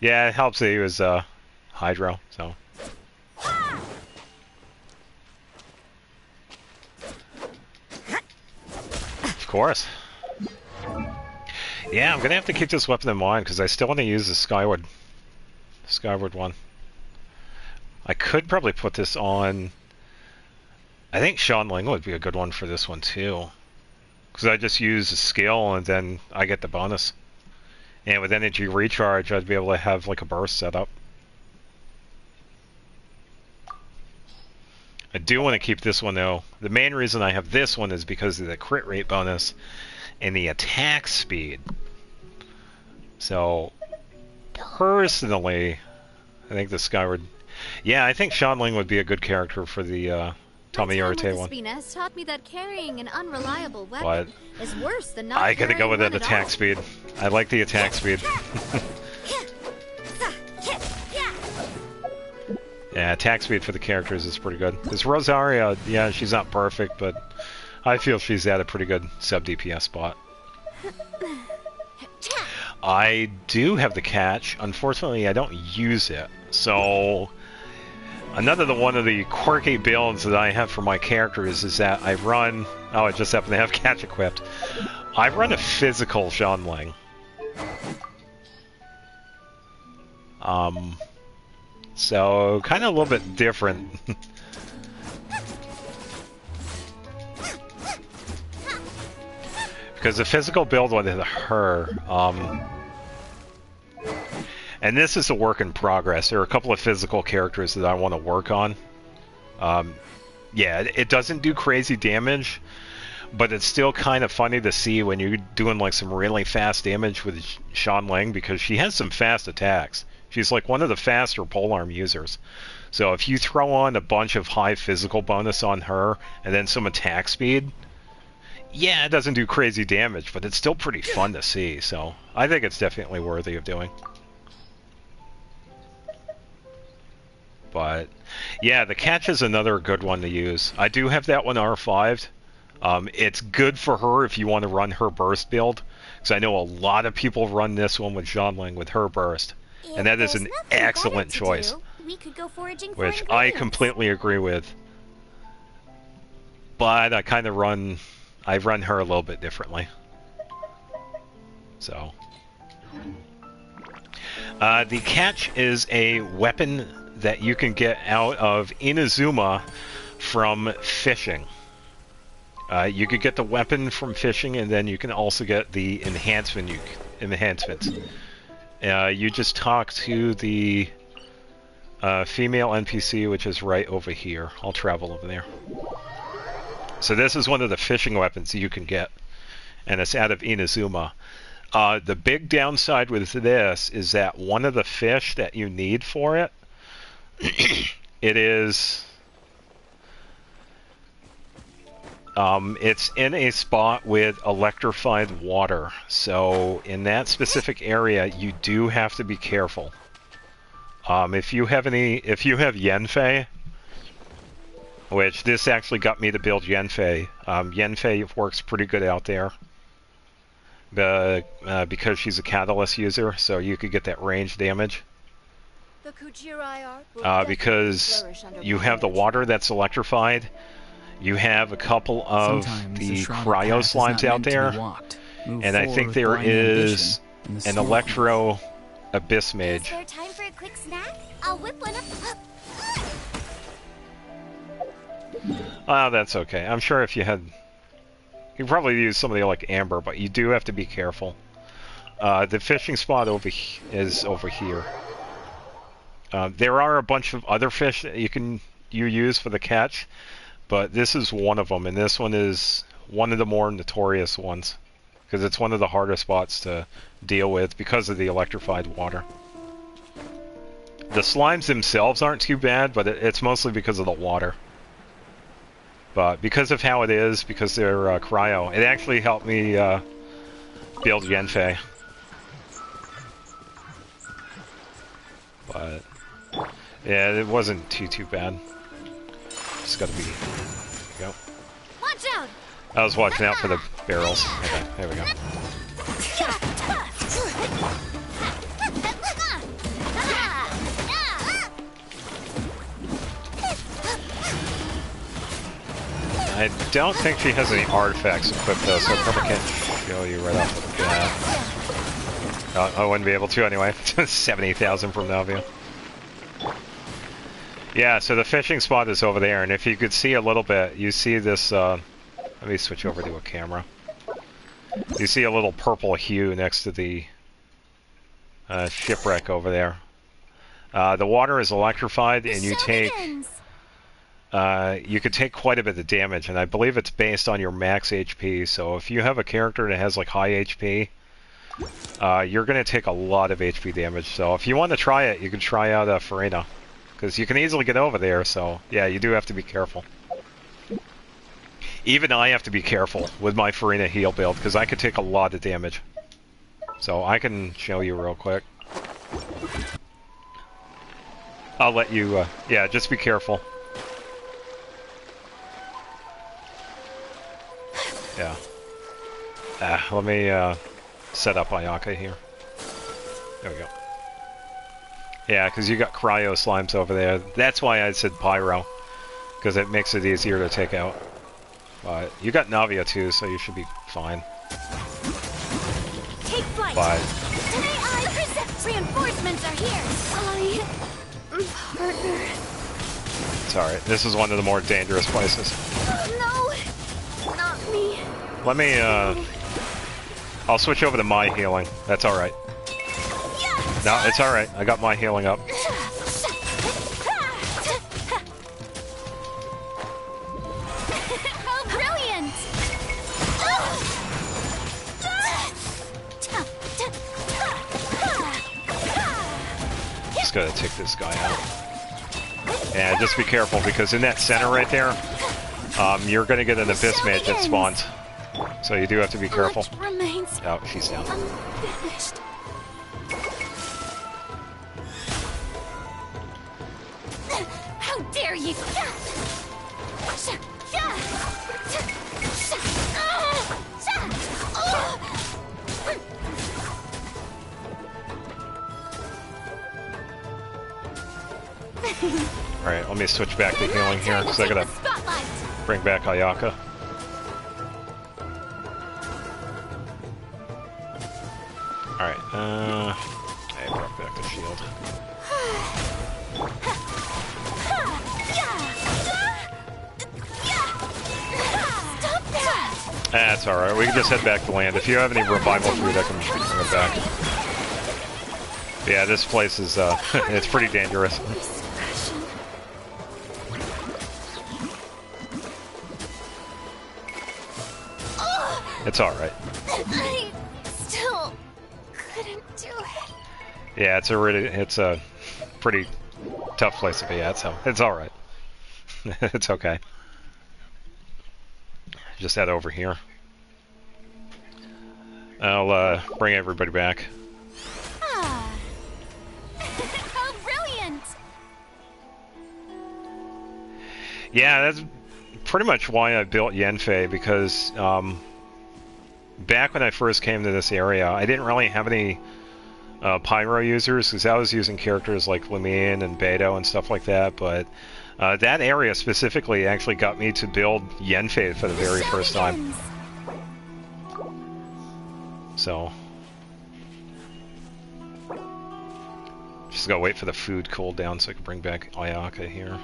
Yeah, it helps that he was Hydro, so. Of course. Yeah, I'm gonna have to keep this weapon in mind because I still want to use the Skyward one. I could probably put this on. I think Sean Ling would be a good one for this one too, because I just use the skill and then I get the bonus. And with energy recharge, I'd be able to have like a burst set up. I do want to keep this one though. The main reason I have this one is because of the crit rate bonus and the attack speed. So, personally, I think the Skyward... Yeah, I think Sean Ling would be a good character for the Tommy Yorite one. Has taught me that carrying an unreliable weapon is worse than not I gotta go with that attack speed. I like the attack speed. Yeah, attack speed for the characters is pretty good. This Rosaria, yeah, she's not perfect, but I feel she's at a pretty good sub-DPS spot. I do have the catch. Unfortunately, I don't use it. So, another one of the quirky builds that I have for my characters is that I run... Oh, I just happen to have catch equipped. I run a physical Sean Ling. So, kind of a little bit different. Because the physical build with her, and this is a work in progress. There are a couple of physical characters that I want to work on. Yeah, it doesn't do crazy damage, but it's still kind of funny to see when you're doing like some really fast damage with Sean Ling, because she has some fast attacks. She's like one of the faster polearm users. So if you throw on a bunch of high physical bonus on her and then some attack speed, yeah, it doesn't do crazy damage, but it's still pretty fun to see. So I think it's definitely worthy of doing. But yeah, the catch is another good one to use. I do have that one R5'd. It's good for her if you want to run her burst build, because I know a lot of people run this one with Sean Ling with her burst. And that is an excellent choice, we could go foraging which for I completely agree with. But I kind of run her a little bit differently. So, the catch is a weapon that you can get out of Inazuma from fishing. You could get the weapon from fishing, and then you can also get the enhancements. You just talk to the female NPC, which is right over here. I'll travel over there. So this is one of the fishing weapons you can get, and it's out of Inazuma. The big downside with this is that one of the fish that you need for it, it is... it's in a spot with electrified water, so in that specific area you do have to be careful. If you have Yanfei, which this actually got me to build Yanfei. Yanfei works pretty good out there, because she's a catalyst user, so you could get that range damage. Because you have the water that's electrified. You have a couple of the cryo slimes out there, and I think there is an electro abyss mage. Is there time for a quick snack? I'll whip one up. Oh, that's okay. I'm sure if you had... You probably use somebody like Amber, but you do have to be careful. The fishing spot is over here. There are a bunch of other fish that you use for the catch, but this is one of them, and this one is one of the more notorious ones, because it's one of the harder spots to deal with because of the electrified water. The slimes themselves aren't too bad, but it's mostly because of the water. But because of how it is, because they're cryo, it actually helped me build Yenfei. But yeah, it wasn't too bad. Just gotta be. There we go. Watch out! I was watching out for the barrels. Okay, there we go. I don't think she has any artifacts equipped though, so I probably can't show you right off the bat. I wouldn't be able to anyway. 70,000 from Navia. Yeah, so the fishing spot is over there, and if you could see a little bit, you see this, let me switch over to a camera. You see a little purple hue next to the shipwreck over there. The water is electrified, and you take, you could take quite a bit of damage, and I believe it's based on your max HP, so if you have a character that has like high HP, you're going to take a lot of HP damage, so if you want to try it, you can try out Farina. Because you can easily get over there, so yeah, you do have to be careful. Even I have to be careful with my Farina heal build, because I could take a lot of damage. So I can show you real quick. I'll let you, yeah, just be careful. Yeah. Let me set up Ayaka here. There we go. Yeah, because you got cryo slimes over there. That's why I said pyro, because it makes it easier to take out. But you got Navia too, so you should be fine. Take flight. But Today I present reinforcements are here. Partner. it's alright. This is one of the more dangerous places. No, not me. Let me, I'll switch over to my healing. That's alright. No, it's alright. I got my healing up. How brilliant! Just gotta take this guy out. Yeah, just be careful, because in that center right there, you're gonna get an abyss mage that spawns. So you do have to be careful. Remains Oh, she's down. unfinished. How dare you! Alright, let me switch back to healing here, because I gotta bring back Ayaka. Alright, I brought back the shield. That's alright, we can just head back to land. If you have any revival food, I can bring it back. Yeah, this place is, it's pretty dangerous. It's alright. I still couldn't do it. Yeah, it's a pretty tough place to be at, so it's alright. It's okay. Just head over here. I'll bring everybody back. Ah. How brilliant! Yeah, that's pretty much why I built Yenfei, because back when I first came to this area, I didn't really have any pyro users, because I was using characters like Lumine and Beto and stuff like that, but that area specifically actually got me to build Yenfei for the very first time. So just gotta wait for the food cool down so I can bring back Ayaka here.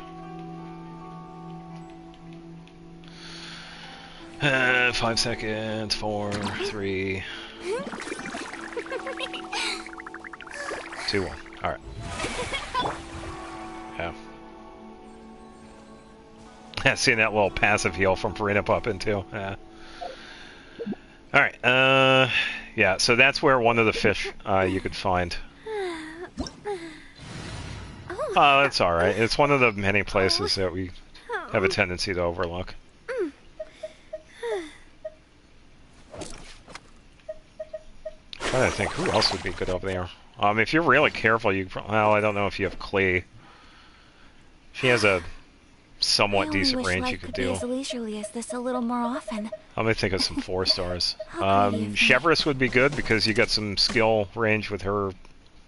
5 seconds, 4, 3, 2, 1. Alright. Yeah. Seeing that little passive heal from Farina pop in too. Yeah. Alright, yeah, so that's where one of the fish you could find. Oh, that's alright. It's one of the many places that we have a tendency to overlook. I'm trying to think who else would be good over there. If you're really careful, you well, I don't know if you have Klee. She has a somewhat decent range you could do. As leisurely as this a little more often. Let me think of some 4 stars. How pretty of me. Chevreuse would be good because you got some skill range with her.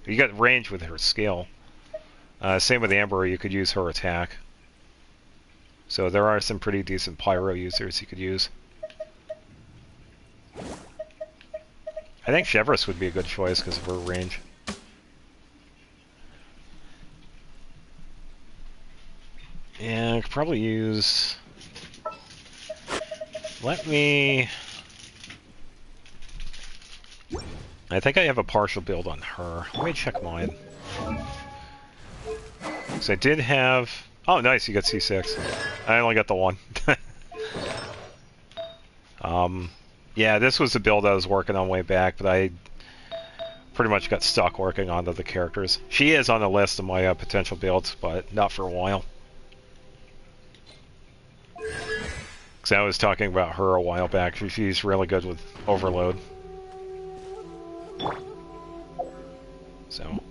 You got range with her skill. Same with Amber, you could use her attack. So there are some pretty decent pyro users you could use. I think Chevreuse would be a good choice because of her range. Yeah, I could probably use... Let me... I think I have a partial build on her. Let me check mine. Because I did have... Oh, nice, you got C6. I only got the one. Yeah, this was the build I was working on way back, but I pretty much got stuck working on the characters. She is on the list of my potential builds, but not for a while. Because I was talking about her a while back. She's really good with Overload. So...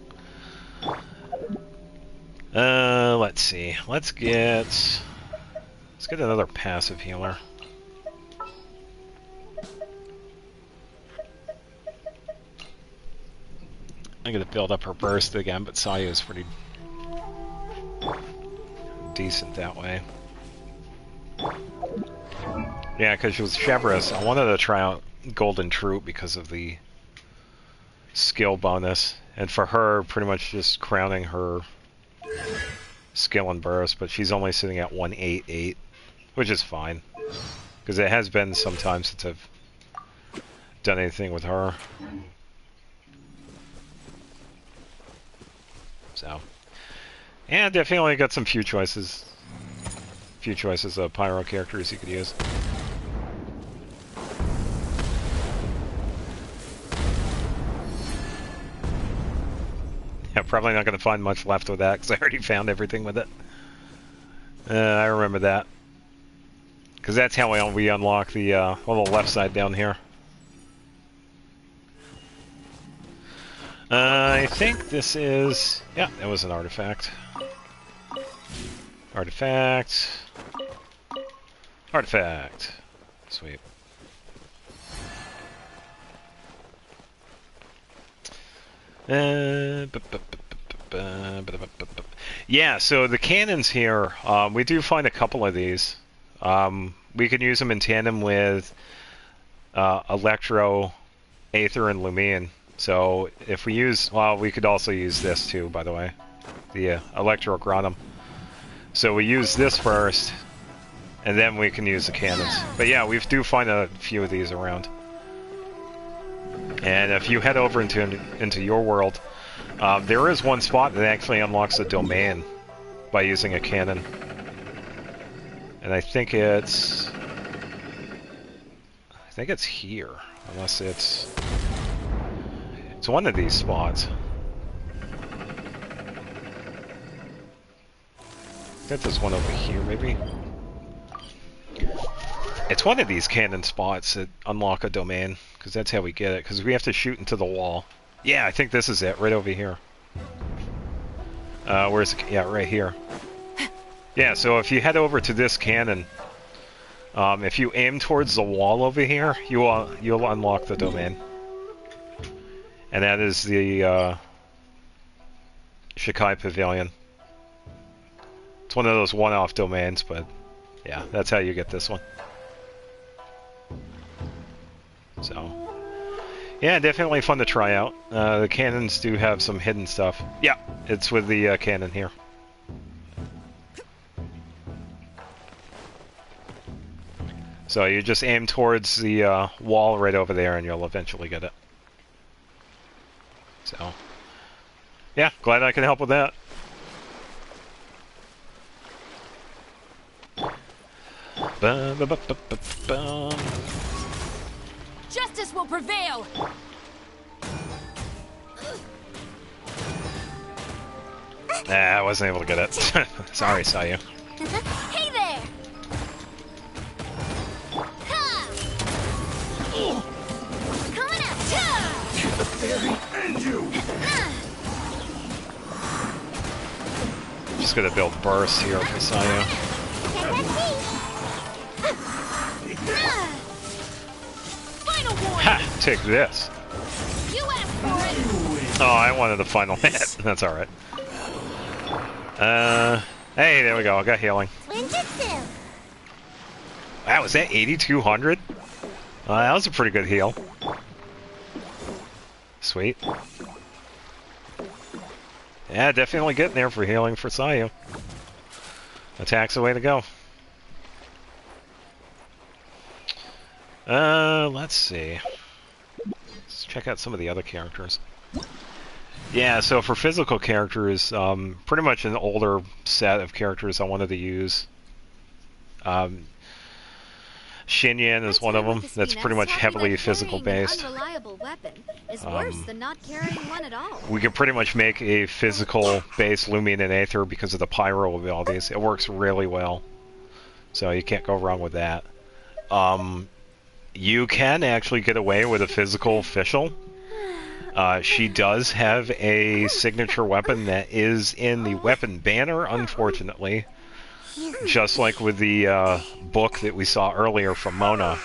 let's see. Let's get another passive healer. I'm gonna build up her burst again, but Saya is pretty decent that way. Yeah, because she was Chevreuse. I wanted to try out Golden Troop because of the skill bonus, and for her, pretty much just crowning her skill and burst, but she's only sitting at 188, which is fine, because it has been some time since I've done anything with her. So, and definitely got some few choices of pyro characters you could use. Yeah, probably not going to find much left with that because I already found everything with it. I remember that. Because that's how we unlock the little left side down here. I think this is... Yeah, that was an artifact. Artifact. Artifact. Sweet. Yeah, so the cannons here, we do find a couple of these. We can use them in tandem with Electro, Aether, and Lumine. So if we use, well, we could also use this too, by the way, the Electrogranum. So we use this first, and then we can use the cannons. But yeah, we do find a few of these around. And if you head over into your world, there is one spot that actually unlocks a domain by using a cannon. And I think it's here, unless it's one of these spots. I think there's one over here, maybe. It's one of these cannon spots that unlock a domain, because that's how we get it, because we have to shoot into the wall. Yeah, I think this is it, right over here. Where's it? Yeah, right here. Yeah, so if you head over to this cannon, if you aim towards the wall over here, you'll unlock the domain. And that is the Shikai Pavilion. It's one of those one-off domains, but yeah, that's how you get this one. So, yeah, definitely fun to try out. The cannons do have some hidden stuff. Yeah, it's with the cannon here. So you just aim towards the wall right over there and you'll eventually get it. So, yeah, glad I can help with that. Justice will prevail! Nah, I wasn't able to get it. Sorry, saw you. Hey there! Ha! Coming out! And you! Just gonna build bursts here for Sayu. Final warning! Ha! Take this. You asked for it! Oh, I wanted the final hit. That's alright. Hey, there we go. I got healing. Ninjutsu. Wow, was that 8,200? That was a pretty good heal. Sweet. Yeah, definitely getting there for healing for Sayu. Attack's the way to go. Let's see. Let's check out some of the other characters. Yeah, so for physical characters, pretty much an older set of characters I wanted to use. Shinyan is one of them. That's pretty much heavily physical based. Unreliable weapon is worse than not carrying one at all. We could pretty much make a physical based Lumion and Aether because of the pyro abilities. It works really well. So you can't go wrong with that. You can actually get away with a physical official. She does have a signature weapon that is in the weapon banner, unfortunately. Just like with the book that we saw earlier from Mona.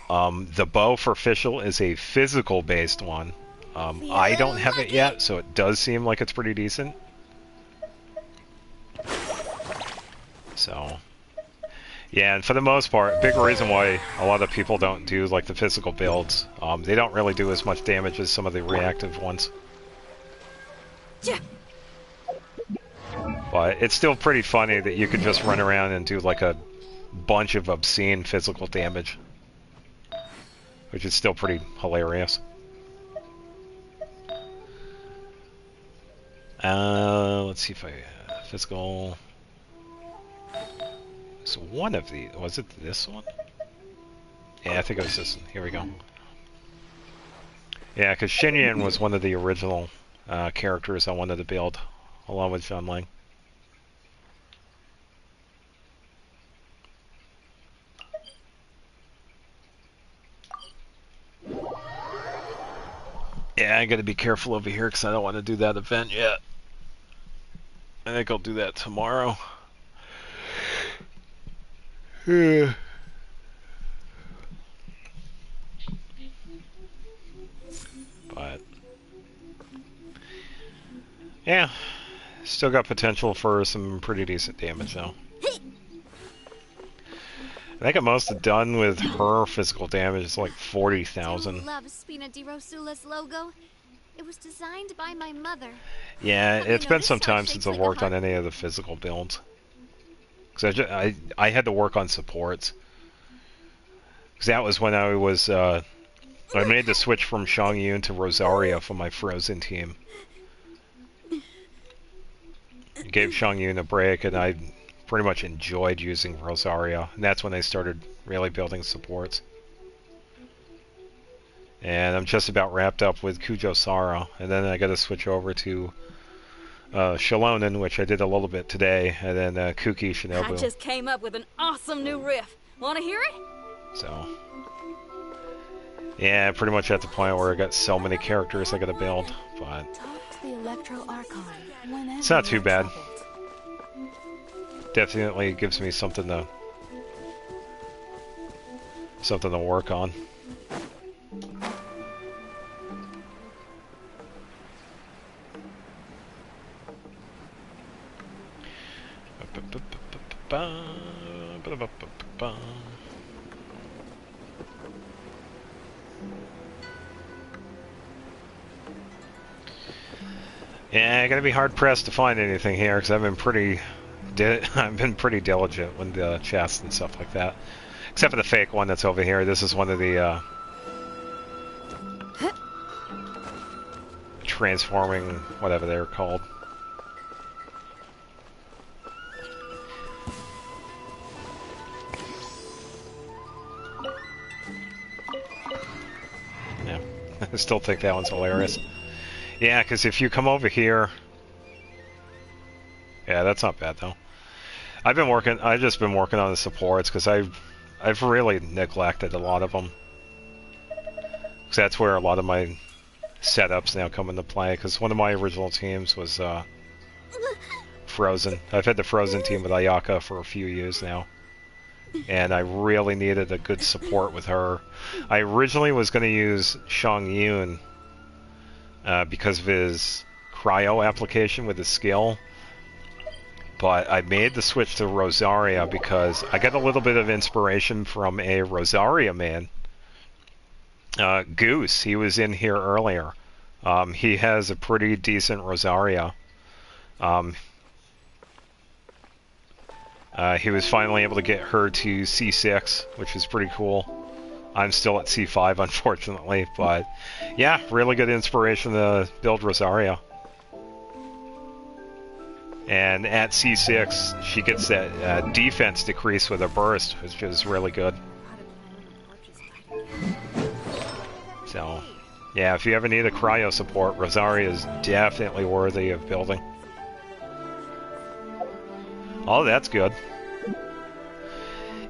The bow for official is a physical-based one. I don't have it yet, so it does seem like it's pretty decent. So... yeah, and for the most part, big reason why a lot of people don't do like the physical builds. They don't really do as much damage as some of the reactive ones. But it's still pretty funny that you could just run around and do like a bunch of obscene physical damage. Which is still pretty hilarious. Let's see if I... physical... So one of the... was it this one? Yeah, I think it was this one. Here we go. Yeah, because Shinyan was one of the original characters I wanted to build, along with Zhonling. Yeah, I gotta be careful over here because I don't want to do that event yet. I think I'll do that tomorrow. But yeah, still got potential for some pretty decent damage though. I think I'm mostly done with her physical damage. It's like 40,000. Love Spina di Rosula's logo. It was designed by my mother. Yeah, it's been some time since I've worked on any of the physical builds. Because I had to work on supports. Because that was when I was, I made the switch from Shangyun to Rosaria for my Frozen team. Gave Shangyun a break, and I pretty much enjoyed using Rosaria. And that's when I started really building supports. And I'm just about wrapped up with Kujo Sara. And then I got to switch over to Shalonen, which I did a little bit today, and then Kuki Shinobu. I just came up with an awesome new riff. Want to hear it? So, yeah, pretty much at the point where I got so many characters I gotta build, but Talk to the Electro Archon whenever it's not too you're bad. troubled. Definitely gives me something to work on. Yeah, I gotta be hard pressed to find anything here because I've been pretty diligent with the chests and stuff like that. Except for the fake one that's over here. This is one of the transforming whatever they're called. Yeah, I still think that one's hilarious. Yeah, because if you come over here Yeah, that's not bad though. I've just been working on the supports because I've really neglected a lot of them. Because that's where a lot of my setups now come into play. Because one of my original teams was Frozen. I've had the Frozen team with Ayaka for a few years now. And I really needed a good support with her. I originally was going to use Shang Yun because of his cryo application with his skill. But I made the switch to Rosaria because I got a little bit of inspiration from a Rosaria man. Goose, he was in here earlier. He has a pretty decent Rosaria. He was finally able to get her to C6, which is pretty cool. I'm still at C5, unfortunately, but yeah, really good inspiration to build Rosaria. And at C6, she gets that defense decrease with a burst, which is really good. So, yeah, if you ever need a cryo support, Rosaria is definitely worthy of building. Oh, that's good.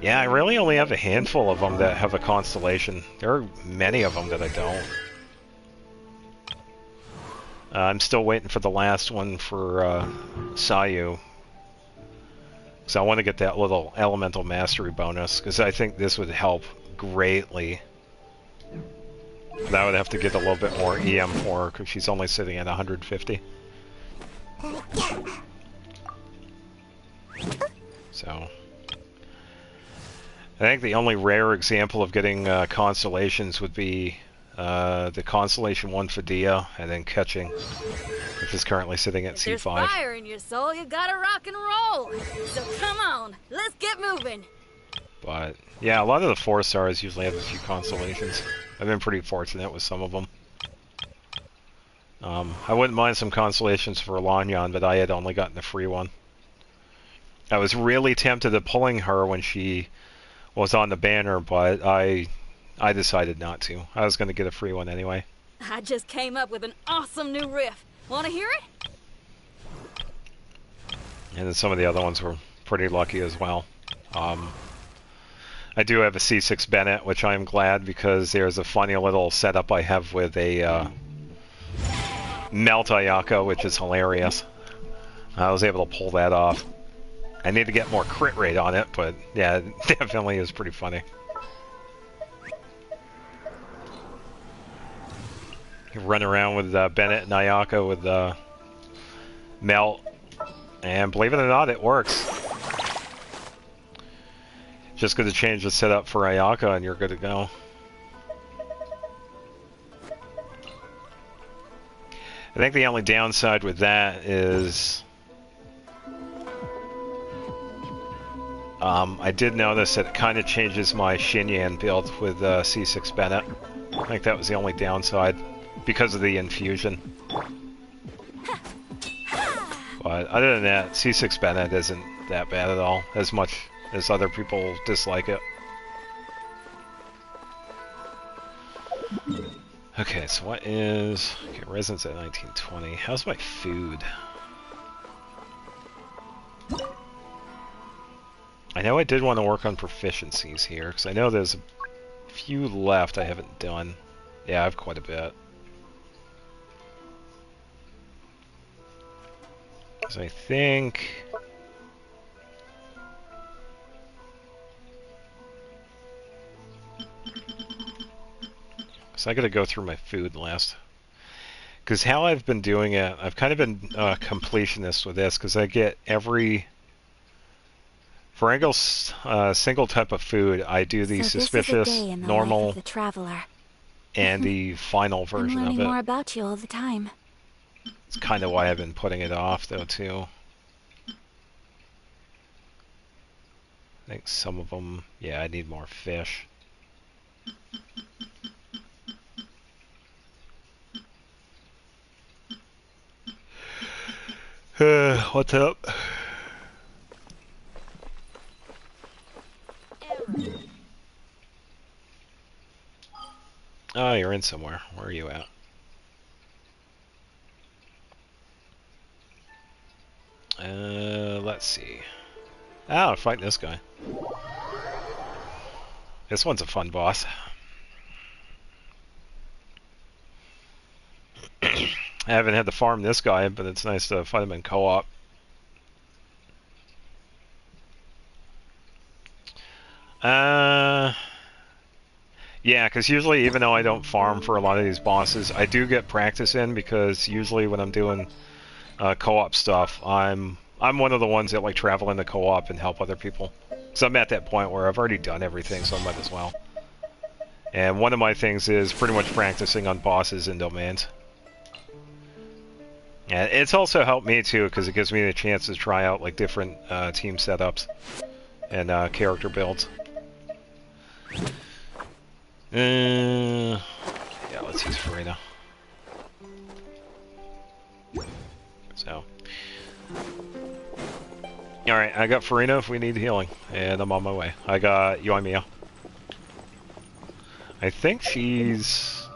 Yeah, I really only have a handful of them that have a constellation. There are many of them that I don't. I'm still waiting for the last one for Sayu. So I want to get that little elemental mastery bonus, because I think this would help greatly. But I would have to get a little bit more EM for her, because she's only sitting at 150. So I think the only rare example of getting constellations would be the Constellation 1 for Dia, and then Catching, which is currently sitting at If C5. there's fire in your soul, you gotta rock and roll. So come on, let's get moving. But yeah, a lot of the 4 stars usually have a few constellations. I've been pretty fortunate with some of them. I wouldn't mind some constellations for Lanyan, but I had only gotten the free one. I was really tempted at pulling her when she was on the banner, but I decided not to. I was going to get a free one anyway. I just came up with an awesome new riff. Wanna hear it? And then some of the other ones were pretty lucky as well. I do have a C6 Bennett, which I am glad, because there's a funny little setup I have with a Melt Ayaka, which is hilarious. I was able to pull that off. I need to get more crit rate on it, but yeah, it definitely is pretty funny. You run around with Bennett and Ayaka with Melt, and believe it or not, it works. Just going to change the setup for Ayaka and you're good to go. I think the only downside with that is I did notice that it kind of changes my Xinyan build with C6 Bennett. I think that was the only downside because of the infusion. But other than that, C6 Bennett isn't that bad at all, as much as other people dislike it. Okay, so what is... Okay, residence at 1920. How's my food? I know I did want to work on proficiencies here, because I know there's a few left I haven't done. Yeah, I have quite a bit. Because I think... So I gotta go through my food last. Because how I've been doing it, I've kind of been completionist with this, because I get every... For every single type of food, I do the suspicious, normal, the traveler. And the final version I'm of learning it. more about you all the time. It's kind of why I've been putting it off, though, too. I think some of them... Yeah, I need more fish. What's up? Oh, you're in somewhere. Where are you at? Let's see. Oh, fighting this guy. This one's a fun boss. I haven't had to farm this guy, but it's nice to fight him in co-op. Yeah, because usually, even though I don't farm for a lot of these bosses, I do get practice in, because usually when I'm doing co-op stuff, I'm one of the ones that like travel into co-op and help other people. So I'm at that point where I've already done everything, so I might as well. And one of my things is pretty much practicing on bosses and domains. And it's also helped me too, because it gives me the chance to try out like different team setups and character builds. Yeah, let's use Farina. So, alright, I got Farina if we need healing, and I'm on my way. I got Yoimiya. I think she's...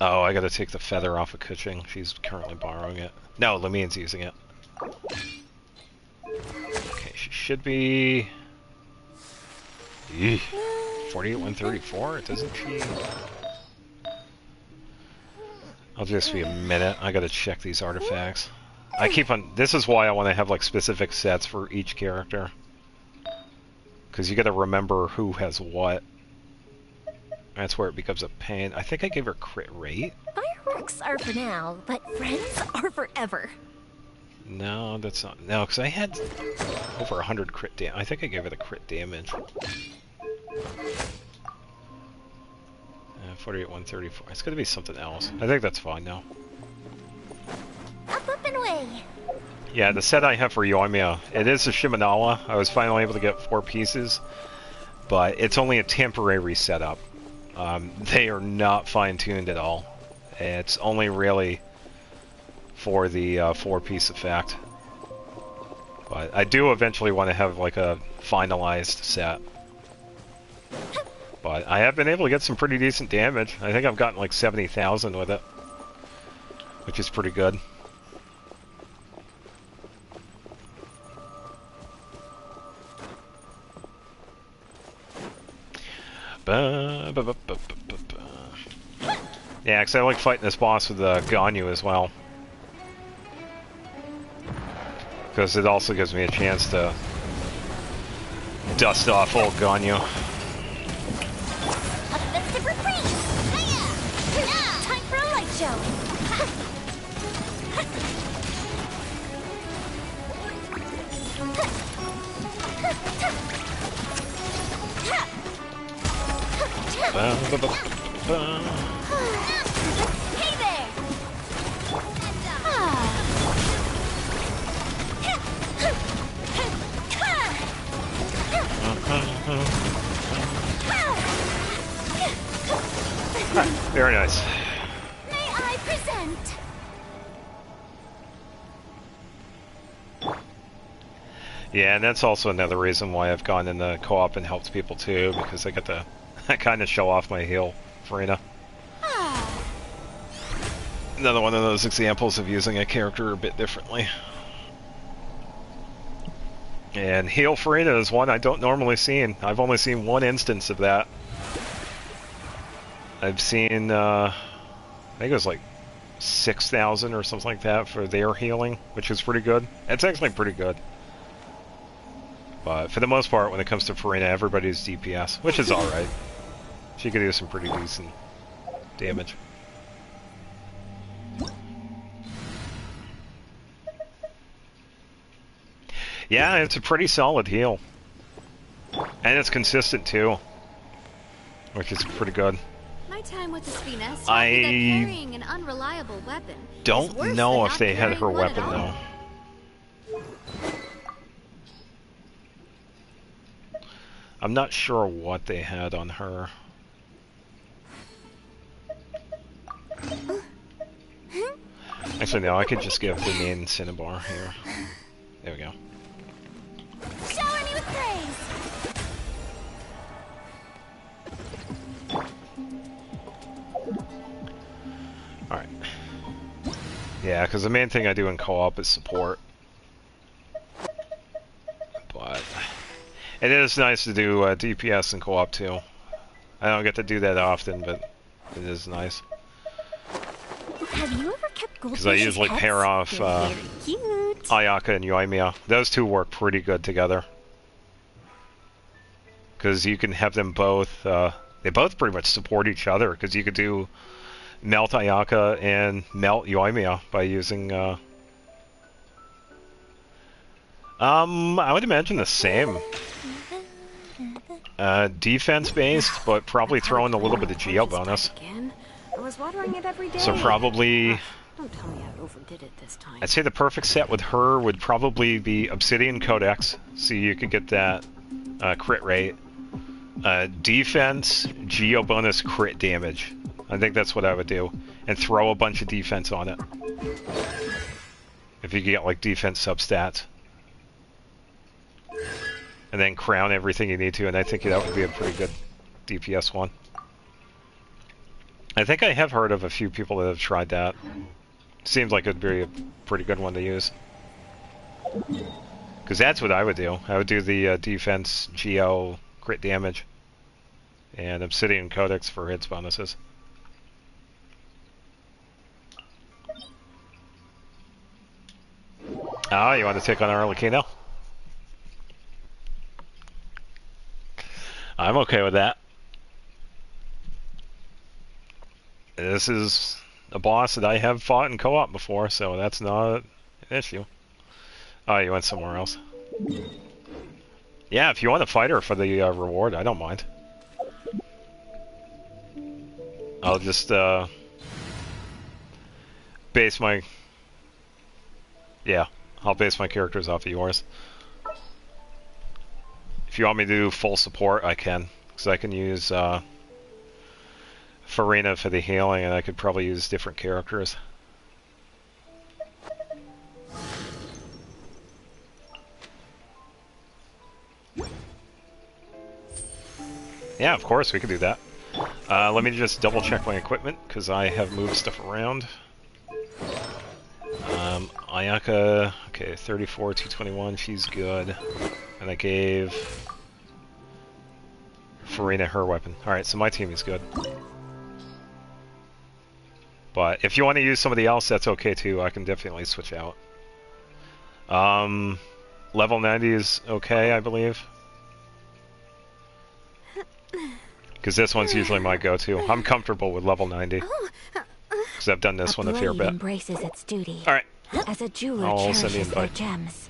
Oh, I gotta take the feather off of Kuching. She's currently borrowing it. No, Lamine's using it. Okay, she should be... 48, 134? Doesn't she... I'll just be a minute. I gotta check these artifacts. I keep on... This is why I want to have like specific sets for each character. Because you gotta remember who has what. That's where it becomes a pain. I think I gave her crit rate. Fireworks are for now, but friends are forever. No, that's not... No, because I had over 100 crit damage. I think I gave her the crit damage. 48, 134. It's gonna be something else. I think that's fine now. Up and away. Yeah, the set I have for Yoimiya, it is a Shimenawa. I was finally able to get 4 pieces, but it's only a temporary setup. They are not fine-tuned at all. It's only really for the 4-piece effect. But I do eventually want to have like a finalized set. But I have been able to get some pretty decent damage. I think I've gotten like 70,000 with it, which is pretty good. Yeah, because I like fighting this boss with Ganyu as well. Because it also gives me a chance to dust off old Ganyu. Time for a light show. Hey there. Very nice. May I present? Yeah, and that's also another reason why I've gone in the co-op and helped people too, because I get to kind of show off my heal, Farina. Another one of those examples of using a character a bit differently. And heal Farina is one I don't normally see. I've only seen one instance of that. I've seen, I think it was like 6,000 or something like that for their healing, which is pretty good. It's actually pretty good. But for the most part, when it comes to Farina, everybody's DPS, which is alright. She could do some pretty decent damage. Yeah, it's a pretty solid heal. And it's consistent too, which is pretty good. My time with the Spina taught me that carrying an unreliable weapon Don't know if they had her weapon though. I'm not sure what they had on her. Actually, no, I could just give the main Cinnabar here. There we go. Shower me with praise. Alright. Yeah, because the main thing I do in co-op is support. But it is nice to do DPS in co-op too. I don't get to do that often, but it is nice. Have you ever kept goldfish? Because I usually pair off Ayaka and Yoimiya. Those two work pretty good together. Because you can have them both, they both pretty much support each other, because you could do Melt Ayaka and Melt Yoimiya by using, I would imagine the same. Defense-based, but probably throw in a little bit of Geo bonus. I was watering it every day. So probably... Don't tell me I overdid it this time. I'd say the perfect set with her would probably be Obsidian Codex, so you could get that crit rate. Defense, Geo bonus, crit damage. I think that's what I would do. And throw a bunch of defense on it. If you get like defense substats. And then crown everything you need to, and I think that would be a pretty good DPS one. I think I have heard of a few people that have tried that. Seems like it'd be a pretty good one to use. Because that's what I would do. I would do the defense, Geo, crit damage, and Obsidian Codex for hits bonuses. Oh, you want to take on Arlecchino? I'm okay with that. This is a boss that I have fought in co-op before, so that's not an issue. Oh, you went somewhere else. Yeah, if you want to fight her for the reward, I don't mind. I'll just base my... Yeah, I'll base my characters off of yours. If you want me to do full support, I can. Because I can use Farina for the healing, and I could probably use different characters. Yeah, of course, we could do that. Let me just double check my equipment, because I have moved stuff around. Ayaka, okay, 34, 221, she's good. And I gave Farina her weapon. Alright, so my team is good. But if you want to use somebody else, that's okay too. I can definitely switch out. Level 90 is okay, I believe. Because this one's usually my go-to. I'm comfortable with level 90. Because I've done this one a fair bit. Embraces its duty. Alright. As a jeweler I'll send the cherishes their invite. gems.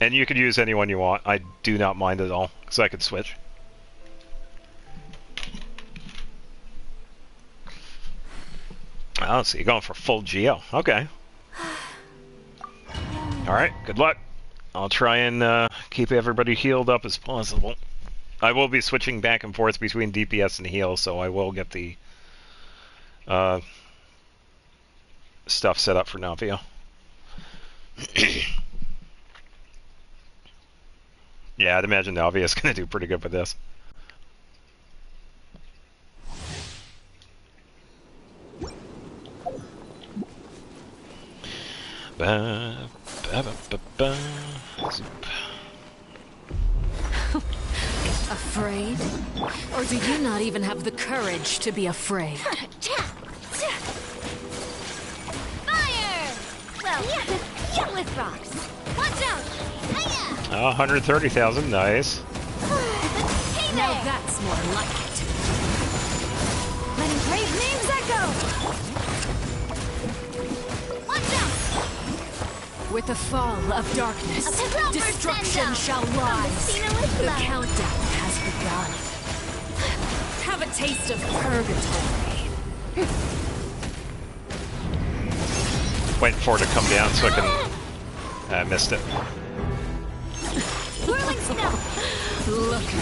And you could use anyone you want. I do not mind at all, because I could switch. Oh, so you're going for full Geo. Okay. Alright, good luck. I'll try and keep everybody healed up as possible. I will be switching back and forth between DPS and heal, so I will get the stuff set up for Navia. Yeah, I'd imagine Navia is going to do pretty good with this. Zoop. Afraid? Or do you not even have the courage to be afraid? Fire! Well, yeah, with rocks. Watch out! Hiya! Oh, 130,000, nice. Hey Now there! that's more like it. Letting brave names echo! Watch out! With the fall of darkness, A proper destruction send-up shall from rise. Messina with The love. countdown has begun. Have a taste of purgatory. Waiting for it to come down so I can... I missed it. Whirling snow! Look at it.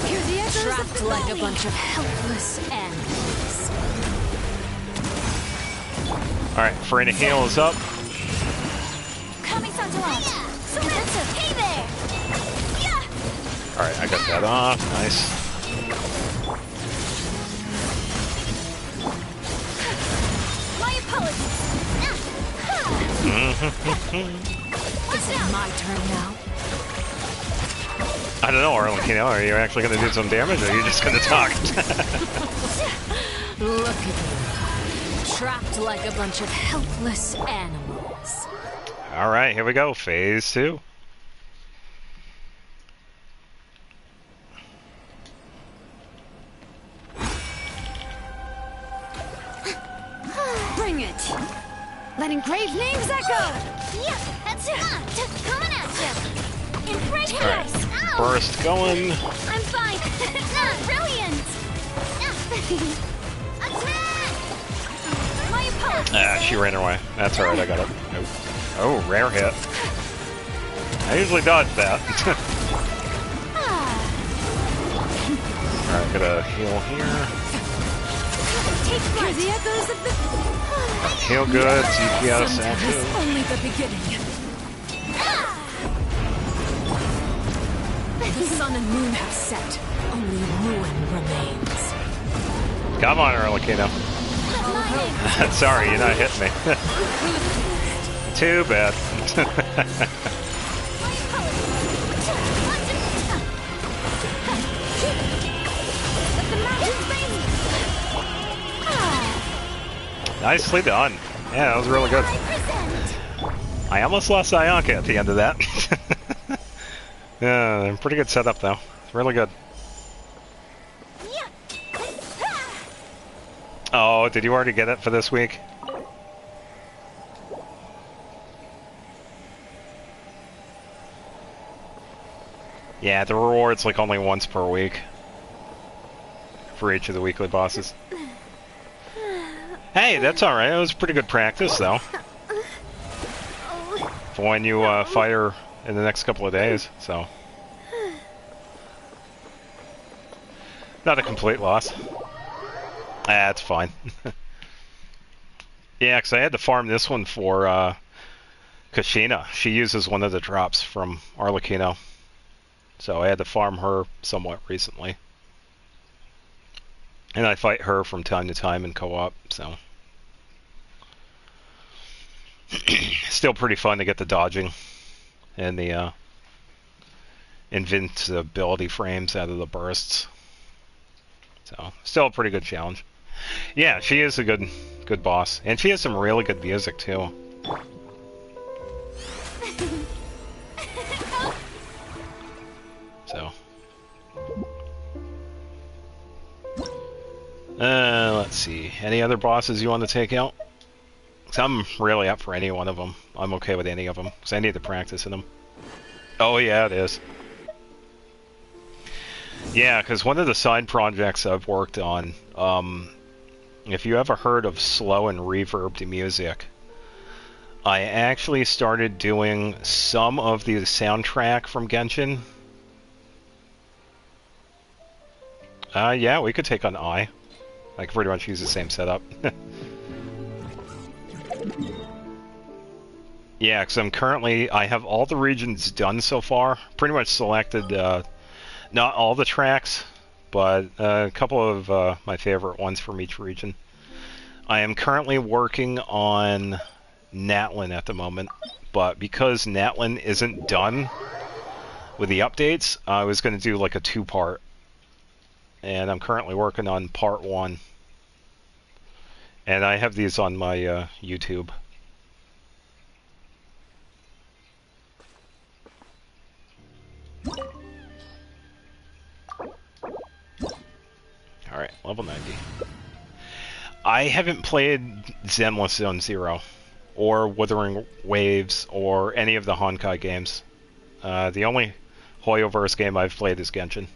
Hear the echoes of Trapped the like a valley. bunch of helpless animals. Alright, Farina heal is up. Coming Santalot! Surrender! Hey there! Yeah! Alright, I got that off. Nice. Is it my turn now? I don't know, Arlecchino. Are you actually going to do some damage, or are you just going to talk? Look at you. Trapped like a bunch of helpless animals. Alright, here we go. Phase 2. Bring it! Let engraved names echo! Yeah, that's it. Coming at you. Embrace Alright, this. Ow. burst going. I'm fine. Brilliant. Attack! My opponent. Ah, she ran away. That's alright, I got it. Nope. Oh, rare hit. I usually dodge that. Alright, gotta heal here. Take flight! The echoes of the... Heal good, TP out of Sometimes Saku. only the beginning. The sun and moon have set. Only ruin remains. Come on, Arlecchino. Sorry, you're not hitting me. Too bad. Nicely done. Yeah, that was really good. I almost lost Ionka at the end of that. Yeah, pretty good setup though. Really good. Oh, did you already get it for this week? Yeah, the reward's like only once per week for each of the weekly bosses. Hey, that's alright. It was pretty good practice though. For when you fight her in the next couple of days, so. Not a complete loss. That's fine. Yeah, because I had to farm this one for Kashina. She uses one of the drops from Arlecchino. So I had to farm her somewhat recently. And I fight her from time to time in co-op, so. Still pretty fun to get the dodging and the invincibility frames out of the bursts. So, still a pretty good challenge. Yeah, she is a good boss. And she has some really good music, too. So. Let's see. Any other bosses you want to take out? 'Cause I'm really up for any one of them. I'm okay with any of them, because I need to practice in them. Oh yeah, it is. Yeah, because one of the side projects I've worked on, if you ever heard of slow and reverbed music, I actually started doing some of the soundtrack from Genshin. Yeah, we could take on I could pretty much use the same setup. Yeah, because I have all the regions done so far. Pretty much selected, not all the tracks, but a couple of my favorite ones from each region. I am currently working on Natlin at the moment, but because Natlin isn't done with the updates, I was going to do like a 2-part. And I'm currently working on part 1. And I have these on my YouTube. Alright, level 90. I haven't played Zenless Zone Zero, or Wuthering Waves, or any of the Honkai games. The only Hoyoverse game I've played is Genshin.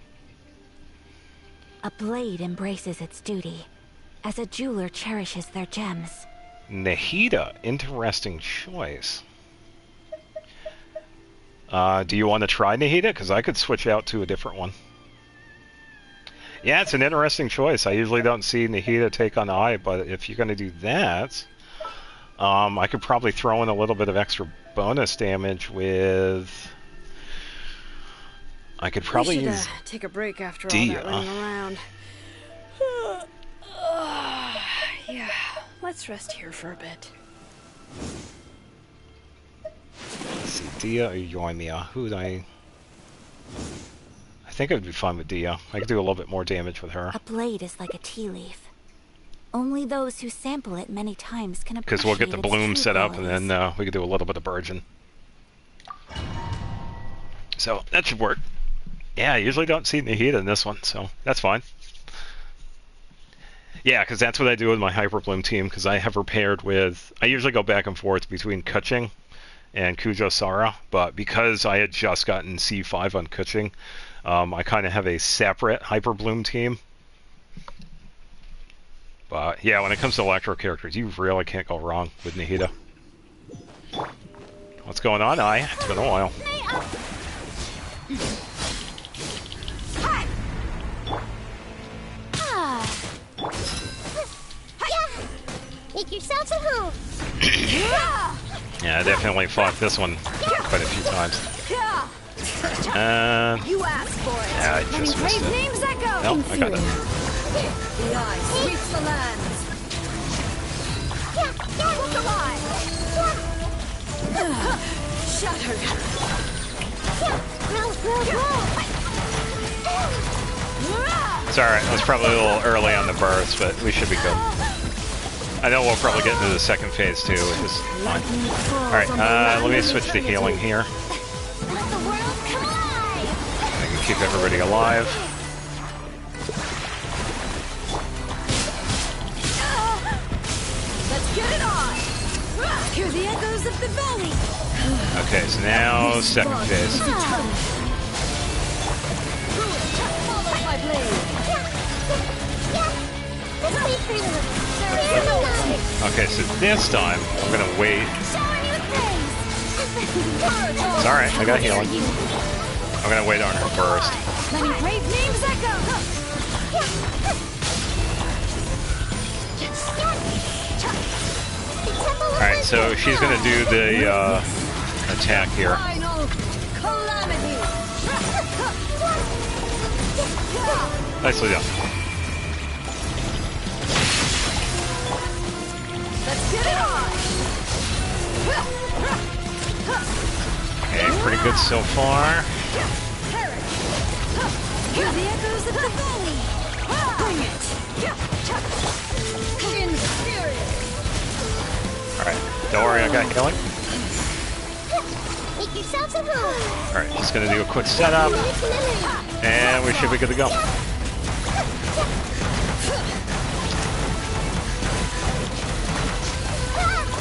A blade embraces its duty, as a jeweler cherishes their gems. Nahida, interesting choice. Do you want to try Nahida? Because I could switch out to a different one. Yeah, it's an interesting choice. I usually don't see Nahida take on Ai, but if you're going to do that, I could probably throw in a little bit of extra bonus damage with... I could probably use take a break after Dia. all that running around. Yeah, let's rest here for a bit. Dia or Yoimiya? Who would I think I would be fine with Dia. I could do a little bit more damage with her. A blade is like a tea leaf. Only those who sample it many times can appreciate Because we'll get the bloom its true set up, qualities. and then we could do a little bit of Burgeon. So that should work. Yeah, I usually don't see Nahida in this one, so that's fine. Yeah, because that's what I do with my Hyper Bloom team, because I have her paired with... I usually go back and forth between Kuching and Kujo Sara, but because I had just gotten C5 on Kuching, I kind of have a separate Hyper Bloom team. But yeah, when it comes to electro characters, you really can't go wrong with Nahida. What's going on, Ai? It's been a while. Make yourself a hoop. Yeah, I definitely fought this one quite a few times. You asked for it. Yeah, I just missed it. Names echo. Nope, I got it. The eye sweeps the lands. Look alive. Shattered. It's alright, it was probably a little early on the burst, but we should be good. I know we'll probably get into the second phase too, which is fine. Alright, let me switch to healing here. Let the world collide. I can keep everybody alive. Let's get it on. Hear the echoes of the valley. Okay, so now second phase. Follow my blade. Okay, so this time I'm gonna wait. It's alright, I got healing. I'm gonna wait on her first. Letting brave names echo. Alright, so she's gonna do the attack here. Final calamity. Nicely done. Let's get it on. Okay, pretty good so far. Hear the echoes of the valley. Bring it. In spirit. Alright, don't worry, I got healing. Make yourself a hoop. Alright, just gonna do a quick setup, and we should be good to go.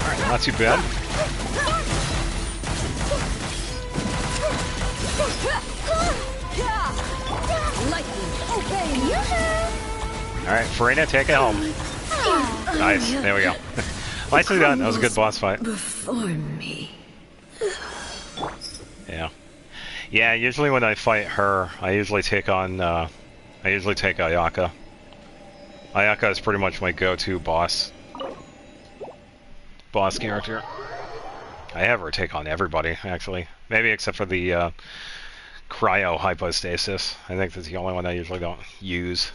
Alright, not too bad. Alright, Farina, take it home. Nice, there we go. Nicely done, that was a good boss fight. Before me. Yeah. Yeah, usually when I fight her, I usually take on, Ayaka. Ayaka is pretty much my go-to boss character. I have her take on everybody, actually. Maybe except for the, cryo hypostasis. I think that's the only one I usually don't use.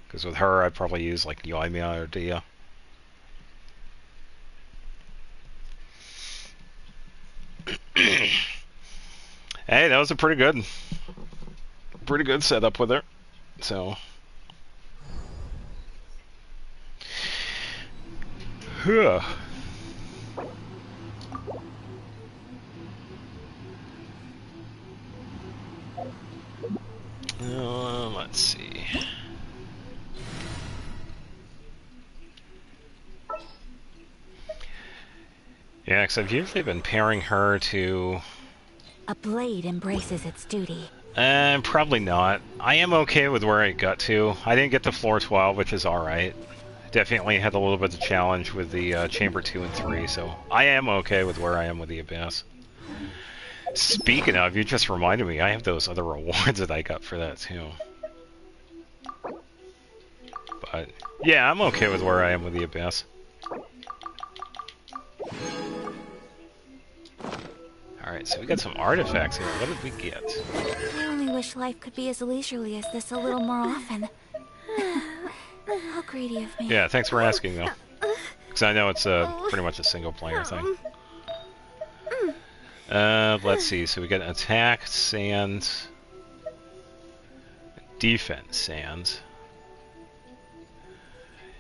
Because with her, I'd probably use, like, Yoimiya or Dia. Hey, that was a pretty good setup with her. So, let's see. Yeah, because I've usually been pairing her to... A blade embraces its duty. Probably not. I am okay with where I got to. I didn't get to floor 12, which is alright. Definitely had a little bit of challenge with the chamber 2 and 3, so I am okay with where I am with the Abyss. Speaking of, you just reminded me, I have those other rewards that I got for that too. But, yeah, I'm okay with where I am with the Abyss. Alright, so we got some artifacts here. What did we get? I only wish life could be as leisurely as this a little more often. How greedy of me. Yeah, thanks for asking, though. Because I know it's pretty much a single-player thing. Let's see. So we got attack, sand, defense, sand.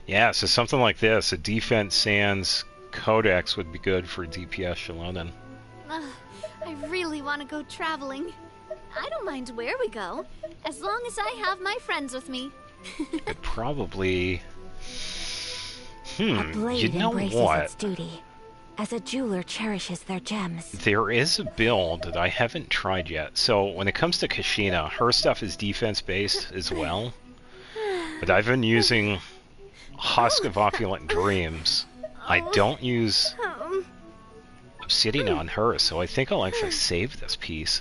Yeah, so something like this. A defense, sands, codex would be good for DPS Shalonen. I really want to go traveling. I don't mind where we go, as long as I have my friends with me. Could probably... A blade you know embraces what? its duty, as a jeweler cherishes their gems. There is a build that I haven't tried yet. So when it comes to Kashina, her stuff is defense-based as well. But I've been using Husk of Opulent Dreams. I don't use Obsidian on her, so I think I'll actually save this piece.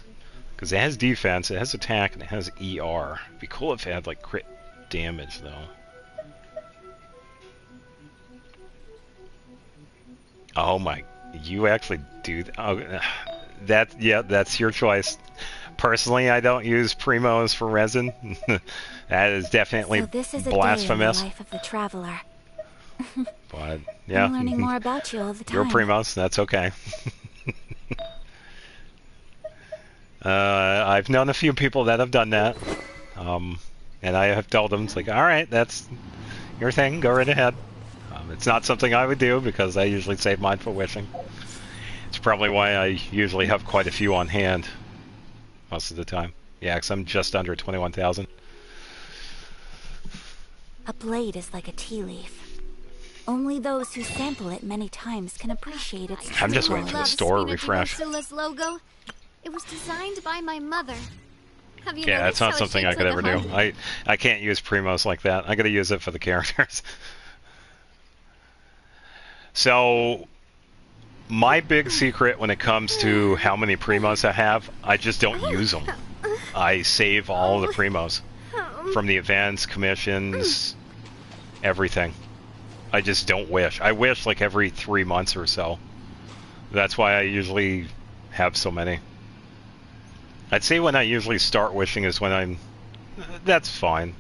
Because it has defense, it has attack, and it has ER. It'd be cool if it had, like, crit damage, though. Oh my, you actually do yeah, that's your choice. Personally, I don't use primos for resin. That is definitely So this is a blasphemous. day in the life of the traveler. But yeah, I'm learning more about you all the time. Your primos, that's okay. I've known a few people that have done that, and I have told them, it's like, all right, that's your thing, go right ahead. It's not something I would do because I usually save mine for wishing. It's probably why I usually have quite a few on hand most of the time. Yeah, because I'm just under 21,000. A blade is like a tea leaf. Only those who sample it many times can appreciate its I'm just true waiting for the quality. store to Spina refresh. Sula's logo. It was designed by my mother. Have you Yeah, noticed that's not how it something I shapes could like ever a do. heart? I can't use primos like that. I gotta use it for the characters. So, my big secret when it comes to how many primos I have, I just don't use them. I save all the primos. From the events, commissions, everything. I just don't wish. I wish like every 3 months or so. That's why I usually have so many. I'd say when I usually start wishing is when I'm... That's fine.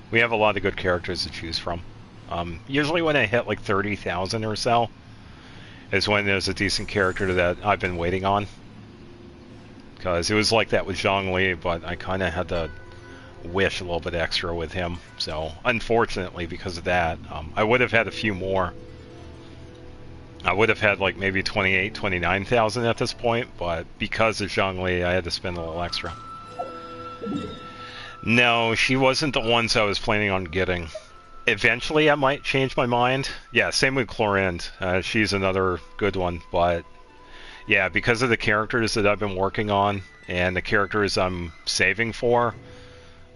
We have a lot of good characters to choose from. Usually when I hit like 30,000 or so is when there's a decent character that I've been waiting on. Because it was like that with Zhongli, but I kind of had to wish a little bit extra with him. So, unfortunately, because of that, I would have had a few more. I would have had like maybe 28, 29,000 at this point, but because of Zhongli, I had to spend a little extra. No, she wasn't the ones I was planning on getting. Eventually, I might change my mind. Yeah, same with Chlorinde. She's another good one, but yeah, because of the characters that I've been working on and the characters I'm saving for,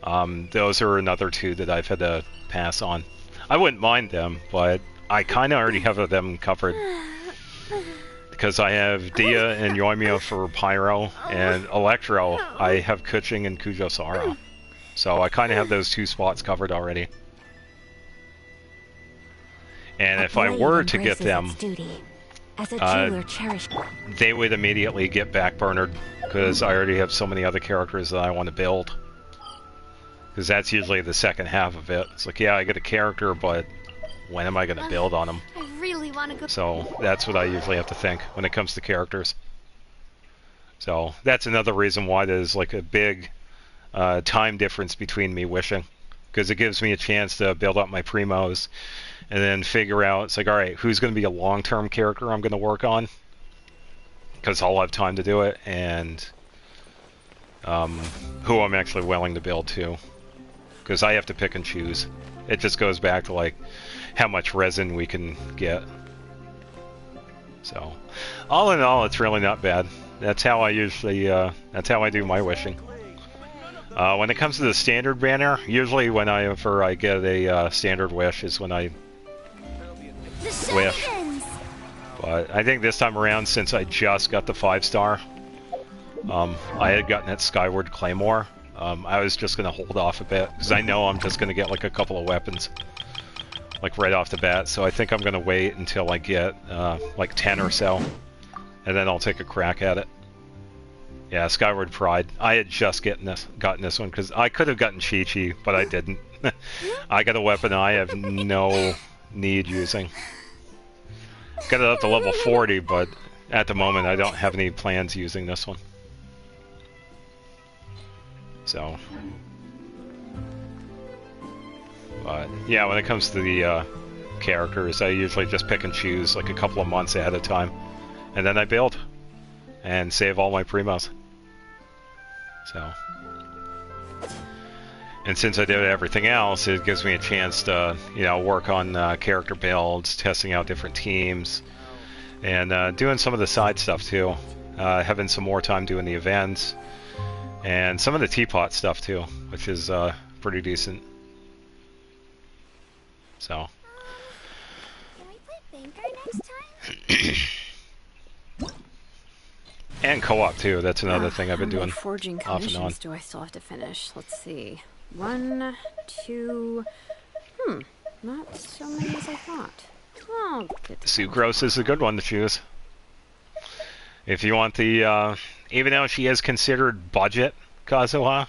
those are another two that I've had to pass on. I wouldn't mind them, but I kind of already have them covered. Because I have Dia and Yoimiya for Pyro, and Electro, I have Kuching and Kujosara. So I kind of have those two spots covered already. And if I were to get them, they would immediately get backburnered, because I already have so many other characters that I want to build. Because that's usually the second half of it. It's like, yeah, I get a character, but when am I going to build on them? I really want to go. So that's what I usually have to think when it comes to characters. So that's another reason why there's like a big time difference between me wishing. Because it gives me a chance to build up my primos and then figure out, it's like, all right, who's going to be a long-term character I'm going to work on? Because I'll have time to do it, and who I'm actually willing to build to. Because I have to pick and choose. It just goes back to like how much resin we can get. So, all in all, it's really not bad. That's how I usually, that's how I do my wishing. When it comes to the standard banner, usually whenever I get a standard wish is when I wish. But I think this time around, since I just got the 5-star, I had gotten that Skyward Claymore. I was just going to hold off a bit, because I know I'm just going to get like a couple of weapons, like right off the bat. So I think I'm going to wait until I get like 10 or so, and then I'll take a crack at it. Yeah, Skyward Pride. I had just gotten this one, because I could have gotten Chi-Chi, but I didn't. I got a weapon I have no need using. Got it up to level 40, but at the moment, I don't have any plans using this one. So, but yeah, when it comes to the characters, I usually just pick and choose like a couple of months ahead of time, and then I build and save all my primos. So, and since I did everything else, it gives me a chance to, you know, work on character builds, testing out different teams, and doing some of the side stuff too. Having some more time doing the events, and some of the teapot stuff too, which is pretty decent. So. Can we play Banker next time? And co-op too. That's another thing I've been doing forging off and on. commissions do I still have to finish? Let's see. 1, 2. Not so many as I thought. Oh, Sucrose is a good one to choose. If you want the, even though she is considered budget Kazuha,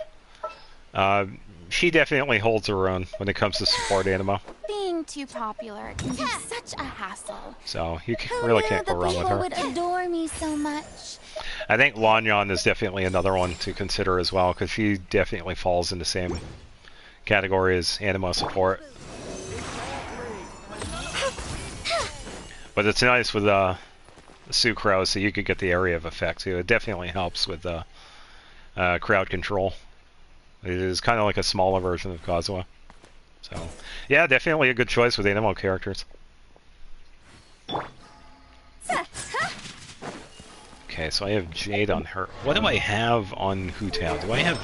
she definitely holds her own when it comes to support animo. Being too popular can be such a hassle. So you really can't go wrong with her. Would adore me so much. I think Lanyon is definitely another one to consider as well, because she definitely falls in the same category as animo support. But it's nice with Sucrose, so you could get the area of effect too. It definitely helps with crowd control. It is kind of like a smaller version of Kazuha. So, yeah, definitely a good choice with animo characters. Okay, so I have Jade on her. What do I have on Hu Tao? Do I have...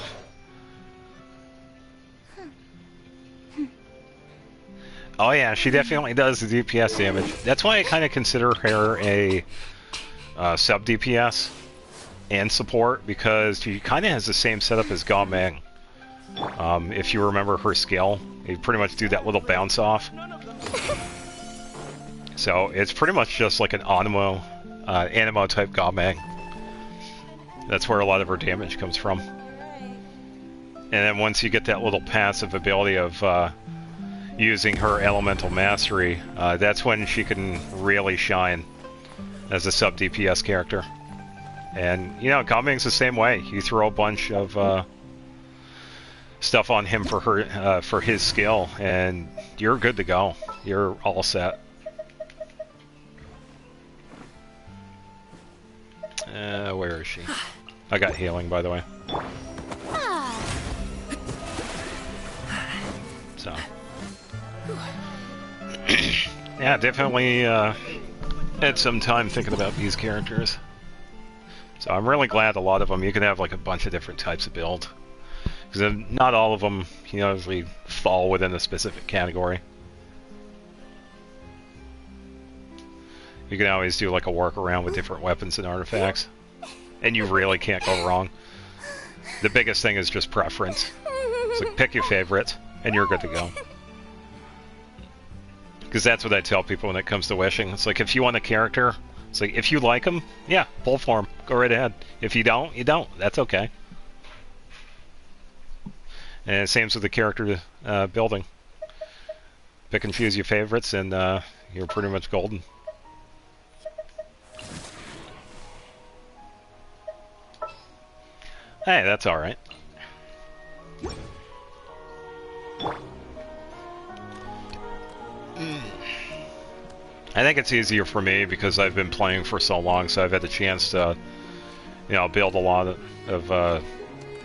Oh yeah, she definitely does the DPS damage. That's why I kind of consider her a sub DPS and support, because she kind of has the same setup as Gao Meng. If you remember her skill, you pretty much do that little bounce off. So it's pretty much just like an animo type Gao Meng. That's where a lot of her damage comes from. And then once you get that little passive ability of using her elemental mastery, that's when she can really shine as a sub DPS character. And you know, Gao Meng's the same way. You throw a bunch of stuff on him for her for his skill, and you're good to go. You're all set. Where is she? I got healing, by the way. So. Yeah, definitely had some time thinking about these characters. So I'm really glad a lot of them, you can have like a bunch of different types of build. Because not all of them, you know, usually fall within a specific category. You can always do like a workaround with different weapons and artifacts. And you really can't go wrong. The biggest thing is just preference. It's like pick your favorite, and you're good to go. Because that's what I tell people when it comes to wishing. It's like, if you want a character, it's like, if you like them, yeah, pull for them. Go right ahead. If you don't, you don't. That's okay. And same with the character building. Pick and choose your favorites, and you're pretty much golden. Hey, that's alright. I think it's easier for me because I've been playing for so long, so I've had the chance to, you know, build a lot of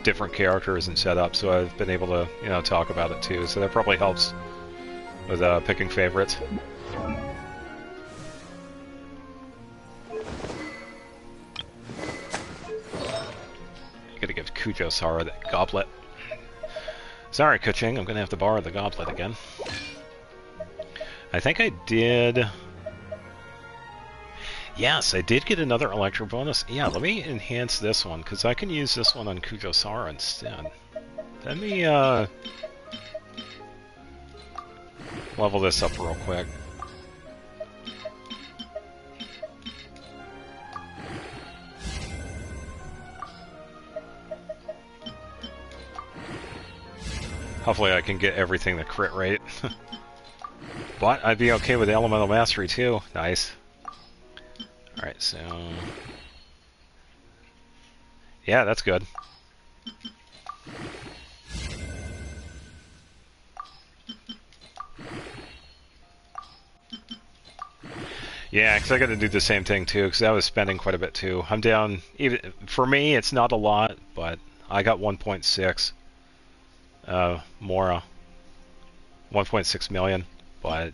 different characters and setups, so I've been able to, you know, talk about it too, so that probably helps with picking favorites. Gotta give Kujo-Sara that goblet. Sorry, Kuching, I'm gonna have to borrow the goblet again. I think I did... Yes, I did get another Electro bonus. Yeah, let me enhance this one, because I can use this one on Kujo-Sara instead. Let me, level this up real quick. Hopefully I can get everything to crit rate. But I'd be okay with Elemental Mastery too. Nice. Alright, so... yeah, that's good. Yeah, because I got to do the same thing too, because I was spending quite a bit too. I'm down, even for me, it's not a lot, but I got 1.6 Mora, 1.6 million, but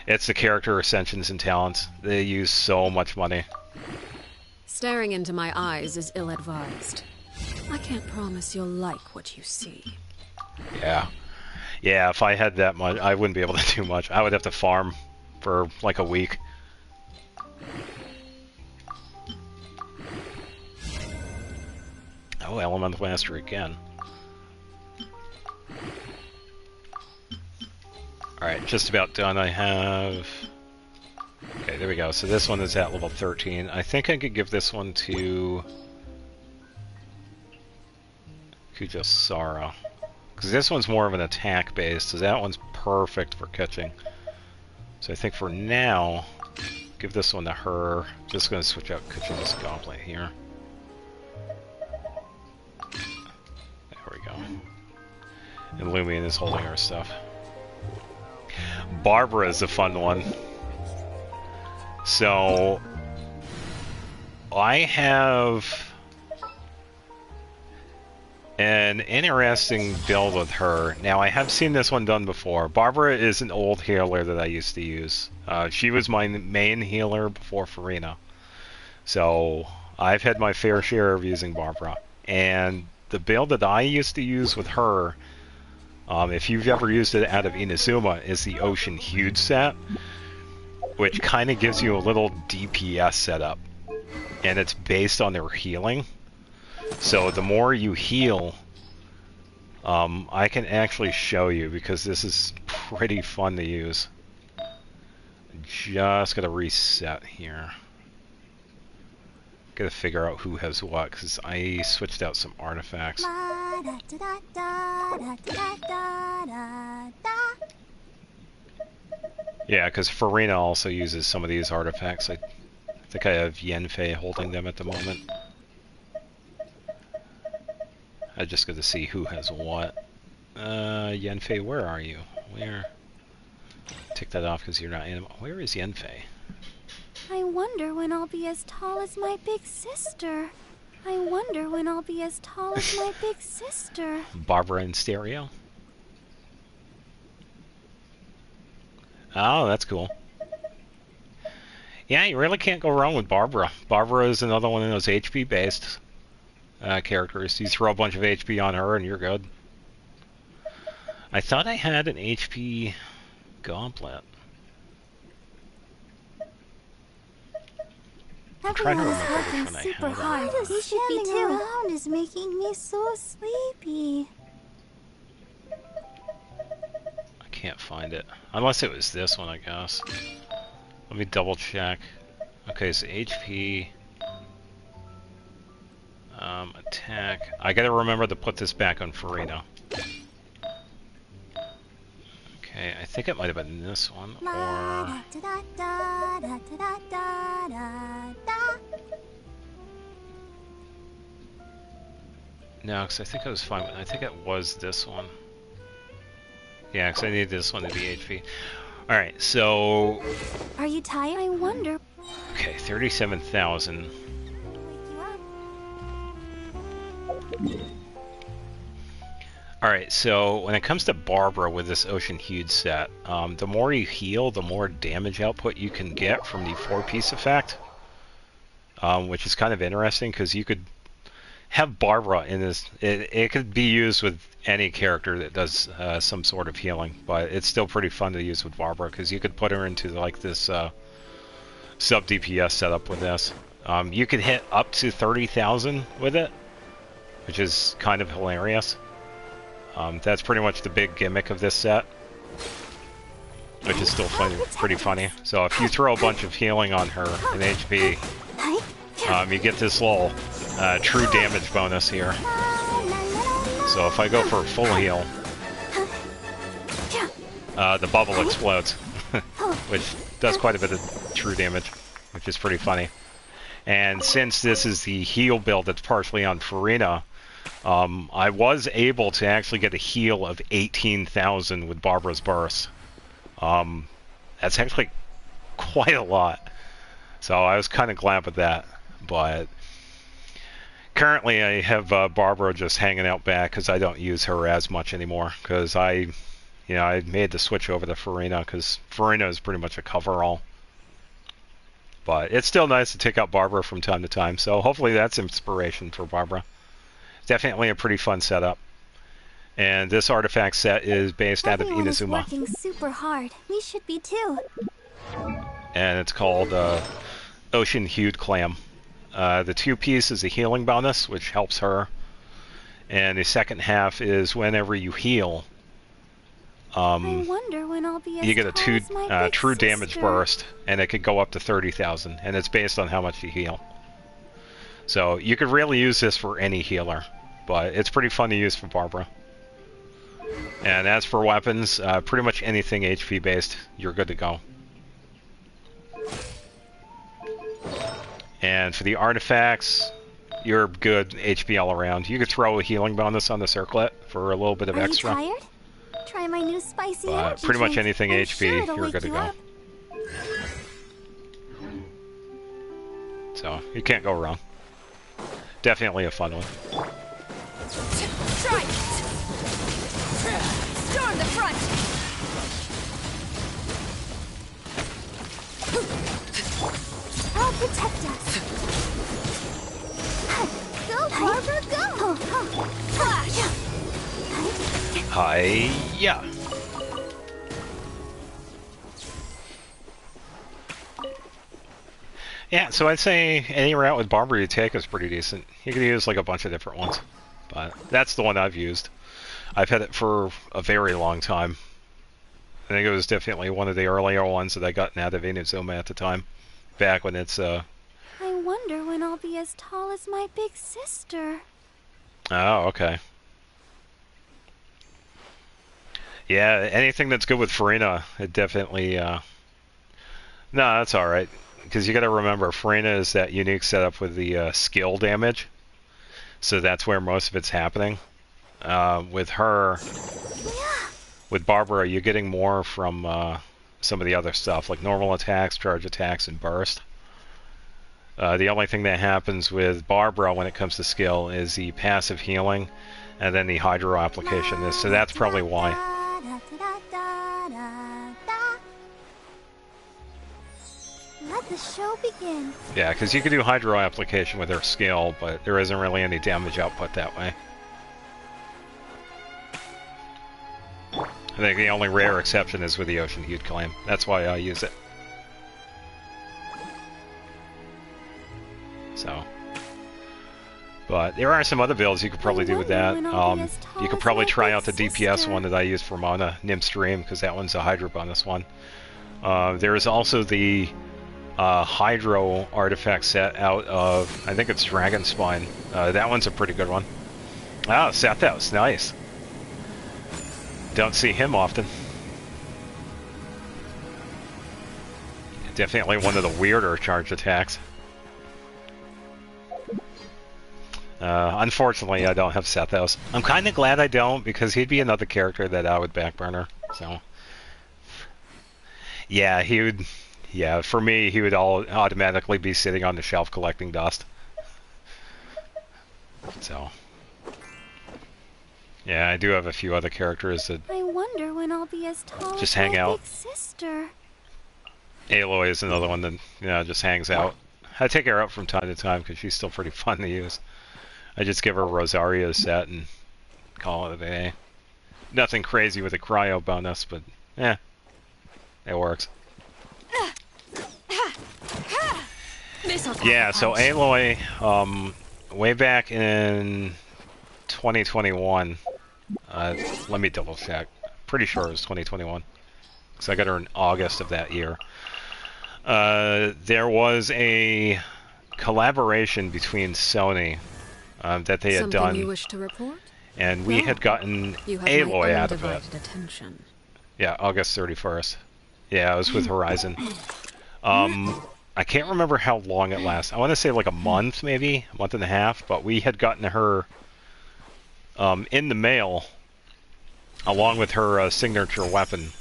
it's the character ascensions and talents. They use so much money. Staring into my eyes is ill-advised. I can't promise you'll like what you see. Yeah. Yeah, if I had that much, I wouldn't be able to do much. I would have to farm for like a week. Oh, Elemental Master again. Alright, just about done. I have... okay, there we go. So this one is at level 13. I think I could give this one to... Kujasara. Because this one's more of an attack base, so that one's perfect for catching. So I think for now, give this one to her. Just going to switch out Kuchima's Goblet here. There we go. And Lumion is holding her stuff. Barbara is a fun one. So, I have an interesting build with her. Now, I have seen this one done before. Barbara is an old healer that I used to use. She was my main healer before Farina. So, I've had my fair share of using Barbara. And the build that I used to use with her, if you've ever used it out of Inazuma, is the Ocean Huge set, which kind of gives you a little DPS setup. And it's based on their healing. So the more you heal, I can actually show you because this is pretty fun to use. Just gotta reset here. Gotta figure out who has what because I switched out some artifacts. Yeah, because Farina also uses some of these artifacts. I think I have Yenfei holding them at the moment. I just got to see who has what. Yenfei, where are you? Where? Take that off because you're not animal. Where is Yenfei? I wonder when I'll be as tall as my big sister. I wonder when I'll be as tall as my big sister. Barbara in stereo. Oh, that's cool. Yeah, you really can't go wrong with Barbara. Barbara is another one of those HP-based characters. You throw a bunch of HP on her and you're good. I thought I had an HP gauntlet. I'm trying to remember which one I super had. hard. You should be too. Around is making me so sleepy. I can't find it. Unless it was this one, I guess. Let me double check. Okay, so HP... attack. I gotta remember to put this back on Farina. Okay, I think it might have been this one, or... no, because I think I was fine. I think it was this one. Yeah, because I needed this one to be HP. Alright, so... are you tired? I wonder. okay, 37,000. Alright, so when it comes to Barbara with this Ocean Huge set, the more you heal, the more damage output you can get from the 4-piece effect. Which is kind of interesting, because you could have Barbara in this... It could be used with any character that does some sort of healing, but it's still pretty fun to use with Barbara, because you could put her into like this sub-DPS setup with this. You could hit up to 30,000 with it, which is kind of hilarious. That's pretty much the big gimmick of this set, which is still pretty funny. So if you throw a bunch of healing on her in HP, you get this little true damage bonus here. So if I go for a full heal, the bubble explodes, which does quite a bit of true damage, which is pretty funny. And since this is the heal build that's partially on Farina, I was able to actually get a heal of 18,000 with Barbara's Burst. That's actually quite a lot. So I was kind of glad with that. But currently I have Barbara just hanging out back because I don't use her as much anymore. Because I made the switch over to Farina because Farina is pretty much a coverall. But it's still nice to take out Barbara from time to time. So hopefully that's inspiration for Barbara. Definitely a pretty fun setup. And this artifact set is based out of Everyone is Inazuma. working super hard. We should be too. And it's called Ocean Hued Clam. The 2-piece is a healing bonus, which helps her. And the second half is whenever you heal, I wonder when I'll be as you get a tall as my big true damage sister. burst, and it could go up to 30,000, and it's based on how much you heal. So you could really use this for any healer, but it's pretty fun to use for Barbara. And as for weapons, pretty much anything HP based, you're good to go. And for the artifacts, you're good HP all around. You could throw a healing bonus on the circlet for a little bit of extra. Are you tired? Try my new spicy energy Pretty much drink. anything I'm HP, sure it'll you're wake good to you go. up. So you can't go wrong. Definitely a fun one. Try it! Storm the front! I'll protect us. Go, Barbara, go! Flash! Hi-ya! Yeah, so I'd say any route with Barbara you take is pretty decent. You can use like a bunch of different ones, but that's the one I've used. I've had it for a very long time. I think it was definitely one of the earlier ones that I got out of Inazuma at the time, back when it's I wonder when I'll be as tall as my big sister. Oh, okay. Yeah, anything that's good with Farina, it definitely, No, that's alright. Because you gotta remember, Farina is that unique setup with the skill damage. So that's where most of it's happening. With her, with Barbara, you're getting more from some of the other stuff, like normal attacks, charge attacks, and burst. The only thing that happens with Barbara when it comes to skill is the passive healing, and then the hydro application. So that's probably why. Let the show begin. Yeah, because you can do hydro application with her skill, but there isn't really any damage output that way. I think the only rare exception is with the Ocean Hued Claim. That's why I use it. So. But there are some other builds you could probably do with that. You could probably try out the DPS one that I used for Mona, Nymph's Dream, because that one's a Hydro bonus one. There is also the Hydro artifact set out of, I think it's Dragon Spine. That one's a pretty good one. Ah, Sethos, nice. Don't see him often. Definitely one of the weirder charge attacks. Unfortunately, I don't have Sethos. I'm kind of glad I don't, because he'd be another character that I would backburner. So, yeah, he would. Yeah, for me, he would automatically be sitting on the shelf collecting dust. So, yeah, I do have a few other characters that I wonder when I'll be as tall just as hang my out. big sister. Aloy is another one that just hangs out. I take her out from time to time because she's still pretty fun to use. I just give her Rosario's set and call it a day. Nothing crazy with a cryo bonus, but it works. Yeah, so Aloy, way back in 2021, let me double check. Pretty sure it was 2021, because I got her in August of that year. There was a collaboration between Sony that they had done, you wish to report? and we had gotten Aloy out of it. Attention. Yeah, August 31st. Yeah, it was with Horizon. I can't remember how long it lasts. I want to say like a month, maybe a month and a half. But we had gotten her in the mail along with her signature weapon.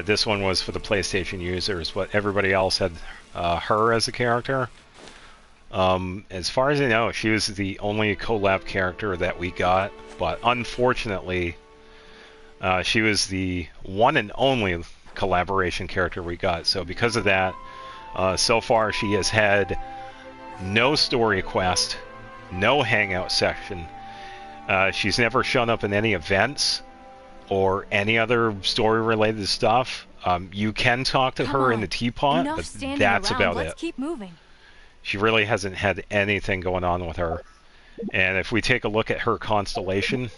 This one was for the PlayStation users, but everybody else had her as a character. As far as I know, she was the only collab character that we got, but unfortunately, she was the one and only collaboration character we got. So because of that, so far she has had no story quest, no hangout section. She's never shown up in any events or any other story-related stuff. You can talk to her in the teapot, but that's about it. Let's keep moving. She really hasn't had anything going on with her. And if we take a look at her constellation,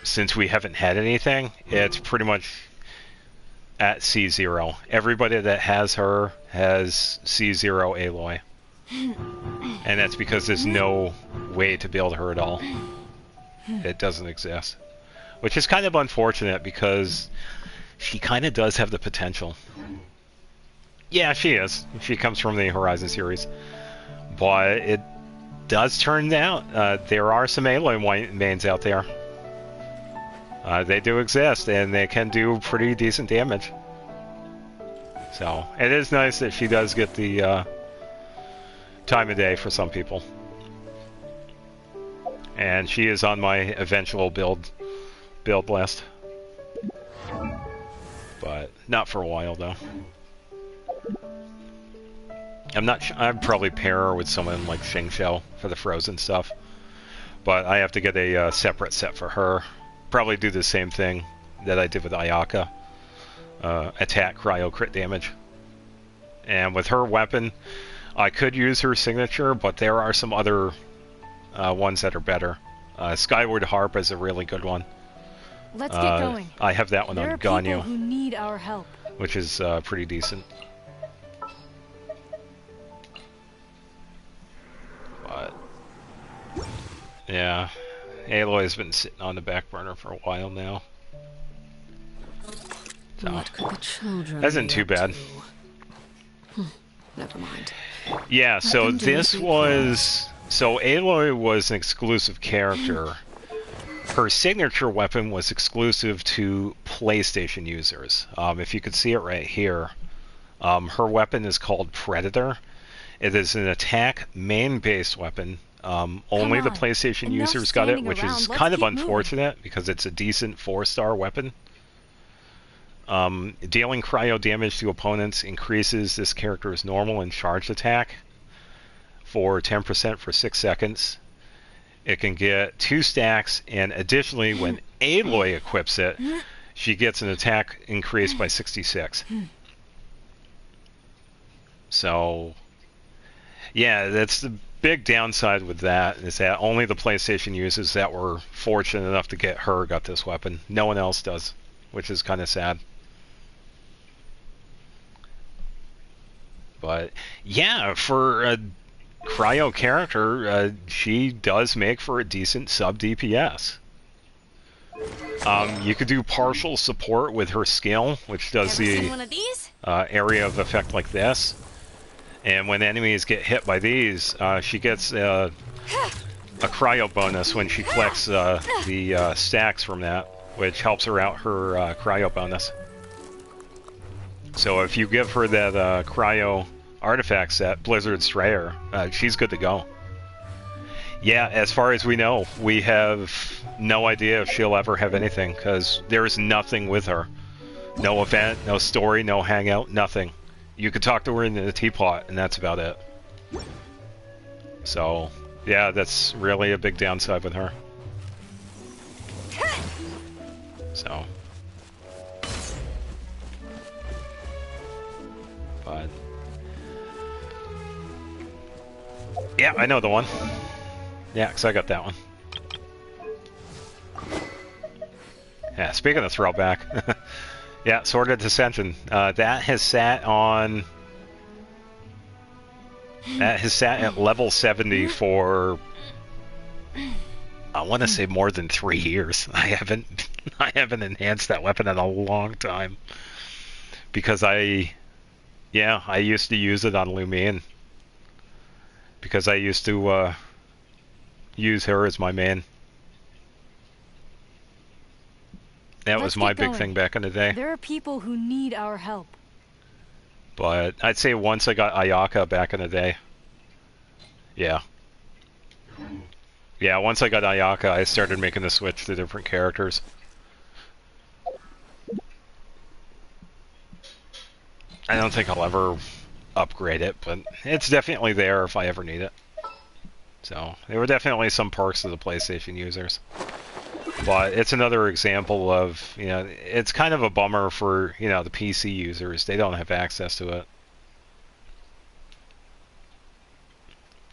since we haven't had anything, it's pretty much at C0. Everybody that has her has C0 Aloy. And that's because there's no way to build her at all. It doesn't exist. Which is kind of unfortunate because she kind of does have the potential. Yeah, she is. She comes from the Horizon series. But it does turn out there are some Aloy mains out there. They do exist, and they can do pretty decent damage. So, it is nice that she does get the time of day for some people. And she is on my eventual build list. But not for a while, though. I'm not sure. I'd probably pair her with someone like Xingqiu for the Frozen stuff. But I have to get a separate set for her. Probably do the same thing that I did with Ayaka. Attack, cryo, crit damage. And with her weapon, I could use her signature, but there are some other ones that are better. Skyward Harp is a really good one. Let's get going. I have that one on Ganyu. There are people who need our help. Which is pretty decent. But yeah, Aloy's been sitting on the back burner for a while now. So, what could the children isn't too bad. Never mind. Yeah, so this was... So Aloy was an exclusive character. Her signature weapon was exclusive to PlayStation users. If you could see it right here, her weapon is called Predator. It is an attack main-based weapon. Only the PlayStation users got it, which is kind of unfortunate because it's a decent 4-star weapon. Dealing cryo damage to opponents increases this character's normal and charged attack for 10% for 6 seconds. It can get 2 stacks, and additionally, when Aloy equips it, she gets an attack increased by 66. So, yeah, that's the big downside with that, is that only the PlayStation users that were fortunate enough to get her got this weapon. No one else does, which is kind of sad. But, yeah, for a cryo character, she does make for a decent sub DPS. You could do partial support with her skill, which does the area of effect like this. And when enemies get hit by these, she gets a cryo bonus when she collects the stacks from that, which helps her out her cryo bonus. So if you give her that cryo artifact set, Blizzard Strayer, she's good to go. Yeah, as far as we know, we have no idea if she'll ever have anything, because there's nothing with her. No event, no story, no hangout, nothing. You could talk to her in the teapot, and that's about it. So, yeah, that's really a big downside with her. So. But. Yeah, I know the one. Yeah, because I got that one. Yeah, speaking of throwback. Yeah, Sword of Dissension. That has sat on... That has sat at level 70 for... I want to say more than 3 years. I haven't enhanced that weapon in a long time. Because I used to use it on Lumine. Because I used to use her as my main. That was my big thing back in the day. There are people who need our help. But I'd say once I got Ayaka back in the day. Yeah. Yeah, once I got Ayaka, I started making the switch to different characters. I don't think I'll ever upgrade it, but it's definitely there if I ever need it. So, there were definitely some perks to the PlayStation users. But it's another example of, you know, it's kind of a bummer for, you know, the PC users. They don't have access to it.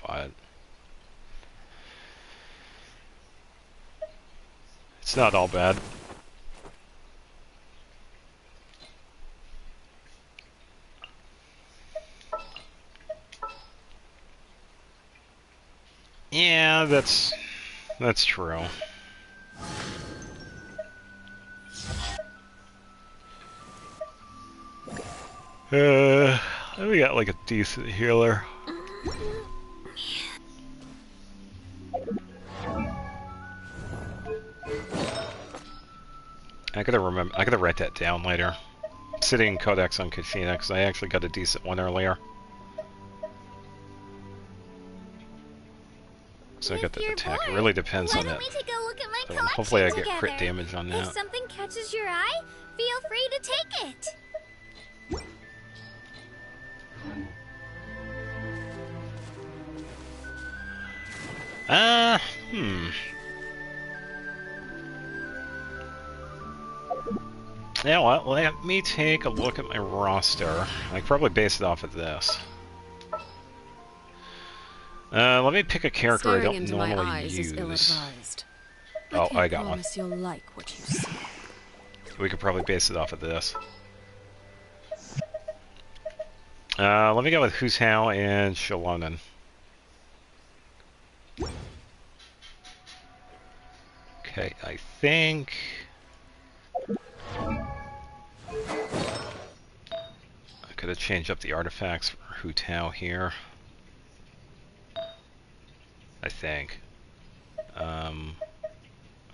But it's not all bad. Yeah, that's true. We got like a decent healer. I gotta write that down later. Sitting Codex on Kashina, because I actually got a decent one earlier. So I got the attack. It really depends on that. Hopefully I get crit damage on that. If something catches your eye, feel free to take it. Yeah, well, let me take a look at my roster. I could probably base it off of this. Let me pick a character I don't normally use. Oh, I got one. You'll like what you see. We could probably base it off of this. Let me go with Who's How and Shalonen. Okay, I think... I could have changed up the artifacts for Hu Tao here. I think. I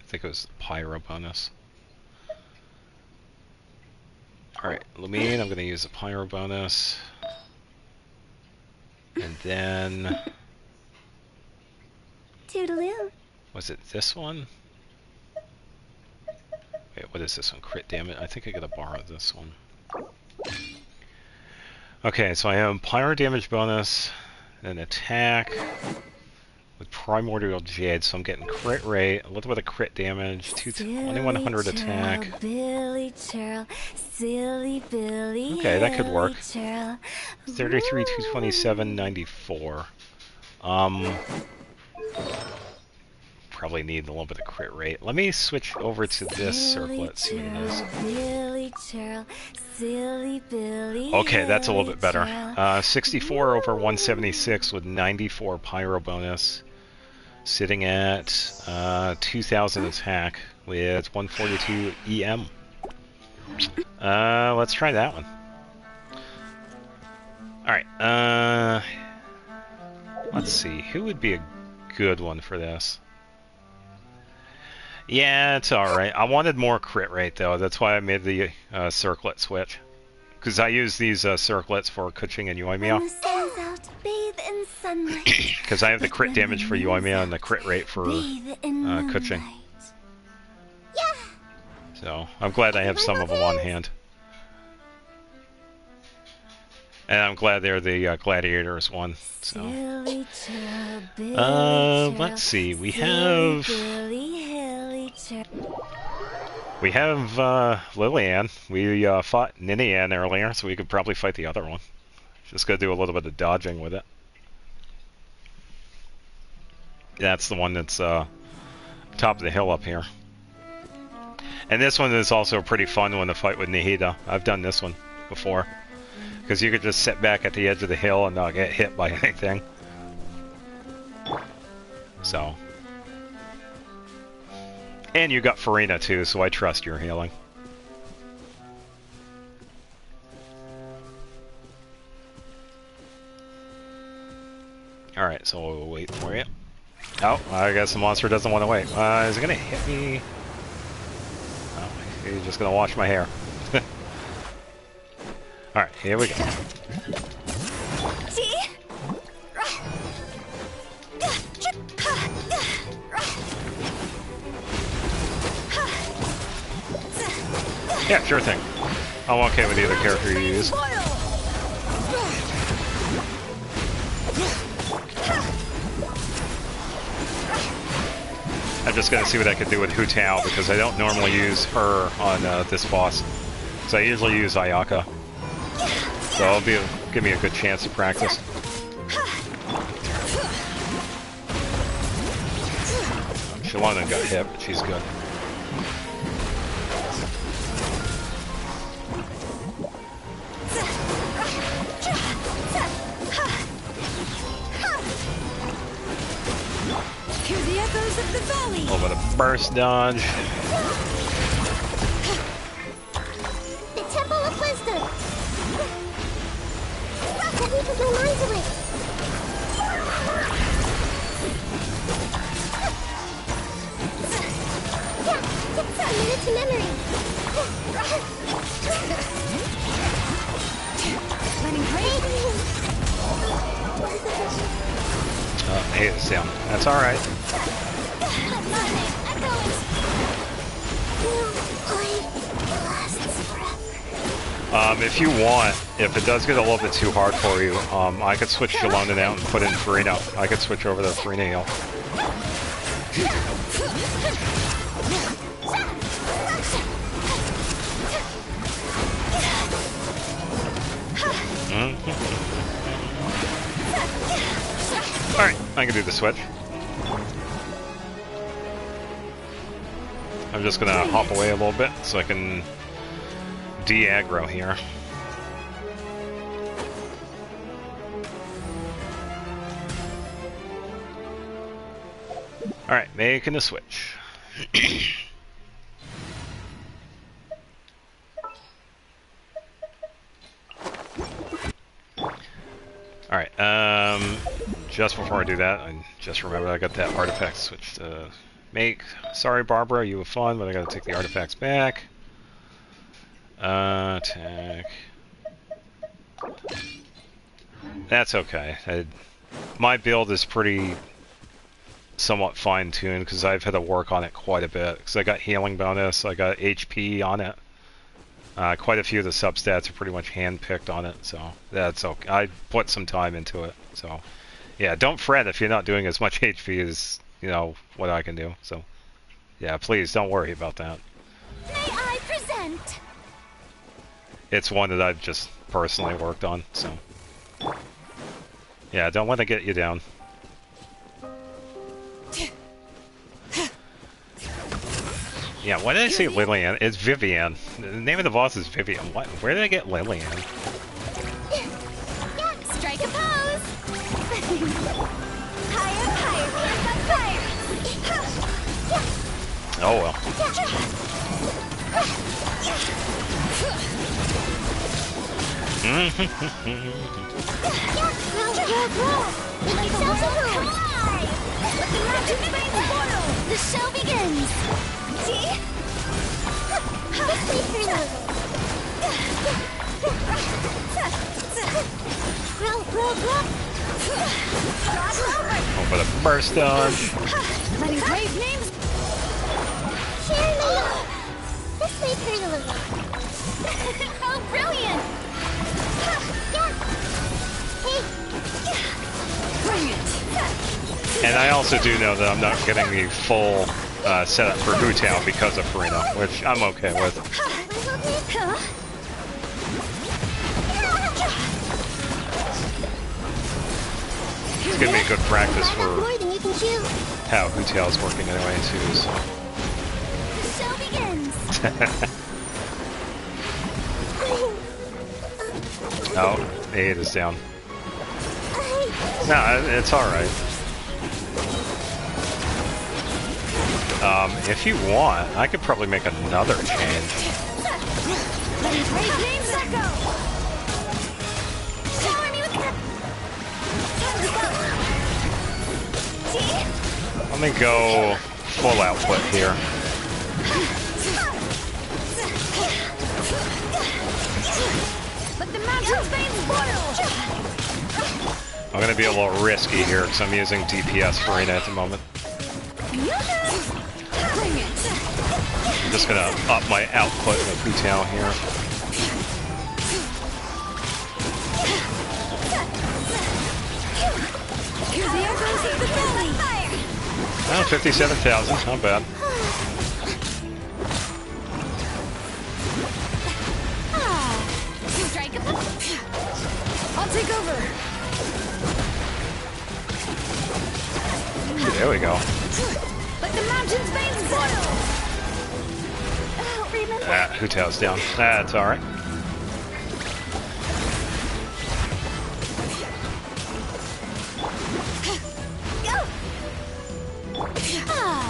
think it was the Pyro bonus. Alright, Lumine, I'm going to use the Pyro bonus. And then... Toodaloo. Was it this one? Wait, what is this one? Crit damage? I think I gotta borrow this one. Okay, so I have Pyro damage bonus, and attack with Primordial Jade, so I'm getting crit rate, a little bit of crit damage, 2100 attack. Billy Churl, silly Billy. Okay, that could work. Churl. 33, 227, 94. Probably need a little bit of crit rate. Let me switch over to this circlet, see what it is. Billy Churl, silly Billy. Okay, that's a little bit better. 64 over 176 with 94 Pyro bonus. Sitting at 2000 attack with 142 EM. Let's try that one. Alright, let's see. Who would be a good one for this? Yeah, it's alright. I wanted more crit rate, though. That's why I made the circlet switch. Because I use these circlets for Kuching and Yoimiya. Because I have the crit damage for Yoimiya and the crit rate for Kuching. Yeah. So, I'm glad I have some of them on hand. And I'm glad they're the Gladiators one. So, let's see. We have Lillian. We fought Ninian earlier, so we could probably fight the other one. Just gotta do a little bit of dodging with it. That's the one that's top of the hill up here. And this one is also pretty fun when to fight with Nihida. I've done this one before. Because you could just sit back at the edge of the hill and not get hit by anything. So. And you got Farina too, so I trust your healing. Alright, so we'll wait for you. Oh, I guess the monster doesn't want to wait. Is it gonna hit me? Oh, he's just gonna wash my hair. Alright, here we go. Yeah, sure thing. I'm okay with either character you use. I'm just gonna see what I can do with Hu Tao because I don't normally use her on this boss. So I usually use Ayaka. So it'll give me a good chance to practice. Shalana got hit, but she's good. Hear the echoes of the valley. A little bit of burst dodge. The Temple of Wisdom. Let me put my mind to it. Yeah, a minute to memory. Letting great. Hey, it's down. That's alright. If you want, if it does get a little bit too hard for you, I could switch Shalona out and put in Farina. I could switch over to Farina heal. Alright, I can do the switch. I'm just gonna hop away a little bit so I can de-aggro here. Alright, making a switch. Alright, just before I do that, I just remembered I got that artifact switch to make. Sorry, Barbara, you have fun, but I gotta take the artifacts back. Attack. That's okay. My build is pretty somewhat fine-tuned because I've had to work on it quite a bit. Because I got healing bonus, I got HP on it. Quite a few of the substats are pretty much hand-picked on it, so that's okay. I put some time into it, so yeah, don't fret if you're not doing as much HP as, you know, what I can do. So yeah, please don't worry about that. May I present? It's one that I've just personally worked on, so yeah, don't want to get you down. Yeah, why did I say Lillian? It's Vivian. The name of the boss is Vivian. What? Where did I get Lillian? Yeah, strike a pose. Higher, higher, higher. Oh well. The show begins. See? Oh, but a burst dodge. Letting great names. This may hurt a little. Oh, brilliant! Hey! Bring it. And I also do know that I'm not getting the full setup for Hu Tao because of Farina, which I'm okay with. It's gonna be a good practice for how Hu Tao's working anyway too. So. The show begins. Oh, the 8 is down. No, it's alright. If you want, I could probably make another change. me go full output here. Let the mountain's veins boil! I'm gonna be a little risky here because I'm using DPS Farina at the moment. Bring it! I'm just gonna up my output with Hu Tao here. Hear the echoes of the valley! Oh, 57,000, not bad. Strike a I'll take over! There we go. Let the mountain's veins boil! Ah, Hu Tao's down. That's alright.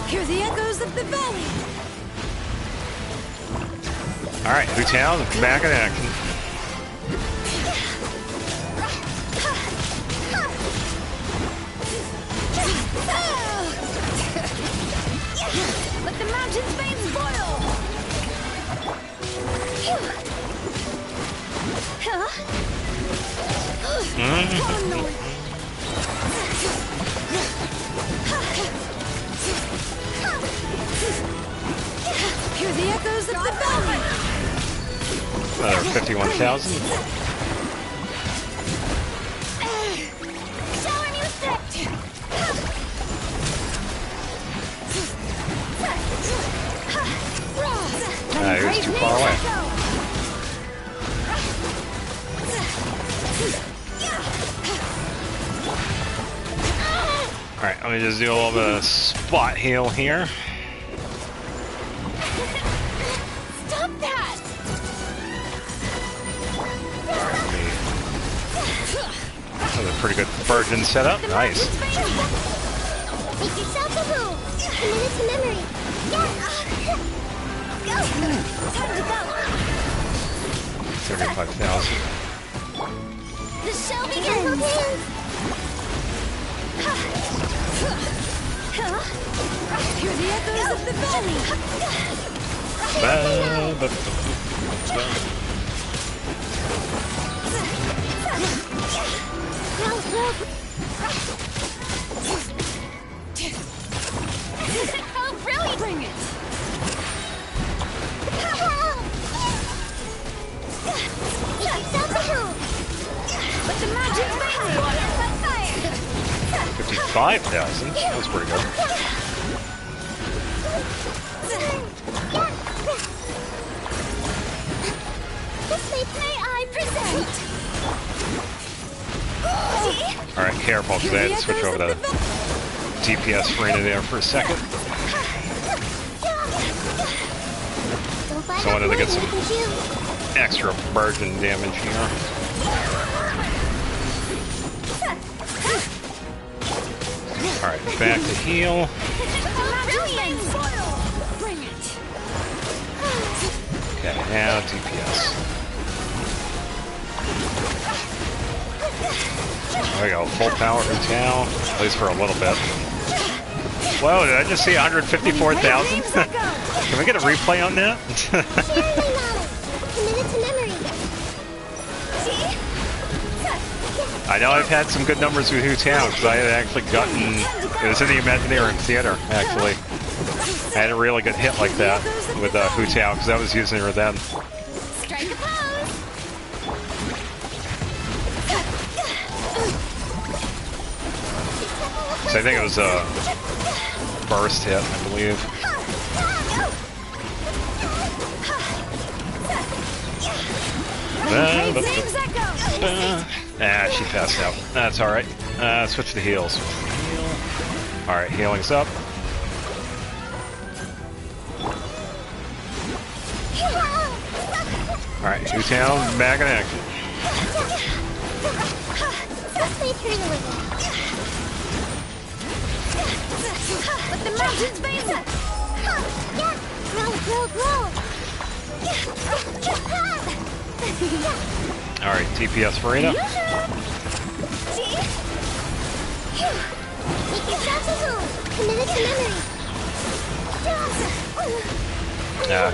Hear the echoes of the valley! Alright, Hu Tao, back in action. Let the mountain's veins boil! Hear the echoes of the valley! Another 51,000. Shower new threat! He was too far away. Alright, let me just do a little bit of spot heal here. Stop that! That was a pretty good virgin setup. Nice. Make yourself a move. Commit it to memory. Go. Time to go. 35,000. The show begins. Hear the echoes of the valley! Oh, brilliant! Bring it! Let the mountains veins boil! 55,000? That was pretty good. May I present? Alright, careful, because I had to switch over to DPS Farina there for a second. So I wanted to get some extra virgin damage here. Alright, back to heal. Bring it! Okay, now DPS. There we go, full power Hu Tao, at least for a little bit. Whoa, did I just see 154,000? Can we get a replay on that? I know I've had some good numbers with Hu Tao, because I had actually gotten... It was in the Imagineering Theater, actually. I had a really good hit like that with Hu Tao, because I was using her then. Strike a pose! So I think it was a burst hit, I believe. Ah, she passed out. That's alright. Switch to heals. Alright, healing's up. Alright, Hu Tao, back in action. Let the mountains veins up! Alright, DPS Farina. Committed to memory.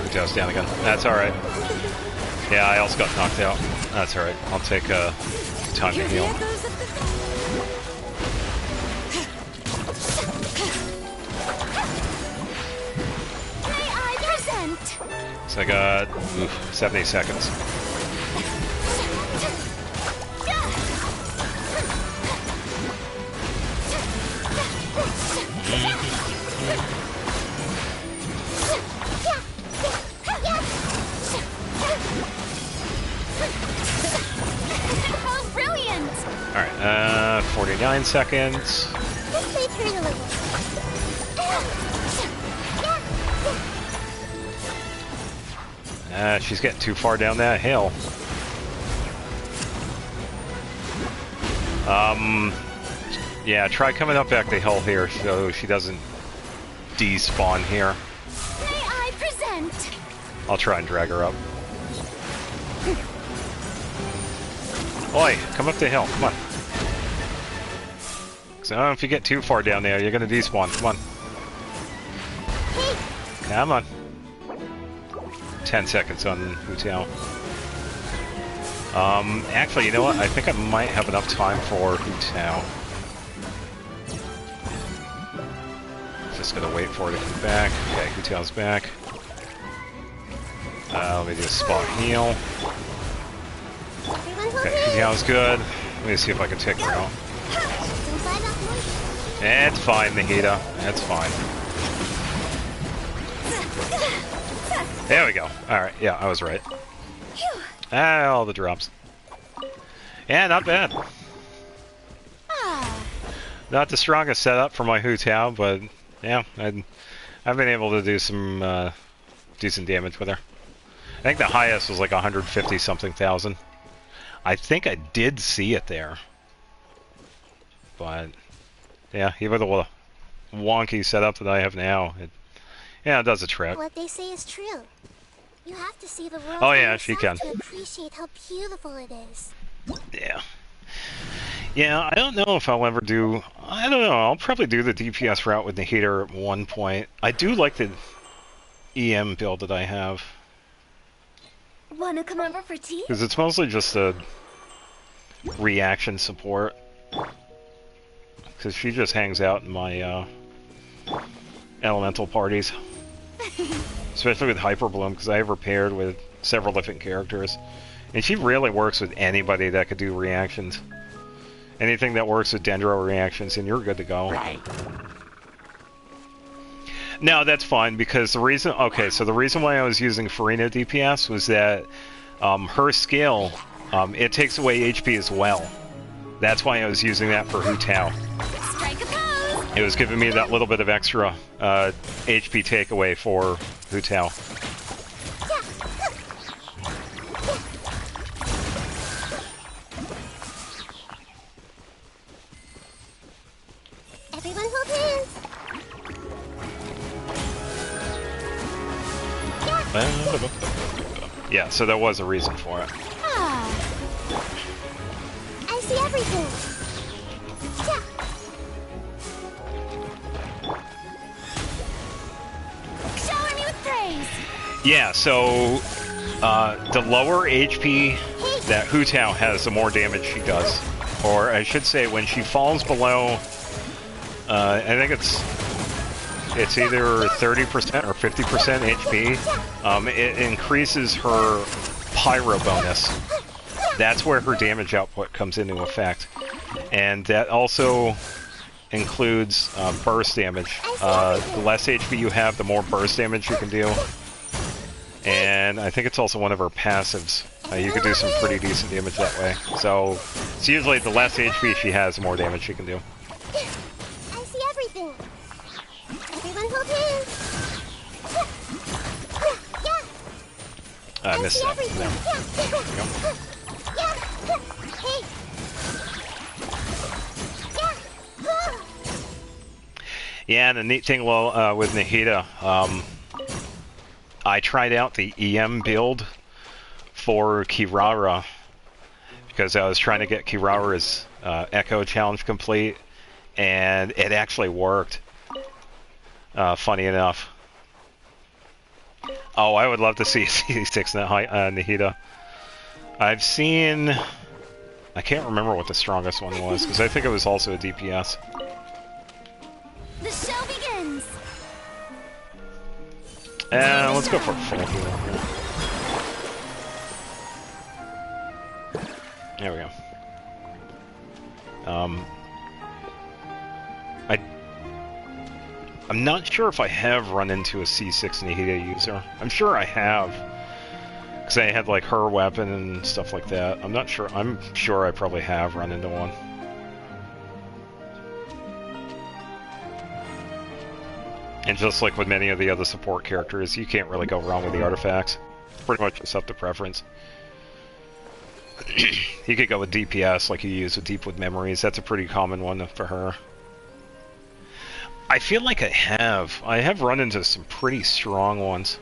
Hutao's down again. That's alright. Yeah, I also got knocked out. That's alright. I'll take time to heal. May I present? So I got 70 seconds. Oh, brilliant! Alright, 49 seconds. This may turn a little. She's getting too far down that hill. Yeah, try coming up back the hill here so she doesn't despawn here. May I present? I'll try and drag her up. Oi, come up the hill, come on. So if you get too far down there, you're gonna despawn, come on. Come on. 10 seconds on Hutao. Actually, you know what? I think I might have enough time for Hutao. Just gonna wait for it to come back. Okay, Hutao's back. Let me do a spot heal. Okay, Hutao's good. Let me see if I can take her out. It's fine, Nahida. That's fine. There we go. Alright, yeah, I was right. All the drops. Yeah, not bad. Not the strongest setup for my Hutao, but yeah, I've been able to do some decent damage with her. I think the highest was like 150 something thousand. I think I did see it there. But yeah, even the wonky setup that I have now, it does the trick. What they say is true. You have to see the world oh yeah, she can. to appreciate how beautiful it is. Yeah. Yeah, I don't know if I'll ever do... I don't know, I'll probably do the DPS route with the heater at one point. I do like the EM build that I have. Wanna come over for tea? Because it's mostly just a reaction support. Because she just hangs out in my elemental parties. Especially with Hyperbloom, because I have her paired with several different characters. And she really works with anybody that could do reactions. Anything that works with Dendro reactions, and you're good to go. Right. No, that's fine, because the reason... Okay, so the reason why I was using Farina DPS was that her skill, it takes away HP as well. That's why I was using that for Hutao. Strike a pose! It was giving me that little bit of extra HP takeaway for Hutao. Everyone hold hands! Yeah, so there was a reason for it. Ah. I see everything! Shower me with praise! Yeah, so the lower HP that Hutao has, the more damage she does. Or I should say, when she falls below, I think it's either 30% or 50% HP, it increases her pyro bonus. That's where her damage output comes into effect. And that also includes burst damage. The less HP you have, the more burst damage you can do. And I think it's also one of her passives. You can do some pretty decent damage that way. So it's usually the less HP she has, the more damage she can do. I see everything! Everyone hold hands! I missed that. Yeah, and the neat thing with Nahida, I tried out the EM build for Kirara because I was trying to get Kirara's Echo challenge complete, and it actually worked. Funny enough. Oh, I would love to see C6 Nahida. I've seen... I can't remember what the strongest one was, because I think it was also a DPS. The show begins! Let's go for full heal here. There we go. I'm not sure if I have run into a C6 Nahida user. I'm sure I have. Because I had like her weapon and stuff like that. I'm not sure. I'm sure I probably have run into one. And just like with many of the other support characters, you can't really go wrong with the artifacts. Pretty much just up to preference. You could go with DPS like you use with Deep with Memories. That's a pretty common one for her. I feel like I have run into some pretty strong ones.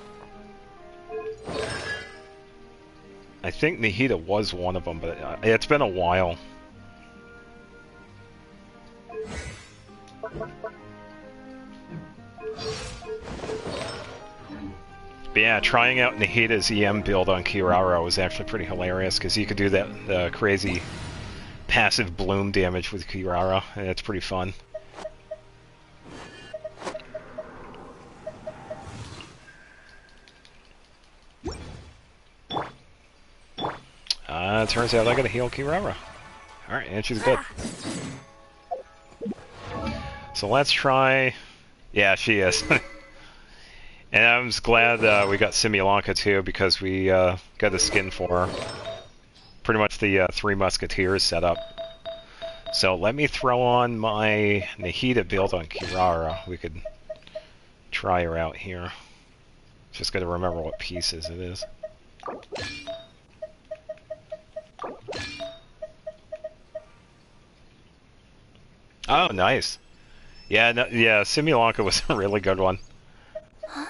I think Nahida was one of them, but it's been a while. But yeah, trying out Nahida's EM build on Kirara was actually pretty hilarious, because you could do the crazy passive bloom damage with Kirara, and it's pretty fun. Turns out I gotta heal Kirara. Alright, and she's good. So let's try... Yeah, she is. And I'm just glad we got Simulanka too, because we got a skin for her. Pretty much the Three Musketeers setup. So let me throw on my Nahida build on Kirara. We could try her out here. Just gotta remember what pieces it is. Oh, nice. Yeah, no, yeah, Simulanka was a really good one. I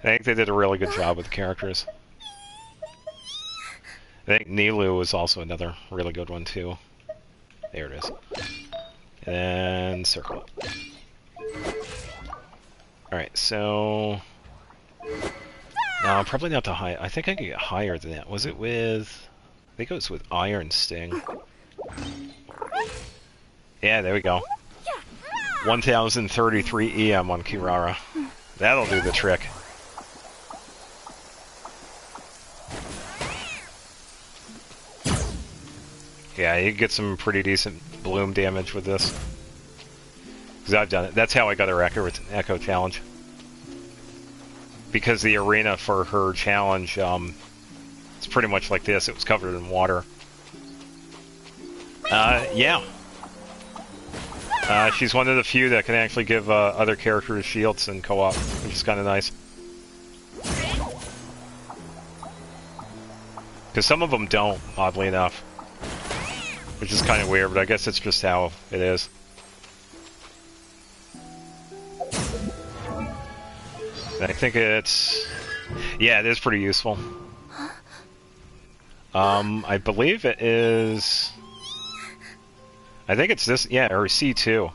think they did a really good job with the characters. I think Nilu was also another really good one too. There it is. And circle it. Alright, so... No, probably not the high. I think I could get higher than that. Was it with... I think it was with Iron Sting. Yeah, there we go. 1033 EM on Kirara. That'll do the trick. Yeah, you can get some pretty decent bloom damage with this. Because I've done it. That's how I got her Echo challenge. Because the arena for her challenge, it's pretty much like this. It was covered in water. Yeah. She's one of the few that can actually give other characters shields in co-op, which is kind of nice. Because some of them don't, oddly enough. Which is kind of weird, but I guess it's just how it is. I think it's... Yeah, it is pretty useful. I believe it is... I think it's this... Yeah, her C2.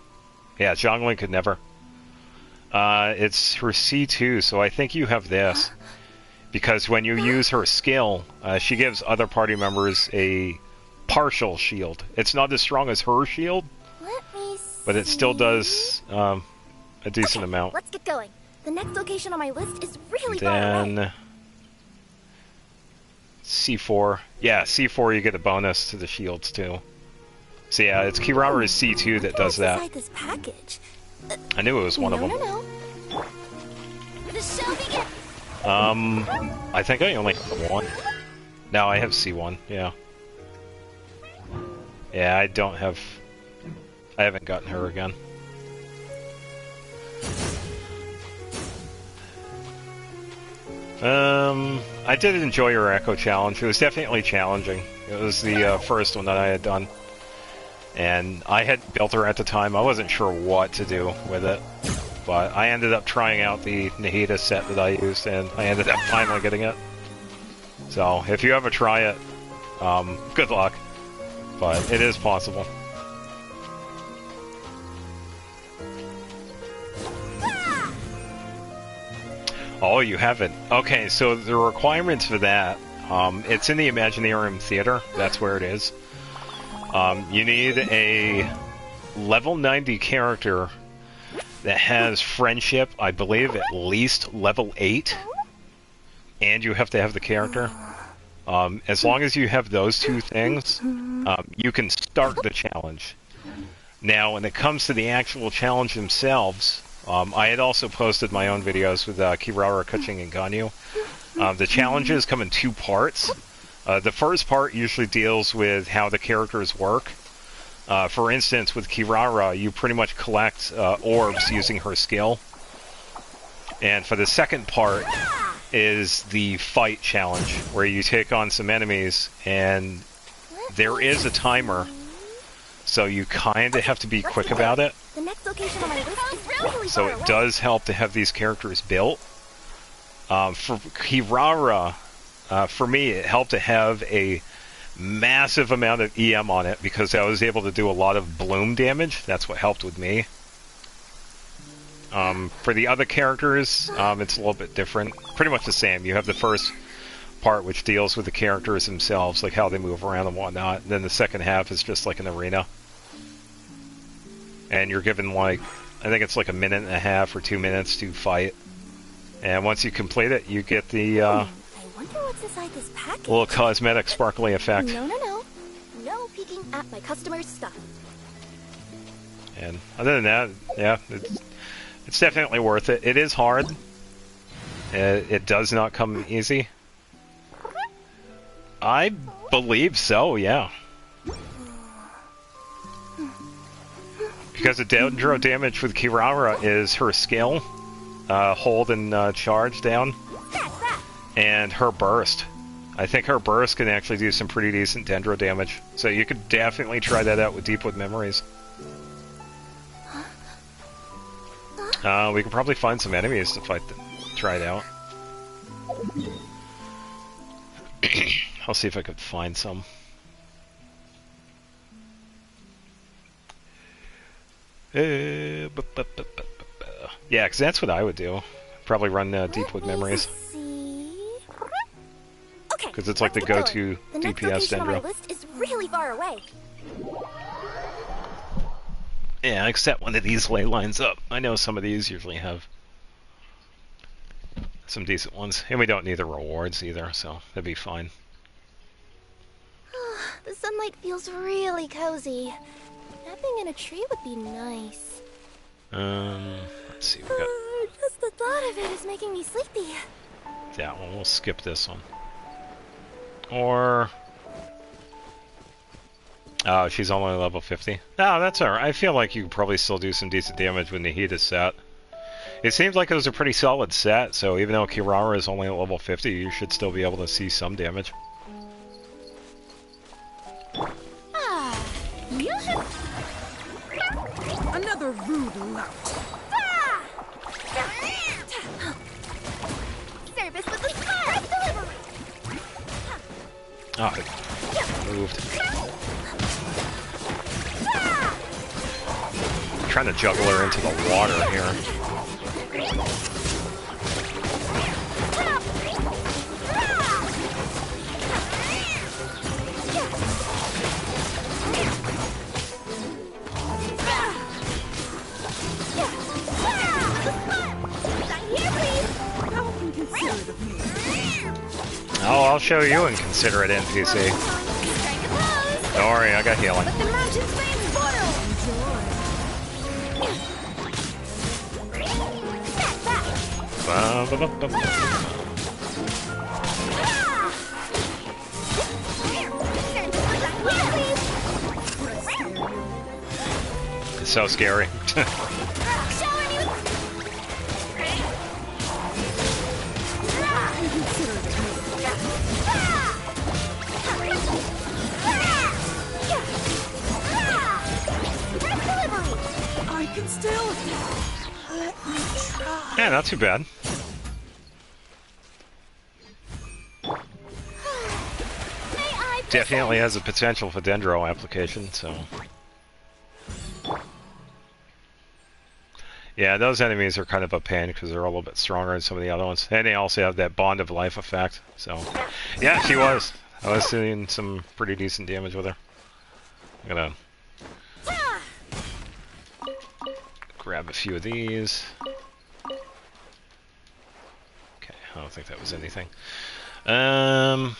Yeah, Zhongling could never. It's her C2, so I think you have this. Because when you use her skill, she gives other party members a partial shield. It's not as strong as her shield, but it still does a decent amount. Let's get going. The next location on my list is really far away. Then C4. Yeah, C4 you get a bonus to the shields too. So yeah, it's Kirara's C2 that does that. This package. I knew it was one of them. No. The show begins. I think I only have one. No, I have C1, yeah. Yeah, I don't have... I haven't gotten her again. I did enjoy her Echo challenge. It was definitely challenging. It was the first one that I had done. And I had built her at the time. I wasn't sure what to do with it. But I ended up trying out the Nahida set that I used, and I ended up finally getting it. So, if you ever try it, good luck. But it is possible. Oh, you haven't? Okay, so the requirements for that, it's in the Imaginarium Theater. That's where it is. You need a level 90 character that has friendship, I believe, at least level 8. And you have to have the character. As long as you have those two things, you can start the challenge. Now, when it comes to the actual challenge themselves, I had also posted my own videos with Kirara, Kuching, and Ganyu. The challenges come in 2 parts. The first part usually deals with how the characters work. For instance, with Kirara, you pretty much collect orbs using her skill. And for the second part is the fight challenge, where you take on some enemies, and there is a timer, so you kind of have to be quick about it. The next location on my list is really So far it away. does help to have these characters built. For Kirara, for me, it helped to have a massive amount of EM on it, because I was able to do a lot of bloom damage. That's what helped with me. For the other characters, it's a little bit different. Pretty much the same. You have the first part, which deals with the characters themselves, like how they move around and whatnot. And then the second half is just like an arena. And you're given, like, I think it's like 1.5 minutes or 2 minutes to fight. And once you complete it, you get the I wonder what's inside this package. little cosmetic sparkly effect. No. No peeking at my customers' stuff. And other than that, yeah, it's definitely worth it. It is hard. It does not come easy. I believe so, yeah. Because the dendro damage with Kirara is her skill, hold and charge down, and her burst. I think her burst can actually do some pretty decent dendro damage. So you could definitely try that out with Deepwood Memories. We could probably find some enemies to fight, try it out. I'll see if I could find some. Yeah, because that's what I would do. Probably run Deepwood Memories. Because it's like the go-to DPS dendro. My dendro. list is really far away. Yeah, except one of these ley lines up. I know some of these usually have some decent ones. And we don't need the rewards either, so that'd be fine. The sunlight feels really cozy. Napping in a tree would be nice. Let's see, we got Just the thought of it is making me sleepy. that one. We'll skip this one. Or... oh, she's only level 50. Oh, that's alright. I feel like you could probably still do some decent damage when the heat is set. It seems like it was a pretty solid set, so even though Kirara is only at level 50, you should still be able to see some damage. Another rude lout. Service with the spark delivery. Oh, it moved. I'm trying to juggle her into the water here. Oh, I'll show you inconsiderate NPC. Don't worry, I got healing. It's so scary. I can still. Let me try. Yeah, not too bad. Definitely has a potential for dendro application, so... Yeah, those enemies are kind of a pain because they're a little bit stronger than some of the other ones. And they also have that bond of life effect. So, yeah, she was. I was seeing some pretty decent damage with her. I'm gonna grab a few of these. Okay, I don't think that was anything. I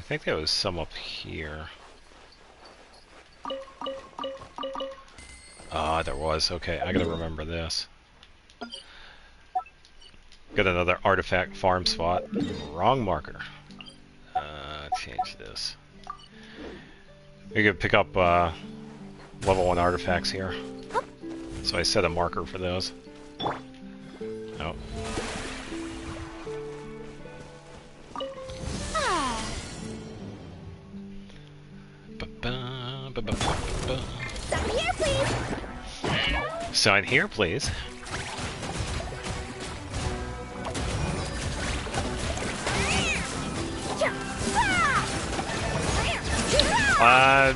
think there was some up here. Ah, there was. Okay, I gotta remember this. Got another artifact farm spot. Wrong marker. Change this. We could pick up level 1 artifacts here. So I set a marker for those. Oh. Sign here, please. Sign here, please.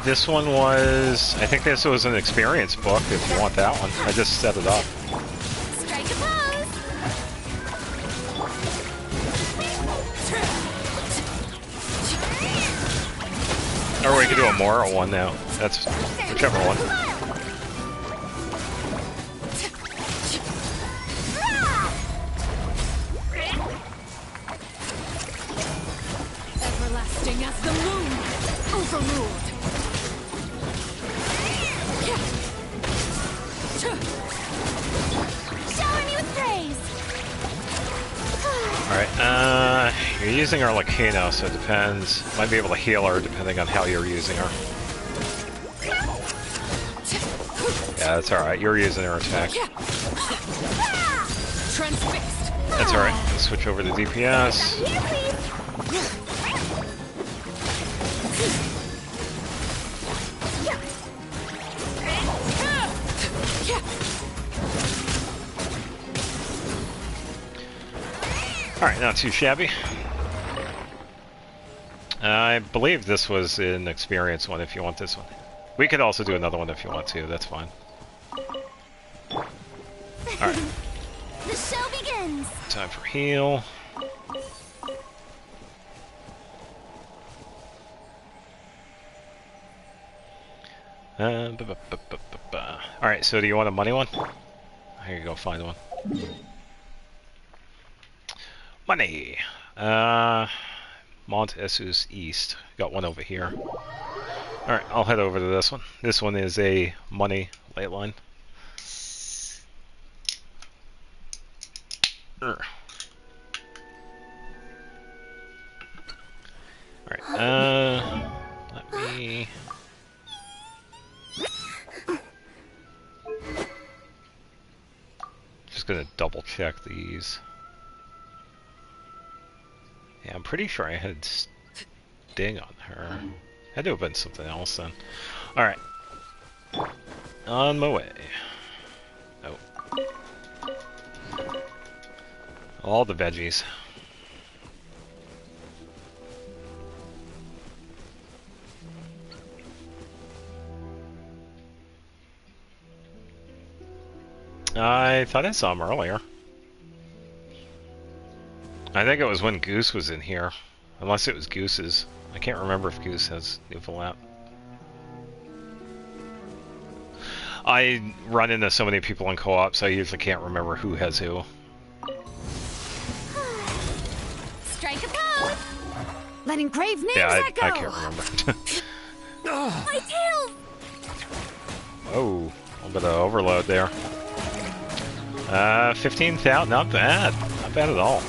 This one was... I think this was an experience book, if you want that one. I just set it up. Strike a pose. Or we could do a moral one now. That's whichever one. Everlasting as the moon. Overruled. Shower me with praise. Alright, you're using her Lucano, so it depends. Might be able to heal her depending on how you're using her. Yeah, that's alright. You're using her attack. Transfixed. That's alright. Switch over to DPS. Here, please. Alright, not too shabby. I believe this was an experience one if you want this one. We could also do another one if you want to, that's fine. Alright. The show begins. Time for heal. Alright, so do you want a money one? Here you go, find one. Money! Mont Esus East. Got one over here. Alright, I'll head over to this one. This one is a money ley line. Alright, let me... Just gonna double check these. Yeah, I'm pretty sure I had Sting on her. Had to have been something else then. Alright. On my way. Oh. All the veggies. I thought I saw him earlier. I think it was when Goose was in here. Unless it was Goose's. I can't remember if Goose has Newfoundland. I run into so many people in co-op, so I usually can't remember who has who. Strike a pose. Letting grave names Yeah, echo. I can't remember. My tail. Oh, a little bit of overload there. 15,000, not bad. Not bad at all.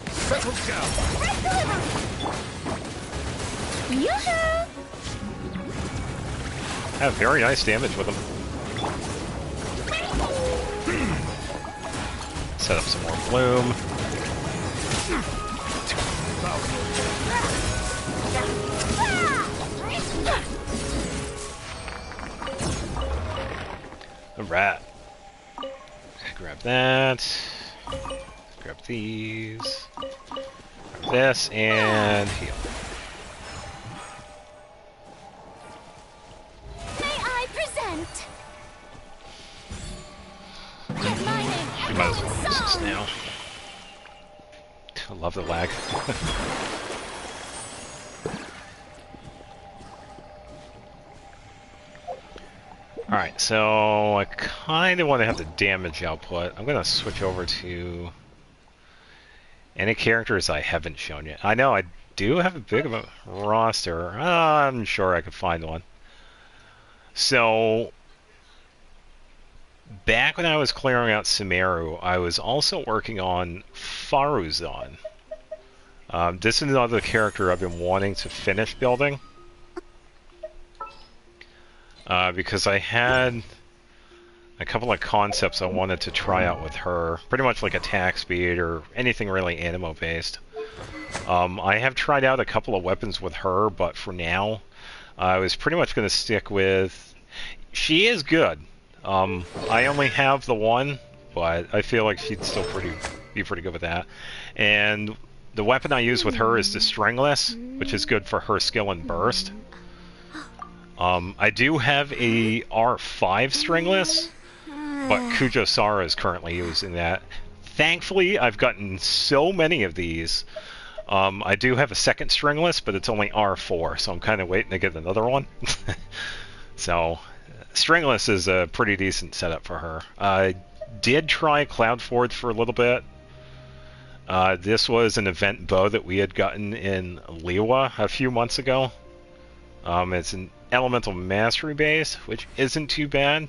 Settles down. Yoo-hoo! Have very nice damage with them. Set up some more bloom. Alright. Grab that. Grab these. Grab this and heal. Might as well use this now. I love the lag. Alright, so I kind of want to have the damage output. I'm going to switch over to any characters I haven't shown yet. I know I do have a big of a roster. I'm sure I could find one. So, back when I was clearing out Sumeru, I was also working on Faruzan. This is another character I've been wanting to finish building. Because I had a couple of concepts I wanted to try out with her. Pretty much like attack speed or anything really animo-based. I have tried out a couple of weapons with her, but for now, I was pretty much going to stick with... She is good. I only have the one, but I feel like she'd still be pretty good with that. And the weapon I use with her is the Stringless, which is good for her skill and burst. I do have a R5 Stringless, but Kujo-Sara is currently using that. Thankfully, I've gotten so many of these. I do have a second Stringless, but it's only R4, so I'm kind of waiting to get another one. So, Stringless is a pretty decent setup for her. I did try Cloudforge for a little bit. This was an event bow that we had gotten in Liwa a few months ago. It's an elemental mastery base, which isn't too bad.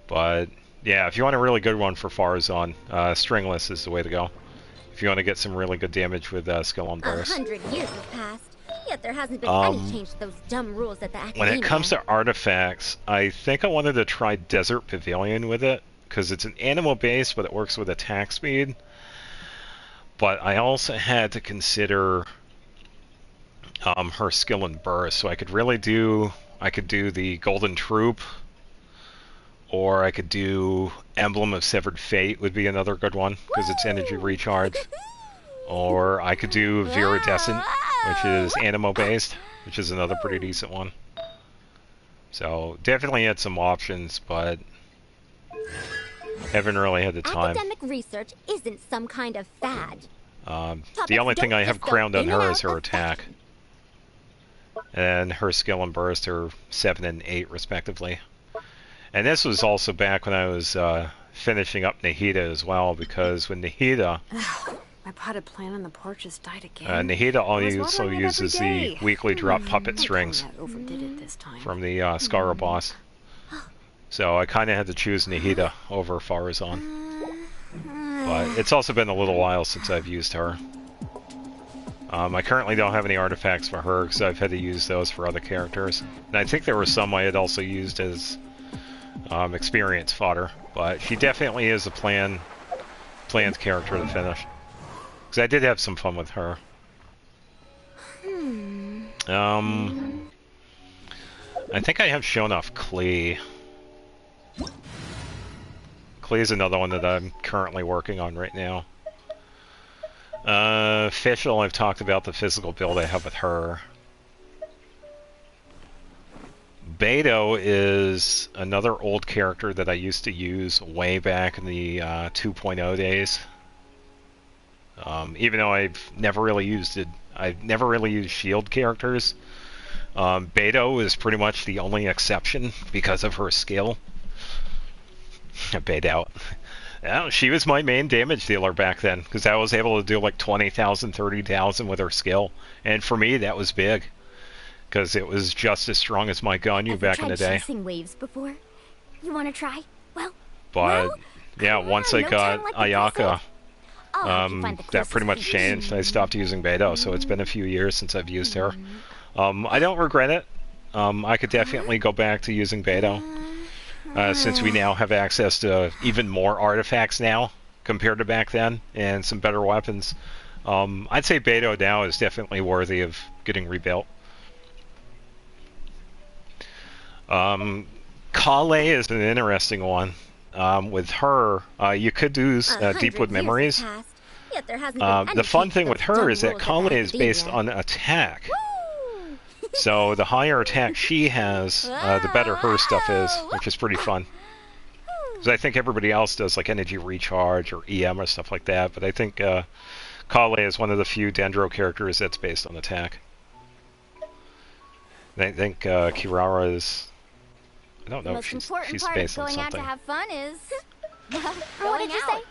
But, yeah, if you want a really good one for Faruzan, Stringless is the way to go. If you want to get some really good damage with skill on burst. 100 years have passed, yet there hasn't been any change to those dumb rules at the Academia. When it comes to artifacts, I think I wanted to try Desert Pavilion with it, because it's an animal base, but it works with attack speed. But I also had to consider her skill and burst, so I could do the Golden Troop, or I could do Emblem of Severed Fate would be another good one, because it's energy recharge. Or I could do Viridescent, which is animo based, which is another pretty decent one. So definitely had some options, but haven't really had the time. Academic research isn't some kind of fad. The only thing I have crowned on her is her attack. And her skill and burst are 7 and 8 respectively. And this was also back when I was finishing up Nahida as well, because when Nahida... My potted plant on the porch has died again. Nahida also uses the weekly drop puppet strings from the Skara boss. So I kind of had to choose Nahida over Faruzan. But it's also been a little while since I've used her. I currently don't have any artifacts for her because I've had to use those for other characters. And I think there were some I had also used as experience fodder. But she definitely is a planned character to finish. Because I did have some fun with her. I think I have shown off Klee. Klee is another one that I'm currently working on right now. Fischl, I've talked about the physical build I have with her. Beto is another old character that I used to use way back in the 2.0 days. Even though I've never really used shield characters. Beto is pretty much the only exception because of her skill. Beto. Yeah, she was my main damage dealer back then, because I was able to do like 20,000, 30,000 with her skill. And for me, that was big, because it was just as strong as my Ganyu back in the day. Chasing waves before? You want to try? But yeah, once I got Ayaka, that pretty much changed. I stopped using Beto, so it's been a few years since I've used her. I don't regret it. I could definitely go back to using Beto. Since we now have access to even more artifacts now compared to back then, and some better weapons. I'd say Beto now is definitely worthy of getting rebuilt. Kale is an interesting one. With her, you could do Deepwood Memories. The fun thing with her is that Kale is based on attack. So the higher attack she has, the better her stuff is, which is pretty fun. Because I think everybody else does like energy recharge or EM or stuff like that, but I think Kale is one of the few Dendro characters that's based on attack. And I think Kirara is... I don't know if she's based on something. Going out to have fun is... What did you say?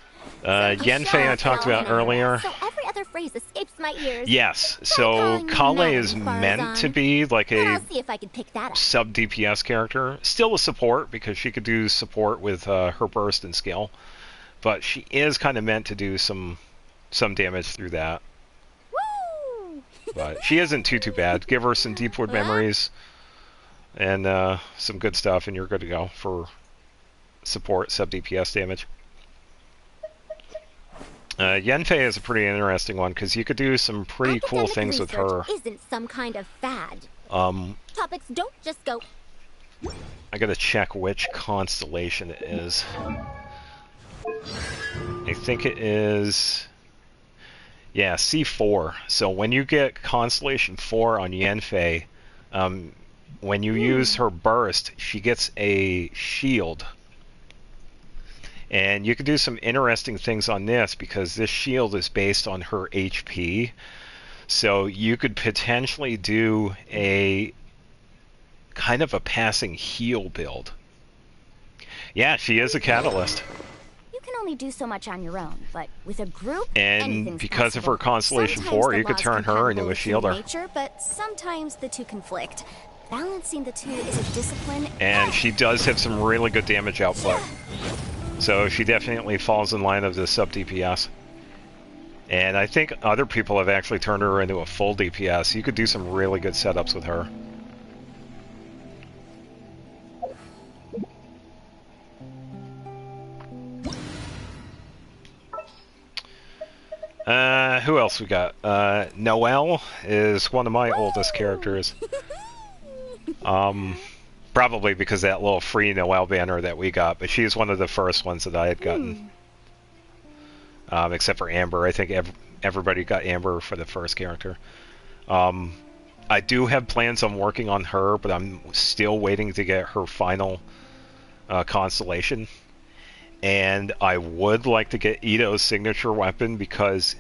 Yenfei I talked about earlier. So every other phrase escapes my ears. Yes, so Kale is meant to be like a I'll see if I can pick that up. sub DPS character. Still a support because she could do support with her burst and skill. But she is kind of meant to do some damage through that. Woo! But she isn't too bad. Give her some deep wood memories and some good stuff and you're good to go for support sub DPS damage. Yenfei is a pretty interesting one because you could do some pretty cool things with her. Isn't some kind of fad. Topics don't just go. I gotta check which constellation it is. I think it is... Yeah, C4. So when you get Constellation 4 on Yenfei, when you use her burst, she gets a shield. And you can do some interesting things on this because this shield is based on her HP. So you could potentially do a kind of a passing heal build. Yeah, she is a catalyst. You can only do so much on your own, but with a group, and because of her Constellation 4, you could turn her into a shielder. Nature, but sometimes the two conflict. Balancing the two is a discipline. And she does have some really good damage output. So she definitely falls in line of the sub DPS. And I think other people have actually turned her into a full DPS. You could do some really good setups with her. Who else we got? Noelle is one of my oldest characters. Probably because of that little free Noelle banner that we got, but she's one of the first ones that I had gotten. Except for Amber. I think everybody got Amber for the first character. I do have plans on working on her, but I'm still waiting to get her final constellation. And I would like to get Ito's signature weapon because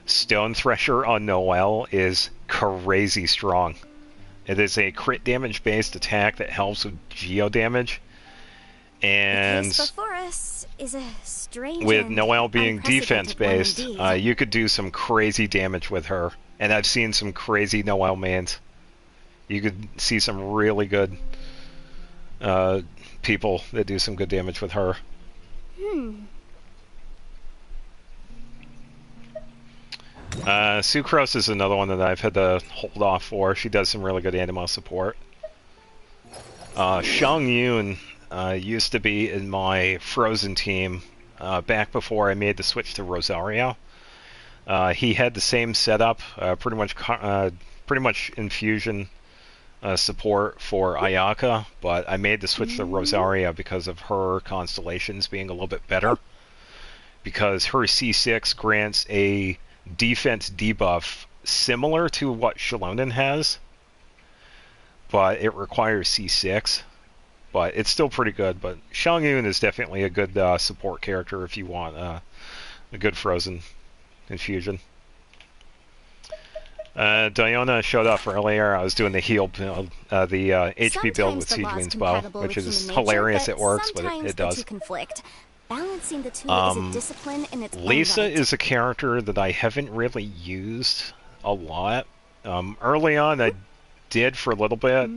Stone Thresher on Noelle is crazy strong. It is a crit damage based attack that helps with geo damage. And the case before us is a strange with Noelle being defense based, you could do some crazy damage with her. And I've seen some crazy Noelle mains. You could see some really good people that do some good damage with her. Sucrose is another one that I've had to hold off for. She does some really good Animo support. Shang Yun used to be in my Frozen team back before I made the switch to Rosario. He had the same setup, pretty much infusion support for Ayaka, but I made the switch to Rosario because of her constellations being a little bit better. Because her C6 grants a defense debuff similar to what Shalonen has, but it requires C6. But it's still pretty good. But Shangyun is definitely a good support character if you want a good Frozen infusion. Diona showed up earlier. I was doing the heal build, the HP build with Siegewine's bow, which is hilarious. It works, but it does. Balancing the two is a discipline in its Lisa own right. is a character that I haven't really used a lot. Early on, I did for a little bit,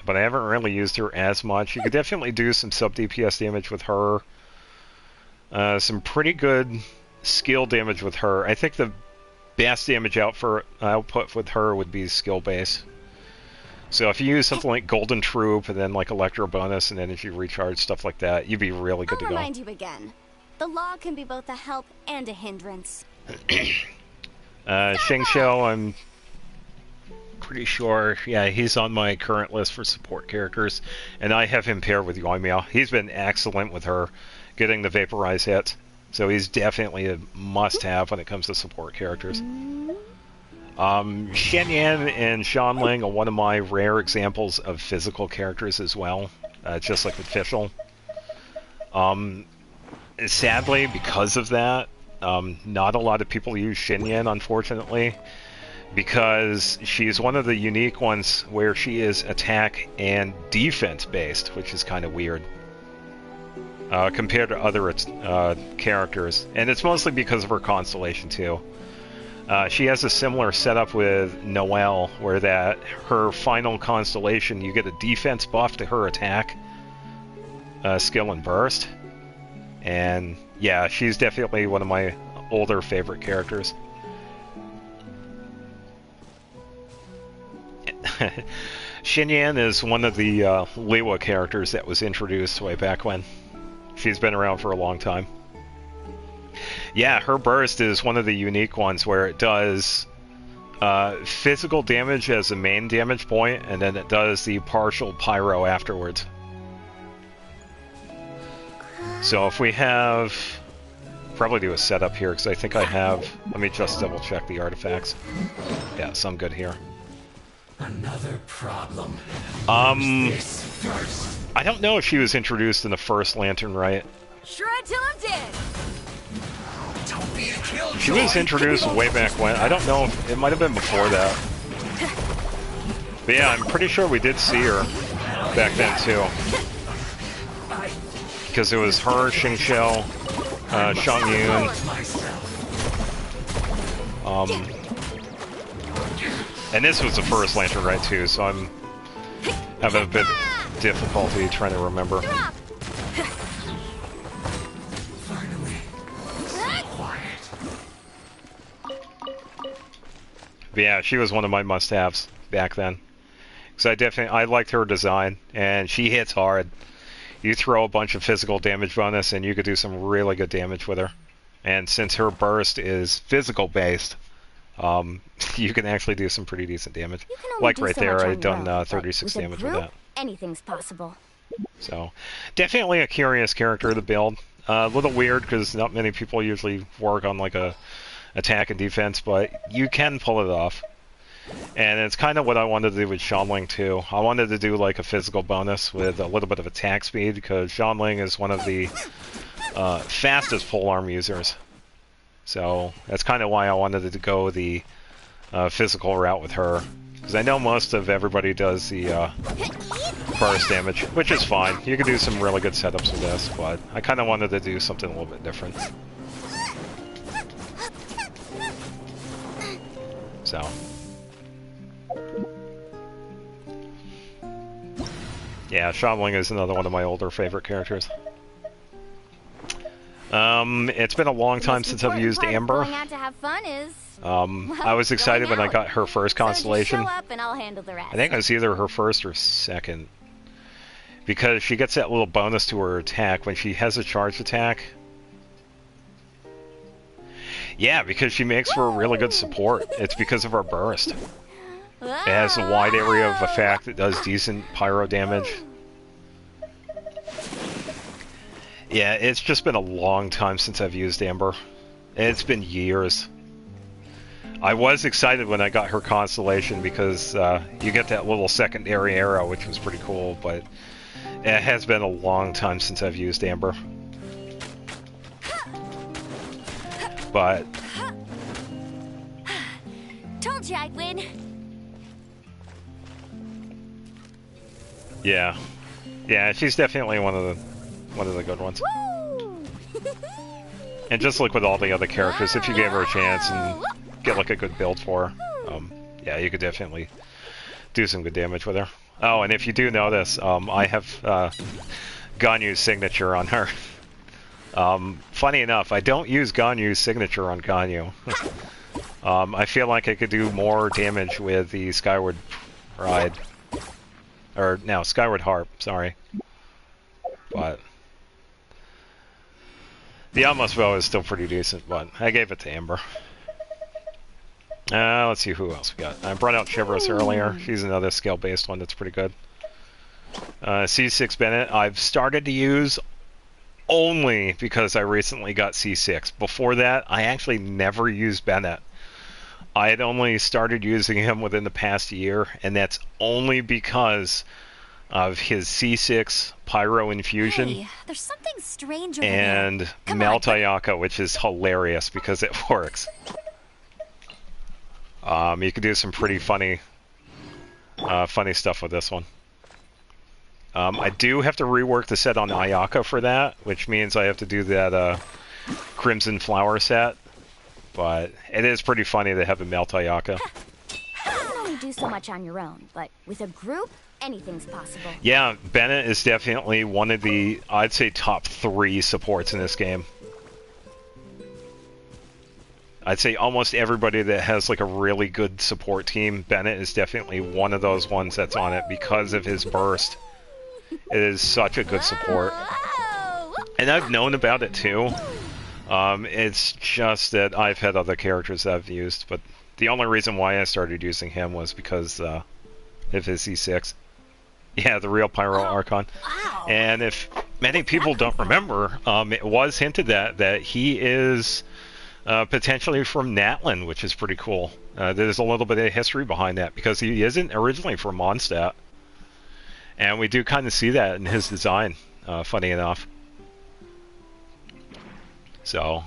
but I haven't really used her as much. You could definitely do some sub DPS damage with her. Some pretty good skill damage with her. I think the best damage output with her would be skill base. So if you use something like Golden Troop and then like Electro Bonus and Energy Recharge, stuff like that, you'd be really good to go. I'll remind you again. The law can be both a help and a hindrance. Shengxiao, I'm pretty sure, yeah, he's on my current list for support characters, and I have him paired with Yoimiya. He's been excellent with her, getting the Vaporize hits, so he's definitely a must-have when it comes to support characters. Shenyan and Shanling are one of my rare examples of physical characters as well, just like with Fischl. Sadly, because of that, not a lot of people use Xinyan, unfortunately, because she's one of the unique ones where she is attack and defense based, which is kind of weird compared to other characters. And it's mostly because of her constellation, too. She has a similar setup with Noelle, where that her final constellation, you get a defense buff to her attack, skill, and burst. And yeah, she's definitely one of my older favorite characters. Xinyan is one of the Liwa characters that was introduced way back when. She's been around for a long time. Yeah, her burst is one of the unique ones where it does physical damage as the main damage point, and then it does the partial pyro afterwards. So if we have... Probably do a setup here, because I think I have... Let me just double check the artifacts. Yeah, so I'm good here. Another problem. I don't know if she was introduced in the first Lantern, right? Shred till I'm dead. Don't be a killjoy. She was introduced way back when. I don't know if it might have been before that. But yeah, I'm pretty sure we did see her back then too. Because it was her, Xingqiu, Shang Yun. And this was the first Lantern, right, too, so I'm having a bit of difficulty trying to remember. But yeah, she was one of my must-haves back then. Because I liked her design, and she hits hard. You throw a bunch of physical damage bonus, and you could do some really good damage with her. And since her burst is physical-based, you can actually do some pretty decent damage. Like right there, I've done 36 damage with that. Anything's possible. So, definitely a curious character to build. A little weird, because not many people usually work on like a attack and defense, but you can pull it off. And it's kind of what I wanted to do with Xianling too. I wanted to do like a physical bonus with a little bit of attack speed, because Xianling is one of the fastest polearm users. So that's kind of why I wanted to go the physical route with her. Because I know most of everybody does the burst damage, which is fine. You can do some really good setups with this, but I kind of wanted to do something a little bit different. So. Yeah, Xianling is another one of my older favorite characters. It's been a long time since I've used Amber. I was excited when I got her first constellation. I think it was either her first or second. Because she gets that little bonus to her attack when she has a charged attack. Yeah, because she makes for a really good support. It's because of her burst. It has a wide area of effect. It does decent pyro damage. Yeah, it's just been a long time since I've used Amber. It's been years. I was excited when I got her constellation because you get that little secondary arrow, which was pretty cool, but it has been a long time since I've used Amber. But... Told you I'd win. Yeah. Yeah, she's definitely one of the good ones. And just like with all the other characters, if you gave her a chance and get like a good build for her, yeah, you could definitely do some good damage with her. Oh, and if you do notice, I have Ganyu's signature on her. Funny enough, I don't use Ganyu's signature on Ganyu. I feel like I could do more damage with the Skyward Ride. Or, no, Skyward Harp, sorry. But... the Almost Bow is still pretty decent, but I gave it to Amber. Let's see who else we got. I brought out Chivrous earlier. She's another scale-based one that's pretty good. C6 Bennett, I've started to use only because I recently got C6. Before that, I actually never used Bennett. I had only started using him within the past year, and that's only because of his C6 Pyro Infusion. Hey, there's something strange over and there. Come Melt on. Ayaka, which is hilarious because it works. You can do some pretty funny stuff with this one. I do have to rework the set on Ayaka for that, which means I have to do that Crimson Flower set. But it is pretty funny to have a Melt Ayaka. You can only do so much on your own, but with a group, anything's possible. Yeah, Bennett is definitely one of the, I'd say, top 3 supports in this game. I'd say almost everybody that has like a really good support team, Bennett is definitely one of those ones that's on it because of his burst. It is such a good support. And I've known about it too. It's just that I've had other characters that I've used, but the only reason why I started using him was because of his C6. Yeah, the real Pyro Archon. And if many people don't remember, it was hinted that he is potentially from Natlan, which is pretty cool. There's a little bit of history behind that because he isn't originally from Mondstadt. And we do kind of see that in his design, funny enough. So,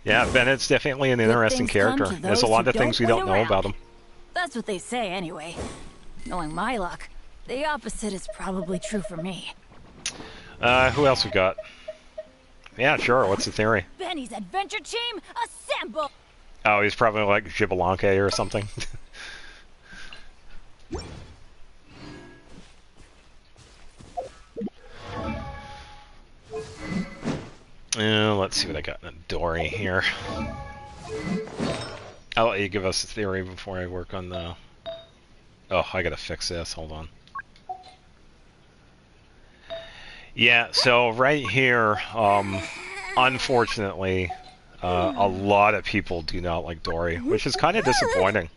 yeah, Bennett's definitely an interesting character. There's a lot of things we don't know about him. That's what they say anyway. Knowing my luck, the opposite is probably true for me. Who else we got? Yeah, sure, what's the theory? Benny's adventure team, assemble! Oh, he's probably like Xbalanque or something. Let's see what I got in Dory here. I'll let you give us a theory before I work on the... Oh, I gotta fix this, hold on. Yeah, so right here, unfortunately, a lot of people do not like Dory, which is kind of disappointing.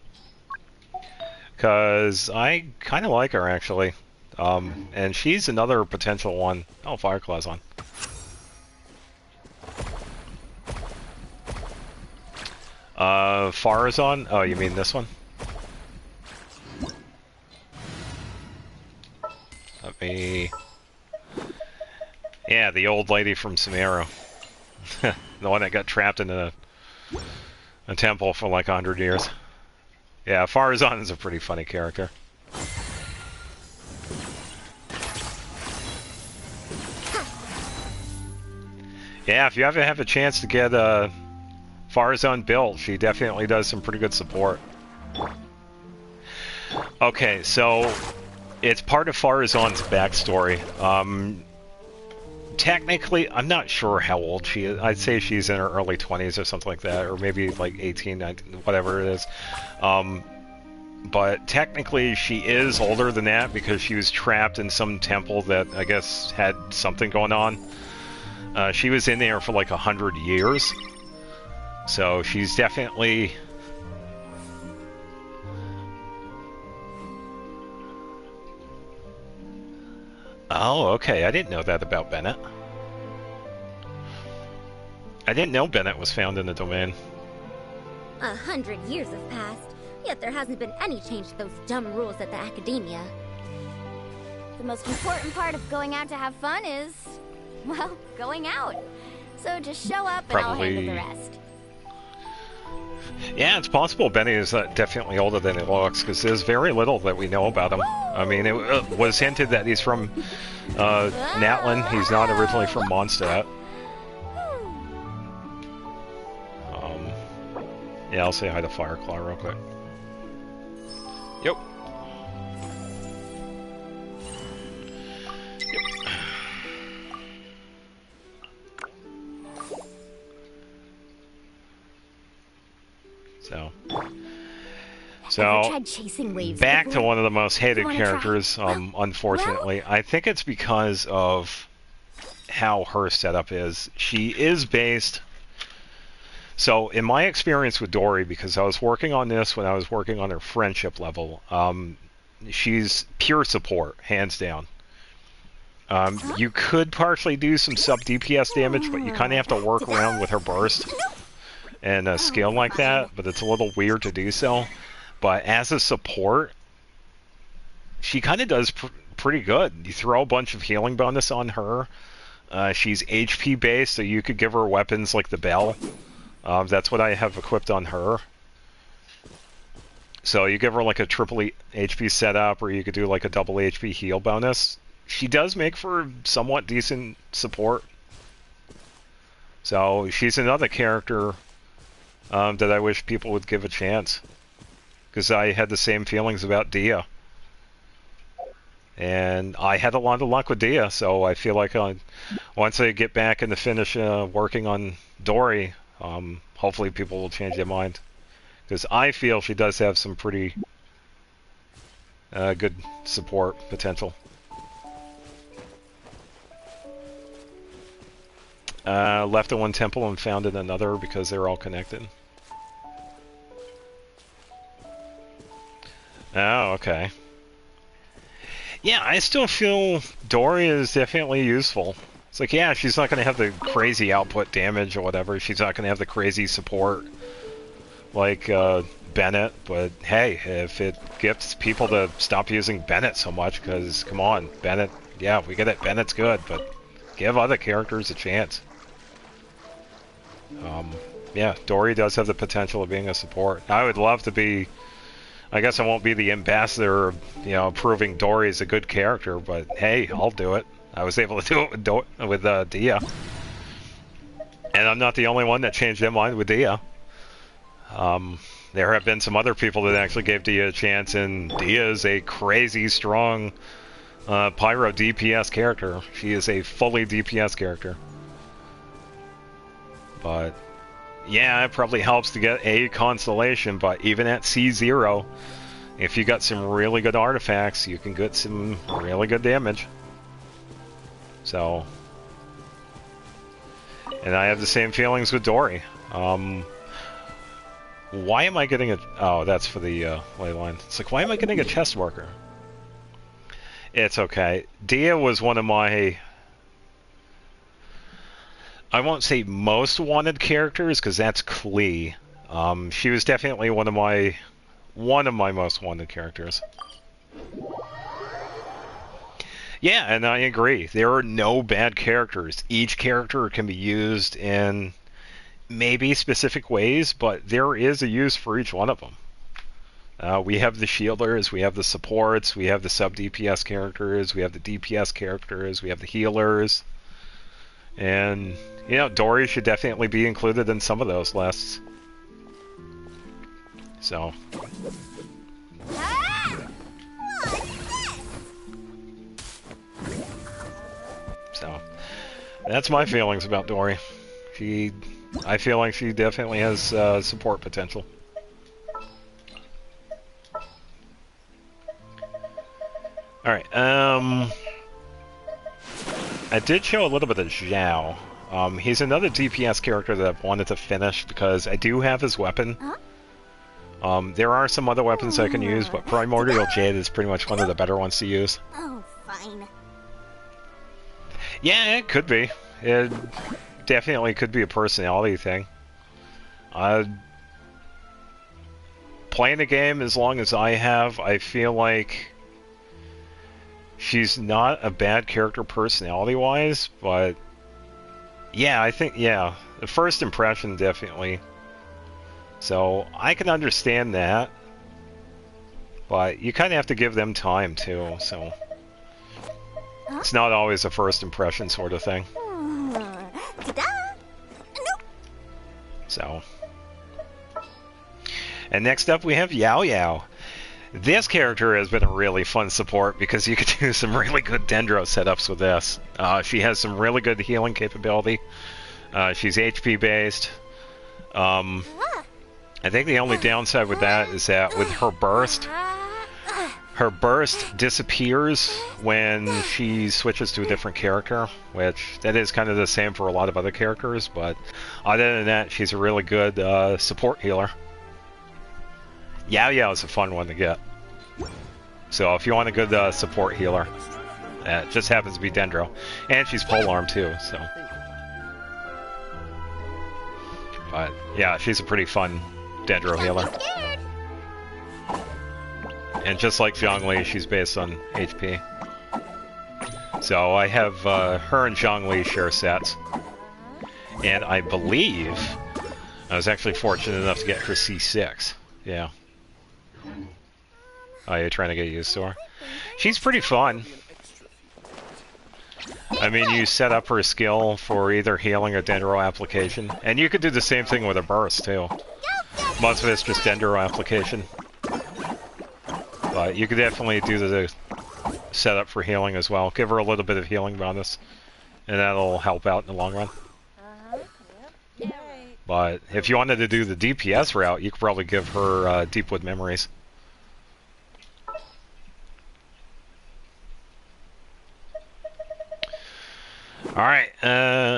Because I kind of like her, actually. And she's another potential one. Oh, Fireclaw's on. Farazan? Oh, you mean this one? Let me... Yeah, the old lady from Sumeru. The one that got trapped in a temple for like 100 years. Yeah, Farazan is a pretty funny character. Yeah, if you ever have a chance to get Farazan built, she definitely does some pretty good support. Okay, so it's part of Farazan's backstory. Technically, I'm not sure how old she is. I'd say she's in her early 20s or something like that, or maybe like 18, 19, whatever it is. But technically, she is older than that because she was trapped in some temple that I guess had something going on. She was in there for like 100 years. So she's definitely... Oh, okay. I didn't know that about Bennett. I didn't know Bennett was found in the domain. 100 years have passed, yet there hasn't been any change to those dumb rules at the Academia. The most important part of going out to have fun is, well, going out. So just show up and I'll handle the rest. Yeah, it's possible Benny is definitely older than he looks, because there's very little that we know about him. I mean, it was hinted that he's from Natlan. He's not originally from Mondstadt. Yeah, I'll say hi to Fireclaw real quick. Yep. So back to one of the most hated characters, unfortunately. I think it's because of how her setup is. She is based... So, in my experience with Dory, because I was working on this when I was working on her friendship level, she's pure support, hands down. You could partially do some sub-DPS damage, but you kind of have to work around with her burst and a skill like that, but it's a little weird to do so. But as a support, she kind of does pretty good. You throw a bunch of healing bonus on her. She's HP based, so you could give her weapons like the bell. That's what I have equipped on her. So you give her like a triple HP setup, or you could do like a double HP heal bonus. She does make for somewhat decent support. So she's another character that I wish people would give a chance. Because I had the same feelings about Dia. And I had a lot of luck with Dia, so I feel like once I get back and to finish working on Dory, hopefully people will change their mind. Because I feel she does have some pretty good support potential. Left in one temple and found in another because they're all connected. Oh, okay. Yeah, I still feel Dory is definitely useful. It's like, yeah, she's not going to have the crazy output damage or whatever. She's not going to have the crazy support like Bennett. But hey, if it gets people to stop using Bennett so much, because, come on, Bennett, yeah, we get it, Bennett's good, but give other characters a chance. Yeah, Dory does have the potential of being a support. I would love to be... I guess I won't be the ambassador of, proving Dory is a good character, but hey, I'll do it. I was able to do it with Dia. And I'm not the only one that changed their mind with Dia. There have been some other people that actually gave Dia a chance, and Dia is a crazy strong Pyro DPS character. She is a fully DPS character. But yeah, it probably helps to get a constellation, but even at C0, if you got some really good artifacts, you can get some really good damage. So, and I have the same feelings with Dory. Why am I getting a... Oh, that's for the ley line. It's like, why am I getting a chest worker? It's okay. Dia was one of my... I won't say most wanted characters, because that's Klee. She was definitely one of my most wanted characters. Yeah, and I agree. There are no bad characters. Each character can be used in maybe specific ways, but there is a use for each one of them. We have the shielders, we have the supports, we have the sub-DPS characters, we have the DPS characters, we have the healers. And, Dory should definitely be included in some of those lists. So. So, that's my feelings about Dory. I feel like she definitely has support potential. Alright, I did show a little bit of Zhao. He's another DPS character that I've wanted to finish because I do have his weapon. There are some other weapons I can use, but Primordial Jade is pretty much one of the better ones to use. Oh, fine. Yeah, it could be. It definitely could be a personality thing. Playing the game as long as I have, I feel like she's not a bad character personality-wise, but yeah, I think, yeah, the first impression definitely. So I can understand that, but you kind of have to give them time too, so it's not always a first impression sort of thing. So, and next up we have Yao Yao. This character has been a really fun support because you could do some really good Dendro setups with this. She has some really good healing capability. She's HP based. I think the only downside with that is that with her burst disappears when she switches to a different character, which that is kind of the same for a lot of other characters, but other than that, she's a really good support healer. Yao Yao is a fun one to get. So if you want a good support healer, it just happens to be Dendro. And she's polearm too, so. But yeah, she's a pretty fun Dendro healer. And just like Zhongli, she's based on HP. So I have her and Zhongli share sets. And I believe I was actually fortunate enough to get her C6. Yeah. Oh, you're trying to get used to her? She's pretty fun. I mean, you set up her skill for either healing or dendro application. And you could do the same thing with a burst, too. Most of it's just dendro application. But you could definitely do the setup for healing as well. Give her a little bit of healing bonus. And that'll help out in the long run. But if you wanted to do the DPS route, you could probably give her Deepwood Memories. Alright,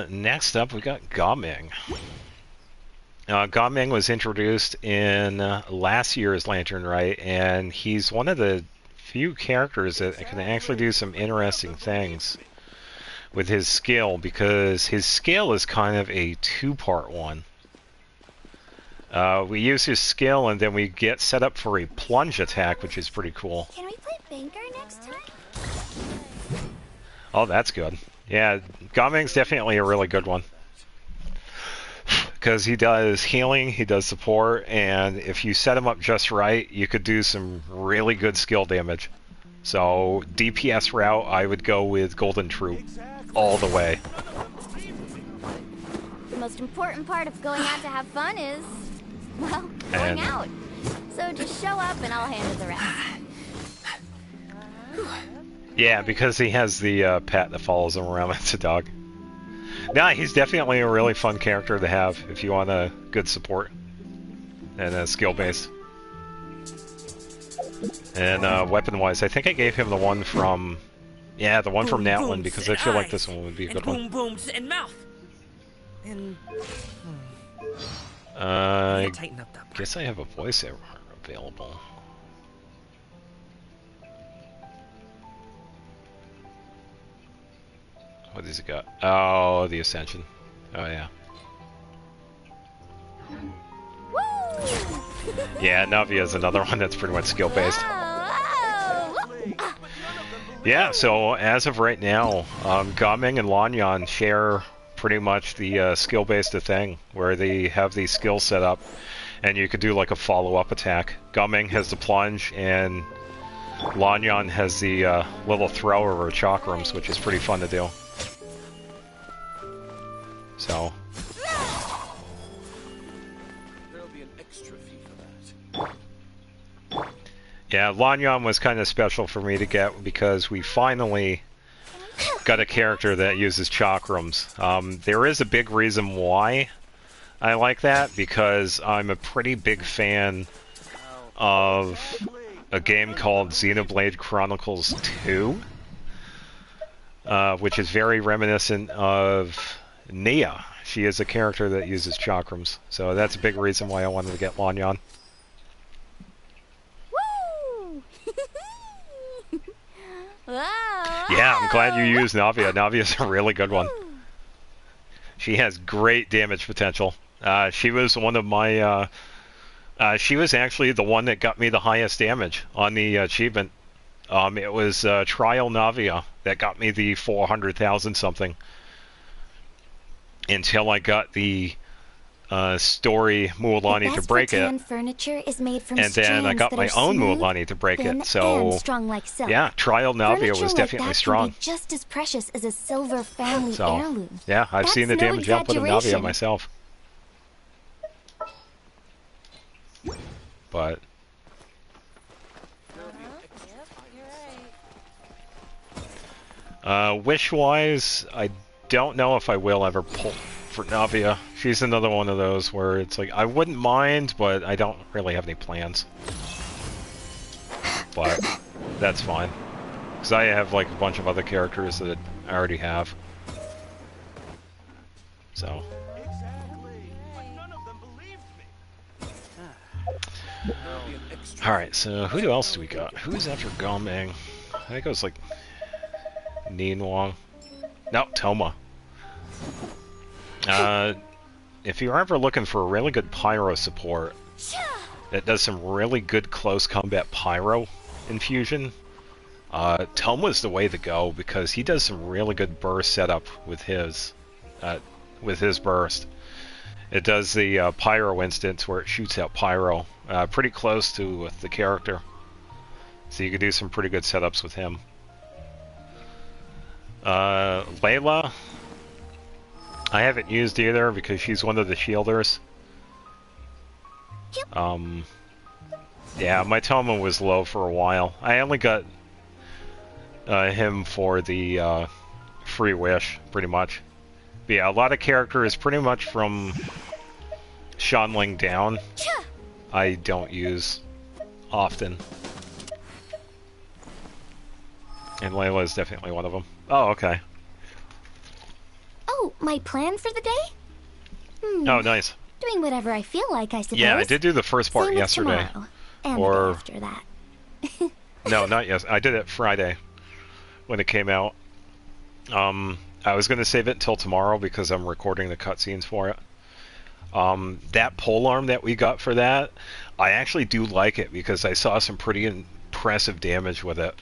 next up we got Gaming. Gaming was introduced in last year's Lantern Rite, and he's one of the few characters that can actually do some interesting things with his skill, because his skill is kind of a two-part one. We use his skill and then we get set up for a plunge attack, which is pretty cool. Can we play Banker next time? Oh, that's good. Yeah, Gaming's definitely a really good one. Because he does healing, he does support, and if you set him up just right, you could do some really good skill damage. So, DPS route, I would go with Golden Troop all the way. The most important part of going out to have fun is, well, going out. So just show up and I'll handle the rest. Yeah, because he has the pet that follows him around. It's a dog. Nah, he's definitely a really fun character to have if you want a good support and skill-based. And weapon-wise, I think I gave him the one from... Yeah, the one from Natlan, because I feel like this one would be a good one. Booms and mouth. And I guess I have a voiceover available. What does it got? Oh, the Ascension. Oh, yeah. Yeah, Navia is another one that's pretty much skill-based. Yeah, so as of right now, Gaming and Lanyan share pretty much the skill-based thing, where they have these skills set up, and you could do like a follow-up attack. Gaming has the plunge, and Lanyan has the little throw or chakrams, which is pretty fun to do. So. There'll be an extra fee for that. Yeah, Lanyan was kind of special for me to get because we finally got a character that uses chakrams. There is a big reason why I like that, because I'm a pretty big fan of a game called Xenoblade Chronicles 2, which is very reminiscent of Nia. She is a character that uses chakrams, so that's a big reason why I wanted to get Lanyan. Woo! Yeah, I'm glad you used Navia. Navia's a really good one. She has great damage potential. She was one of my... she was actually the one that got me the highest damage on the achievement. It was Trial Navia that got me the 400,000 something. Until I got the story Mualani to break it, furniture is made from and then I got my own Mualani to break it. So yeah, Trial Navia was definitely strong. Just as precious as a silver family so, heirloom. Yeah, I've seen the damage output of Navia myself. But wish-wise, I don't know if I will ever pull for Navia. She's another one of those where it's like, I wouldn't mind, but I don't really have any plans. But that's fine. Because I have like a bunch of other characters that I already have. So. Alright, so who else do we got? Who's after Gaming? I think it was like Nien Wong. No, Toma. If you're ever looking for a really good pyro support that does some really good close combat pyro infusion, Toma's the way to go because he does some really good burst setup with his burst. It does the pyro instance where it shoots out pyro pretty close to the character. So you could do some pretty good setups with him. Layla, I haven't used either because she's one of the shielders. Yeah, my Toma was low for a while. I only got him for the free wish, pretty much. But yeah, a lot of characters pretty much from Shanling down I don't use often. And Layla is definitely one of them. Oh, okay. Oh, my plan for the day? Oh, nice. Doing whatever I feel like, I suppose. Yeah, I did do the first part Same yesterday. Tomorrow, and the day after that. No, not yes. I did it Friday when it came out. I was going to save it until tomorrow because I'm recording the cutscenes for it. That polearm that we got for that, I actually do like it because I saw some pretty impressive damage with it.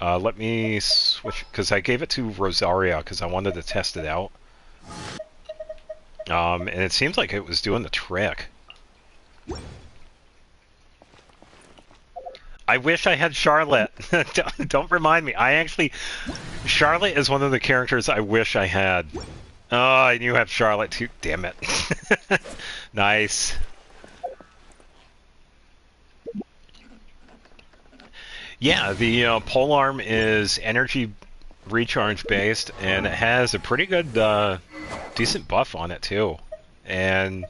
Let me switch, because I gave it to Rosaria because I wanted to test it out. And it seems like it was doing the trick. I wish I had Charlotte. Don't remind me. Charlotte is one of the characters I wish I had. Oh, and you have Charlotte too. Damn it. Nice. Yeah, the polearm is energy recharge based, and it has a pretty good, decent buff on it too. And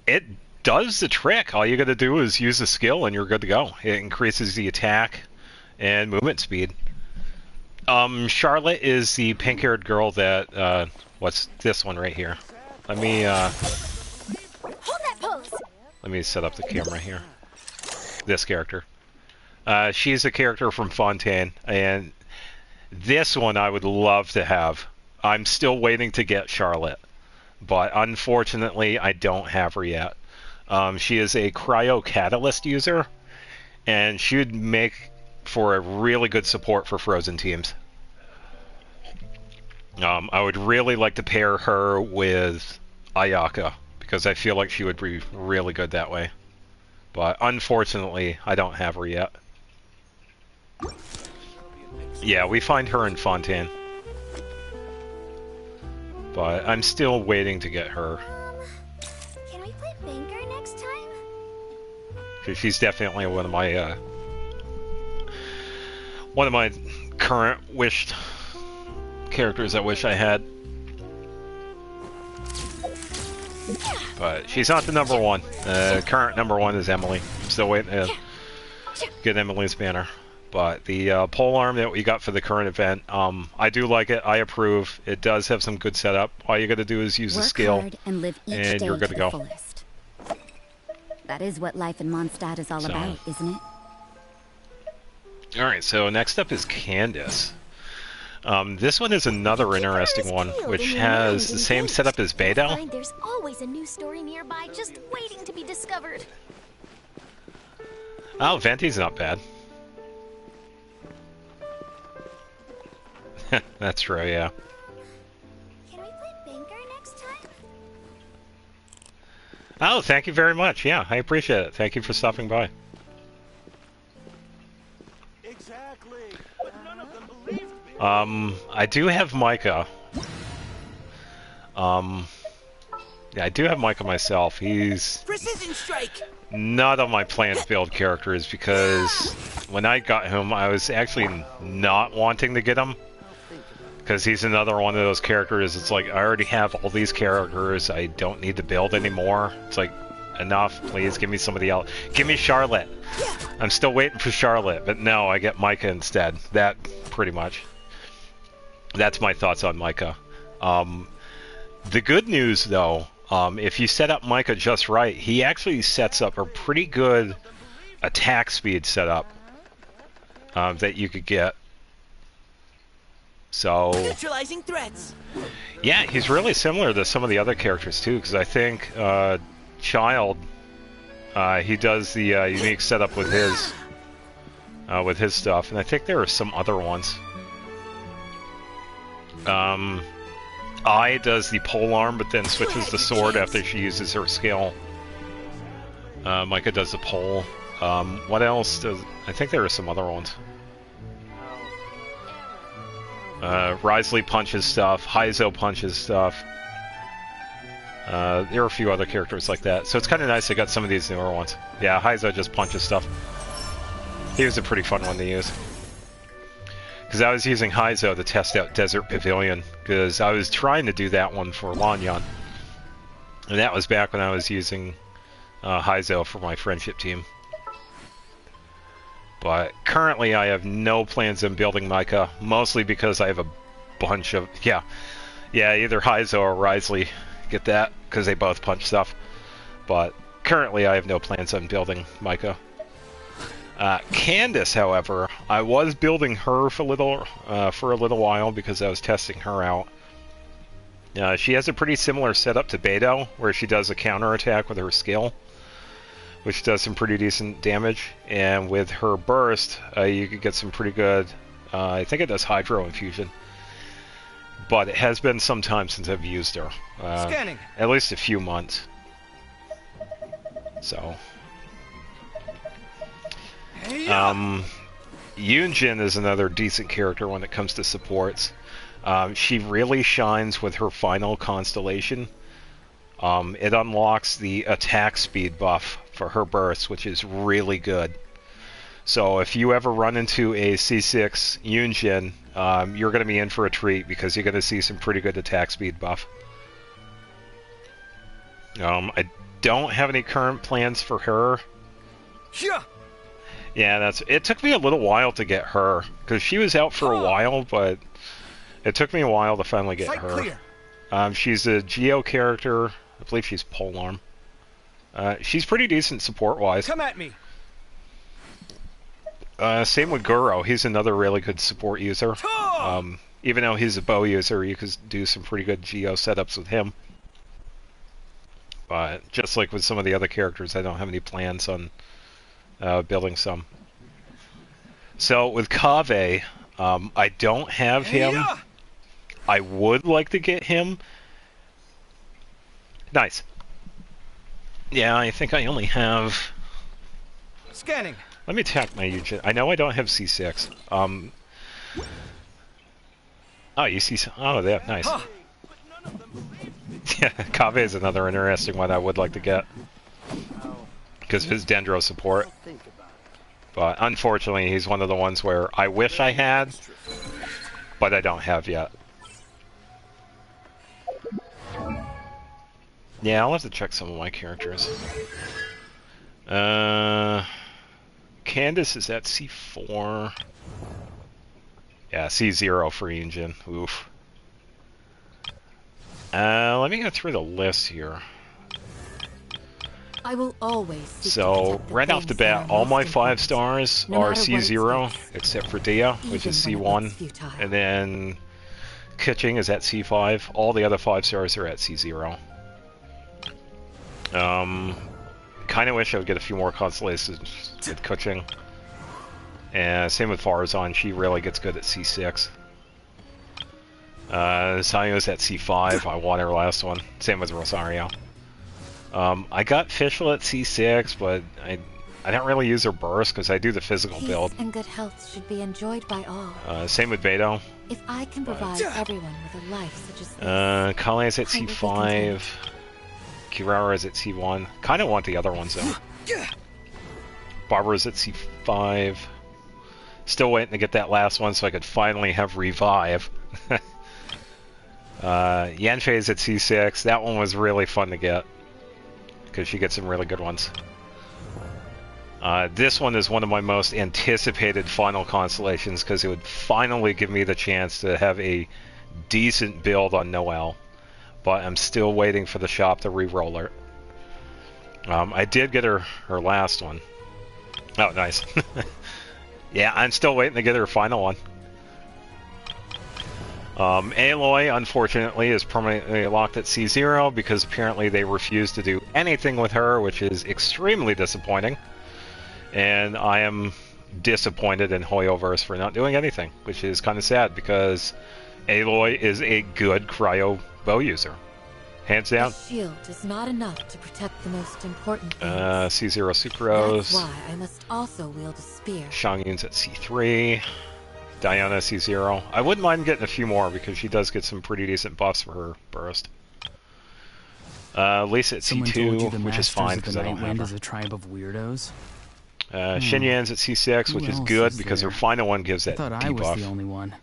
it does the trick. All you got to do is use the skill, and you're good to go. It increases the attack and movement speed. Charlotte is the pink-haired girl that, what's this one right here? Let me, Hold that pose. let me set up the camera here. This character. She's a character from Fontaine, and this one I would love to have. I'm still waiting to get Charlotte, but unfortunately I don't have her yet. She is a cryo catalyst user, and she would make for a really good support for frozen teams. I would really like to pair her with Ayaka, because I feel like she would be really good that way. But unfortunately, I don't have her yet. Yeah, we find her in Fontaine. But I'm still waiting to get her. Can we play banker next time? Because she's definitely one of my current wished characters I wish I had. But she's not the number one. Current number one is Emily. I'm still waiting to get Emily's banner. But the polearm that we got for the current event, I do like it. I approve. It does have some good setup. All you got to do is use the skill, hard and live each and day you're good to go. fullest. That is what life in Mondstadt is all about, isn't it? All right. So next up is Candace. This one is another interesting one, which has the same setup as Beidou. There's always a new story nearby, just waiting to be discovered. Oh, Venti's not bad. That's true, yeah. Can we play banker next time? Oh, thank you very much. Yeah, I appreciate it. Thank you for stopping by. Exactly. But none of them believed me. I do have Micah. Yeah, I do have Micah myself. He's Precision strike. not on my planned build characters because when I got him, I was actually not wanting to get him. Because he's another one of those characters, it's like, I already have all these characters, I don't need to build anymore. It's like, enough, please, give me somebody else. Give me Charlotte! I'm still waiting for Charlotte, but no, I get Micah instead. That, pretty much. That's my thoughts on Micah. The good news, though, if you set up Micah just right, he actually sets up a pretty good attack speed setup that you could get. So, Neutralizing threats. yeah, he's really similar to some of the other characters too, because I think Child, he does the unique setup with his with his stuff, and I think there are some other ones. Ai does the polearm, but then switches the sword after she uses her skill. Micah does the pole. What else does... I think there are some other ones. Risley punches stuff. Heizo punches stuff. There are a few other characters like that. So it's kind of nice they got some of these newer ones. Yeah, Heizo just punches stuff. He was a pretty fun one to use. Because I was using Heizo to test out Desert Pavilion. Because I was trying to do that one for Lanyan. And that was back when I was using Heizo for my friendship team. But currently I have no plans on building Micah. Mostly because I have a bunch of... Yeah, either Heizo or Risley. Get that? Because they both punch stuff. But currently I have no plans on building Micah. Candace, however, I was building her for a little while because I was testing her out. She has a pretty similar setup to Beidou, where she does a counterattack with her skill, which does some pretty decent damage. And with her burst, you could get some pretty good... I think it does Hydro Infusion. But it has been some time since I've used her. Scanning. At least a few months. So... Yunjin is another decent character when it comes to supports. She really shines with her final constellation. It unlocks the attack speed buff for her bursts, which is really good. So if you ever run into a C6 Yunjin, you're going to be in for a treat because you're going to see some pretty good attack speed buff. I don't have any current plans for her. Yeah, it took me a little while to get her, because she was out for a while, but it took me a while to finally get her. She's a Geo character. I believe she's polearm. She's pretty decent support-wise. Come at me. Same with Guro. He's another really good support user. Even though he's a bow user, you could do some pretty good Geo setups with him. But just like with some of the other characters, I don't have any plans on building some. So with Kaveh, I don't have him. I would like to get him. Nice. Yeah, I think I only have... Scanning. Let me attack my Yunjin. I know I don't have C6. Oh, you see... Oh, yeah, nice. Yeah, Kaveh is another interesting one I would like to get. Because of his Dendro support. But unfortunately, he's one of the ones where I wish I had, but I don't have yet. Yeah, I'll have to check some of my characters. Candace is at C4. Yeah, C0 for Yunjin. Oof. Let me go through the list here. I will always so, right off the bat, all my 5 stars are C0, except for Dia, which is C1. And then Kitching is at C5. All the other 5 stars are at C0. Kind of wish I would get a few more constellations with Kitching. And same with Farazan, she really gets good at C6. Sanyo's at C5, I won her last one. Same with Rosario. I got Fischl at C6, but I don't really use her burst because I do the physical build. And good health should be enjoyed by all. Same with Beidou. If I can provide everyone with a life such as this, Kale's at C5. Kirara is at C1. Kind of want the other ones though. Barbara's at C5. Still waiting to get that last one so I could finally have Revive. Yanfei's at C6. That one was really fun to get, because she gets some really good ones. This one is one of my most anticipated final constellations, because it would finally give me the chance to have a decent build on Noelle. But I'm still waiting for the shop to re-roll her. I did get her last one. Oh, nice. Yeah, I'm still waiting to get her final one. Aloy, unfortunately, is permanently locked at C0 because apparently they refuse to do anything with her, which is extremely disappointing. And I am disappointed in Hoyoverse for not doing anything, which is kind of sad because Aloy is a good cryo bow user. Hands down. A shield is not enough to protect the most important things. C0 Sucrose. That's why I must also wield a spear. Shangyun's at C3. Diana C0. I wouldn't mind getting a few more because she does get some pretty decent buffs for her burst. Lisa at C2, which is fine because I don't have her. Is a tribe of weirdos. Xinyan's at C6, which is good because her final one gives that debuff. I thought I was the only one.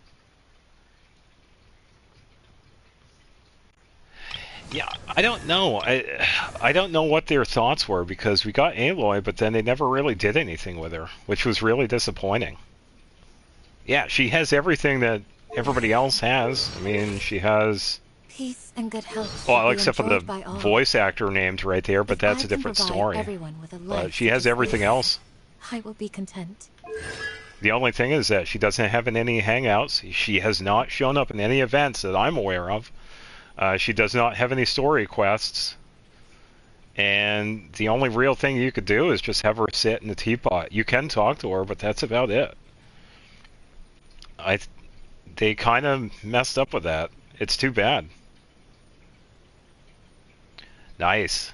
Yeah, I don't know. I don't know what their thoughts were because we got Aloy, but then they never really did anything with her, which was really disappointing. Yeah, she has everything that everybody else has. I mean, she has... Peace and good health. Well, except for the voice actor named right there, but that's a different story. But she has everything else. I will be content. The only thing is that she doesn't have any hangouts. She has not shown up in any events that I'm aware of. She does not have any story quests. And the only real thing you could do is just have her sit in the teapot. You can talk to her, but that's about it. They kind of messed up with that. It's too bad. Nice.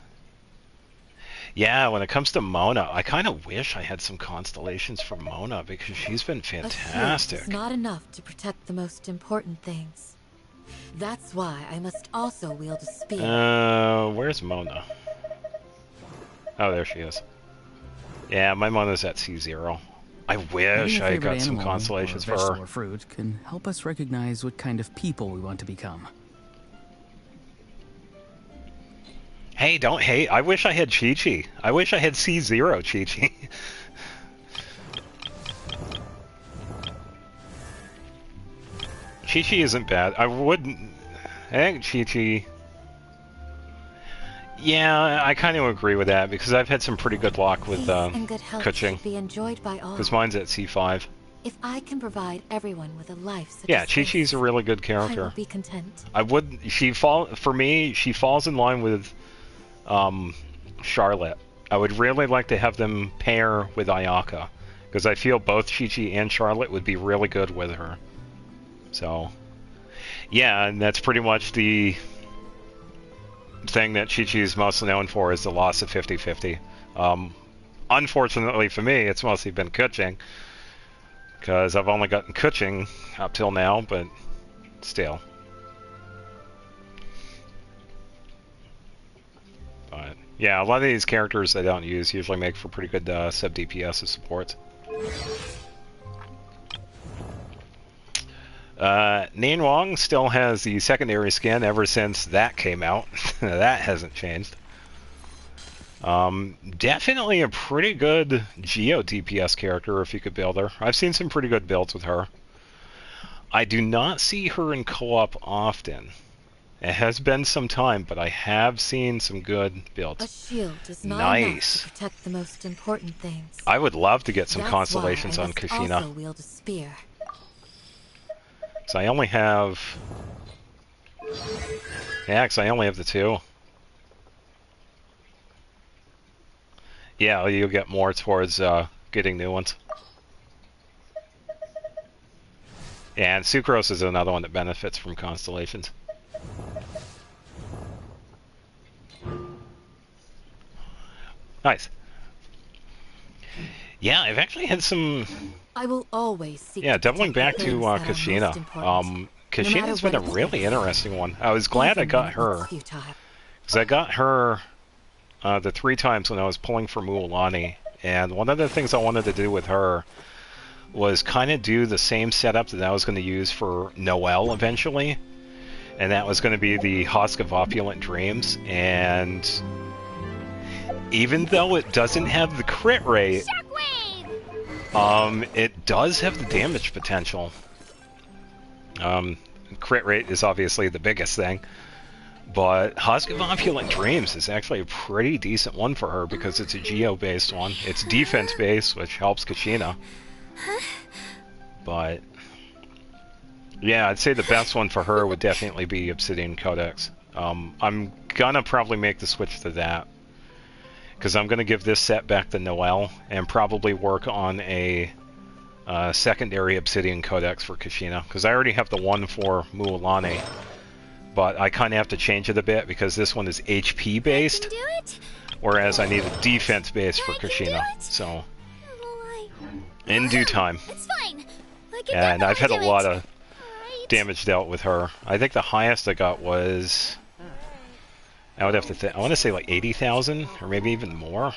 Yeah, when it comes to Mona, I kind of wish I had some constellations for Mona because she's been fantastic. It's not enough to protect the most important things. That's why I must also wield a spear. Where's Mona? Oh, there she is. Yeah, my Mona's at C0. I wish I got some constellations for her. Or fruit can help us recognize what kind of people we want to become. Hey, don't hate. I wish I had Chi-Chi. I wish I had C0 Chi-Chi. Chi-Chi isn't bad. I think Chi-Chi... Yeah, I kind of agree with that because I've had some pretty good luck with Kuching. Because mine's at C5. If I can provide everyone with a life such yeah, Chi-Chi's a really good character. I will be content. For me, she falls in line with Charlotte. I would really like to have them pair with Ayaka because I feel both Chi-Chi and Charlotte would be really good with her. So, yeah, and that's pretty much the thing that Chi-Chi is mostly known for is the loss of 50-50. Unfortunately for me, it's mostly been Kuching because I've only gotten Kuching up till now, but still. But yeah, a lot of these characters I don't use usually make for pretty good sub DPS supports. Nian Wong still has the secondary skin ever since that came out. That hasn't changed. Definitely a pretty good Geo DPS character if you could build her. I've seen some pretty good builds with her. I do not see her in co-op often. It has been some time, but I have seen some good builds. A shield is not enough to protect the most important things. I would love to get some constellations on Kushina. Also wield a spear. So I only have... Yeah, because I only have the 2. Yeah, you'll get more towards getting new ones. Yeah, and Sucrose is another one that benefits from constellations. Nice. Yeah, I've actually had some... I will always seek doubling back to Kushina. Kushina's been a really interesting one. I was glad I got her. Because I got her the 3 times when I was pulling for Mualani. And one of the things I wanted to do with her was kind of do the same setup that I was going to use for Noelle eventually. And that was going to be the Husk of Opulent Dreams. And even though it doesn't have the crit rate, it does have the damage potential. Crit rate is obviously the biggest thing, but Husk of Opulent Dreams is actually a pretty decent one for her because it's a Geo-based one. It's defense-based, which helps Kushina. But yeah, I'd say the best one for her would definitely be Obsidian Codex. I'm gonna probably make the switch to that. Because I'm going to give this set back to Noelle and probably work on a secondary Obsidian Codex for Kushina, because I already have the one for Mualani, but I kind of have to change it a bit because this one is HP based, whereas I need a defense based for Kushina. So, in due time. It's fine. And I've had a lot of damage dealt with her. I think the highest I got was, I would have to think, I want to say like 80,000 or maybe even more.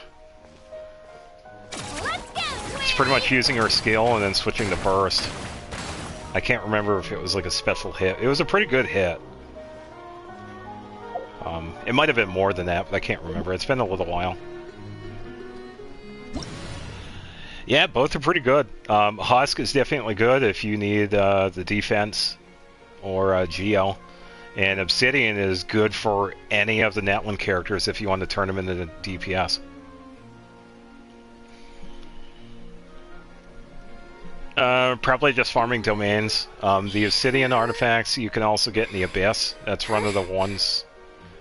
It's pretty much using her skill and then switching to burst. I can't remember if it was like a special hit. It was a pretty good hit. It might have been more than that, but I can't remember. It's been a little while. Yeah, both are pretty good. Husk is definitely good if you need the defense or GL. And Obsidian is good for any of the Natlan characters if you want to turn them into the DPS. Probably just farming domains. The Obsidian artifacts you can also get in the Abyss. That's one of the ones,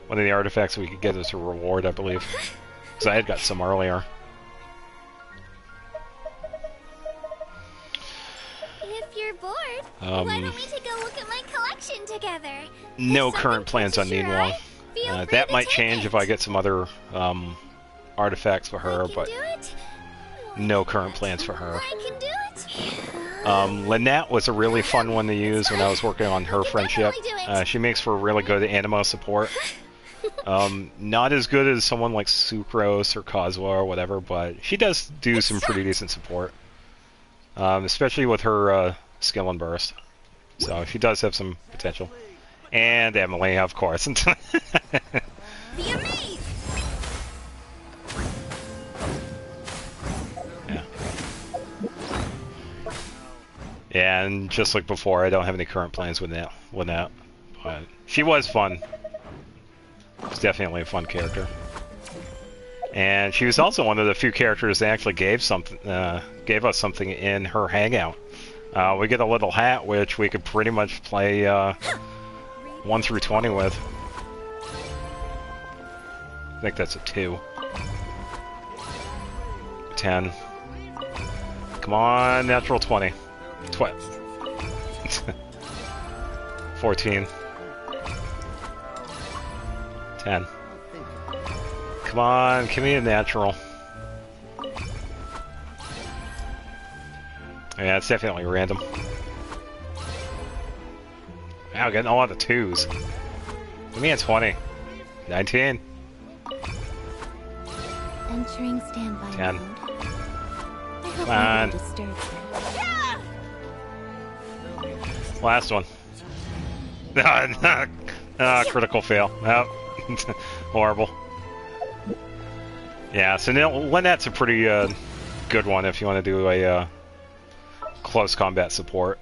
one of the artifacts we could get as a reward, I believe. Because I had got some earlier. If you're bored, why don't we take a look at my collection together? No current plans on Ningguang. That might change if I get some other artifacts for her, but no current plans for her. Lynette was a really fun one to use when I was working on her friendship. She makes for really good animo support. Not as good as someone like Sucrose or Kazuha or whatever, but she does do some pretty decent support. Especially with her skill and burst. So she does have some potential. And Emily, of course. Yeah. Yeah, and just like before, I don't have any current plans with that. But she was fun. She's definitely a fun character. And she was also one of the few characters that actually gave us something in her hangout. We get a little hat, which we could pretty much play 1 through 20 with. I think that's a 2. 10. Come on, natural 20. 14. 10. Come on, give me a natural. Yeah, it's definitely random. Wow, getting a lot of 2s. Give me a 20. 19. Entering standby 10. mode. I hope Come on. nobody disturbs her. Last one. Critical fail. Oh. Horrible. Yeah, so Lynette's a pretty good one if you want to do a close combat support.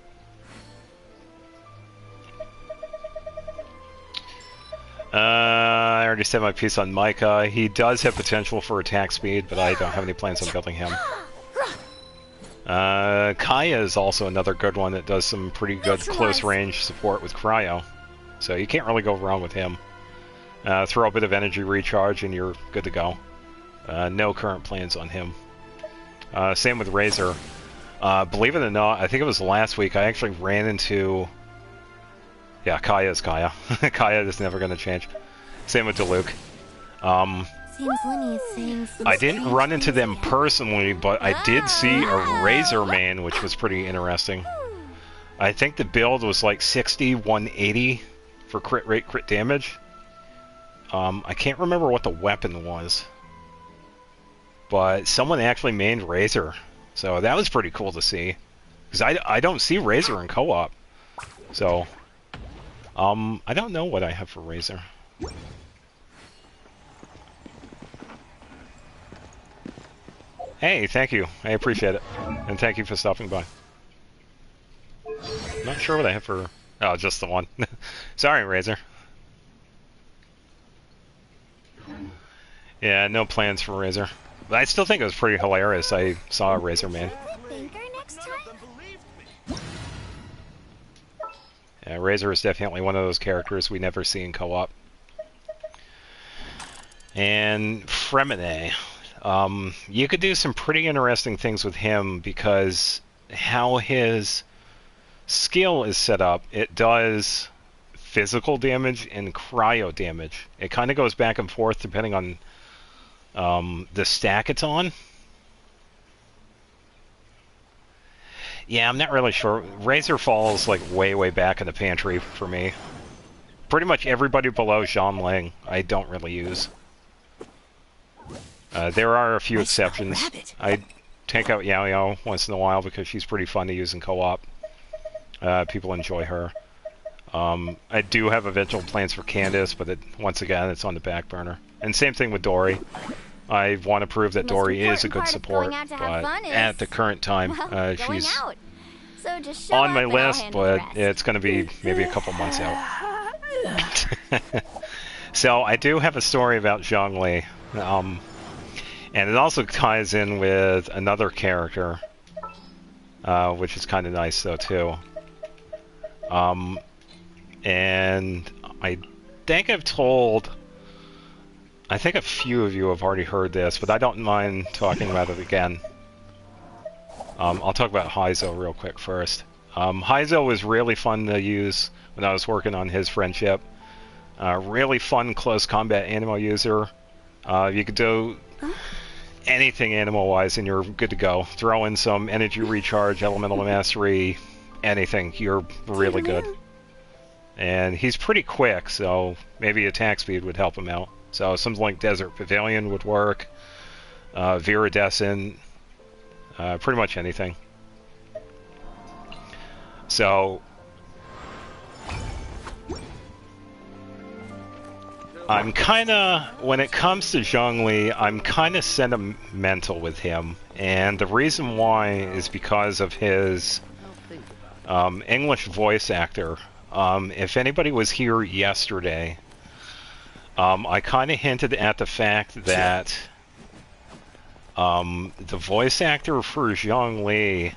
I already said my piece on Micah. He does have potential for attack speed, but I don't have any plans on building him. Kaya is also another good one that does some pretty good close range support with Cryo. So you can't really go wrong with him. Throw a bit of energy recharge and you're good to go. No current plans on him. Same with Razor. Believe it or not, I think it was last week I actually ran into... Yeah, Kaya is Kaya. Kaya is never going to change. Same with Diluc. Seems Lenny is saying some I didn't run into them personally, but I did see a Razor main, which was pretty interesting. I think the build was like 60, 180 for crit rate, crit damage. I can't remember what the weapon was. But someone actually mained Razor. So that was pretty cool to see. Because I don't see Razor in co-op. So, I don't know what I have for Razor. Hey, thank you. I appreciate it. And thank you for stopping by. Not sure what I have for... Oh, just the one. Sorry, Razor. Yeah, no plans for Razor. But I still think it was pretty hilarious. I saw a Razor man. Yeah, Razor is definitely one of those characters we never see in co-op. And Fremine. You could do some pretty interesting things with him because how his skill is set up, it does physical damage and cryo damage. It kind of goes back and forth depending on the stack it's on. Yeah, I'm not really sure. Razor falls like way back in the pantry for me. Pretty much everybody below Zhongling I don't really use. There are a few exceptions. I take out Yao Yao once in a while because she's pretty fun to use in co-op. People enjoy her. I do have eventual plans for Candace, but once again, it's on the back burner. And same thing with Dory. I want to prove that Dory is a good support, but at the current time, she's So on my list, but it's going to be maybe a couple months out. So I do have a story about Zhongli, and it also ties in with another character, which is kind of nice though too. And I think I think a few of you have already heard this, but I don't mind talking about it again. I'll talk about Heizo real quick first. Heizo was really fun to use when I was working on his friendship. Really fun close combat animal user. You could do anything animal-wise and you're good to go. Throw in some energy recharge, elemental mastery, anything. You're really good. And he's pretty quick, so maybe attack speed would help him out. So something like Desert Pavilion would work. Viridescent. Pretty much anything. So I'm kinda, when it comes to Zhongli, I'm kinda sentimental with him. And the reason why is because of his English voice actor. If anybody was here yesterday, I kind of hinted at the fact that the voice actor for Zhongli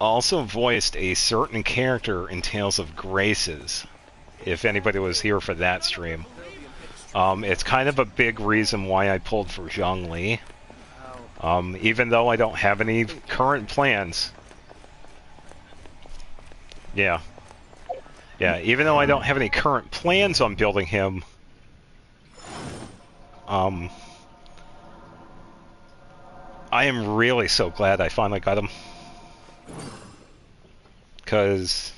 also voiced a certain character in Tales of Graces, if anybody was here for that stream. It's kind of a big reason why I pulled for Zhongli. Even though I don't have any current plans. Yeah. Yeah, even though I don't have any current plans on building him, I am really so glad I finally got him. Because...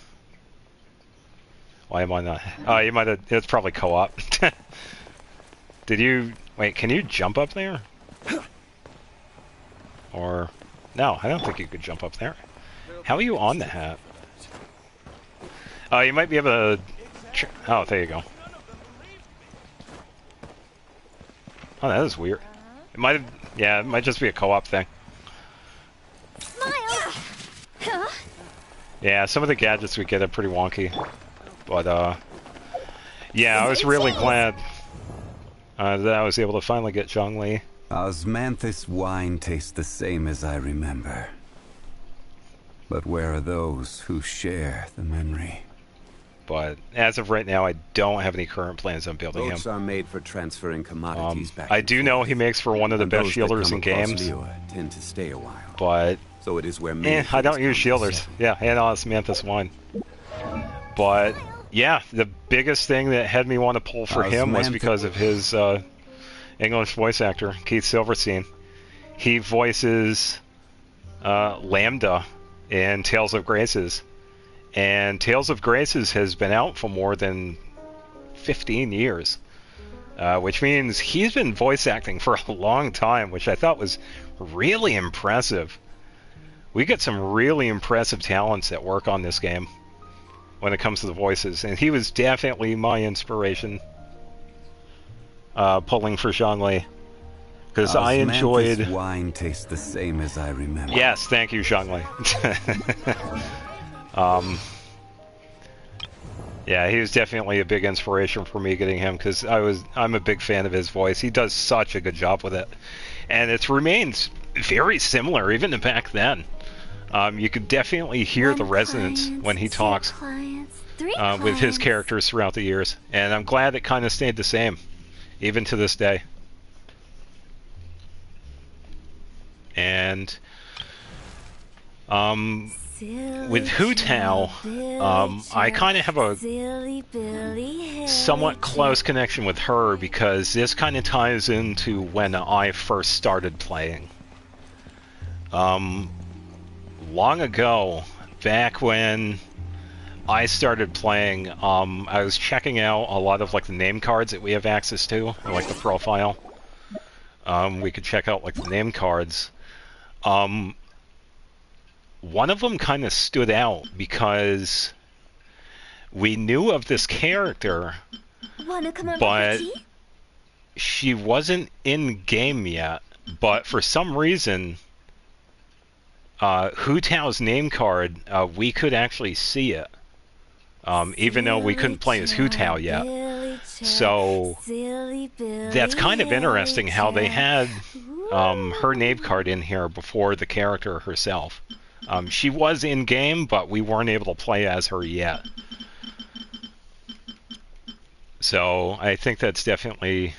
why am I not... oh, you might have... it's probably co-op. Did you... wait, can you jump up there? Or... no, I don't think you could jump up there. How are you on the hat? Oh, you might be able to... oh, there you go. Oh, that is weird. It might have... yeah, it might just be a co-op thing. Yeah, some of the gadgets we get are pretty wonky. But, yeah, I was really glad that I was able to finally get Zhongli. Osmanthus wine tastes the same as I remember. But where are those who share the memory? But as of right now, I don't have any current plans on building Boats him. are made for transferring commodities back I do know he makes for one of the best shielders in games. Tend to stay a while. But so it is where I don't use shielders. Yeah, and Osmanthus wine. But yeah, the biggest thing that had me want to pull for him was because of his English voice actor, Keith Silverstein. He voices Lambda in Tales of Graces. And Tales of Graces has been out for more than 15 years. Which means he's been voice acting for a long time, which I thought was really impressive. We get some really impressive talents that work on this game when it comes to the voices. And he was definitely my inspiration pulling for Zhongli. Because I enjoyed... wine tastes the same as I remember. Yes, thank you, Zhongli. Yeah, he was definitely a big inspiration for me getting him, because I'm a big fan of his voice. He does such a good job with it. And it remains very similar, even back then. You could definitely hear the resonance when he talks with his characters throughout the years. And I'm glad it kind of stayed the same, even to this day. With Hu Tao, I kind of have a somewhat close connection with her because this kind of ties into when I first started playing. Long ago, back when I started playing, I was checking out a lot of like the name cards that we have access to, or, like the profile. We could check out like the name cards. One of them kind of stood out because we knew of this character, but she wasn't in game yet. But for some reason, Hu Tao's name card, we could actually see it, even though we couldn't play as Hu Tao yet. So that's kind of interesting how they had her name card in here before the character herself. She was in game, but we weren't able to play as her yet. So I think that's definitely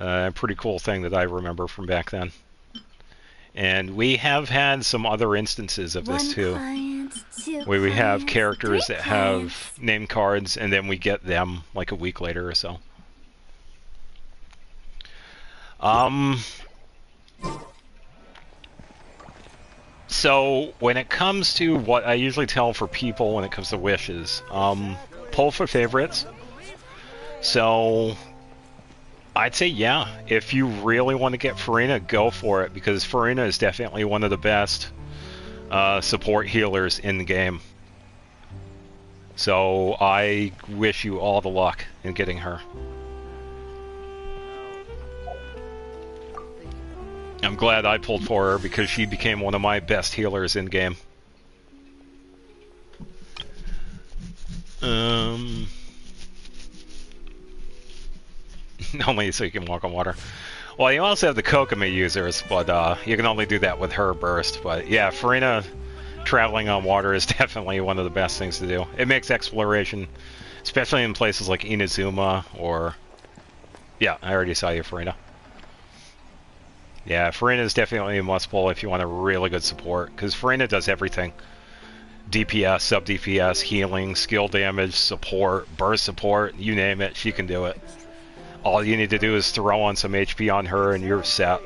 a pretty cool thing that I remember from back then. And we have had some other instances of this too, where we have characters that have name cards and then we get them like a week later or so. So when it comes to what I usually tell for people when it comes to wishes, pull for favorites. So I'd say, yeah, if you really want to get Farina, go for it, because Farina is definitely one of the best support healers in the game. So I wish you all the luck in getting her. I'm glad I pulled for her because she became one of my best healers in game. Only so you can walk on water. Well, you also have the Kokomi users, but you can only do that with her burst. But yeah, Farina traveling on water is definitely one of the best things to do. It makes exploration, especially in places like Inazuma or... Yeah, I already saw you, Farina. Yeah, Farina is definitely a must-pull if you want a really good support, because Farina does everything. DPS, sub-DPS, healing, skill damage, support, burst support, you name it, she can do it. All you need to do is throw on some HP on her and you're set.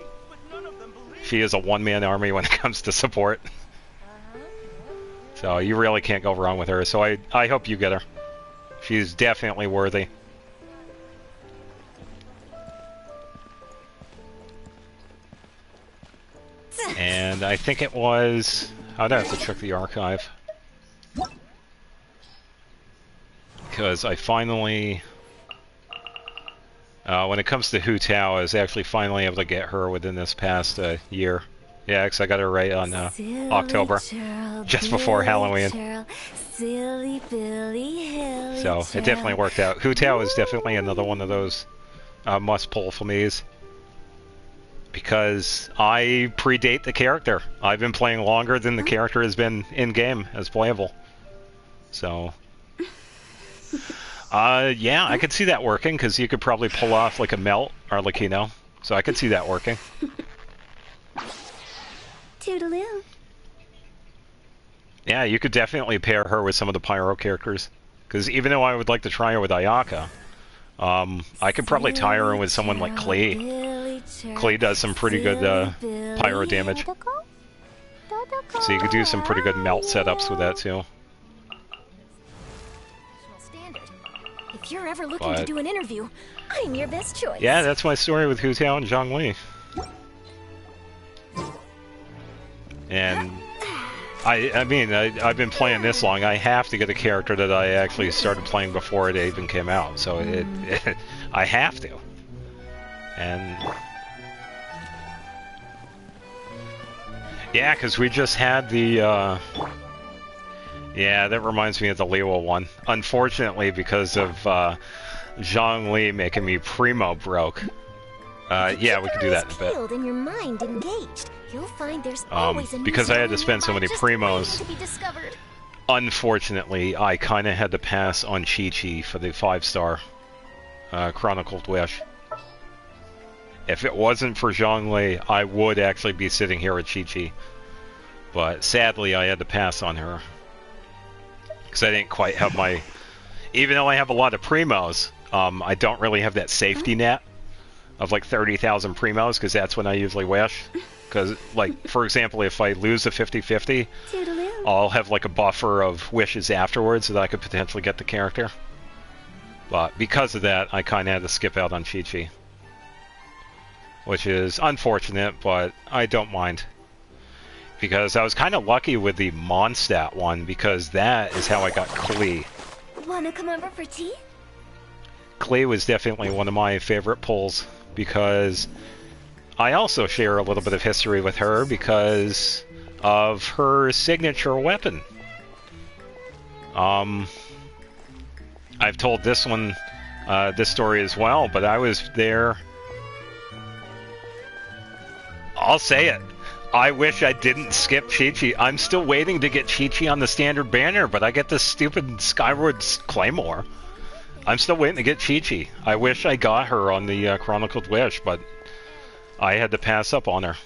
She is a one-man army when it comes to support. So you really can't go wrong with her, so I hope you get her. She's definitely worthy. And I think it was... I'd have to check the archive. Because I finally... when it comes to Hu Tao, I was actually finally able to get her within this past year. Yeah, because I got her right on October, just before Halloween. So it definitely worked out. Hu Tao is definitely another one of those must-pull for me. Because I predate the character. I've been playing longer than the character has been in-game as playable. So... yeah, I could see that working, because you could probably pull off like a melt Arlecchino. So I could see that working. Toodaloo. Yeah, you could definitely pair her with some of the Pyro characters. Because even though I would like to try her with Ayaka, I could probably tie her in with someone like Klee. Klee does some pretty good Pyro damage. So you could do some pretty good melt setups with that too. If you're ever looking to do an interview, I'm your best choice. Yeah, that's my story with Hu Tao and Zhongli. And I mean, I've been playing this long. I have to get a character that I actually started playing before it even came out. So I have to. And yeah, because we just had the yeah, that reminds me of the Liwa one. Unfortunately, because of Zhongli making me primo broke. Yeah, we can do that in a bit. And your mind engaged. You'll find there's always a because I had to spend so many primos. Unfortunately, I kind of had to pass on Chi-Chi for the 5-star Chronicled Wish. If it wasn't for Zhongli, I would actually be sitting here with Chi-Chi. But sadly, I had to pass on her. Because I didn't quite have my... Even though I have a lot of primos, I don't really have that safety net of like 30,000 primos, because that's when I usually wish. Because, like, for example, if I lose a 50-50, I'll have like a buffer of wishes afterwards so that I could potentially get the character. But because of that, I kind of had to skip out on Chi-Chi. Which is unfortunate, but I don't mind. Because I was kind of lucky with the Mondstadt one, because that is how I got Klee. Wanna come over for tea? Klee was definitely one of my favorite pulls, because I also share a little bit of history with her because of her signature weapon. I've told this story as well, but I was there. I'll say it. I wish I didn't skip Chi-Chi. I'm still waiting to get Chi-Chi on the standard banner, but I get this stupid Skyward's Claymore. I'm still waiting to get Chi-Chi. I wish I got her on the Chronicled Wish, but I had to pass up on her.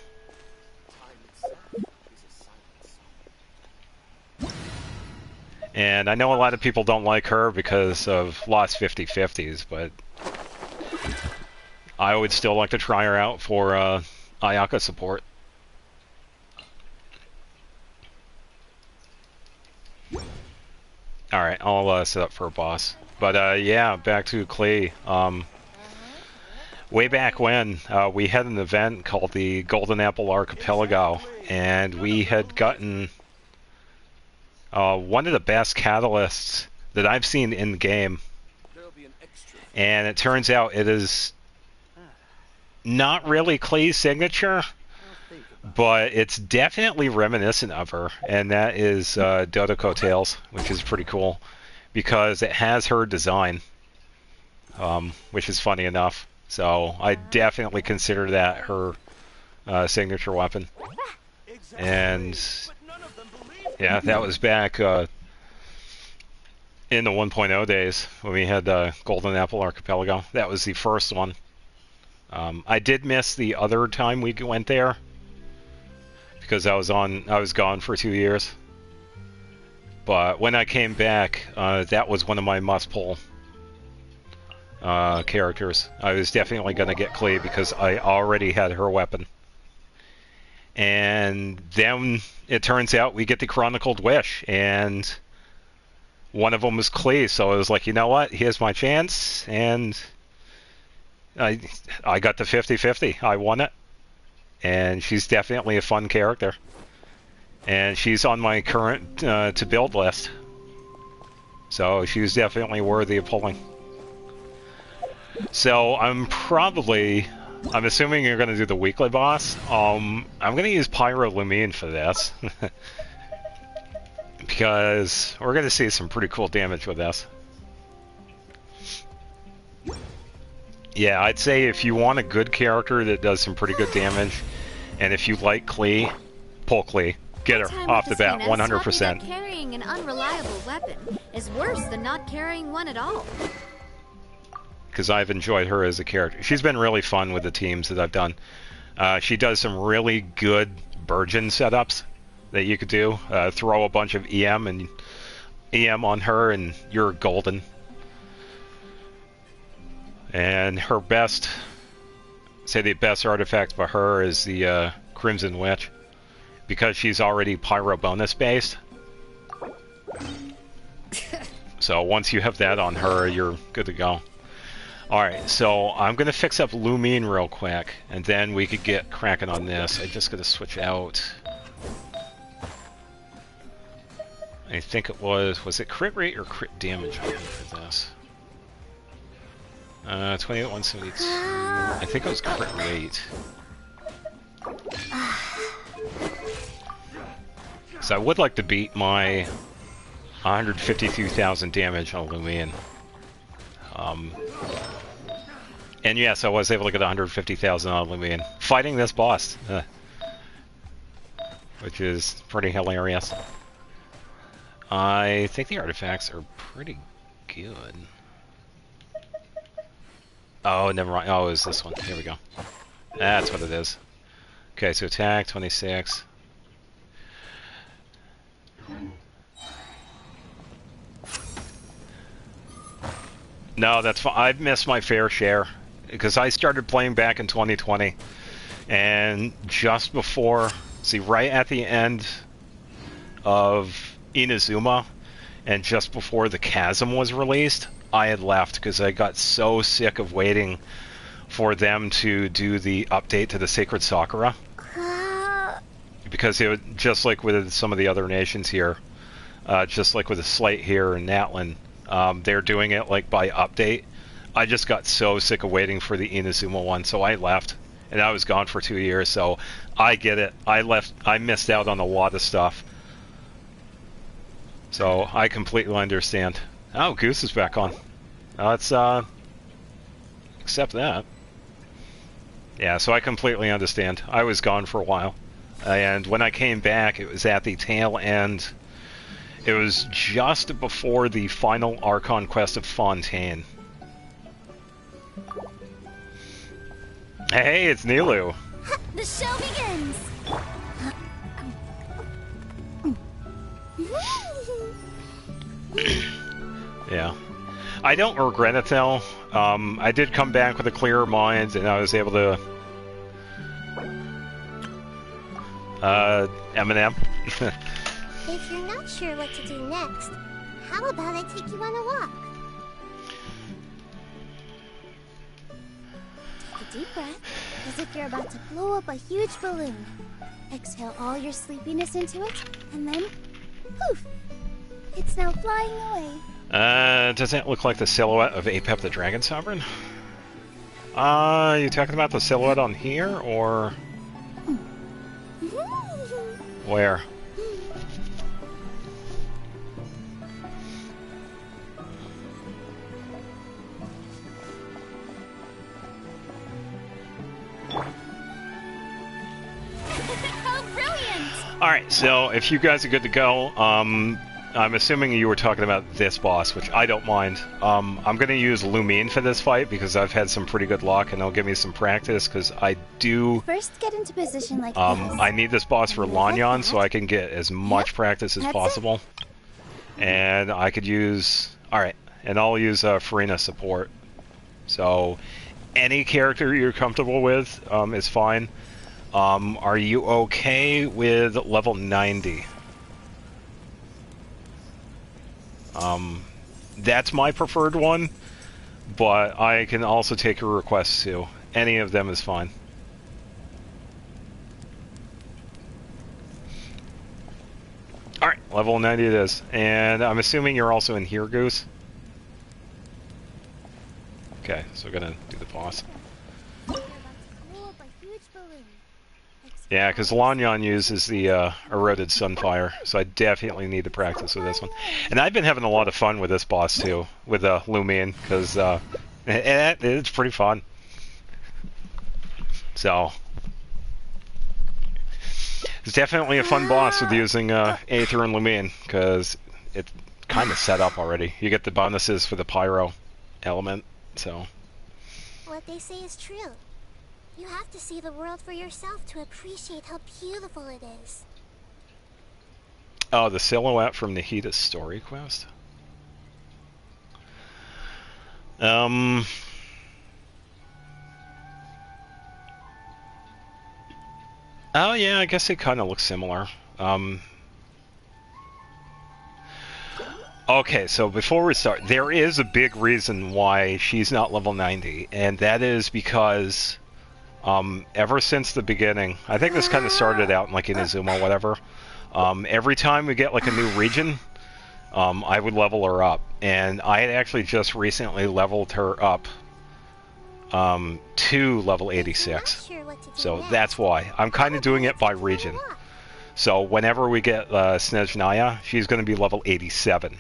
And I know a lot of people don't like her because of lost 50-50s, but I would still like to try her out for Ayaka support. Alright, I'll set up for a boss. But yeah, back to Klee. Way back when, we had an event called the Golden Apple Archipelago, and we had gotten one of the best catalysts that I've seen in the game. And it turns out it is not really Klee's signature, but it's definitely reminiscent of her, and that is Dodoko Tales, which is pretty cool, because it has her design, which is funny enough. So I definitely consider that her signature weapon. And yeah, that was back in the 1.0 days when we had Golden Apple Archipelago. That was the first one. I did miss the other time we went there because I was gone for 2 years. But when I came back, that was one of my must-pull characters. I was definitely going to get Klee because I already had her weapon. And then it turns out we get the Chronicled Wish, and one of them was Klee, so I was like, you know what, here's my chance, and I got the 50-50. I won it. And she's definitely a fun character. And she's on my current to build list. So she's definitely worthy of pulling. So I'm assuming you're going to do the weekly boss. I'm going to use Pyro Lumine for this. Because we're going to see some pretty cool damage with this. Yeah, I'd say if you want a good character that does some pretty good damage, and if you like Klee, pull Klee. Get her off the bat, 100%. Carrying an unreliable weapon is worse than not carrying one at all. Because I've enjoyed her as a character. She's been really fun with the teams that I've done. She does some really good Burgeon setups that you could do. Throw a bunch of EM on her, and you're golden. And her best artifact for her is the Crimson Witch, because she's already Pyro bonus based. So once you have that on her, you're good to go. Alright, so I'm going to fix up Lumine real quick, and then we could get cracking on this. I just got to switch out. I think it was it crit rate or crit damage for this? 28, 172. I think it was crit rate. So I would like to beat my 152,000 damage on Lumine. And yes, I was able to get 150,000 on Lumine fighting this boss, which is pretty hilarious. I think the artifacts are pretty good. Oh, never mind. Oh, it was this one. Here we go. That's what it is. Okay, so attack, 26. No, that's fine. I've missed my fair share because I started playing back in 2020, and just before, see, right at the end of Inazuma, and just before the Chasm was released, I had left because I got so sick of waiting for them to do the update to the Sacred Sakura. Because it was just like with some of the other nations here, just like with the Slate here in Natlan. They're doing it like by update. I just got so sick of waiting for the Inazuma one, so I left, and I was gone for 2 years. So I get it. I left. I missed out on a lot of stuff. So I completely understand. Oh, Goose is back on. Let's accept that. Yeah, so I completely understand. I was gone for a while, and when I came back, it was at the tail end. It was just before the final Archon quest of Fontaine. Hey, it's Nilu. The show begins! Yeah. I don't regret it though. I did come back with a clearer mind, and I was able to... Eminem. If you're not sure what to do next, how about I take you on a walk? Take a deep breath, as if you're about to blow up a huge balloon. Exhale all your sleepiness into it, and then, poof! It's now flying away. Does that look like the silhouette of Apep the Dragon Sovereign? You talking about the silhouette on here, or... Where? How brilliant! Alright, so if you guys are good to go, I'm assuming you were talking about this boss, which I don't mind. I'm going to use Lumine for this fight because I've had some pretty good luck, and it'll give me some practice because I do... First get into position like this. I need this boss for Lanyan so I can get as much practice as possible. And I could use... Alright, and I'll use Farina support. So, any character you're comfortable with is fine. Are you okay with level 90? That's my preferred one, but I can also take your requests too. Any of them is fine. Alright, level 90 it is. And I'm assuming you're also in here, Goose? Okay, so we're gonna do the boss. Yeah, because Lanyan uses the eroded sunfire, so I definitely need to practice with this one. And I've been having a lot of fun with this boss too, with Lumine, because it's pretty fun. So it's definitely a fun boss with using Aether and Lumine, because it's kind of set up already. You get the bonuses for the pyro element, so. What they say is true. You have to see the world for yourself to appreciate how beautiful it is. Oh, the silhouette from Nahida's story quest? Oh yeah, I guess it kind of looks similar. Okay, so before we start, there is a big reason why she's not level 90, and that is because ever since the beginning, I think this kind of started out in like Inazuma or whatever, every time we get like a new region, I would level her up, and I had actually just recently leveled her up to level 86, so that's why. I'm kind of doing it by region. So whenever we get Snezhnaya, she's going to be level 87.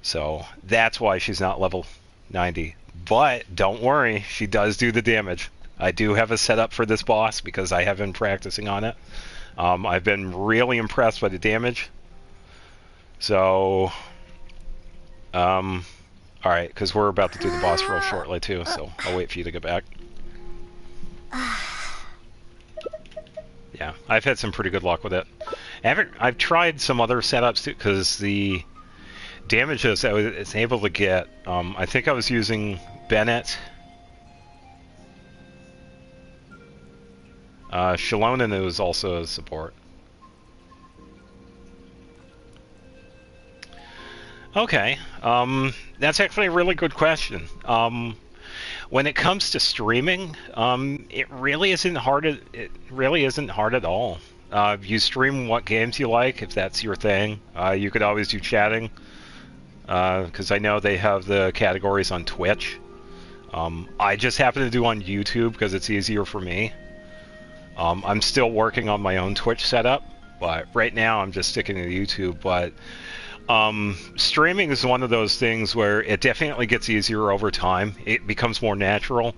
So that's why she's not level 90. But don't worry, she does do the damage. I do have a setup for this boss because I have been practicing on it. I've been really impressed by the damage. So, alright, because we're about to do the boss real shortly too, so I'll wait for you to get back. Yeah, I've had some pretty good luck with it. I've tried some other setups too, because the damages I was able to get, I think I was using Bennett. Shalonen was also a support. Okay, that's actually a really good question. When it comes to streaming, it really isn't hard. It really isn't hard at all. You stream what games you like, if that's your thing. You could always do chatting, because I know they have the categories on Twitch. I just happen to do on YouTube because it's easier for me. I'm still working on my own Twitch setup, but right now I'm just sticking to YouTube. But streaming is one of those things where it definitely gets easier over time. It becomes more natural,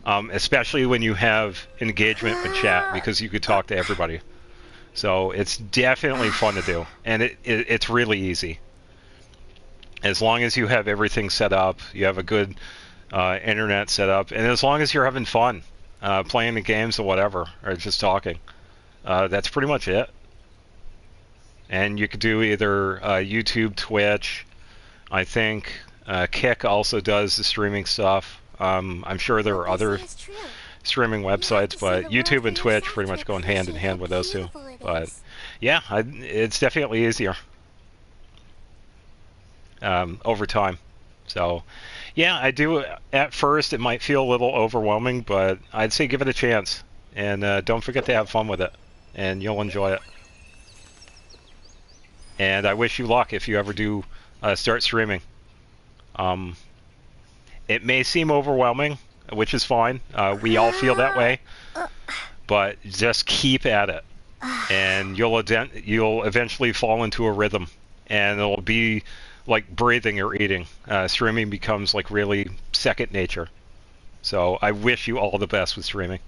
especially when you have engagement with chat, because you could talk to everybody. So it's definitely fun to do, and it's really easy. As long as you have everything set up, you have a good internet set up, and as long as you're having fun playing the games or whatever, or just talking, that's pretty much it. And you could do either YouTube, Twitch. I think Kick also does the streaming stuff. I'm sure there are other streaming websites, but YouTube and Twitch pretty much go hand in hand with those two. But yeah, it's definitely easier over time. So yeah, I do. At first, it might feel a little overwhelming, but I'd say give it a chance. And don't forget to have fun with it, and you'll enjoy it. And I wish you luck if you ever do start streaming. It may seem overwhelming, which is fine. We all feel that way. But just keep at it. And you'll eventually fall into a rhythm. And it'll be like breathing or eating. Streaming becomes like really second nature. So I wish you all the best with streaming.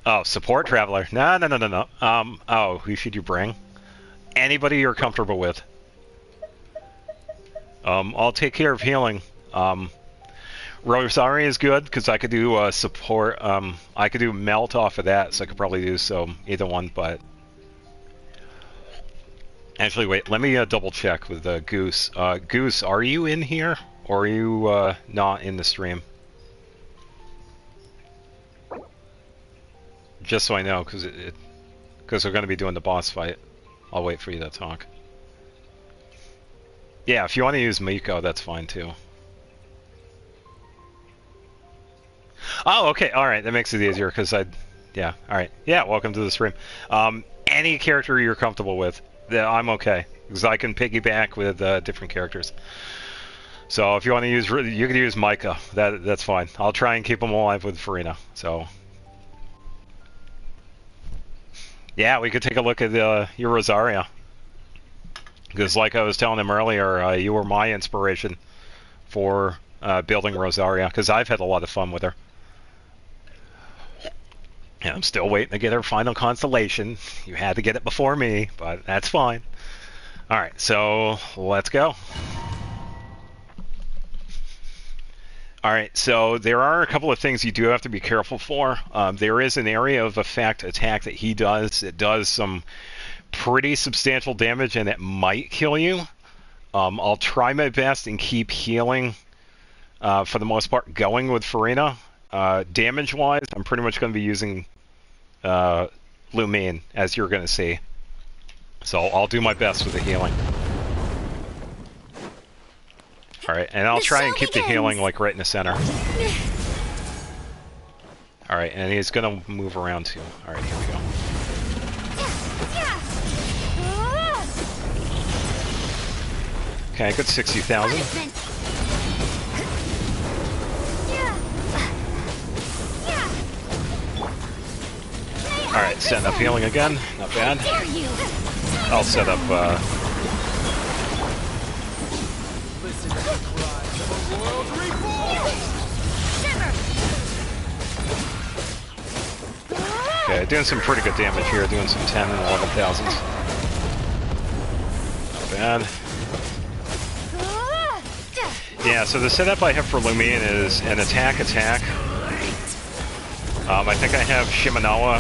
Oh, support traveler. No. Oh, who should you bring? Anybody you're comfortable with. I'll take care of healing. Rosaria is good, because I could do support. I could do melt off of that, so I could probably do either one, but... Actually, wait, let me double check with Goose. Goose, are you in here, or are you not in the stream? Just so I know, because we're going to be doing the boss fight. I'll wait for you to talk. Yeah, if you want to use Miko, that's fine too. Oh, okay, alright, that makes it easier, because yeah, alright. Yeah, welcome to the stream. Any character you're comfortable with, I'm okay, because I can piggyback with different characters. So if you want to use, you can use Micah, that's fine. I'll try and keep them alive with Farina, so... Yeah, we could take a look at your Rosaria. Because like I was telling him earlier, you were my inspiration for building Rosaria, because I've had a lot of fun with her. And I'm still waiting to get her final constellation. You had to get it before me, but that's fine. Alright, so let's go. Alright, so there are a couple of things you do have to be careful for. There is an area of effect attack that he does. It does some pretty substantial damage, and it might kill you. I'll try my best and keep healing, for the most part, going with Farina. Damage-wise, I'm pretty much going to be using Lumine, as you're going to see. So I'll do my best with the healing. Alright, and I'll try and keep the healing like right in the center. Alright, and he's gonna move around too. Alright, here we go. Okay, good 60,000. Alright, setting up healing again. Not bad. I'll set up, Okay, doing some pretty good damage here, doing some 10 and 11,000s. Not bad. Yeah, so the setup I have for Lumine is an attack. I think I have Shimenawa.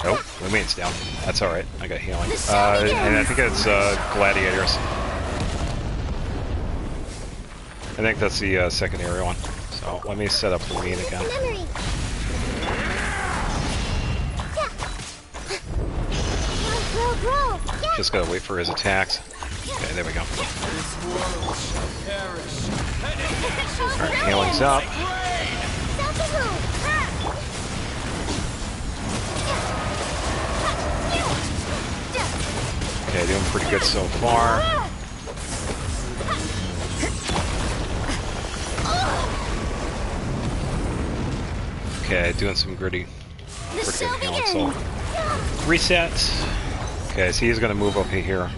Oh, Lumine's down. That's alright. I got healing. And I think it's Gladiators. I think that's the secondary one. So let me set up Lumine again. Just gotta wait for his attacks. Okay, there we go. Alright, healing's up. Okay, doing pretty good so far. Okay, doing some pretty good healing. So reset. Okay, so he's gonna move up here.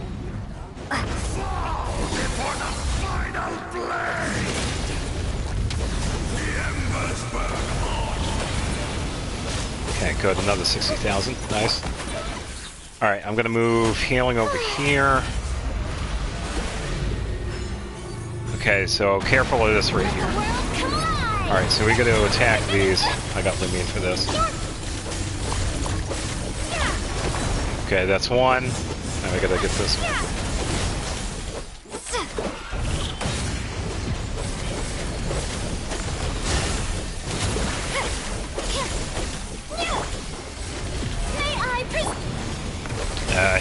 Okay, good. Another 60,000. Nice. Alright, I'm gonna move healing over here. Okay, so careful of this right here. Alright, so we gotta attack these. I got Lumine for this. Okay, that's one. Now we gotta get this one.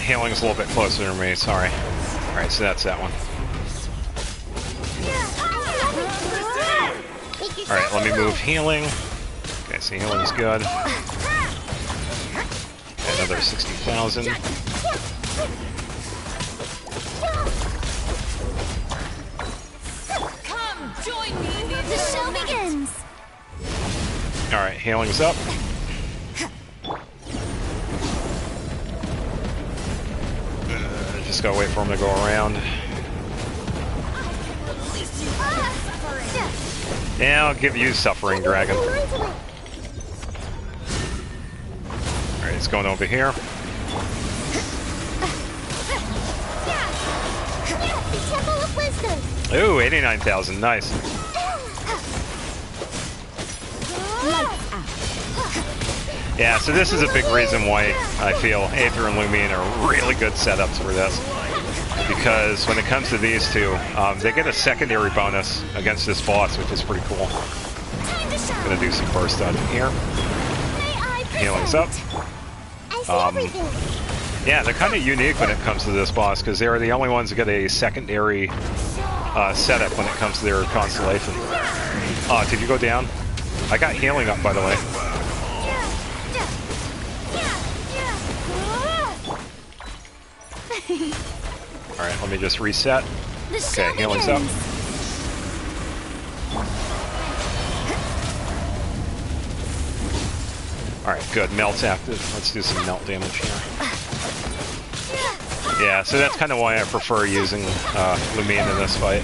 Healing's a little bit closer to me, sorry. Alright, so that's that one. Alright, let me move healing. Okay, so healing is good. Okay, another 60,000. Come, join me in the show begins. Alright, healing's up. Just gotta wait for him to go around. Yeah, I'll give you Suffering Dragon. Alright, it's going over here. Ooh, 89,000, nice. Yeah, so this is a big reason why I feel Aether and Lumine are really good setups for this. Because when it comes to these two, they get a secondary bonus against this boss, which is pretty cool. I'm gonna do some burst dodging here. Healing's up. Yeah, they're kind of unique when it comes to this boss, because they're the only ones that get a secondary setup when it comes to their constellation. Oh, did you go down? I got healing up, by the way. Alright, let me just reset. Okay, healing's up. Alright, good. Melt's active. Let's do some melt damage here. Yeah, so that's kind of why I prefer using Lumine in this fight.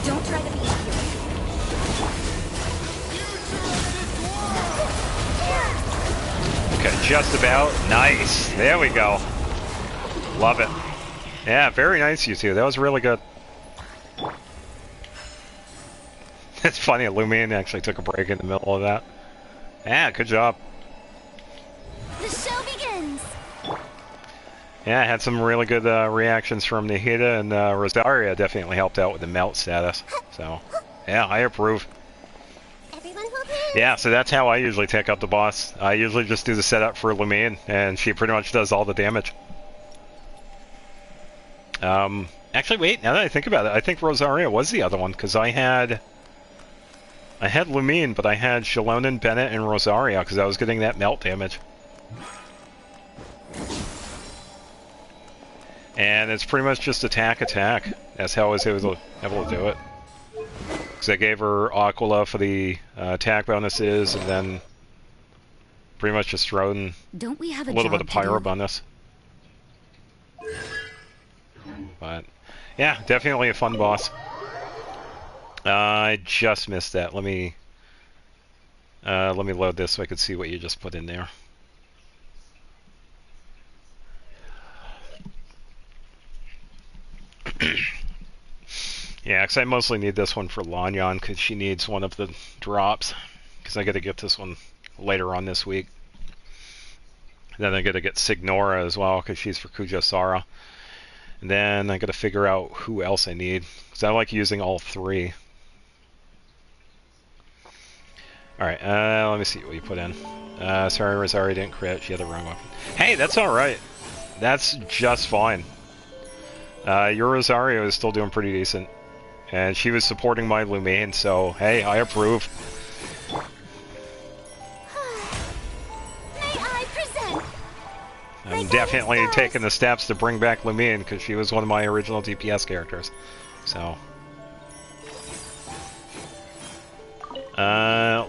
Don't try to be Okay, just about. Nice. There we go. Love it. Yeah, very nice, you two. That was really good. It's funny, Lumine actually took a break in the middle of that. Yeah, good job. The show begins. Yeah, I had some really good reactions from Nahida, and Rosaria definitely helped out with the melt status. So, yeah, I approve. Yeah, so that's how I usually take out the boss. I usually just do the setup for Lumine, and she pretty much does all the damage. Actually, wait, now that I think about it, I think Rosaria was the other one, because I had Lumine, but I had Shalonen, Bennett, and Rosaria, because I was getting that melt damage. And it's pretty much just attack. That's how I was able to do it. Because I gave her Aquila for the attack bonuses, and then pretty much just thrown Don't we have a little bit of pyro do? bonus. But yeah, definitely a fun boss. I just missed that. Let me load this so I could see what you just put in there. Yeah, because I mostly need this one for Lanyan, because she needs one of the drops. Because I got to get this one later on this week. Then I got to get Signora as well, because she's for Kujosara. And then I got to figure out who else I need, because I like using all three. Alright, let me see what you put in. Sorry, Rosario didn't crit. She had the wrong weapon. Hey, that's alright. That's just fine. Your Rosario is still doing pretty decent. And she was supporting my Lumine, so hey, I approve. May I present? I'm definitely taking the steps to bring back Lumine, because she was one of my original DPS characters. So.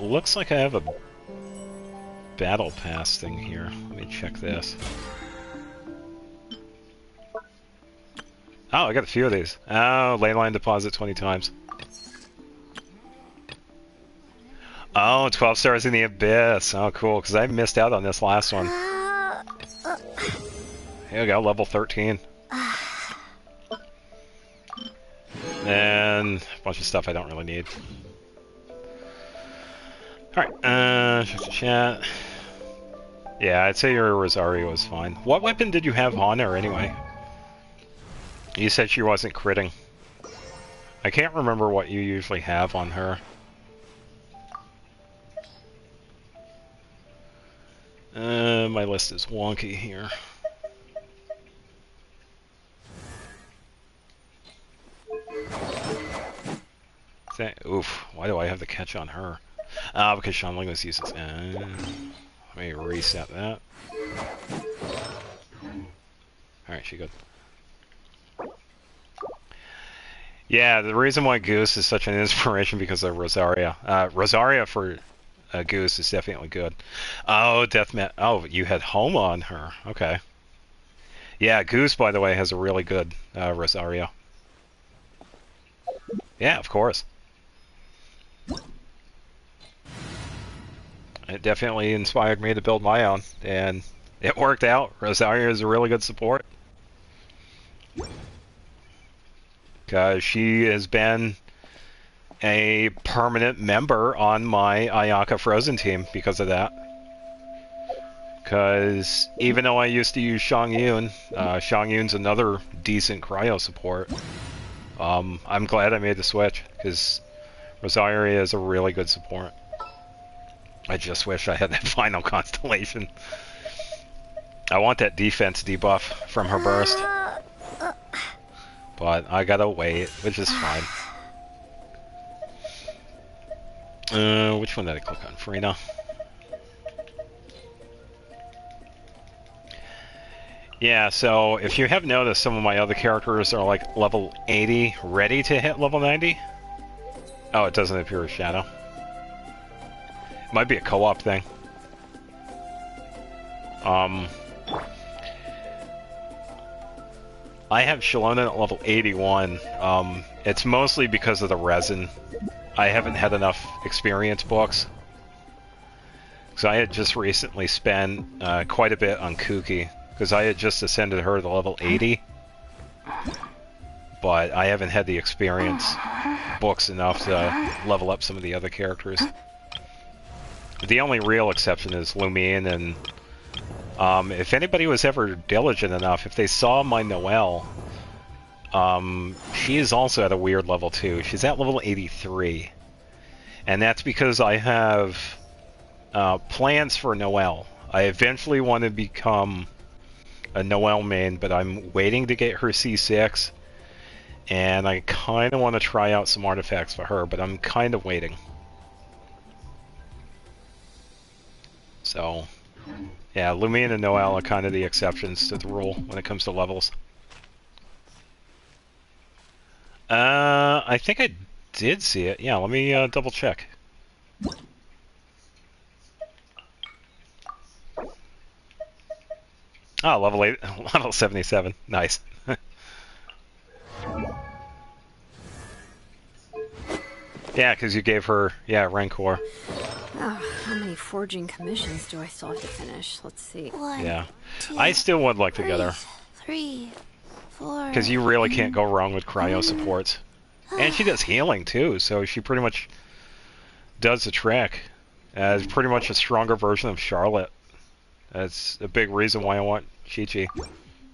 Looks like I have a battle pass thing here. Let me check this. Oh, I got a few of these. Oh, leyline deposit 20 times. Oh, 12 stars in the Abyss. Oh, cool, because I missed out on this last one. Here we go, level 13. And a bunch of stuff I don't really need. Alright, check the chat. Yeah, I'd say your Rosario was fine. What weapon did you have on her, anyway? You said she wasn't critting. I can't remember what you usually have on her. My list is wonky here. Oof, why do I have the catch on her? Because Sean Lingus uses... let me reset that. Alright, she good. Yeah, the reason why Goose is such an inspiration because of Rosaria. Rosaria for Goose is definitely good. Oh, Deathmat. Oh, you had Home on her. Okay. Yeah, Goose, by the way, has a really good Rosario. Yeah, of course. It definitely inspired me to build my own, and it worked out. Rosario is a really good support. Because she has been a permanent member on my Ayaka Frozen team because of that. Because even though I used to use Shangyun, Shangyun's another decent cryo support. I'm glad I made the switch, because Rosario is a really good support. I just wish I had that final constellation. I want that defense debuff from her burst. But I gotta wait, which is fine. Which one did I click on? Farina. Yeah, so if you have noticed, some of my other characters are like level 80, ready to hit level 90. Oh, it doesn't appear as Shadow. Might be a co-op thing. I have Shalona at level 81. It's mostly because of the resin. I haven't had enough experience books. So I had just recently spent quite a bit on Kuki, because I had just ascended her to level 80. But I haven't had the experience books enough to level up some of the other characters. The only real exception is Lumine, and if anybody was ever diligent enough, if they saw my Noelle, she is also at a weird level too. She's at level 83. And that's because I have plans for Noelle. I eventually want to become a Noelle main, but I'm waiting to get her C6. And I kind of want to try out some artifacts for her, but I'm kind of waiting. So, yeah, Lumine and Noelle are kind of the exceptions to the rule when it comes to levels. I think I did see it. Yeah, let me double check. Oh, level 8, level 77. Nice. Yeah, because you gave her, Rancor. Oh, how many forging commissions do I still have to finish? Let's see. 1, Yeah. 2, I still would like to get her. 3, 4. Because you really can't go wrong with cryo supports. And she does healing too, so she pretty much does the trick as pretty much a stronger version of Charlotte. That's a big reason why I want Chi-Chi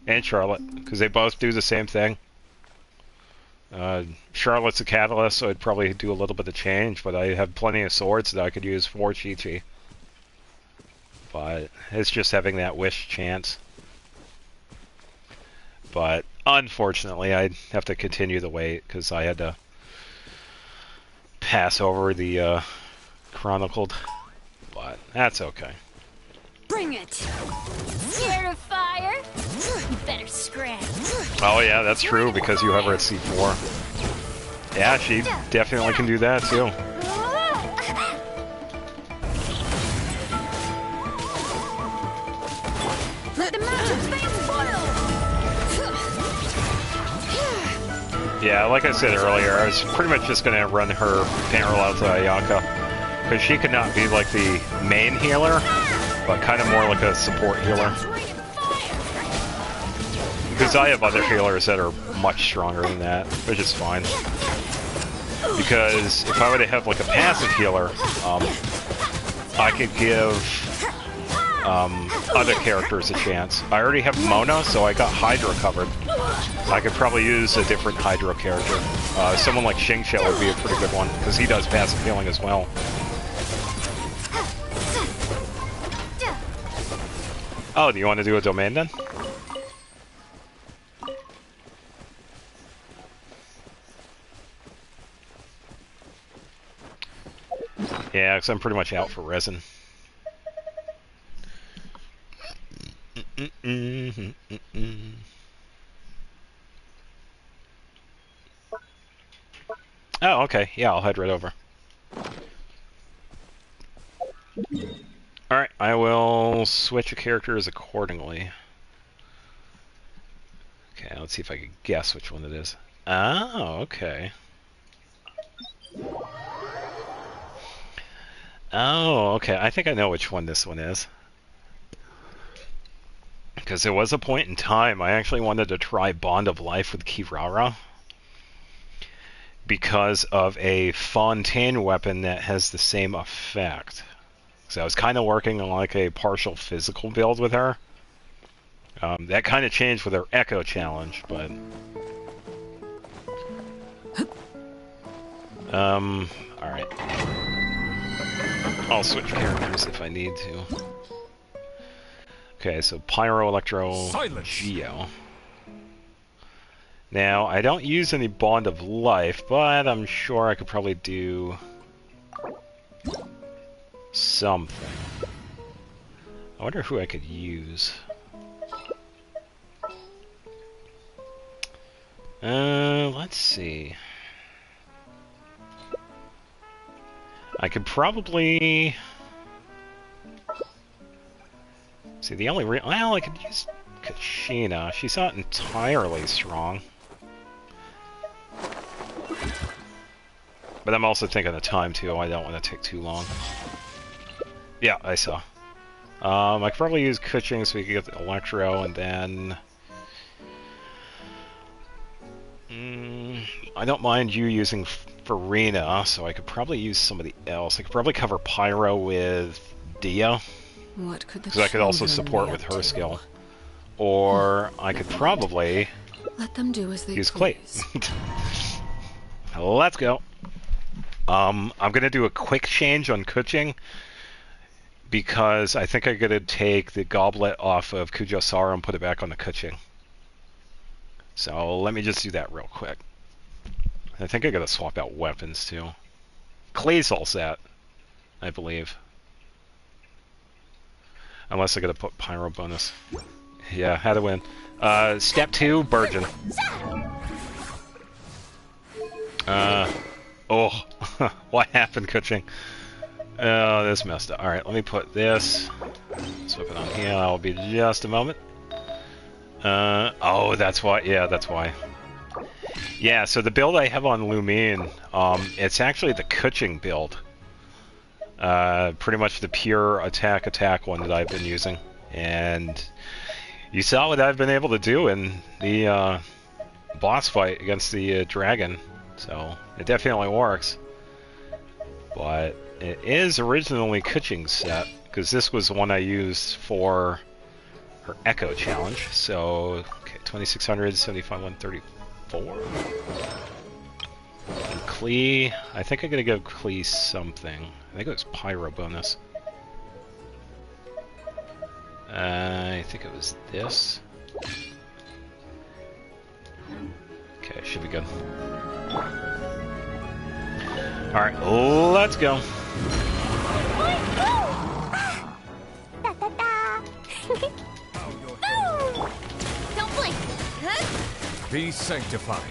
and Charlotte, because they both do the same thing. Charlotte's a catalyst, so I'd probably do a little bit of change, but I have plenty of swords that I could use for Chi-Chi. But it's just having that wish chance. But unfortunately, I'd have to continue to wait, because I had to pass over the Chronicled. But that's okay. Bring it! Scared of fire? You better scram. Oh yeah, that's true, because you have her at C4. Yeah, she definitely can do that too. Let the magic flame boil! Yeah, like I said earlier, I was pretty much just going to run her parallel to Ayaka, because she could not be like the main healer, but kind of more like a support healer. Because I have other healers that are much stronger than that, which is fine. Because if I were to have like a passive healer, I could give other characters a chance. I already have Mona, so I got Hydra covered. I could probably use a different Hydra character. Someone like Xingqiu would be a pretty good one, because he does passive healing as well. Oh, do you want to do a domain then? Yeah, because I'm pretty much out for resin. Oh, okay. Yeah, I'll head right over. Alright, I will switch the characters accordingly. Okay, let's see if I can guess which one it is. Oh, okay. Oh, okay. I think I know which one this one is. Because there was a point in time I actually wanted to try Bond of Life with Kirara, because of a Fontaine weapon that has the same effect. So I was kind of working on like a partial physical build with her. That kind of changed with her Echo challenge, but... alright. I'll switch characters if I need to. Okay, so Pyro, Electro, Geo. Now, I don't use any Bond of Life, but I'm sure I could probably do something. I wonder who I could use. Let's see. I could probably... See, the only well, I could use Kachina. She's not entirely strong. But I'm also thinking of time, too. I don't want to take too long. Yeah, I saw. I could probably use Kuching so we could get the Electro, and then... I don't mind you using Farina, so I could probably use somebody else. I could probably cover Pyro with Dia. What could the because I could also support with her skill. Or I could probably let them do as they use Clay. Let's go. I'm gonna do a quick change on Kuching because I think I'm gonna take the goblet off of Kujosara and put it back on the Kuching. So let me just do that real quick. I think I gotta swap out weapons too. Clay's all set, I believe. Unless I gotta put Pyro bonus. Yeah, had to win. Step 2, Burgeon. Oh, what happened, Kuching? Oh, this messed up. Alright, let me put this. Swap it on here, that'll be just a moment. Oh, that's why, yeah, that's why. Yeah, so the build I have on Lumine, it's actually the Kuching build. Pretty much the pure attack one that I've been using. And you saw what I've been able to do in the boss fight against the dragon. So it definitely works. But it is originally Kuching's set, because this was the one I used for her Echo challenge. So, okay, 2600, 75, 134. And Klee, I think I'm gonna give Klee something. I think it was Pyro bonus. I think it was this. Okay, should be good. Alright, let's go. Don't blink. Be sanctified.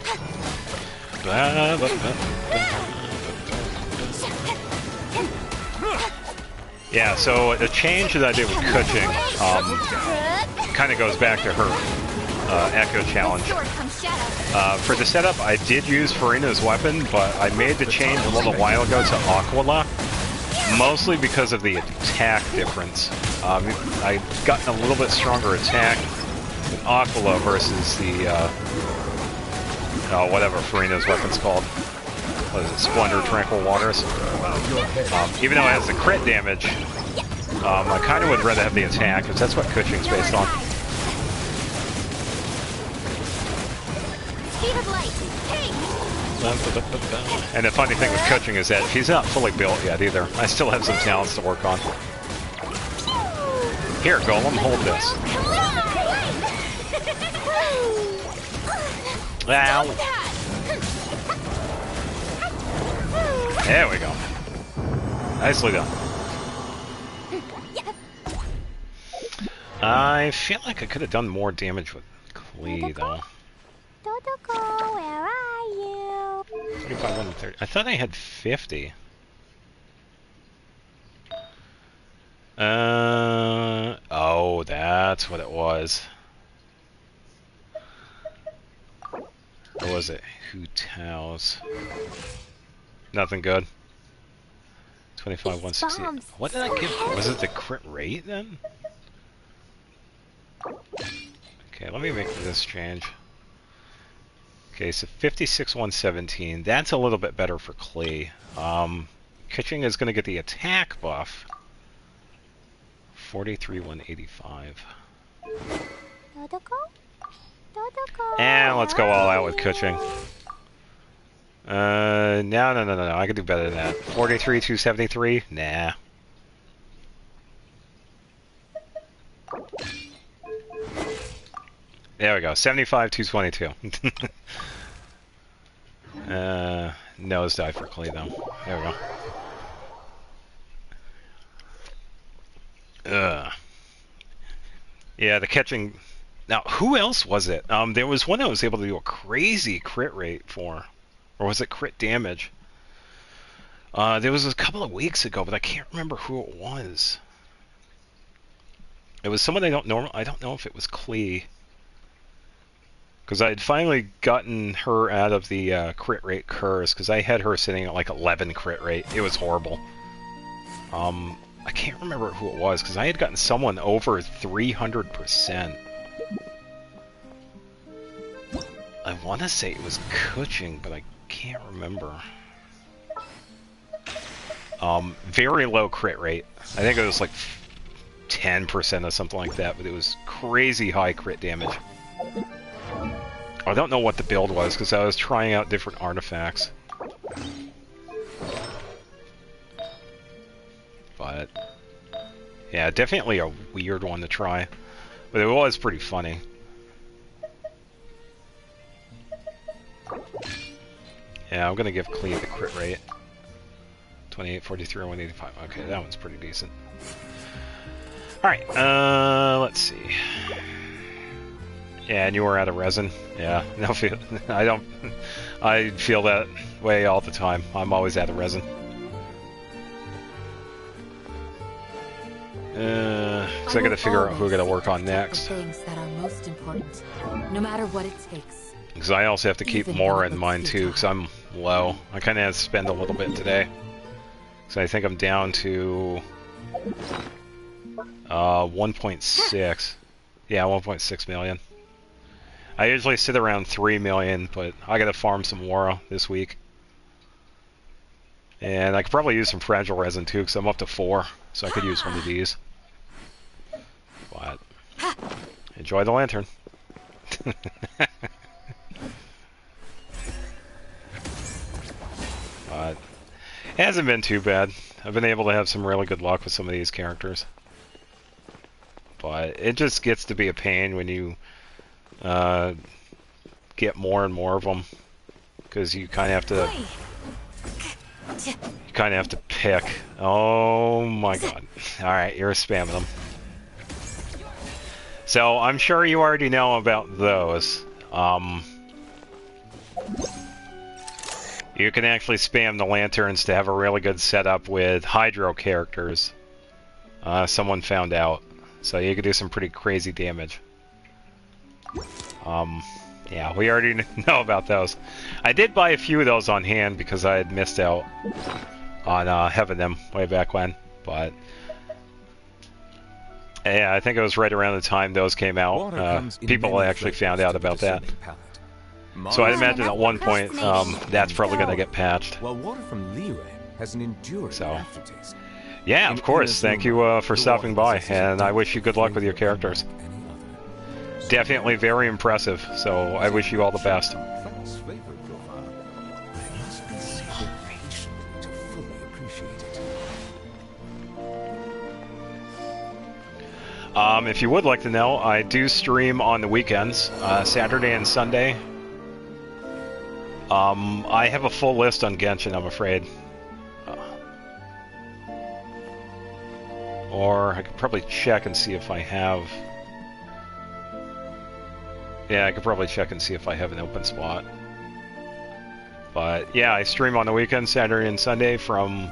Yeah, so the change that I did with Kuching kind of goes back to her Echo challenge. For the setup, I did use Farina's weapon, but I made the change a little while ago to Aquila, mostly because of the attack difference. I've gotten a little bit stronger attack with Aquila versus the, whatever Farina's weapon's called. What is it, Splendor Tranquil Waters? Even though it has the crit damage, I kind of would rather have the attack, because that's what Kuching's based on. And the funny thing with Kuching is that she's not fully built yet either. I still have some talents to work on. Here, Golem, hold this. Ow. There we go. Nicely done. I feel like I could have done more damage with Klee, though. Dodoko, where are you? 25, 130. I thought I had 50. Oh, that's what it was. Or was it Hoot House? Nothing good. 25, 160. What did I give? Was it the crit rate then? Okay, let me make this change. Okay, so 56, 117. That's a little bit better for Klee. Kuching is going to get the attack buff. 43, 185. And let's go all out with Kuching. No. I could do better than that. 43, 273? Nah. There we go. 75, 222. Nosedive for Klee, though. There we go. Yeah, the catching... Now, who else was it? There was one I was able to do a crazy crit rate for. Or was it crit damage? There was a couple of weeks ago, but I can't remember who it was. It was someone I don't know if it was Klee. Because I had finally gotten her out of the crit rate curse, because I had her sitting at like 11 crit rate. It was horrible. I can't remember who it was, because I had gotten someone over 300%. I want to say it was Kuching, but I can't remember. Very low crit rate. I think it was like 10% or something like that, but it was crazy high crit damage. I don't know what the build was, because I was trying out different artifacts. But, yeah, definitely a weird one to try. But it was pretty funny. Yeah, I'm going to give Klee the crit rate. 28, 43, 185. Okay, that one's pretty decent. Alright, let's see. Yeah, and you were out of resin. Yeah, no, I feel that way all the time. I'm always out of resin. Because I gotta figure out who I gotta work on next. Things that are most important, no matter what it takes. Because I also have to keep more in mind too, because I'm low. I kind of have to spend a little bit today. So I think I'm down to 1.6. Yeah, 1.6 million. I usually sit around 3 million, but I gotta farm some Wara this week. And I could probably use some fragile resin too, because I'm up to 4, so I could use one of these. But enjoy the lantern. But it hasn't been too bad. I've been able to have some really good luck with some of these characters. But it just gets to be a pain when you get more and more of them, because you kind of have to pick. Oh my god. Alright, you're spamming them. So I'm sure you already know about those. You can actually spam the lanterns to have a really good setup with hydro characters. Someone found out. So you can do some pretty crazy damage. Yeah, we already know about those. I did buy a few of those on hand because I had missed out on having them way back when. But yeah, I think it was right around the time those came out. People actually found out about that. So I imagine at one point that's probably going to get patched. While water from Liyue has an enduring aftertaste. Yeah, of course. Thank you for stopping by, and I wish you good luck with your characters. Definitely very impressive, so I wish you all the best. If you would like to know, I do stream on the weekends, Saturday and Sunday. I have a full list on Genshin, I'm afraid. Or I could probably check and see if I have... Yeah, I could probably check and see if I have an open spot. But yeah, I stream on the weekend, Saturday and Sunday from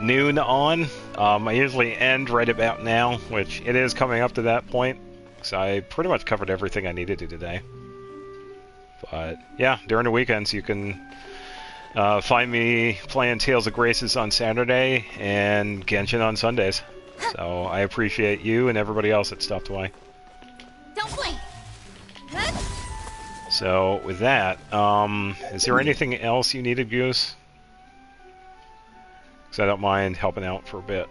noon on. I usually end right about now, which it is coming up to that point. So I pretty much covered everything I needed to today. But yeah, during the weekends you can find me playing Tales of Graces on Saturday and Genshin on Sundays. So I appreciate you and everybody else that stopped by. Don't blink. So with that, is there anything else you needed, Goose? Because I don't mind helping out for a bit.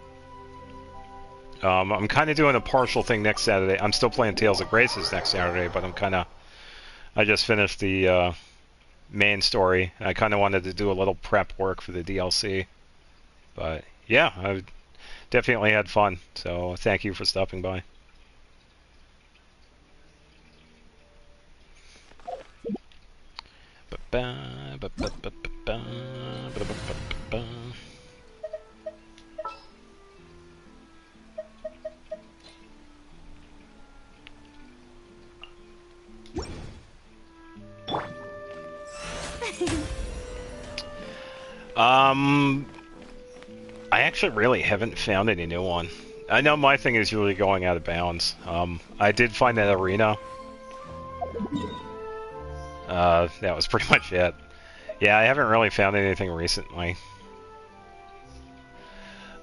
I'm kind of doing a partial thing next Saturday. I'm still playing Tales of Graces next Saturday, but I just finished the main story. I kind of wanted to do a little prep work for the DLC. But yeah, I've definitely had fun. So thank you for stopping by. I actually really haven't found any new one. I know my thing is usually going out of bounds. I did find that arena. That was pretty much it. Yeah, I haven't really found anything recently.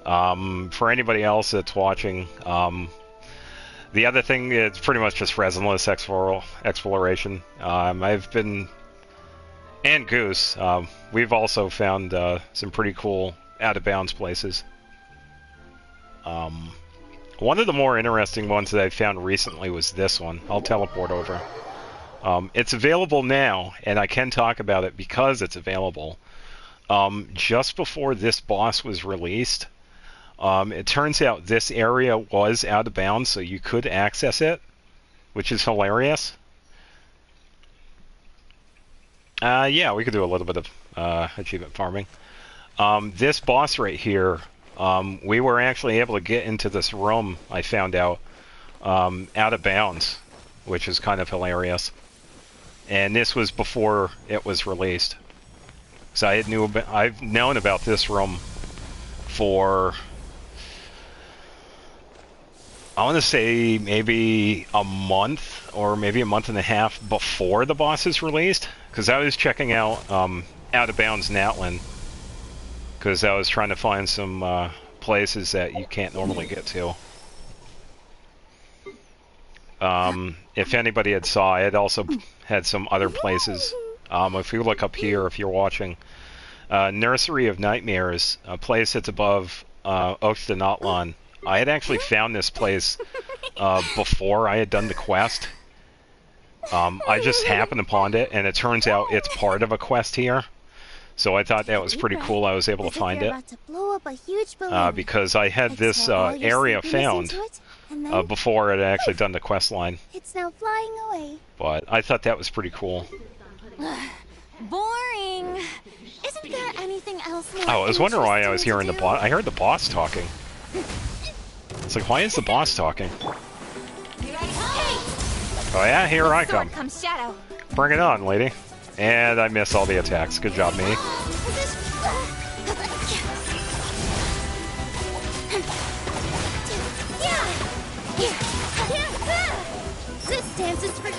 For anybody else that's watching, the other thing is pretty much just resinless exploration. I've been... And Goose, we've also found some pretty cool out-of-bounds places. One of the more interesting ones that I found recently was this one. I'll teleport over. It's available now, and I can talk about it because it's available. Just before this boss was released, it turns out this area was out of bounds, so you could access it, which is hilarious. Yeah, we could do a little bit of achievement farming. This boss right here, we were actually able to get into this room, I found out, out of bounds, which is kind of hilarious. And this was before it was released. So I've known about this room for, I want to say maybe a month or maybe a month and a half before the boss is released, because I was checking out Out of Bounds in Outland, because I was trying to find some places that you can't normally get to. If anybody had saw, it also had some other places. If you look up here, if you're watching, Nursery of Nightmares, a place that's above Ochtanautlan. I had actually found this place before I had done the quest. I just happened upon it, and it turns out it's part of a quest here. So I thought that was pretty cool. I was able to find it because I had this area found before I had actually done the quest line. It's now flying away. But I thought that was pretty cool. Boring. Isn't there anything else more Oh, I was wondering why I was hearing the boss. I heard the boss talking. It's like, why is the boss talking? Oh yeah, here I come. Comes Shadow. Bring it on, lady. And I missed all the attacks. Good job, me. This dance is for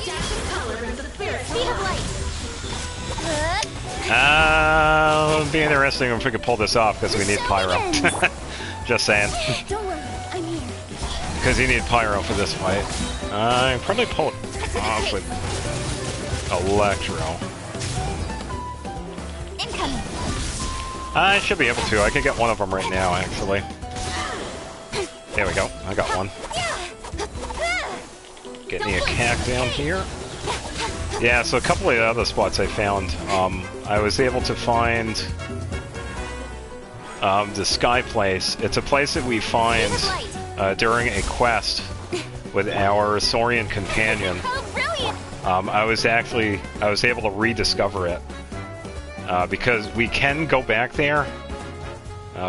color and the speed of light. It'd be interesting if we could pull this off because we need pyro. Just saying. Don't worry, I'm here. Because you need pyro for this fight. I probably pull it off with Electro. I should be able to. I could get one of them right now, actually. There we go. I got one. Getting the attack down here. Yeah, so a couple of the other spots I found, I was able to find the Sky Place. It's a place that we find during a quest with our Saurian companion. I was able to rediscover it because we can go back there.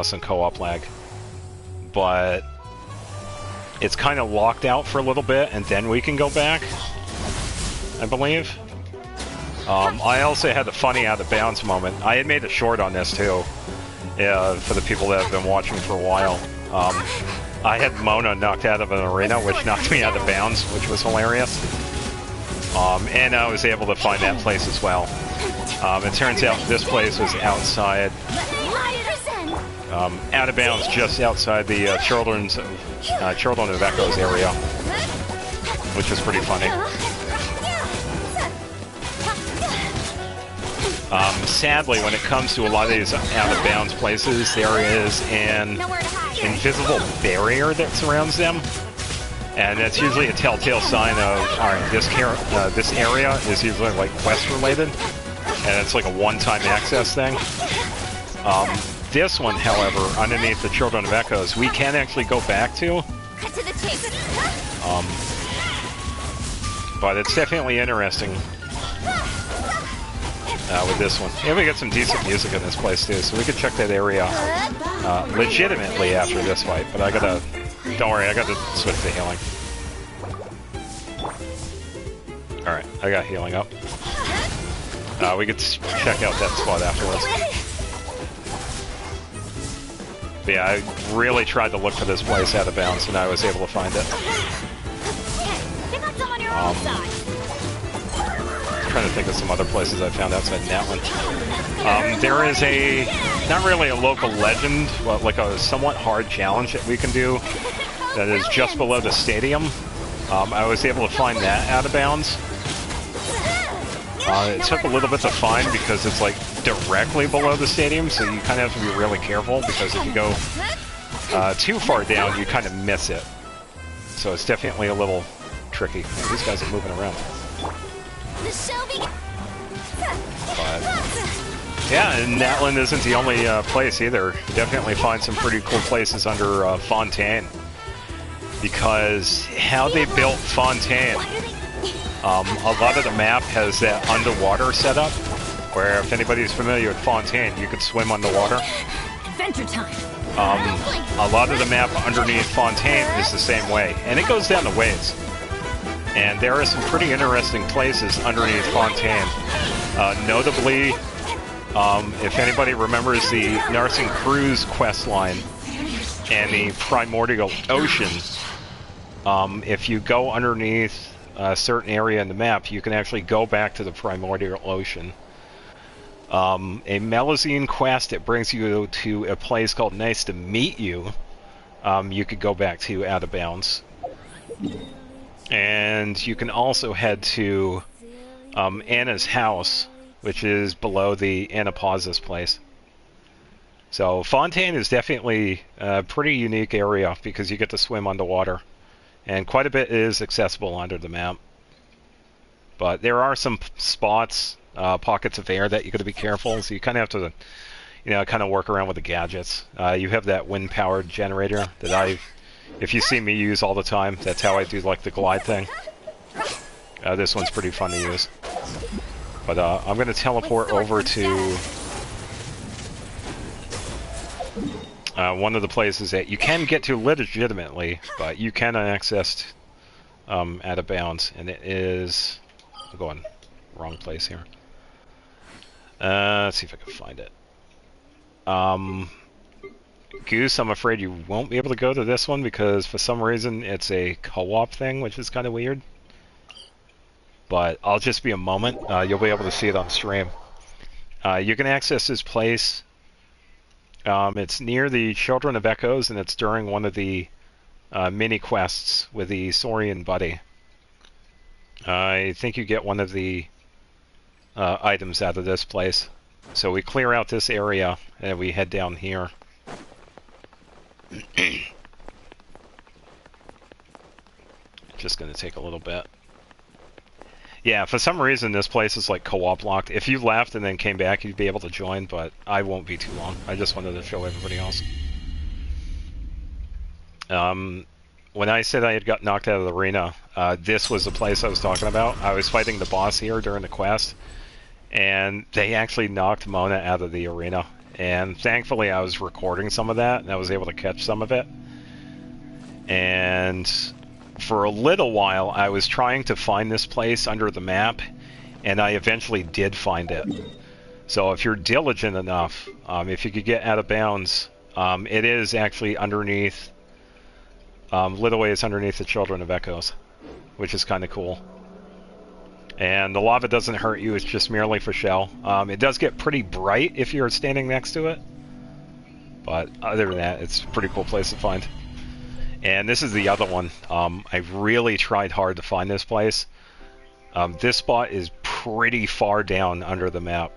Some co-op lag, but it's kind of locked out for a little bit, and then we can go back, I believe. I also had a funny out of bounds moment. I had made a short on this too, for the people that have been watching for a while. I had Mona knocked out of an arena, which knocked me out of bounds, which was hilarious. And I was able to find that place as well. It turns out this place was outside, out of bounds, just outside the Children of Echoes area, which is pretty funny. Sadly, when it comes to a lot of these out-of-bounds places, there is an invisible barrier that surrounds them, and that's usually a telltale sign of, alright, this area is usually like quest-related, and it's like a one-time access thing. This one, however, underneath the Children of Echoes, we can actually go back to. But it's definitely interesting with this one. And we got some decent music in this place too, so we could check that area out legitimately after this fight. But I gotta, don't worry, I gotta switch to healing. Alright, I got healing up. We could check out that spot afterwards. But yeah, I really tried to look for this place out of bounds, and I was able to find it. Trying to think of some other places I found outside Natlan. There is not really a local legend, but like a somewhat hard challenge that we can do that is just below the stadium. I was able to find that out of bounds. It took a little bit to find because it's like directly below the stadium, so you kind of have to be really careful because if you go too far down, you kind of miss it. So it's definitely a little tricky. Oh, these guys are moving around. But, yeah, and Natlan isn't the only place either. You definitely find some pretty cool places under Fontaine. Because how they built Fontaine, a lot of the map has that underwater setup, where if anybody's familiar with Fontaine, you could swim underwater. Adventure time. A lot of the map underneath Fontaine is the same way, and it goes down the waves. And there are some pretty interesting places underneath Fontaine. Notably, if anybody remembers the Narsen Cruz quest line and the Primordial Ocean, if you go underneath a certain area in the map, you can actually go back to the Primordial Ocean. A Melazine quest that brings you to a place called Nice to Meet You, you could go back to out of bounds. And you can also head to Anna's house, which is below the Anna Paz's place. So Fontaine is definitely a pretty unique area because you get to swim underwater. And quite a bit is accessible under the map. But there are some spots, pockets of air that you got to be careful, so you kind of have to, kind of work around with the gadgets. You have that wind-powered generator that if you see me use all the time, that's how I do like the glide thing. This one's pretty fun to use. But I'm going to teleport over to one of the places that you can get to legitimately, but you can access out of bounds, and it is... I'm going wrong place here. Let's see if I can find it. Goose, I'm afraid you won't be able to go to this one because for some reason it's a co-op thing, which is kind of weird. But I'll just be a moment. You'll be able to see it on stream. You can access this place. It's near the Children of Echoes, and it's during one of the mini quests with the Saurian buddy. I think you get one of the items out of this place. So we clear out this area and we head down here. Just going to take a little bit. Yeah, for some reason this place is like co-op locked. If you left and then came back, you'd be able to join, but I won't be too long. I just wanted to show everybody else. When I said I had got knocked out of the arena, this was the place I was talking about. I was fighting the boss here during the quest, and they actually knocked Mona out of the arena. And thankfully I was recording some of that, and I was able to catch some of it. And for a little while, I was trying to find this place under the map, and I eventually did find it. So if you're diligent enough, if you could get out of bounds, it is actually underneath... little ways underneath the Children of Echoes, which is kind of cool. And the lava doesn't hurt you, it's just merely for show. It does get pretty bright if you're standing next to it, but other than that, it's a pretty cool place to find. And this is the other one. I really tried hard to find this place. This spot is pretty far down under the map.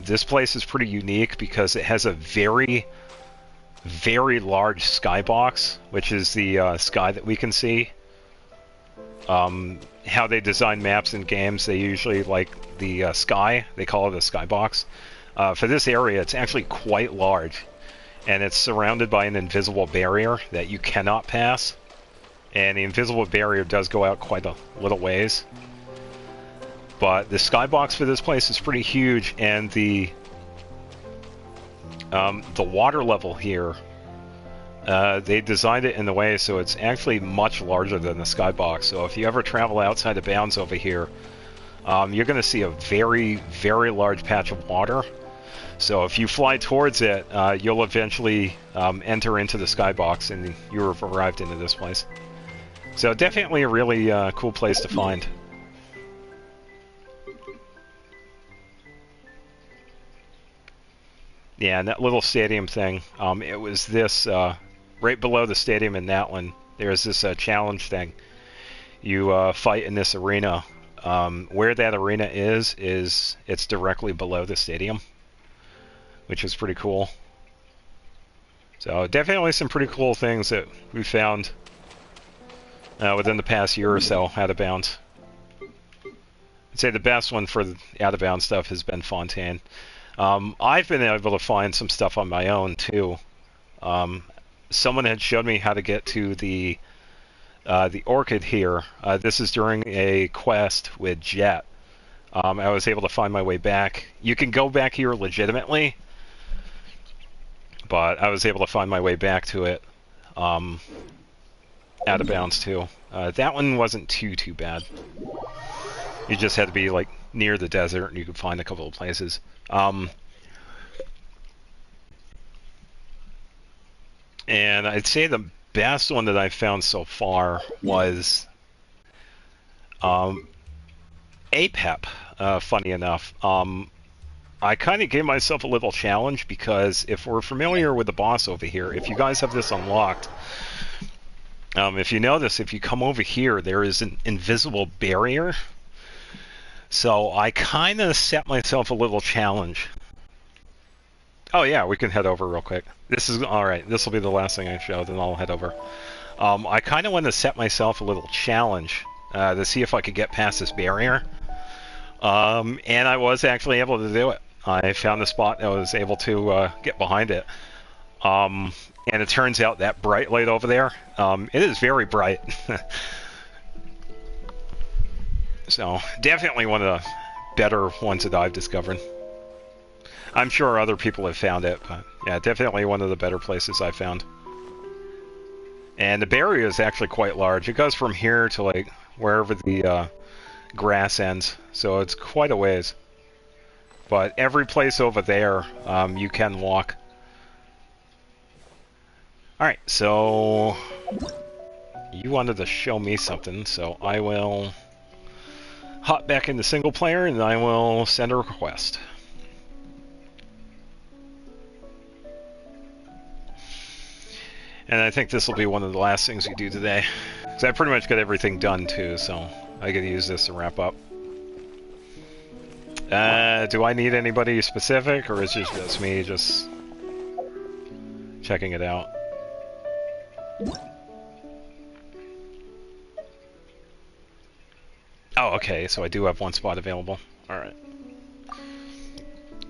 This place is pretty unique because it has a very large skybox, which is the sky that we can see. How they design maps in games, they usually like the sky, they call it a skybox. For this area, it's actually quite large, and it's surrounded by an invisible barrier that you cannot pass. And the invisible barrier does go out quite a little ways. But the skybox for this place is pretty huge, and the water level here, they designed it in a way so it's actually much larger than the skybox. So if you ever travel outside of bounds over here, you're going to see a very large patch of water. So if you fly towards it, you'll eventually enter into the skybox, and you have arrived into this place. So definitely a really cool place to find. Yeah, and that little stadium thing, it was this, right below the stadium in that one, there's this challenge thing. You fight in this arena. Where that arena is it's directly below the stadium, which is pretty cool. So definitely some pretty cool things that we found within the past year or so out of bounds. I'd say the best one for the out of bounds stuff has been Fontaine. I've been able to find some stuff on my own too. Someone had showed me how to get to the orchid here. This is during a quest with Jet. I was able to find my way back. You can go back here legitimately, but I was able to find my way back to it out of bounds too. That one wasn't too bad. You just had to be like near the desert, and you could find a couple of places. And I'd say the best one that I've found so far was APEP, funny enough. I kind of gave myself a little challenge because if we're familiar with the boss over here, if you guys have this unlocked, If you notice, if you come over here, there is an invisible barrier. So I kind of set myself a little challenge. Oh yeah, we can head over real quick. This is alright. This will be the last thing I show, then I'll head over. I kind of want to set myself a little challenge to see if I could get past this barrier. And I was actually able to do it. I found a spot that I was able to get behind it. And it turns out that bright light over there, it is very bright. So, definitely one of the better ones that I've discovered. I'm sure other people have found it, but yeah, definitely one of the better places I've found. And the barrier is actually quite large. It goes from here to like wherever the grass ends, so it's quite a ways. But every place over there, you can walk. Alright, so you wanted to show me something, so I will hop back into single player and I will send a request. And I think this will be one of the last things we do today. Because I pretty much got everything done too, so I could use this to wrap up. Do I need anybody specific, or is it just me just checking it out? Oh, okay, so I do have one spot available. Alright.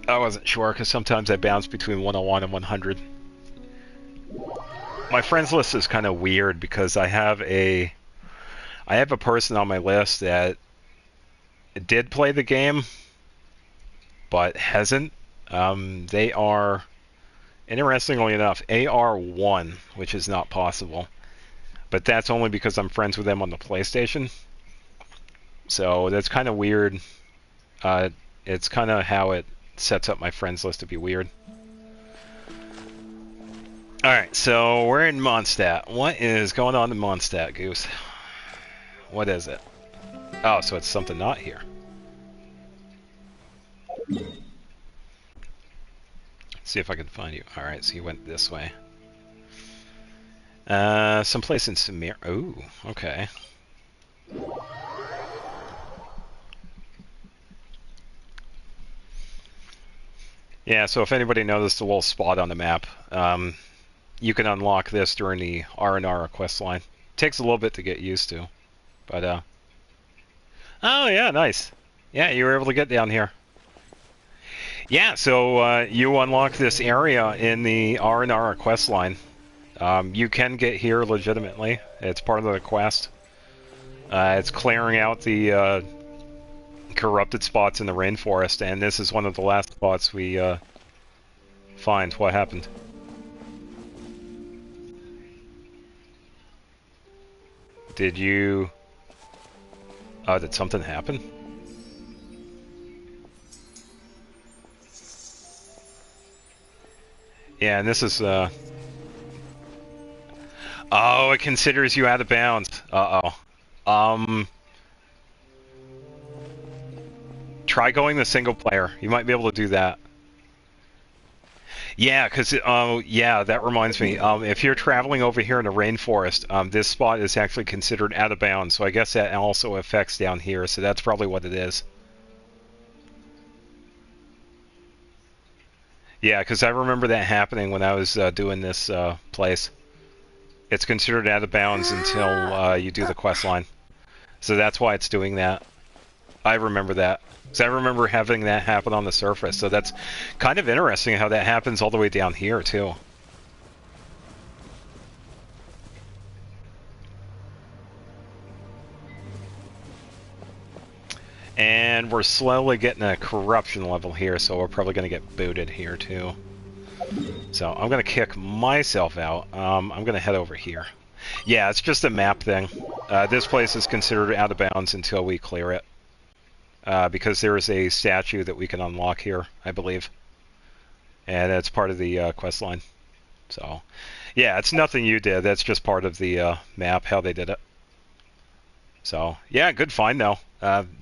I wasn't sure, because sometimes I bounce between 101 and 100. My friends list is kind of weird, because I have a person on my list that did play the game, but hasn't. They are, interestingly enough, AR1, which is not possible. But that's only because I'm friends with them on the PlayStation. So that's kind of weird. It's kind of how it sets up my friends list to be weird. Alright, so we're in Mondstadt. What is going on in Mondstadt, Goose? What is it? Oh, so it's something not here. Let's see if I can find you. Alright, so you went this way. Someplace in Samir. Ooh, okay. Yeah, so if anybody noticed the little spot on the map, you can unlock this during the R&R quest line. Takes a little bit to get used to, but oh yeah, nice. Yeah, you were able to get down here. Yeah, so you unlock this area in the R&R quest line. You can get here legitimately. It's part of the quest. It's clearing out the corrupted spots in the rainforest, and this is one of the last spots we find. What happened? Did you... Oh, did something happen? Yeah, and this is, Oh, it considers you out of bounds. Uh-oh. Try going the single player. You might be able to do that. Yeah, because, yeah, that reminds me. If you're traveling over here in the rainforest, this spot is actually considered out of bounds, so I guess that also affects down here, so that's probably what it is. Yeah, because I remember that happening when I was doing this place. It's considered out of bounds until you do the quest line. So that's why it's doing that. I remember that. Because I remember having that happen on the surface. So that's kind of interesting how that happens all the way down here, too. And we're slowly getting a corruption level here, so we're probably going to get booted here, too. So I'm going to kick myself out. I'm going to head over here. Yeah, it's just a map thing. This place is considered out of bounds until we clear it. Because there is a statue that we can unlock here, I believe. And it's part of the quest line. So, yeah, it's nothing you did. That's just part of the map, how they did it. So, yeah, good find, though.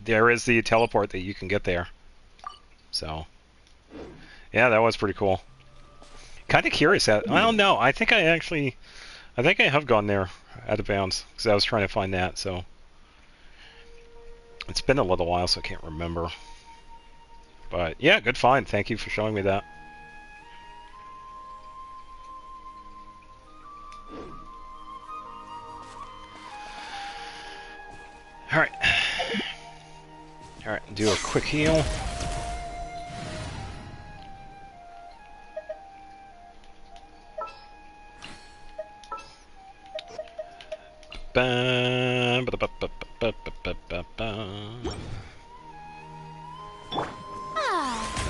There is the teleport that you can get there. So, yeah, that was pretty cool. Kind of curious. I don't know. I think I have gone there out of bounds, because I was trying to find that, so. It's been a little while, so I can't remember. But yeah, good find. Thank you for showing me that. Alright. Alright, do a quick heal.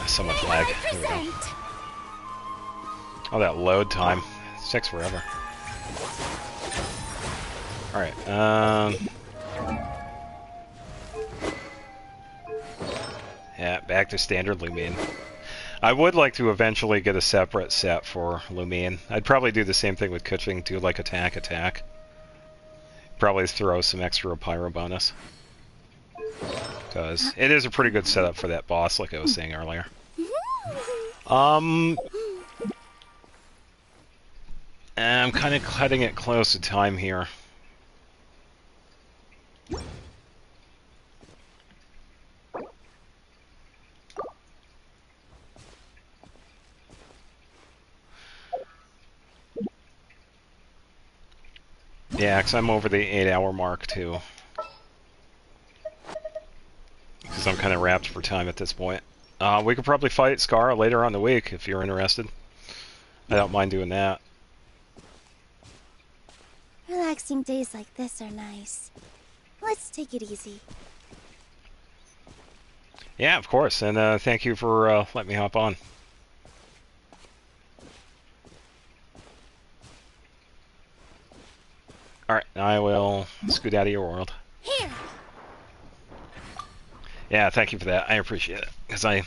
So much lag. Here we go. Oh, that load time. It takes forever. Alright, yeah, back to standard Lumine. I would like to eventually get a separate set for Lumine. I'd probably do the same thing with Kuching, do like attack. Probably throw some extra pyro bonus. Because it is a pretty good setup for that boss, like I was saying earlier. I'm kind of cutting it close to time here. Yeah, because I'm over the 8-hour mark, too. Because I'm kind of wrapped for time at this point. We could probably fight Scar later on in the week, if you're interested. I don't mind doing that. Relaxing days like this are nice. Let's take it easy. Yeah, of course, and thank you for letting me hop on. Alright, I will scoot out of your world. Here. Yeah, thank you for that. I appreciate it. Because I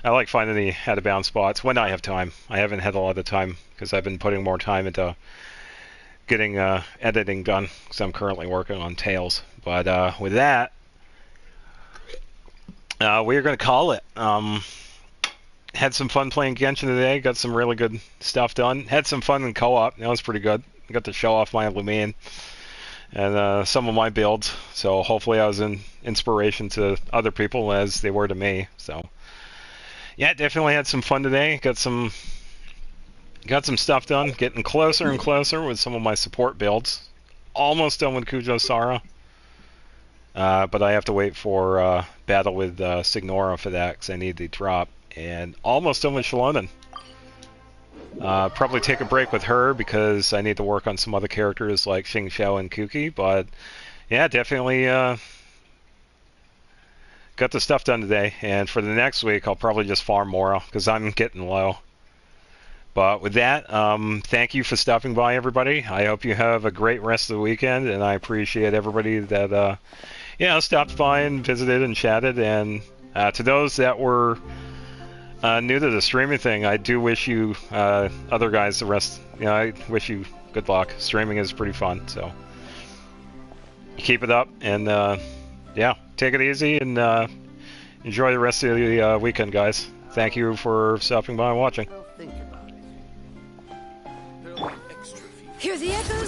like finding the out-of-bounds spots when I have time. I haven't had a lot of time because I've been putting more time into getting editing done because I'm currently working on Tales. But with that, we're going to call it. Had some fun playing Genshin today. Got some really good stuff done. Had some fun in co-op. That was pretty good. Got to show off my Lumine and some of my builds. So hopefully I was an inspiration to other people as they were to me. So yeah, definitely had some fun today. Got some stuff done. Getting closer and closer with some of my support builds. Almost done with Kujo Sara. But I have to wait for battle with Signora for that because I need the drop. And almost done with Shalonen. Probably take a break with her because I need to work on some other characters like Xing Xiao and Kuki. But yeah, definitely got the stuff done today. And for the next week, I'll probably just farm more because I'm getting low. But with that, thank you for stopping by, everybody. I hope you have a great rest of the weekend, and I appreciate everybody that stopped by and visited and chatted. And to those that were new to the streaming thing, I do wish you other guys the rest. I wish you good luck. Streaming is pretty fun, so keep it up. And yeah, take it easy and enjoy the rest of the weekend, guys. Thank you for stopping by and watching. Hear the echoes